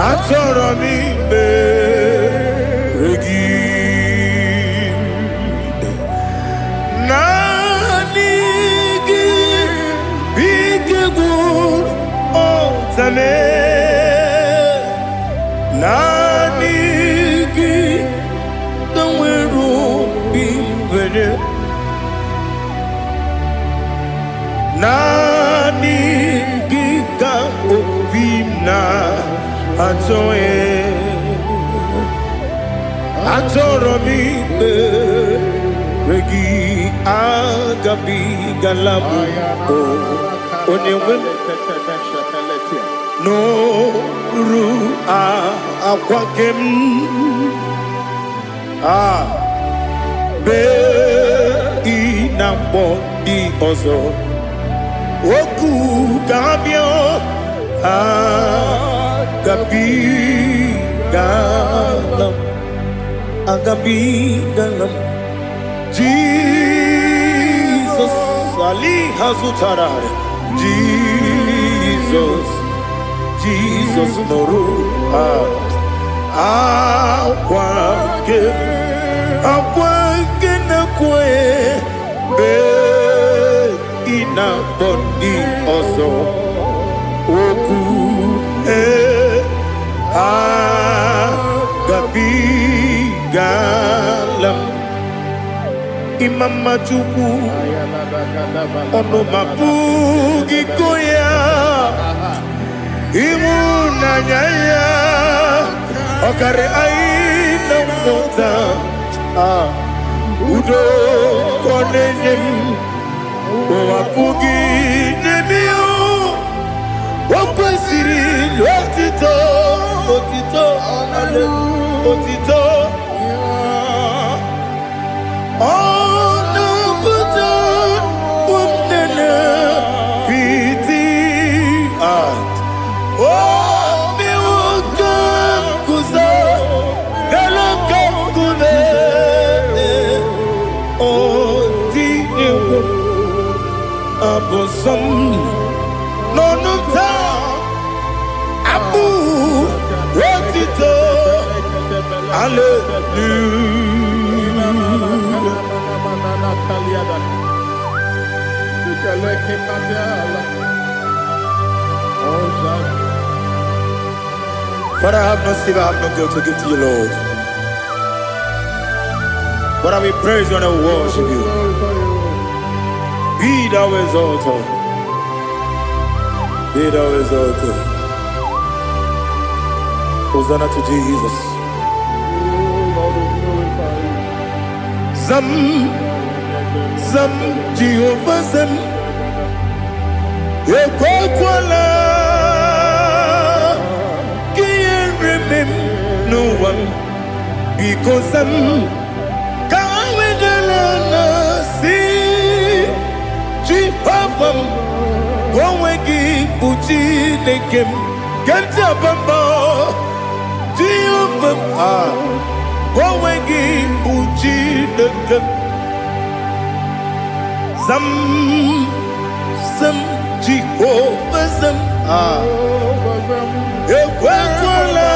Atoro mi beregi Zame nanigi kamweru bimvene nanigi ka obimna atoye atoromi regi agabi galabu onyewe no ru akwakem be inambo di ozo oku kabio agabi galam Jesus ali hazutarare Jesus noru akwake na kwe be ina bondi ozo oku gabi galam imama chuku ono mapugi koya imunanyaya okare aina mota udo konenyem wapugi nemio wakwesiri otito ale otito Oh, no, but woman, pity. Oh, me welcome, Kuza. Hello, Kune. Oh, the Abosom. No, no, Abu, what it Father, I have no silver, I have no gold to give to you, Lord. But I will praise you and I will worship you. Be thou exalted. Be thou exalted. Hosanna to Jesus. Zam, Zam, Jehovah Zam. Ekwakwala, can't remember no one because Zam can't wait see Jehovah. Go wegi buchi nekem, get up Jehovah. Go wegi buchi nekem. Zam, Zam, Jehovah Zam. Ekwakwala,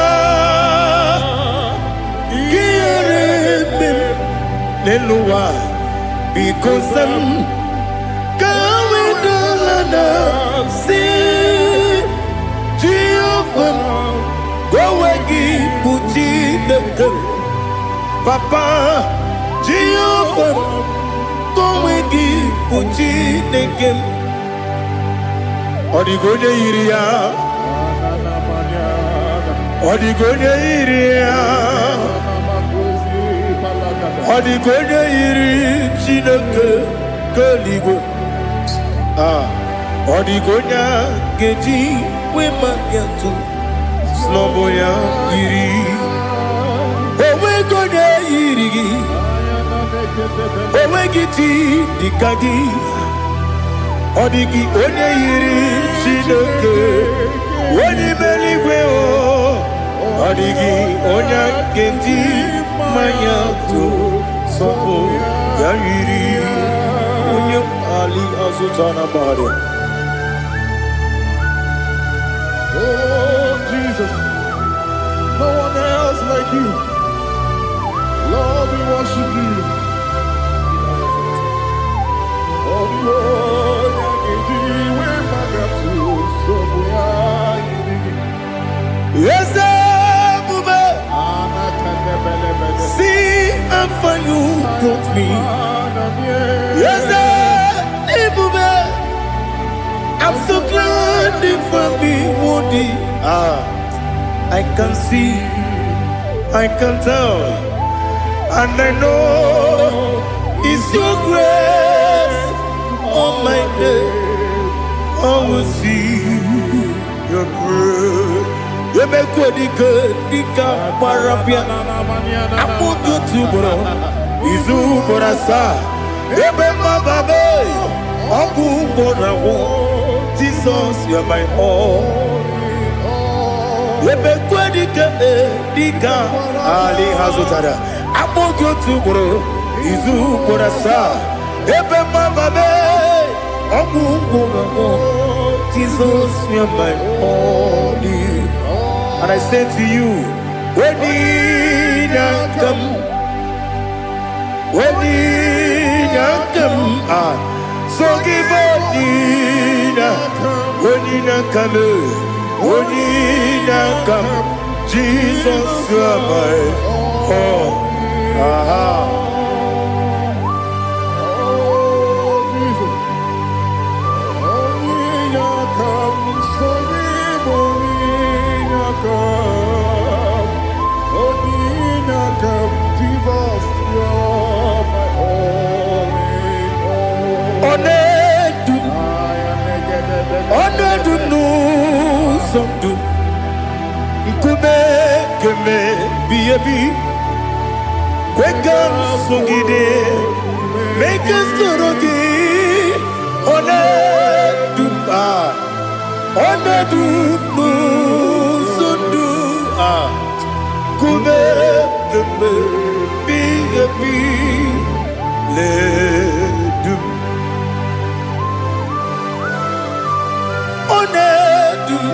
kiyeremem, neluwa, because Zam kawedalana, see Jehovah. Go wegi buchi nekem, Papa Jehovah. Go wegi buchi nekem. Odigonye iria, Odigonye iria, Odigonye iri chineke keligo. Odigonya geji we magetu, sloboya iri. Owe gonya iri, owe giti dikagi. Odigi onye yiri Chineke, onye meligwe o. Odigi onye genji manya to sopo ya yiri. Onye ali azutana bade. Oh Jesus, no one else like you. Lord, we worship you. Oh Lord, yes, see how far you brought me. Yes, I'm so glad if I'm being wounded. I can see, I can tell, and I know it's your grace on my day. I will see your grace. You make what you could, Dika Parapia. I'm going to bro. Izu Borasa. Ebe Mababe. Abu Bonawo. Jesus, you're my all. You make what you could, Dika Ali Hazutada. I'm going to bro. Izu Borasa. Ebe Mababe. Jesus, you're my only. And I say to you, when you come, so give up, when you come, Jesus, you're my all. Kwekam sungide, make us turugi, one dumba, one dumu sundu kube dumbe bi le dum, one dum,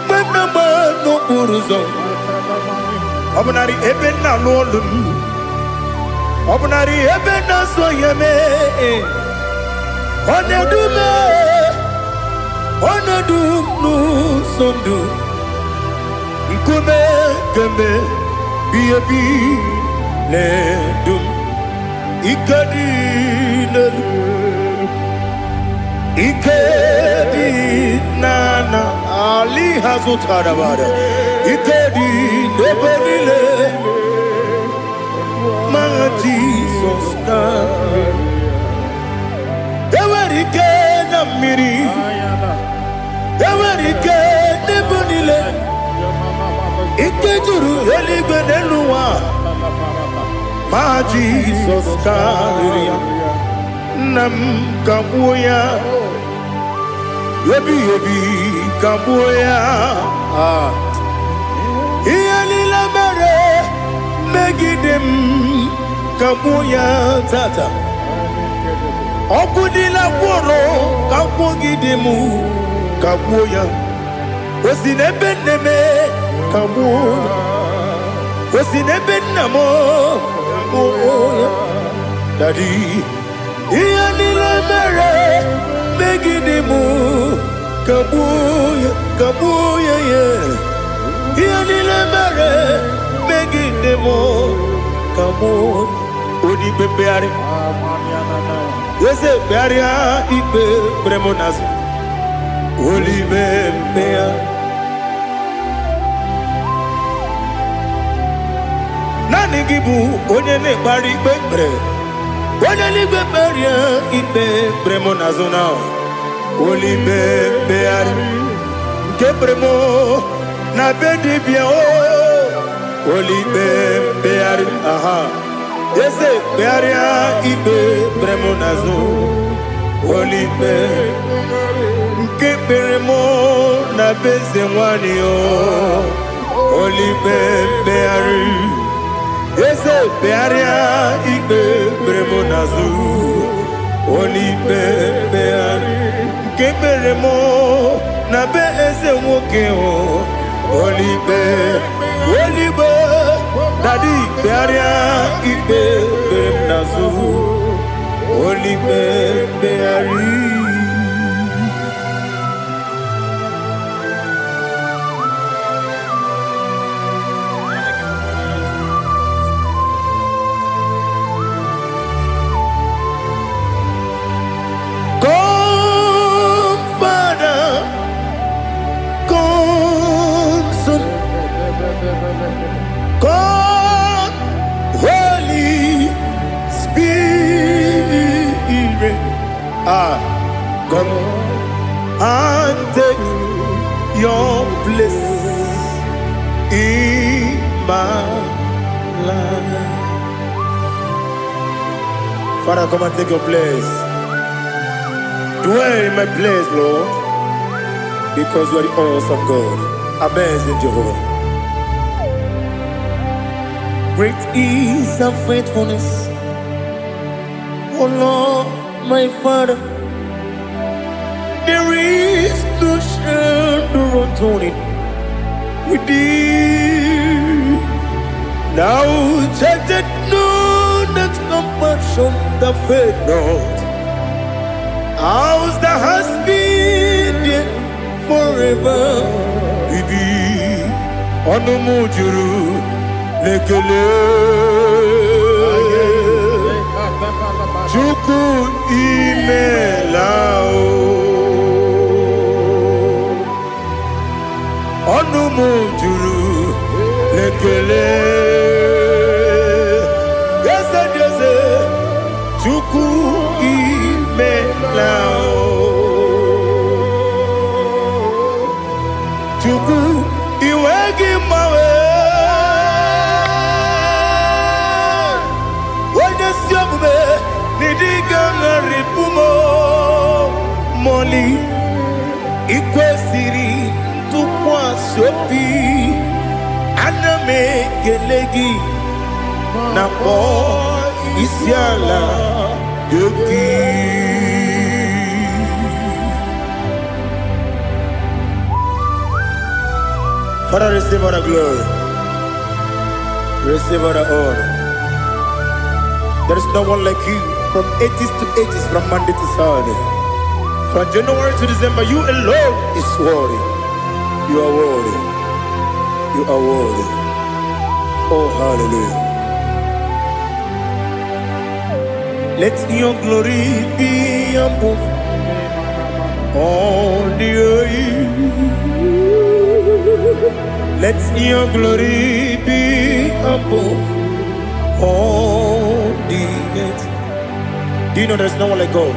menama no buruzo. Obunari ebena lolum, obunari ebena soyeme, onedume, onedunu sondu, nkume kembe, biyebi ledum, ikedi ledum, ikedi nana ali hazutarabara. Ikedi nebenile, my Jesus name. Ewerike na miri, ewerike nebenile. Ikejuru eligwe nenuwa, my Jesus name. Nam kabuya, yebi kabuya. Iyalila mere megidem kabuya tata. Okudila kworo kabugidemu kabuya. Osinebeneme kabuya. Osinebenamo kabuya. Daddy. Iyalila mere megidemu kabuya yeah. Iyalila mere megidemo kabuya. Odi bebeari. Yese bearia ibe bremonazo. Oli bebea. Nani gibu onye ne bari bebre. Onye li beberia ibe bremonazo now. Oli bebeari. Nke bremo na bedi bien oh. Oli bebeari aha. Yese bearia ibe bremonazo. Oli be nke bremo na beze mwani oh. Oli beari. Yese bearia ibe bremonazo. Oli beari nke bremo na beze woke oh. Oli be daddy bearia ibe bremonazo. Oli beari. God, Holy Spirit, come and take your place in my life. Father, come and take your place. Dwell in my place, Lord, because you are the awesome God. Amazing Jehovah. Great is thy faithfulness, oh Lord, my Father. There is no shadow of turning with thee. Now check that no that compassion that faith not. Ours that has been there forever with thee. On the mujuru. Lekele Chuku imelao Onumu juru Lekele Yese Chuku imelao Chuku iwegi mawe kelegi na po isiala yoki. Father, receive all the glory. Receive all the honor. There is no one like you from ages to ages, from Monday to Saturday. From January to December, you alone is worthy. You are worthy. You are worthy. Oh, hallelujah. Let your glory be above all the earth. Let your glory be above all the earth. Do you know there's no one like God?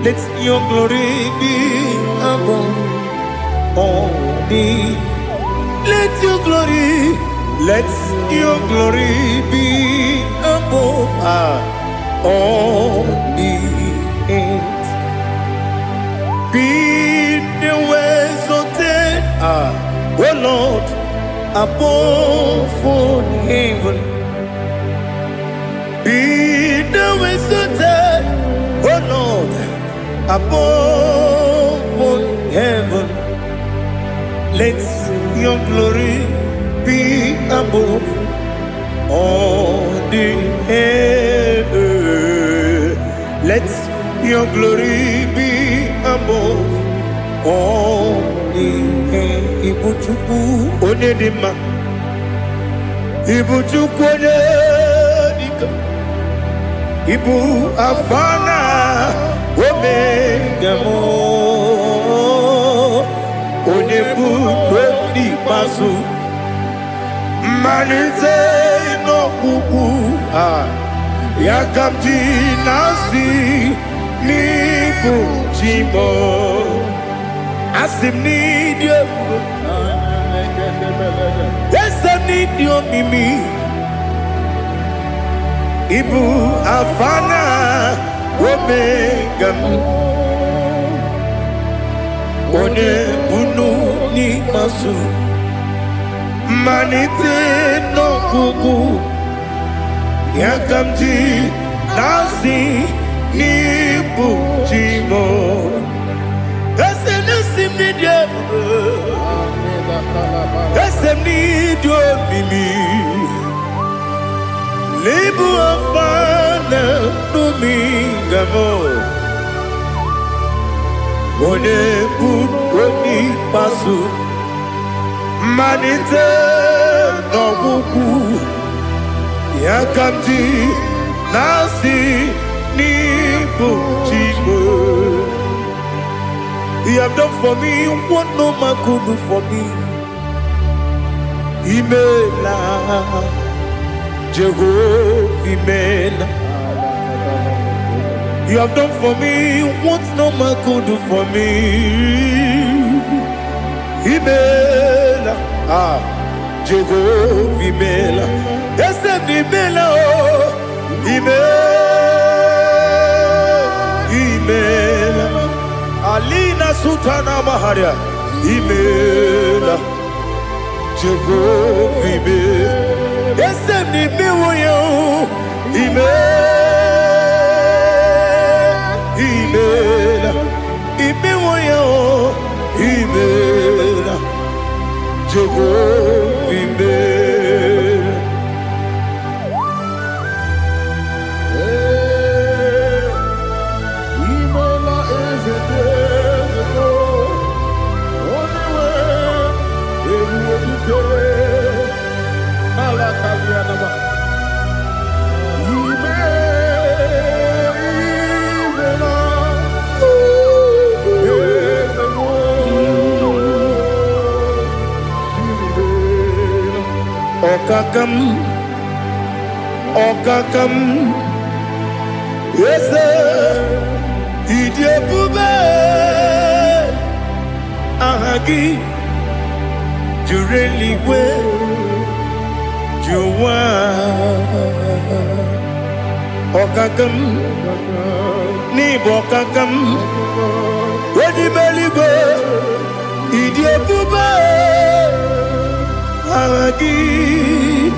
Let your glory be above all the. Let your glory be above all the earth. Be the ways of death, oh Lord, above all heaven. Be the ways of death, oh Lord, above all heaven. Let your glory be above all the earth. Let your glory be above all the earth. Ibuchuku onedima, Ibuchuku onedika, Ibu afana omega mo. Onebu dodi pasu manite no kuku yakamji nasi ni bujimo asim ni dio esem ni dio mimi ibu afana omega one bunu ni masu manite no kuku yakamji nasi ni bujimo esem ni dio esem ni dio mimi lebu afana numingamo one buni pasu manite no buku yakamji nasi ni bujimo. You have done for me what no man could do for me. Imela Jehovah Imela. You have done for me what no man could do for me. Imela, Jehovah Imela. Yes, Imela, oh, Imela. Alina Sutana Maharia. Imela, Jehovah Imela. Yes, Imela, Imela, Imela, Imela, Jehovah Imela. Imela is a desert, only way it would be. Alakalianaba. Okakam, yes, Idiabube, Ahagi, you really will, you want. Okakam, Nibokakam, when you belly go, Idiabube, Agagi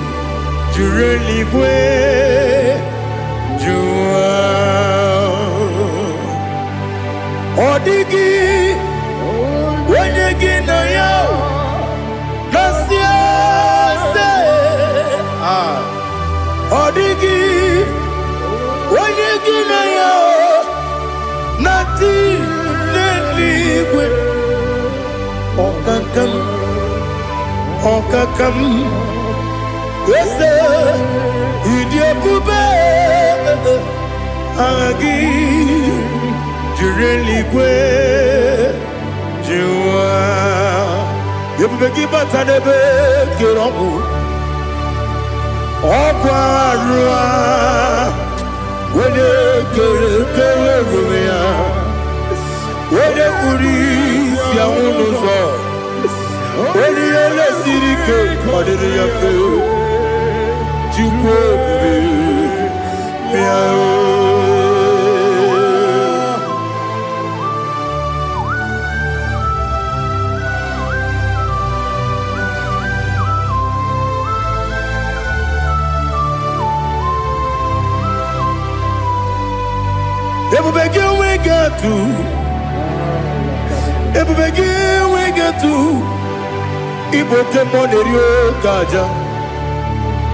Jureligwe Jua Odigi Wenyegi na ya Nasia se Odigi Wenyegi na ya Nati Neligwe Okakam Ese Idiakube Agi Jureligwe Jua Yebubeki Batanebe Kiromu Okwarua Wede Kere Rumia Wede Kuri Siamunuzo Wede Ele Sirike Kodere Yafe Jukwe Miao Ebubege we get to Ebubege we get to Ibote monerio kaja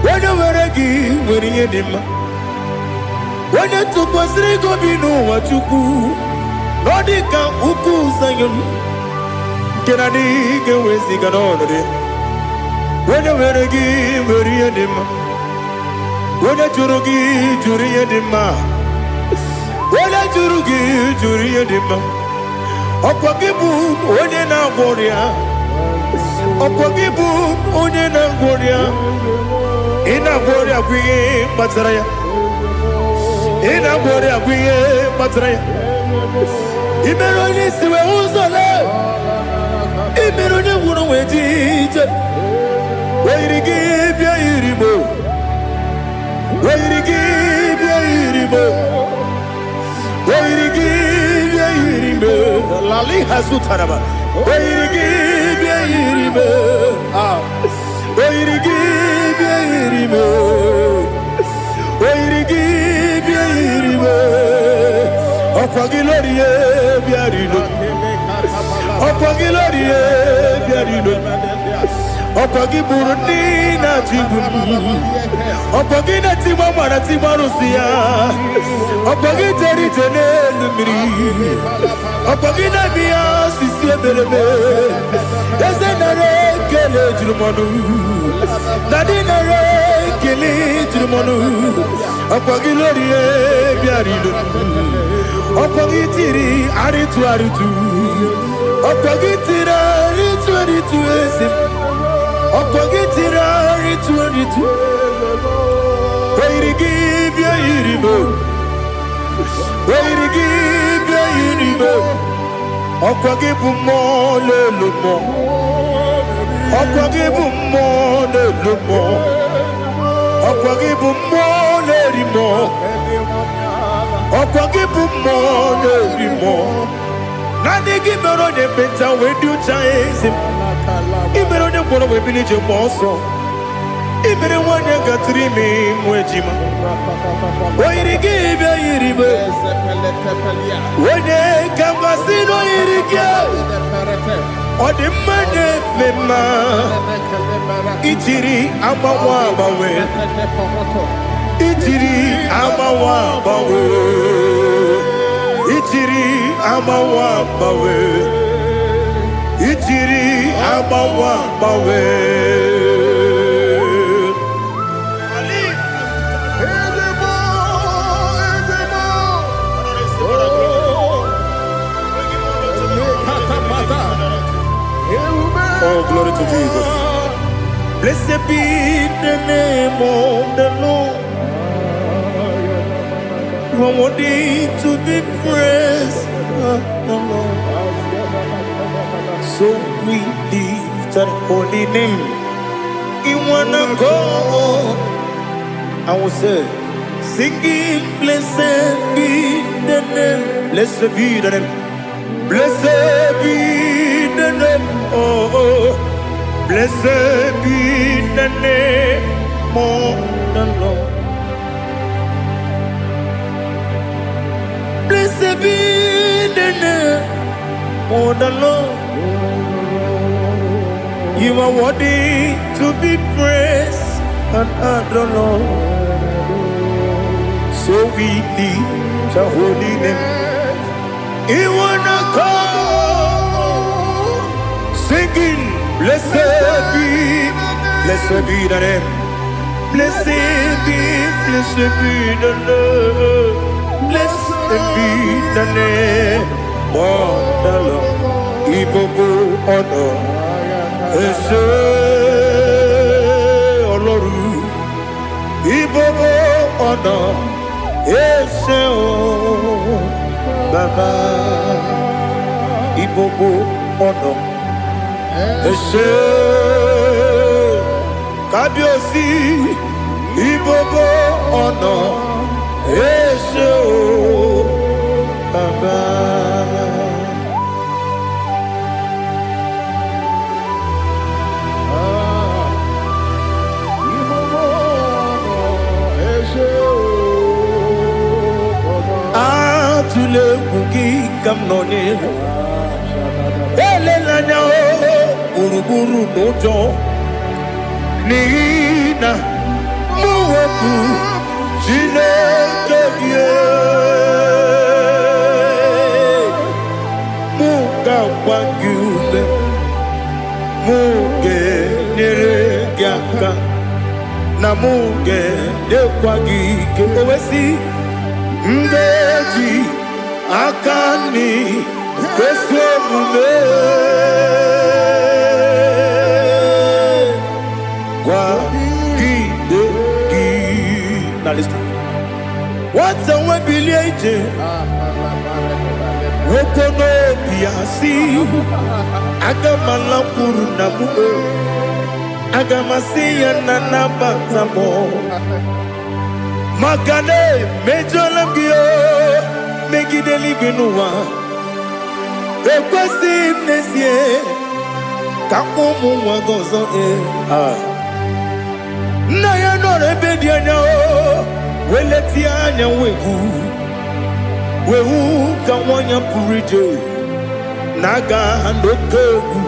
Wena weregi weri edima Wena tukwasiri gobinu wachuku Nodika uku sanyon Kenani gewezi ganonode Wena weregi weri edima Wena jurugi juri edima Wena jurugi juri edima Okwagibu onye na gworia Okwagibu onye na gworia Ina gworia kwiye bataraya Ina gworia kwiye bataraya Imero ni siwe uzole Imero ni wuro wejije Wairigi bia irimo Wairigi bia irimo Wairigi bia irimo Lali hasutaraba Wairigi bia irimo Wairigi bia irimo Wairigi bia irimo Okwagilorie bia rino Okwagilorie bia rino Okwagiburundi na jibun Okwagina tima mwana tima rusia Okwagiteri jene lumiri Okwagina biya sisi eberebe Eze nare kele jirumonu Nadi nare kele jirumonu Okwagilorie biarilo Okwagitiri aritu aritu Okwagitiri aritu aritu esim Okwagitiri aritu aritu Wairigi bia irimo Wairigi bia irimo Okwagibu mo lelumo Okwagibu mo lelumo Okwagibu mo lerimo Okwagibu mo lerimo Nani gimero ne benta wedu chaizim Imero ne mbono webilije moso Imere wanya gatrimi mwejima Wairigi bia irimo Wene kamasino irigia Odimane mema Ijiri amawa bawe Ijiri amawa bawe Ijiri amawa bawe Ijiri amawa bawe Oh, glory to Jesus. Blessed be the name of the Lord. You are worthy to be praised. So we lift that holy name. You wanna go? I will say, singing, blessed be the name. Blessed be the name. Blessed be the name. Oh, blessed be the name of the Lord. Blessed be the name of the Lord. You are worthy to be praised and adored, Lord. So we lift your holy name. You wanna come singing, blessed be the name. Blessed be the Lord. Blessed be the name of the Lord. IGBO honor. Ese Oloru. IGBO honor. Ese o Baba. IGBO honor. Ese Kabiosi. IGBO honor. Ese o Baba. Atule kuki kamnone. Elelanya o buruburu nojo. Nina muweku Chineke muka wangule muge neregiaka na muge dekwagi kewesi ngeji akani kwesomume kwa gidegi. Now listen. What's the way biliaje? Wokono biasi agamala puru na muo agamasi ya nanabatamo Makane mejolambio megideli benua ekwesi nesie kakomu wagozo na ya no rebedi anya o weleti anya wehu kawanya purije naga ndoku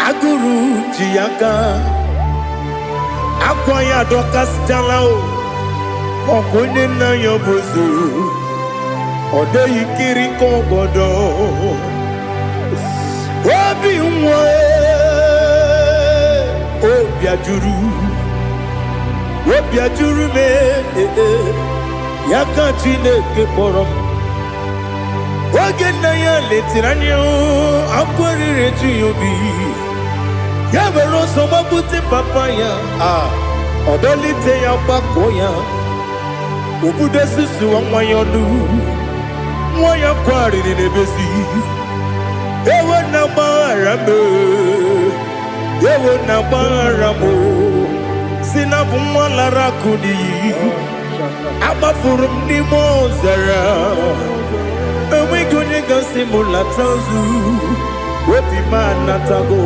aguru jiaka akwanya dokas jalao okunye na yobozu odo yikiri kogodo obi nwa obi ajuru me yaka Chineke kpọrọ oge na ya letiri anya akwarire ju yobi ya were ọsọ gbapute papa ya ọdọlite ya gbakọ ya obodo susu nwa ya ọnụ nwa ya kwariri n'ebezi ewe na gbaghara m si na bụ nwa lara kudi agbafuru m n'ime ọzara enweghị onye gasị m lata ozu obi m anatago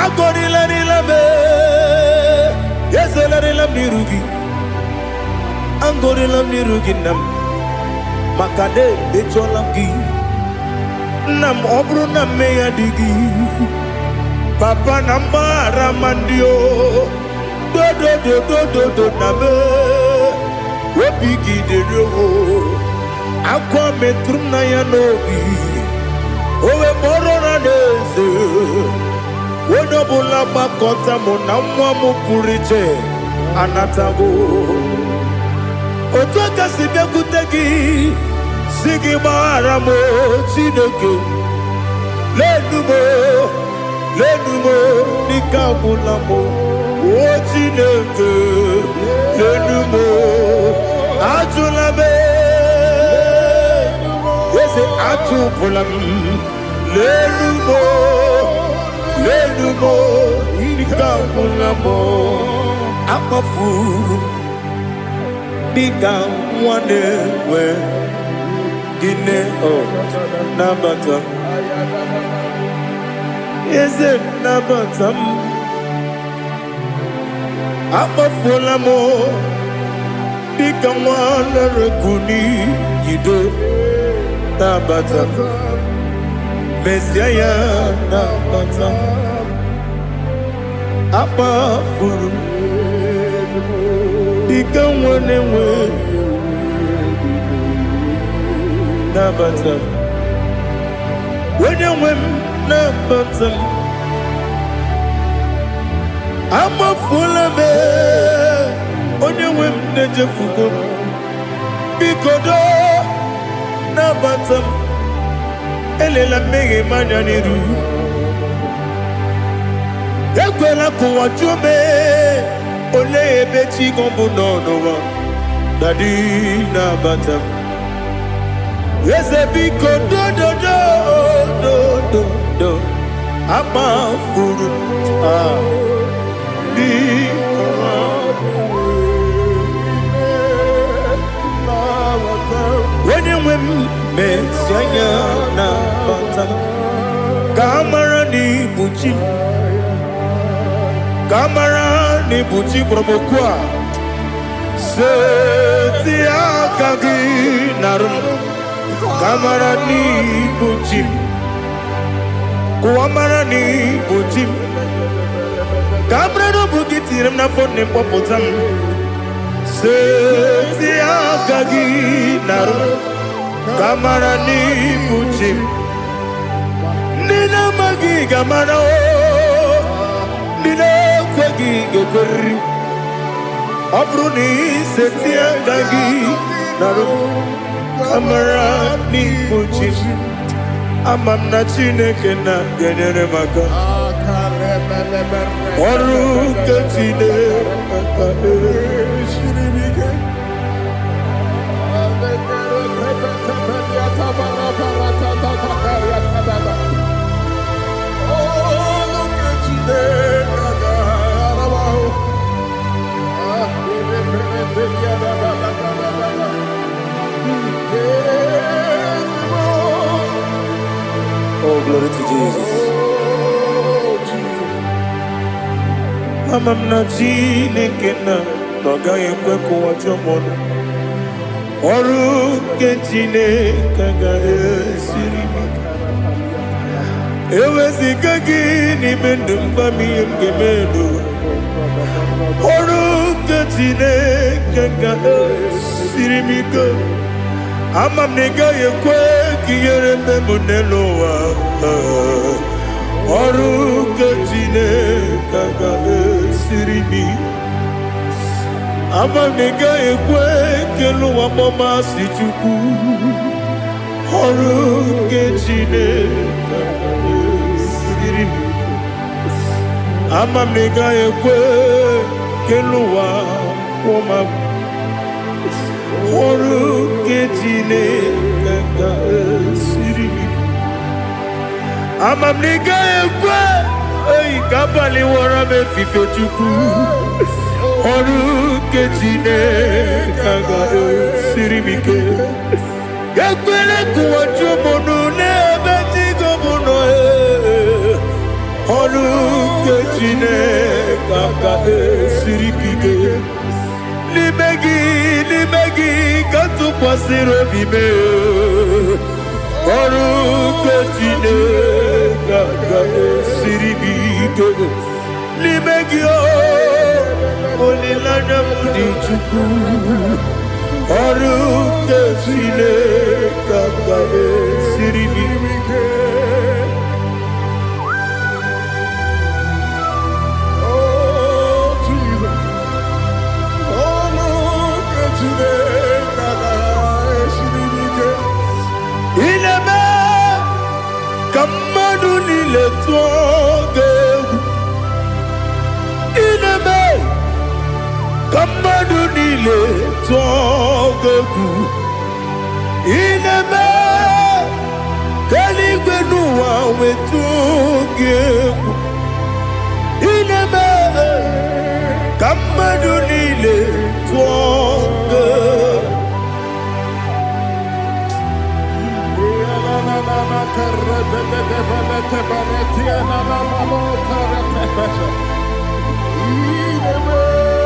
agọrịlarịla m ezelarịla m n'iru gị agọrịla m n'iru gị nna m maka na echọla m gị nna m ọ bụrụ na mmehie dị gị papa na mgbaghara ma ndị o dodododododo na me obi gị dere o akwa metụrụ na ya n'obi owe kpọrọ na n'eze onye ọbụla gbakọta mụ na nwa m pụrụ iche anatago otu aka si bịakwute gị si gị gbaghara m Chineke lenumo dịka agwụla m o Chineke lenumo ajụla m eze atụpụla m lenumo dịka agwụla m akpafuru dịka nwa na-enwe gịnị nabata eze nabata m akpọfuola m dịka nwa na-erekuni yido na-abata mesia ya na-abata akpafuru dịka nwa na-enwe na-abata onye nwe m na-abata amafuola m onye nwe m na-ejefugo biko do na-abata m elela mmehie m anya n'iru ekwela ka ụwa jụọ m olee ebe chi gọ bụ n'ụwa dadi na-abata m eze biko do amafuru onye nwe m mesi anya na-abata ka a mara na ibu chi ka a mara na ibu chi kpọrọ m okwu a seti aka gị narụ ka a mara na ibu chi kụwa mara na ibu chi ka a mara na ọ bụ gị tinyere m n'afọ na mkpọpụta m seti aka gị narụ ka a mara na ibu chi ndị na-amaghị ga-amara ndị na-ekweghị ga-ekweriri ọ bụrụ na iseti aka gị narụ ka a mara na ibu chi ama m na Chineke na-enyere m aka ọrụ nke Chineke oh, glory to Jesus. Ama m na Chineke na ọ gaghị ekwe ka ụwa jụọ m ọnụ ọrụ nke Chineke ga-esiri m eweziga gị n'ime ndụ mgba m ihe m ga-eme n'ụwa ọrụ nke Chineke ga-esiri m ike ama m na ị gaghị ekwe ka ihere mme m n'elu ụwa ọrụ nke Chineke ga-esiri m ama m na ị gaghị ekwe ka elu ụwa gbamasị Chukwu ọrụ nke Chineke ga-esiri m ama m na ị gaghị ekwe ka elu ụwa kwụma m ọrụ nke Chineke ga-esiri m ama m na ị gaghị ekwe ka abalị wara m efife Chukwu ọrụ nke Chineke ga-esiri m ike ekwela ka ụwa jụọ m ọnụ n'ebe chi gọ bụ nọ ọrụ nke Chineke ga-esiri gị ike n'ime gị ka tụkwasịrị obi m ọrụ nke Chineke ga-esiri gị ike n'ime gị olileanya m dị Chukwu ọrụ nke Chineke ga-esiri gị ike ka mmadụ niile tụọ gị egwu ị na-eme ka mmadụ niile tụọ gị egwu ị na-eme ka eluigwe n'ụwa wee tụọ gị egwu ị na-eme ka mmadụ niile tụọ gị egwu Thank you.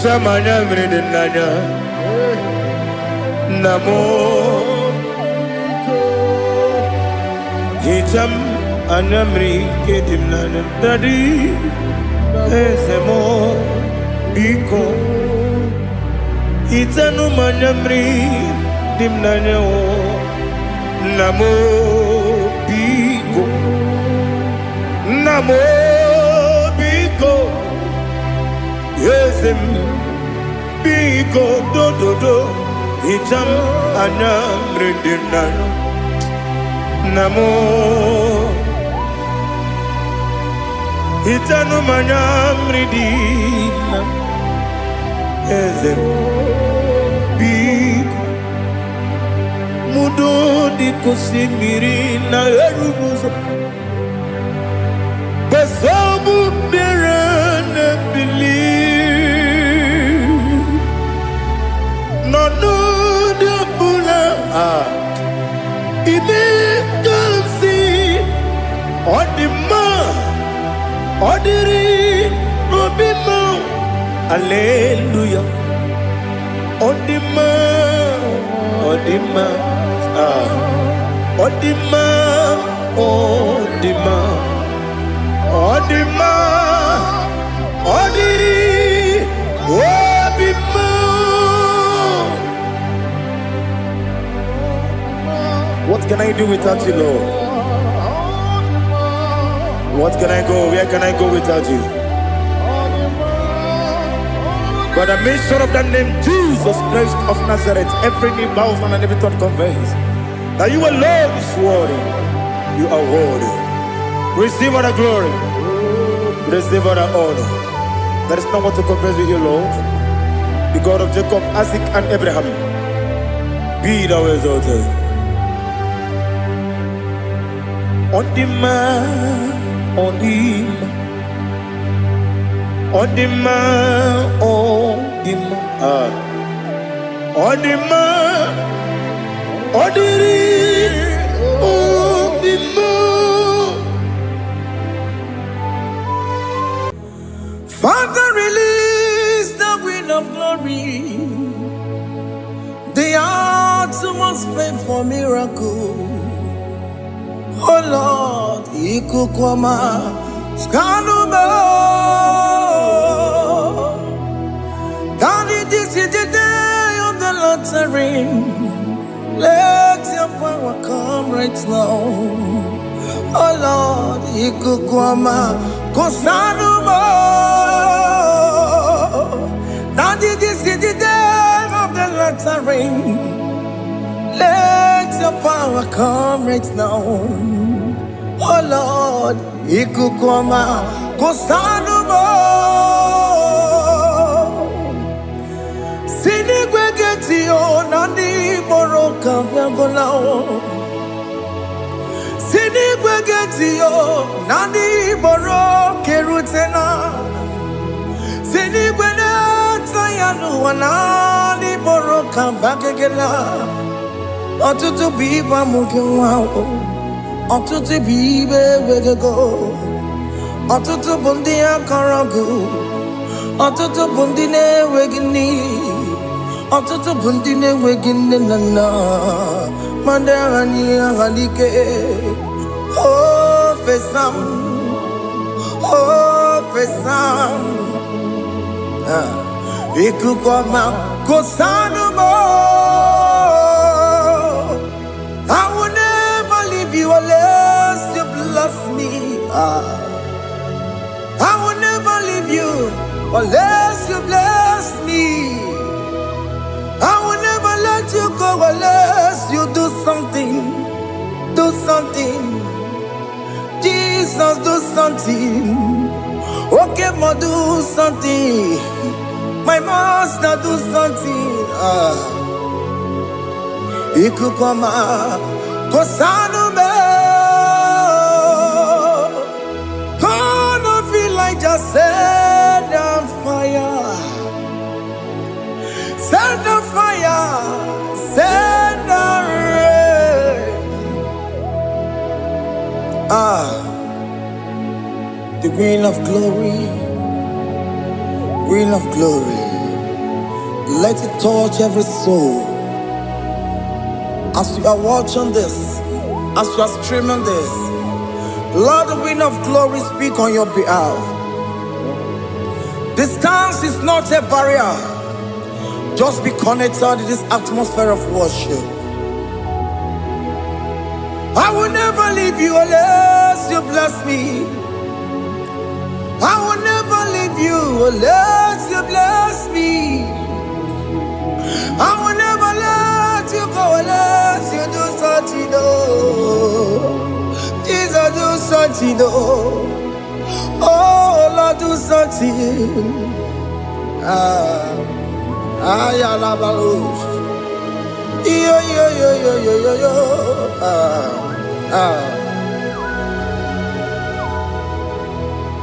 Hitam anyamri dinanya. Namo. Hitam anyamri kedimnanya. Daddy. Ezemo. Biko. Hitanu manyamri dimnanya. Namo. Biko. Namo. Biko. Yesem biko do hitam anyamri dinano namo hitanu manyamri dina yesem biko mudo di kusimiri na erumuzo besobu berana believe. No the bula Ibe kansi Odima Odiri Obima Alleluia Odima Odima Odima Odima Odima Odiri Obima. What can I do without you, Lord? What can I go? Where can I go without you? But the mention of that name, Jesus Christ of Nazareth, every knee bows down and every thought conveys that you alone is worthy. You are worthy. Receive all the glory. Receive all the honor. There is no one to compare with you, Lord. The God of Jacob, Isaac, and Abraham. Be thou exalted. On the man, on the man, on the man, on the man, on the man, on the man. Father, release the wind of glory. The hearts must pray for miracle. Oh Lord, ikukwama skanuba. Daddy, this is the day of the Lord's ring. Let your power come right now. Oh Lord, ikukwama kosanuba. Daddy, this is the day of the Lord's ring. Let your power come right now. Oh Lord, ikukwama kosanumo. Sinigwegeti o nani boroka vyangolao. Sinigwegeti o nani boroke rutena. Sinigwena tayanu wanani boroka bagegela. Ọtụtụ bụ ibe amụghị nwa ahụ, ọtụtụ bụ ibe ewegego, ọtụtụ bụ ndị akọrọ gụ, ọtụtụ bụ ndị na-enweghị nne, ọtụtụ bụ ndị na-enweghị nne na nna, ma ndị agha n'ihe agha n'ike. O fesam, o fesam, ikuku ọma kosanụ m. I will never leave you unless you bless me. I will never leave you unless you bless me. I will never let you go unless you do something. Do something. Jesus, do something. Okay, ma, do something. My master, do something. Ikukoma kosanume. Gonna feel like just set on fire. Set on fire. Set on rain. The wind of glory. Wind of glory. Let it touch every soul. As you are watching this, as you are streaming this, Lord, the wind of glory speak on your behalf. Distance is not a barrier. Just be connected to this atmosphere of worship. I will never leave you unless you bless me. I will never leave you unless you bless me. I will never let you go unless you do something. Oh, Jesus, do something. Oh, Lord, do something. I love you. Yo.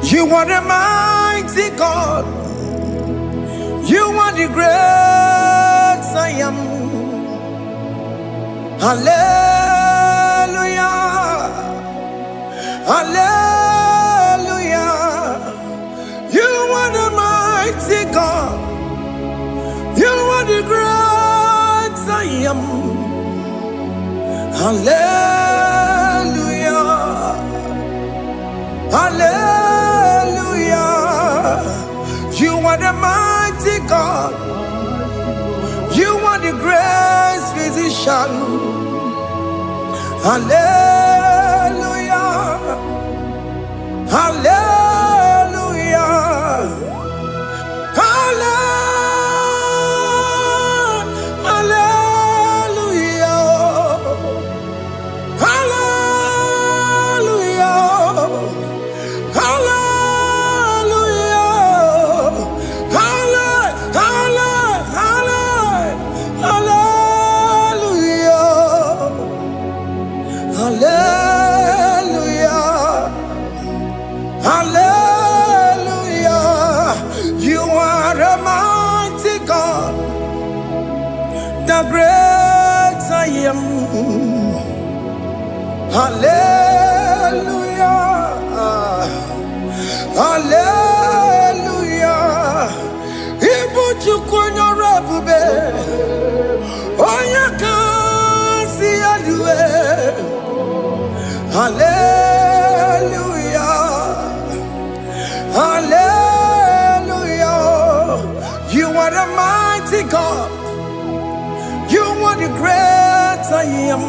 You are the mighty God. You are the great I am. Hallelujah. Hallelujah. You are the mighty God. You are the great I am. Hallelujah. Hallelujah. You are the mighty God. You are the great physician. Hallelujah. Hallelujah. The great I am. Hallelujah. Hallelujah. Ibu chukwanya rabube. Oya kasi alue. Hallelujah. Hallelujah. You are the mighty God. You are the great I am.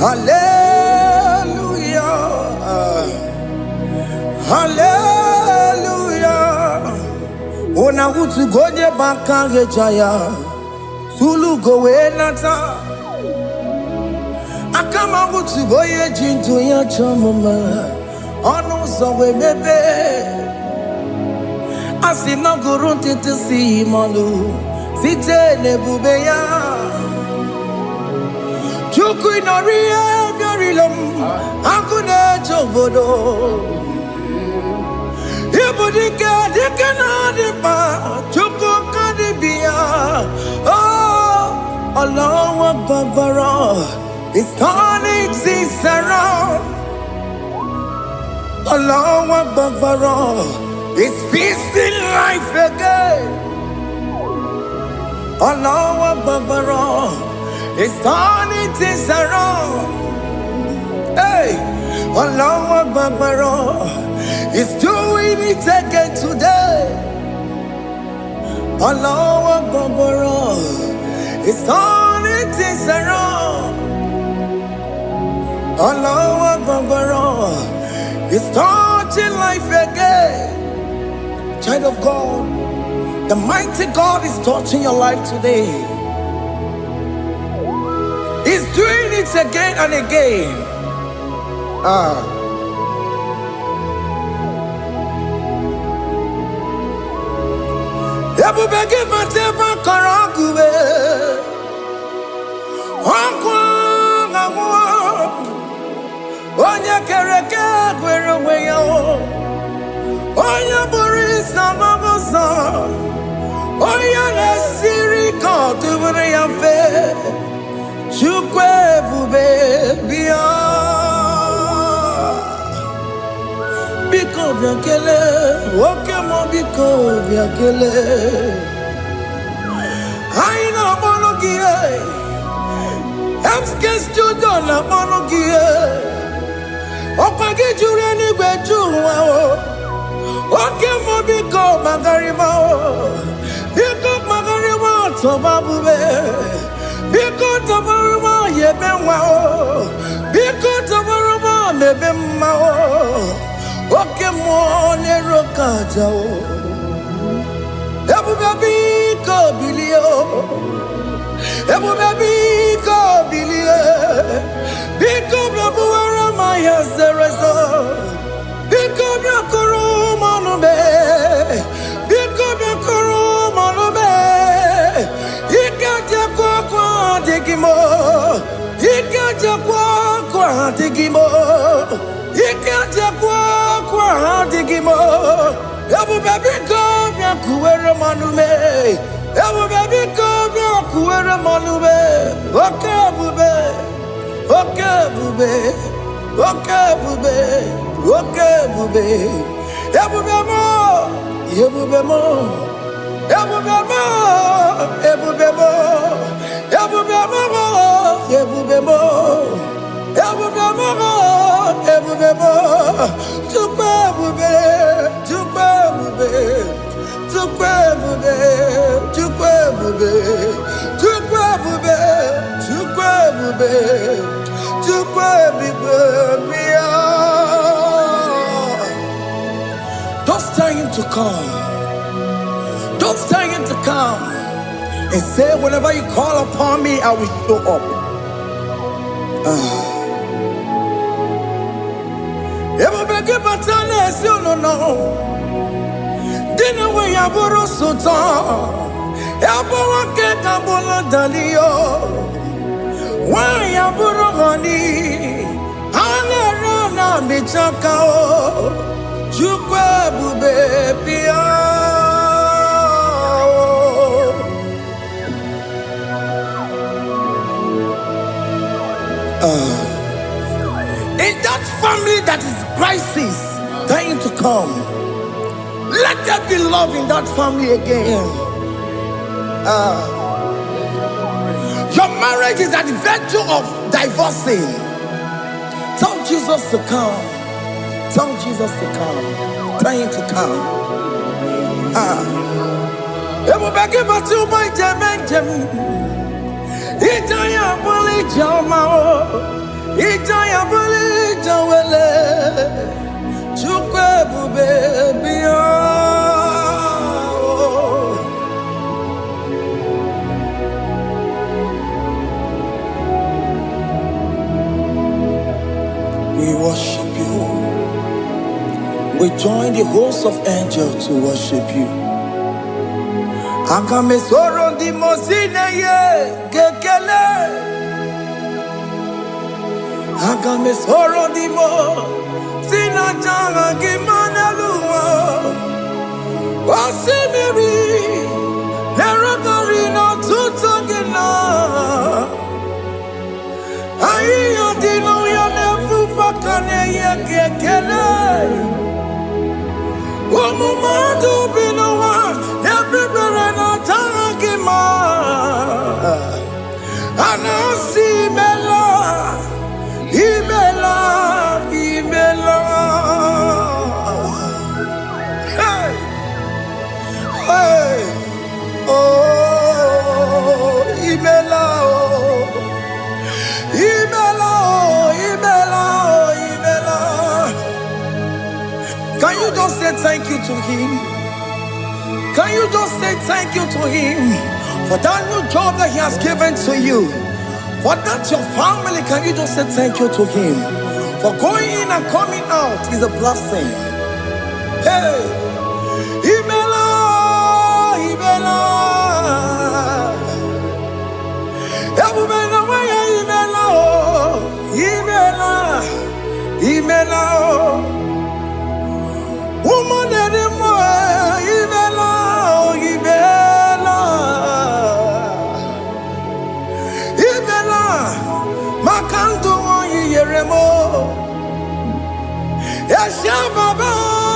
Hallelujah. Hallelujah. Ona utu goje bakage jaya. Sulu gowe nata. Akama utu goye jintu ya chamama. Onu sowe mebe. Asina gurunti tisi malu. Site nebubeya Chuku inoria garilom Akune chobodo Ibudika dikana dipa Chuku kadibia Oh Allah Akbar It's turning things around Allah Akbar It's peace in life again Allah Akbar, it's turning things around. Hey, Allah Akbar, it's doing it again today. Allah Akbar, it's turning things around. Allah Akbar, it's touching life again. Child of God, the mighty God is touching your life today. He's doing it again and again. Oya na siri ko tubure ya fe chukwe bube bia biko biakele, oke mo biko biakele. Aina monogie, emskes judo na monogie. Okagi jure ni gbejuwa o, oke mo biko magarima o, biko magarima tobabube, biko tobarima yebenwa o, biko tobarima mebemma o, oke mo nero kaja o. Ebu baby ko bilio, ebu baby ko bilio, biko babu ara maya zerezo, biko bakuru manube, biko bakuru manube, ikaja kwa digimo, ikaja kwa digimo, ikaja kwa digimo. Ebu baby come ya kuwere manume. Ebu baby come ya kuwere manume. Oke bube, oke bube, oke bube, oke bube. Ebu bemo, ebu bemo, ebu bemo, ebu bemo, ebu bemo, ebu bemo, ebu bemo, ebu bemo. Tukwe bube. Don't tell him to come. Don't tell him to come. And say, whenever you call upon me, I will show up. Everybody but you no. Dina we yaburo sultan, yaburo ke kabula dalio, wa yaburo gani, ane rana bichakao, chukwe bube pia. In that family that is crisis, trying to come. Let there be love in that family again. Your marriage is at the verge of divorcing. Tell Jesus to come. Tell Jesus to come. Tell him to come. Everybody but you my Jemen. Itaya bully Jamao. Itaya bully Jawele. Chukwe baby. We worship you. We join the host of angels to worship you. Akame soro di mosine ye kekele. Akame soro di mo sina janga kimana luwa. Wasimiri nerokari no tutogina. Ayo dino ya nefu fakane ye kekele. Omumadu binowa everybody no tangima. Anasi mela, imela, imela. Hey, hey, oh, imela, oh, imela, oh, imela, oh, imela. Can you just say thank you to him? Can you just say thank you to him for that new job that he has given to you? For that your family, can you just say thank you to him? For going in and coming out is a blessing. Hey, Imela, Imela, Imela, Imela, Imela, woman anymore, Imela, Imela, Imela, Makandu, Yeremo, Yasha Baba.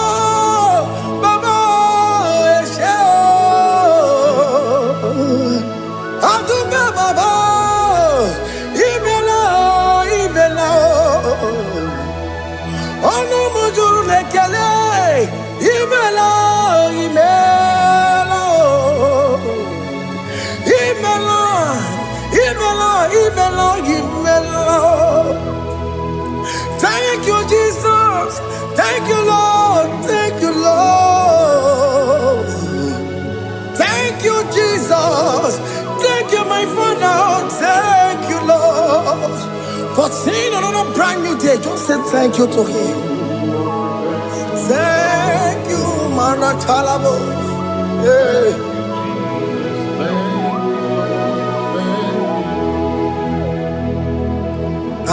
seen another brand new day. Just say thank you to him. Thank you, Manatalabo. Yeah.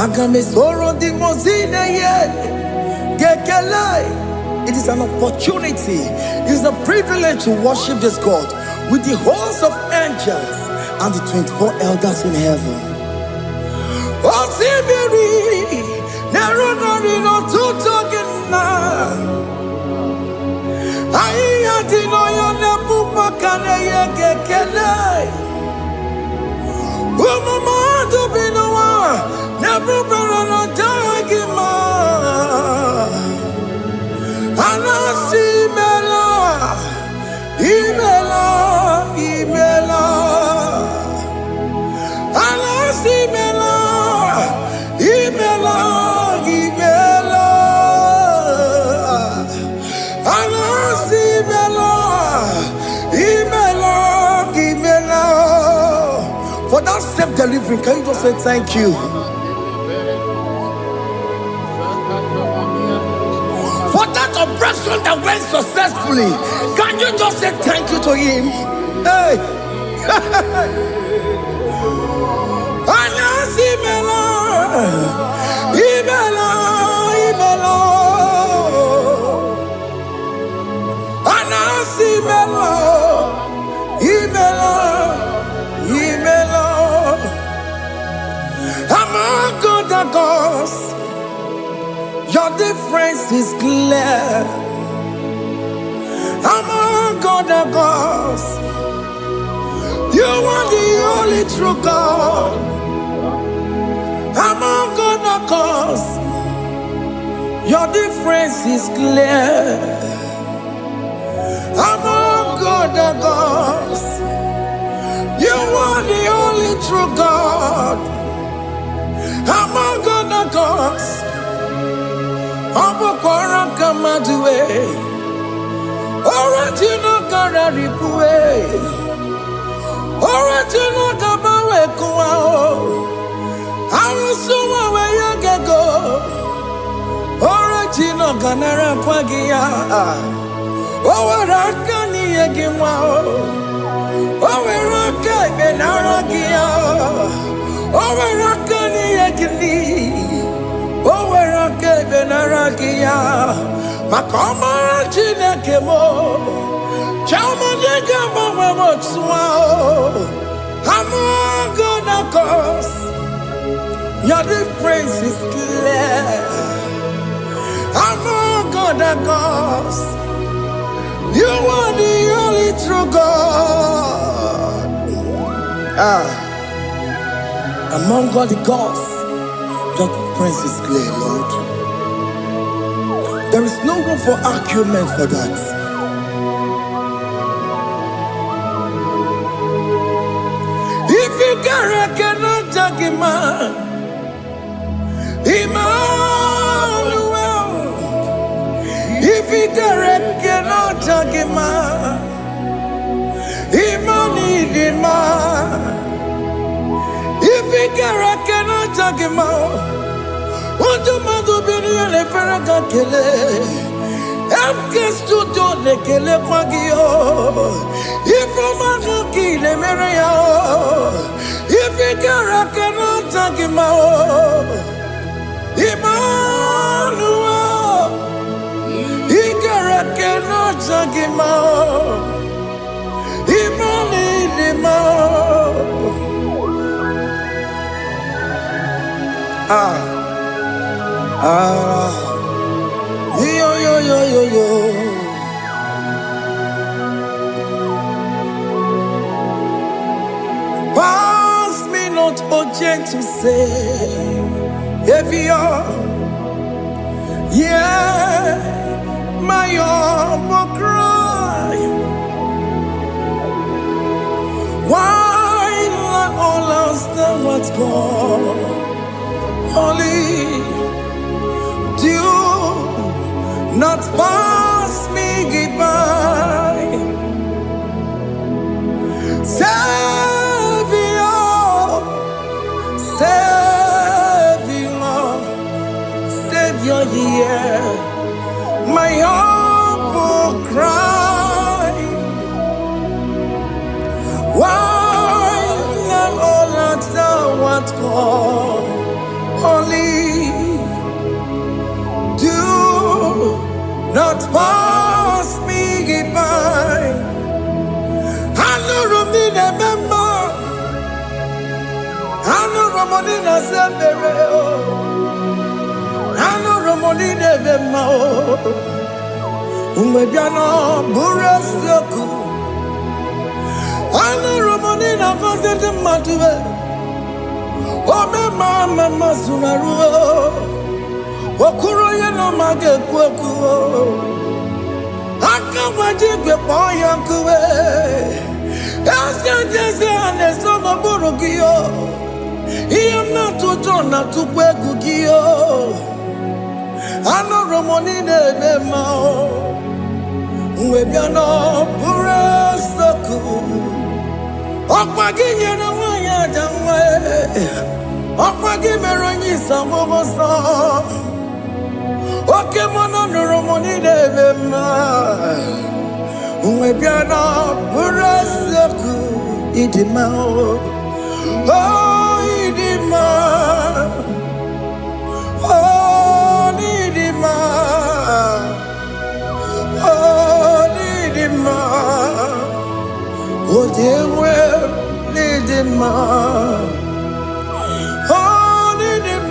Agamisoro di Mozina yet. It is an opportunity, it is a privilege to worship this God with the host of angels and the 24 elders in heaven. Oh, Sibiri, Nerunarino Tutogina. I didn't know Nepupakane Gekele. Umama to be no one, never better Dagima. Anasimela, Imela, Imela. Anasimela, Imela, Imela. Anasimela, Imela, Imela. For that self-delivery, can you just say thank you? For that operation that went successfully, can you just say thank you to him? Hey! Anasimela, Imela, Imela. Anasimela, Imela, Imela. Among other gods, your difference is clear. Among other gods, you are the only true God. Among other gods, your difference is clear. Among other gods, you are the only true God. Among other gods, Abokora Kamadue, original Kararipue, original Kabawe Kuao, Arusuma Wayagago, original Ganara Pagia, Owarakani Yagimao, Owaraka Benaragia, Owarakani Yagini. Oh, where I gave an Aragia, Macoma Chinakemo, Chamanegamo, what's wow. I'm gonna cause your difference is clear. I'm gonna cause you are the only true God. Among all the gods, your difference is clear, Lord. There is no room for argument for that. If you cannot judge him, Emmanuel. If you cannot judge him, Emmanuel. If you cannot judge him, what do you do? Be the Ferraga Kele. I'm guest to do the Kele Pagio. If I'm a kill a Maria, if you cannot take him out, Emmanuel, he cannot take him out, yo. Pass me not, oh gentle Savior, yeah, my humble cry. Why not all else than what's gone? Only do not pass me goodbye, Savior, Savior. only do not pass me by. Hanurumine member, Hanurumonina Zembere, Hanurumonine Vemao, Umebiano Burasioku, Hanurumonina Vazende Matue, Ome Mama Sunaru, Okuroyeno Mage Kweku, Akamajigwe Poyankuwe, Yasanjezane Sono Burugio, Iyamna Tujona Tukwegugio, Hanurumonine Vemao, Umebiano Burasioku, Okwaginye na wanya jamwe, Okwagimeronyi samogosa, Okemono Nurumonine Vema, Umebiano Burasioku, Idimao, oh Idima, oh Idima, oh Idima. Oh, dear, well, need him, oh, need him,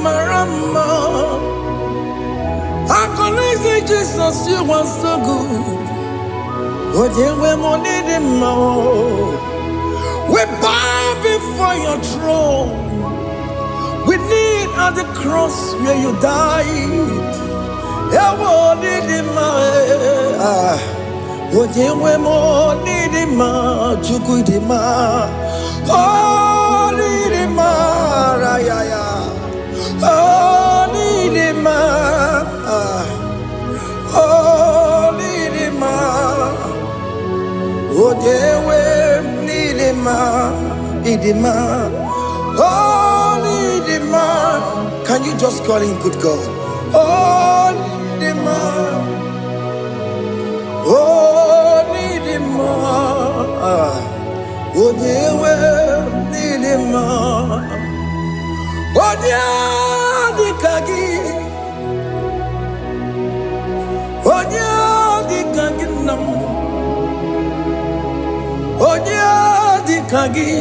Marama. I can say Jesus, you are so good. Oh, dear, well, need him, we bow before your throne. We kneel at the cross where you died. Ewo nidima, ojewe mo nidima, chukudima, oh nidima, rayaya, oh nidima, oh nidima, ojewe nidima, nidima, oh nidima. Can you just call him good God? Oh, Nidima, oh, Nidima, oh, Dewe, Nidima, oh, Nyadikagi, oh, Nyadikagi, oh, Nyadikagi,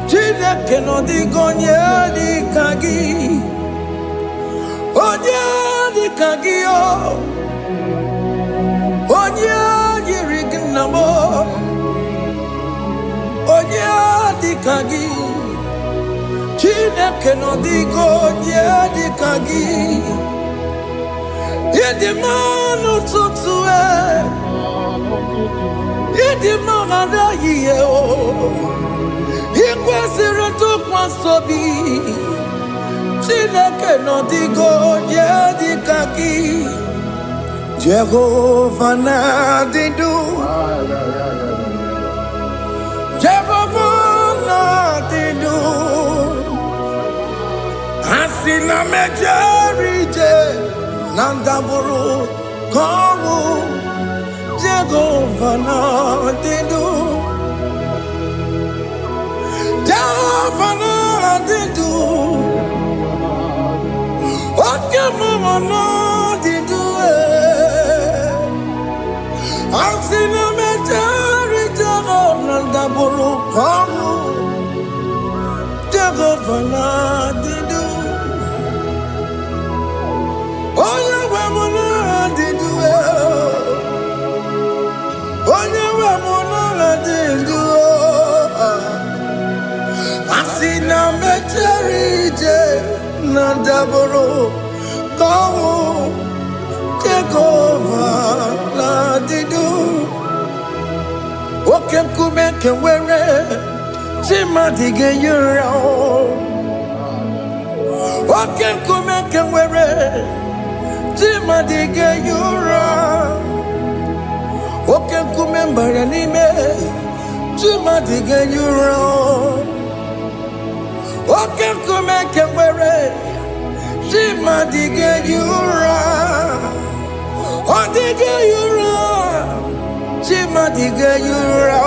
Chineke no digo Nyadikagi. Onye dikagio, onye yirignamo, onye dikagi, Chineke no digo onye dikagi, yedimanu tutue, yedimana yeo, ikwesire tukwasobi. Chineke no digo yedikagi, Jehovah na didu, Jehovah na didu, Asina mejerije, Nandaburu komu, Jehovah na didu, Jehovah na didu. What can mama not do? I've seen a majority of the Buru come. Jehovah did do. Oh, you women did do. Oh, you women did do. I've seen a majority. Nandaboro, come, take over, la didu. Okay, come can wear it. Chimadige yura. Okay, come can wear it. Chimadige yura. Okay, come baranime. Chimadige yura. Okay, come can wear it. Chimadige yura. Oh, dig yura. Chimadige yura.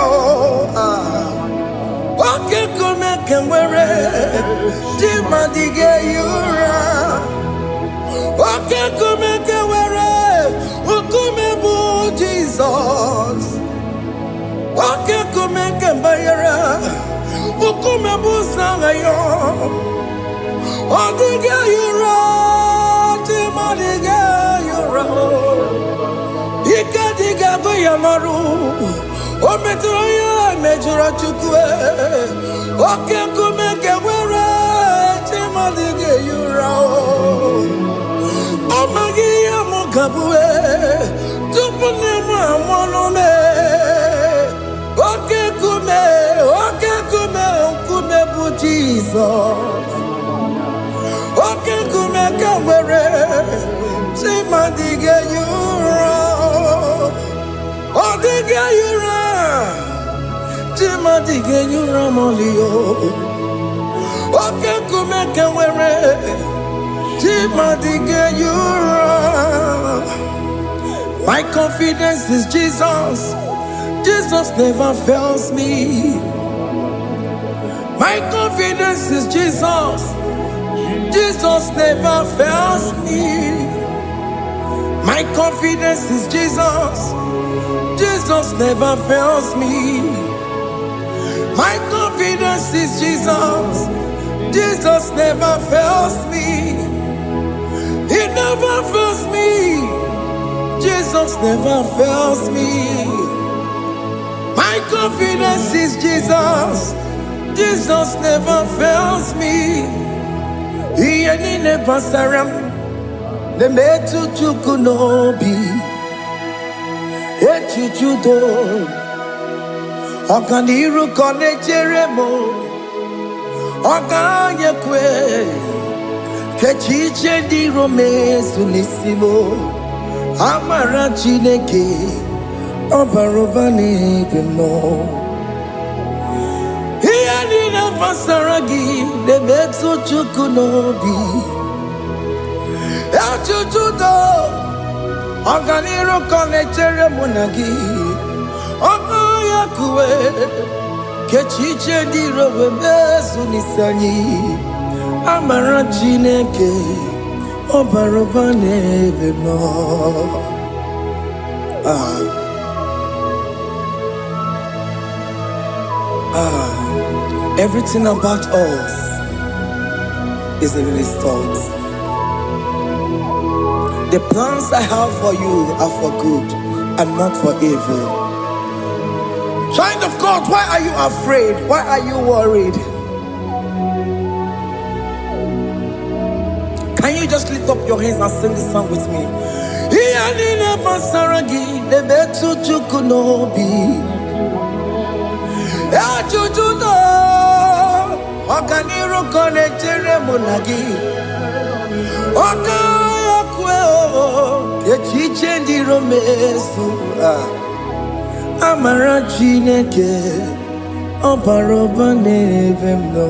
Oke kume kengwere Jima dige yura Oke kume kengwere Ukume bu Jesus Oke kume kembayera Ukume bu sangayo Odige yura Jima dige yura Ika diga goyamaru Ometroya mejura chukwe Oke kumeke were Chimadige yura Omagi ya mukabwe Tupune mwamonome Oke kume bu Jesus Oke kumeke were Chimadige yura Odige yura Jima dige yura molio Oke kumeke were Jima dige yura My confidence is Jesus Jesus never fails me My confidence is Jesus Jesus never fails me My confidence is Jesus Jesus never fails me. My confidence is Jesus. Jesus never fails me. He never fails me. Jesus never fails me. My confidence is Jesus. Jesus never fails me. He ain't never saram. The metu chukunobi. Echichudo Okaniru kone cheremo Okanyekwe Kechiche di romezu nisimo Amara chineke Obarobane gemo Iyani na pasaragi Nebetu chukunobi Echichudo Oganiru kone cheremo nagi Okanyekwe Kechiche di romezu nisani Amara chineke Obarobane gemo Everything about us is in His thoughts. The plans I have for you are for good and not for evil. Child of God, why are you afraid? Why are you worried? Can you just lift up your hands and sing this song with me? Iyanine pasaragi nebetu chukunobi Echuchudo Okaniru kone cheremo nagi Okanyekwe Kechiche di romezu Amara chineke Obarobane gemo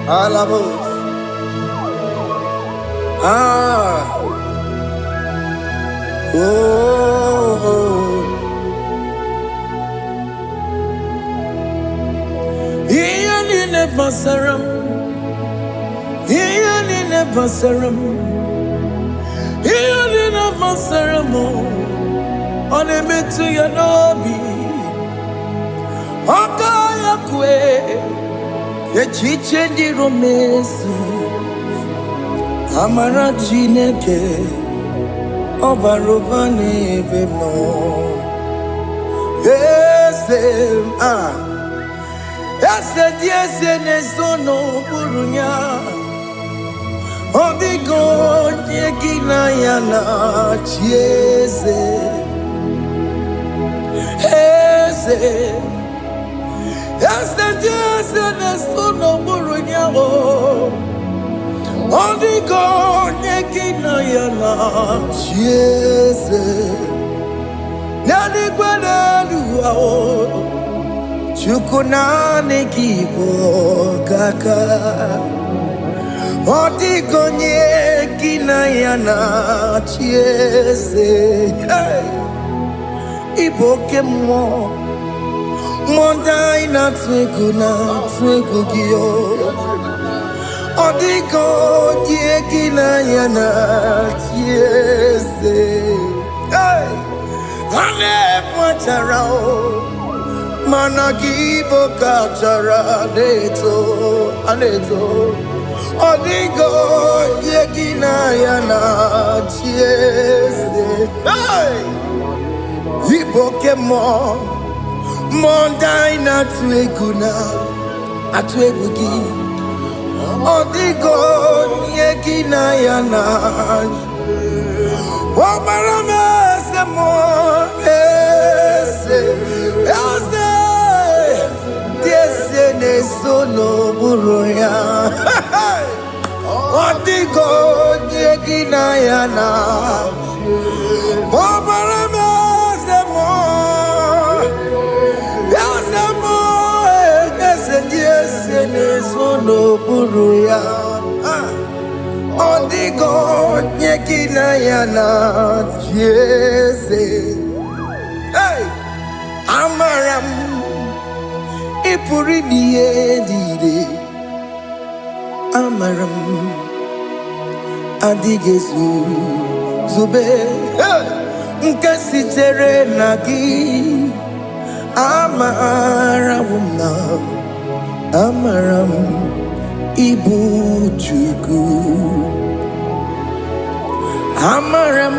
Alabos Iyanine pasaram Iyanine pasaram Iyanine pasaram Onemetu yanobi Okanyekwe Kechiche di romezu Amara chineke Obarobane gemo Ese diese nesono burunya Odigo nyegina yana chieze Ese diese nesono burunya Odigo nyegina yana chieze Nani gwanaluwa Chukunane kibo kaka Odigo nyegina yana chieze Iboke mo Mondai na twegu giyo Odigo diegina yana tiese Hey Ane pacharao Managibo kachara aneto Odigo diegina yana tiese Hey Iboke mo Mondai na twegu gi Odigo yegina yana Wabarame se mo Ese ne sono buruya Odigo yegina yana Wabarame se mo Ese ne sono buruya Odigo nyekina yana jese Hey Amaram Ipuri diye dide Amaram Adigezu Zube Nkasitere nagi Amaramuna Amaram Ibu Chuku Amaram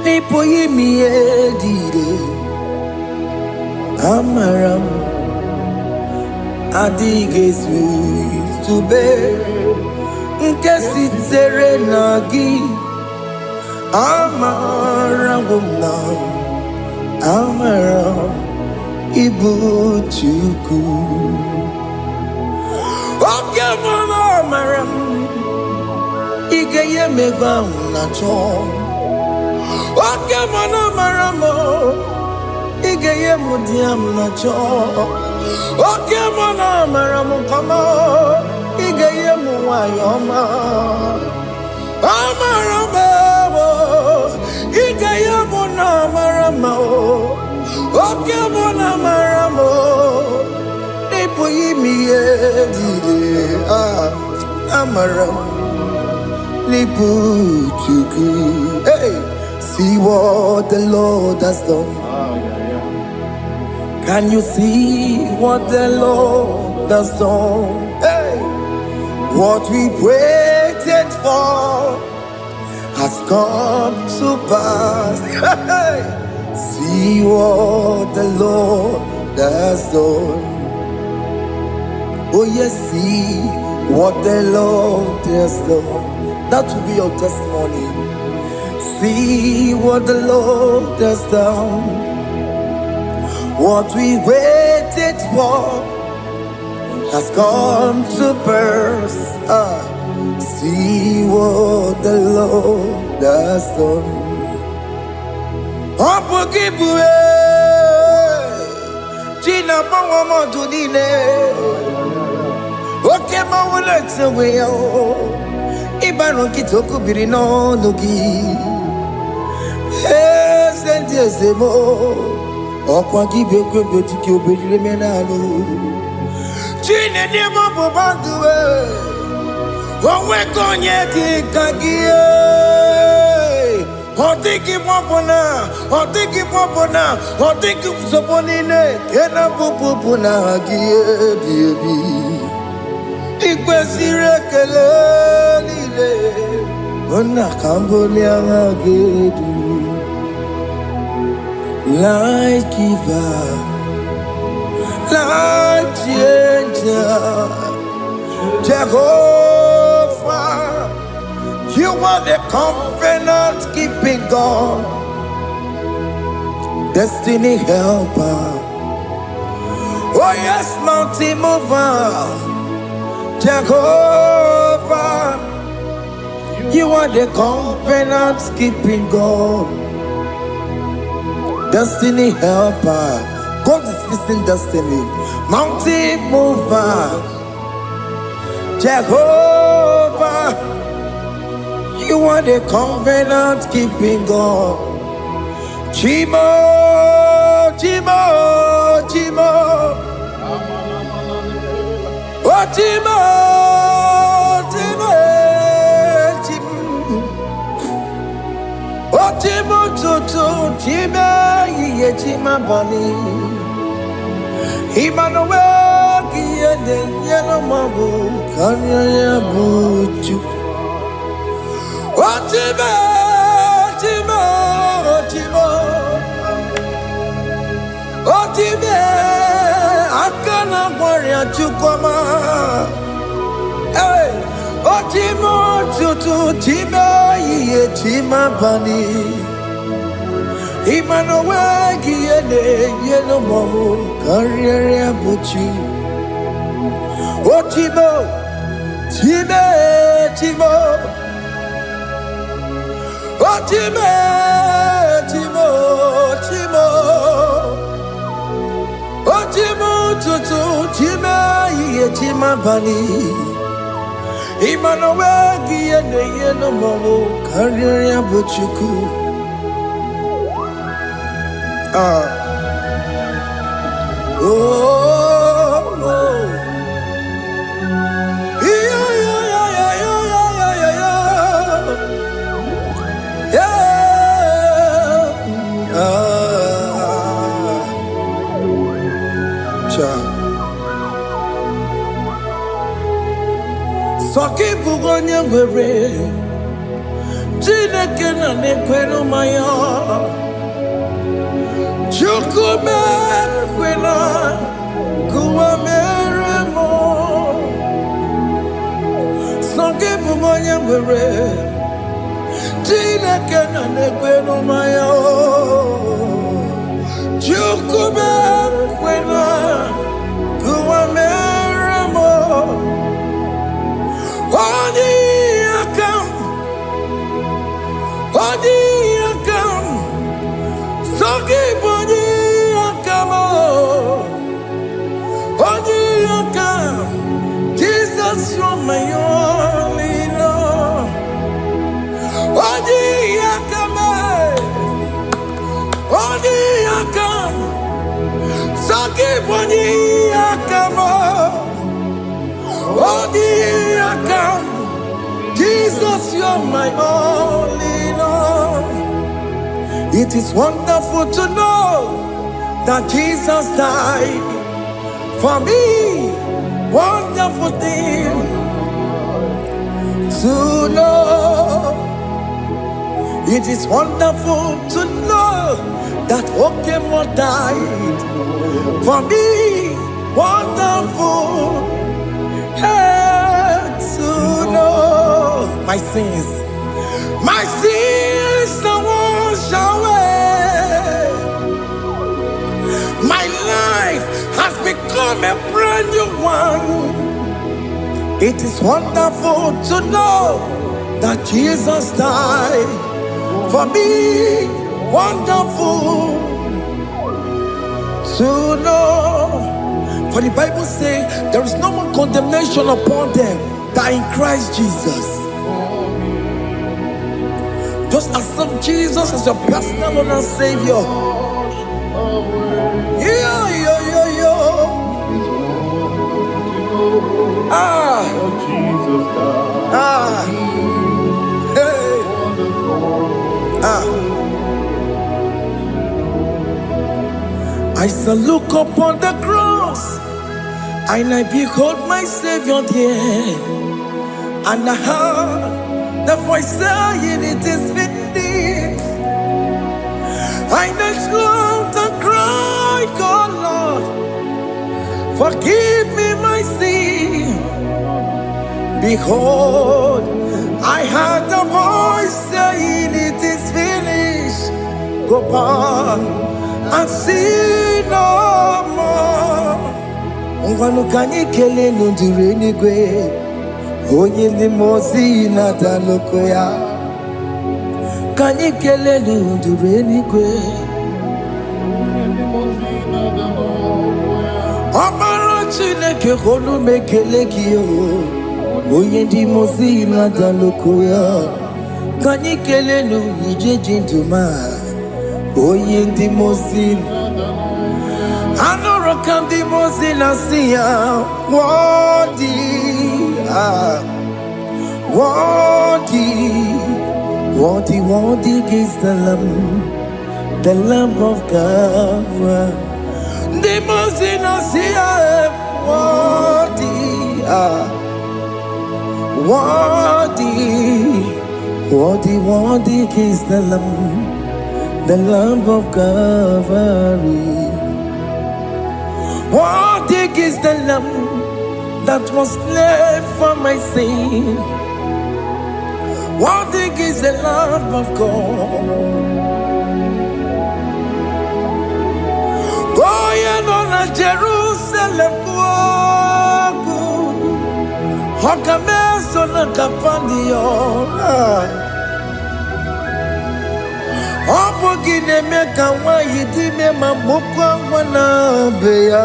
Nipo yimi edide Amaram Adigezu Zube Nkesitere nagi Amaramuna Amaram Ibu Chuku Oke mwana Amaram Igeye megwa unacho Oke mwana Amaram Igeye mudiam nacho Oke mwana Amaram kama Igeye muwayoma Amaram Igeye mwana Amaram Oke mwana Amaram Nipo yimi edide Amaram Nipo chuku Hey, see what the Lord has done. Can you see what the Lord has done? Hey, what we waited for has come to pass. Hey, see what the Lord has done. Oh yes, see what the Lord has done. That will be your testimony. See what the Lord has done. What we waited for has come to pass. See what the Lord has done. Opogibue, China Pawamo Dunine, Okema Wulexaweo, Ibano Kitoku Birino Nugi, Sentiesemo, Okwagibe Kwebetiki Obedimenano, China Nemo Bobandue, Owekonye Kagie. Otiki popona, otiki soponine, kena pupuna gie biebi. Ikwesire kelelile, ona kambolia gedu. Like giver, like changer, Jehovah. You are the covenant keeping God, destiny helper. Oh yes, mountain mover, Jehovah. You are the covenant keeping God, destiny helper. God is fixing destiny. Mountain mover, Jehovah. You are the covenant keeping God, Chimo, Chimo, Chimo. Oh, Chimo, Chimo, Chimo. Oh, Chimo, Chimo, Chimo, Chimo, Bani. Emmanuel, Kiede, Yellow Mabu, Kanya Buchu. Oh, Chimo, Chimo, Chimo. Oh, Chimo, Akana Warrior Chukoma. Hey, oh, Chimo, Chutu, Chimo, Chimo, Bani. Emmanuel, Kiede, Yellow Mabu, Kanya Buchu. Oh, Chimo, Chimo, Chimo. Oh, Chimo, Chimo, Chimo. Oh, Chimo, Tutu, Chimo, Chimo, Bani. Emmanuel, Kiede, Yellow Mabu, Kanya Buchu. Oh, oh. Yeah, yeah, yeah, yeah, yeah, yeah, yeah, yeah. Child. Soki bugonye were, Chineke na nekwenu maya. Chukume kwena kuwa meremo. Soki bugonye were, Chineke na nekwenu maya. Chukume kwena kuwa meremo. Odi akam, Soki bodi akam, odi akam. Jesus, you're my only Lord. Odi akam, Soki bodi akam, odi akam. Jesus, you're my only Lord. It is wonderful to know that Jesus died for me. Wonderful thing to know. It is wonderful to know that Okemo died for me. Wonderful to know my sins are washed away. My life has become a brand new one. It is wonderful to know that Jesus died for me. Wonderful to know. For the Bible says there is no more condemnation upon them that are in Christ Jesus. Just accept Jesus as your personal Lord and Savior. Yeah, yeah, yeah, yeah. Ah, Jesus died. ah, hey, ah. I shall look upon the cross, and I behold my Savior there, and I heard the voice saying, "It is finished." I knelt and cried, "God, Lord, forgive me my sin." Behold, I heard the voice saying, "It is finished." Go back and sin no more. Ungwanu kanyi kele nundure nigwe, onye ndi mozi na daloko ya. Kanyi kele nundure nigwe, Amara Chineke konu mekele kiyo, onye ndi mozi na daloko ya. Kanyi kele nu ije jinduma, Oye ndimosin, anoroka ndimosin asiya. Worthy, worthy is the Lamb of God. Ndimosin asiya, worthy, worthy is the Lamb of Calvary. Worthy is the Lamb that was slain for my sin. Worthy is the Lamb of God. Going on a Jerusalem walk. Hakameso na kapandio. Opogine meka wa yidime mamukwa wana beya.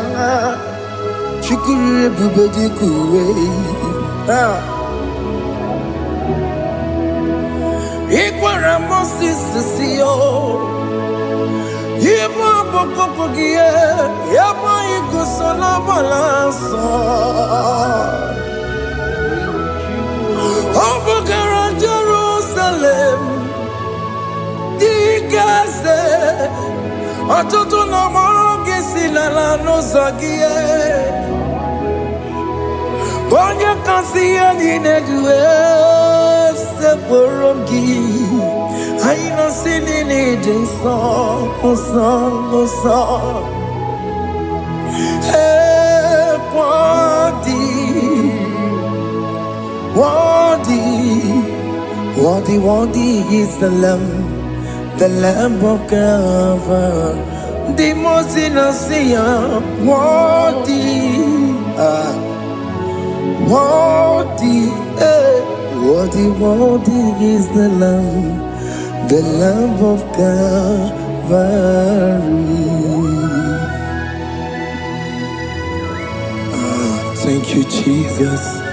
Chukuri bubedi kuwe. Ikwara Moses siyo. Yema bokopogie. Yema ikusola balansa. Opogara Jerusalem. Digase. Atutu na moge silala no zagie. Bonye kansiya dinedwe se porogi. Aina sinini jinson osan. Hey, worthy is the Lamb of God. The most innocent, worthy is the Lamb of Calvary. Thank you, Jesus.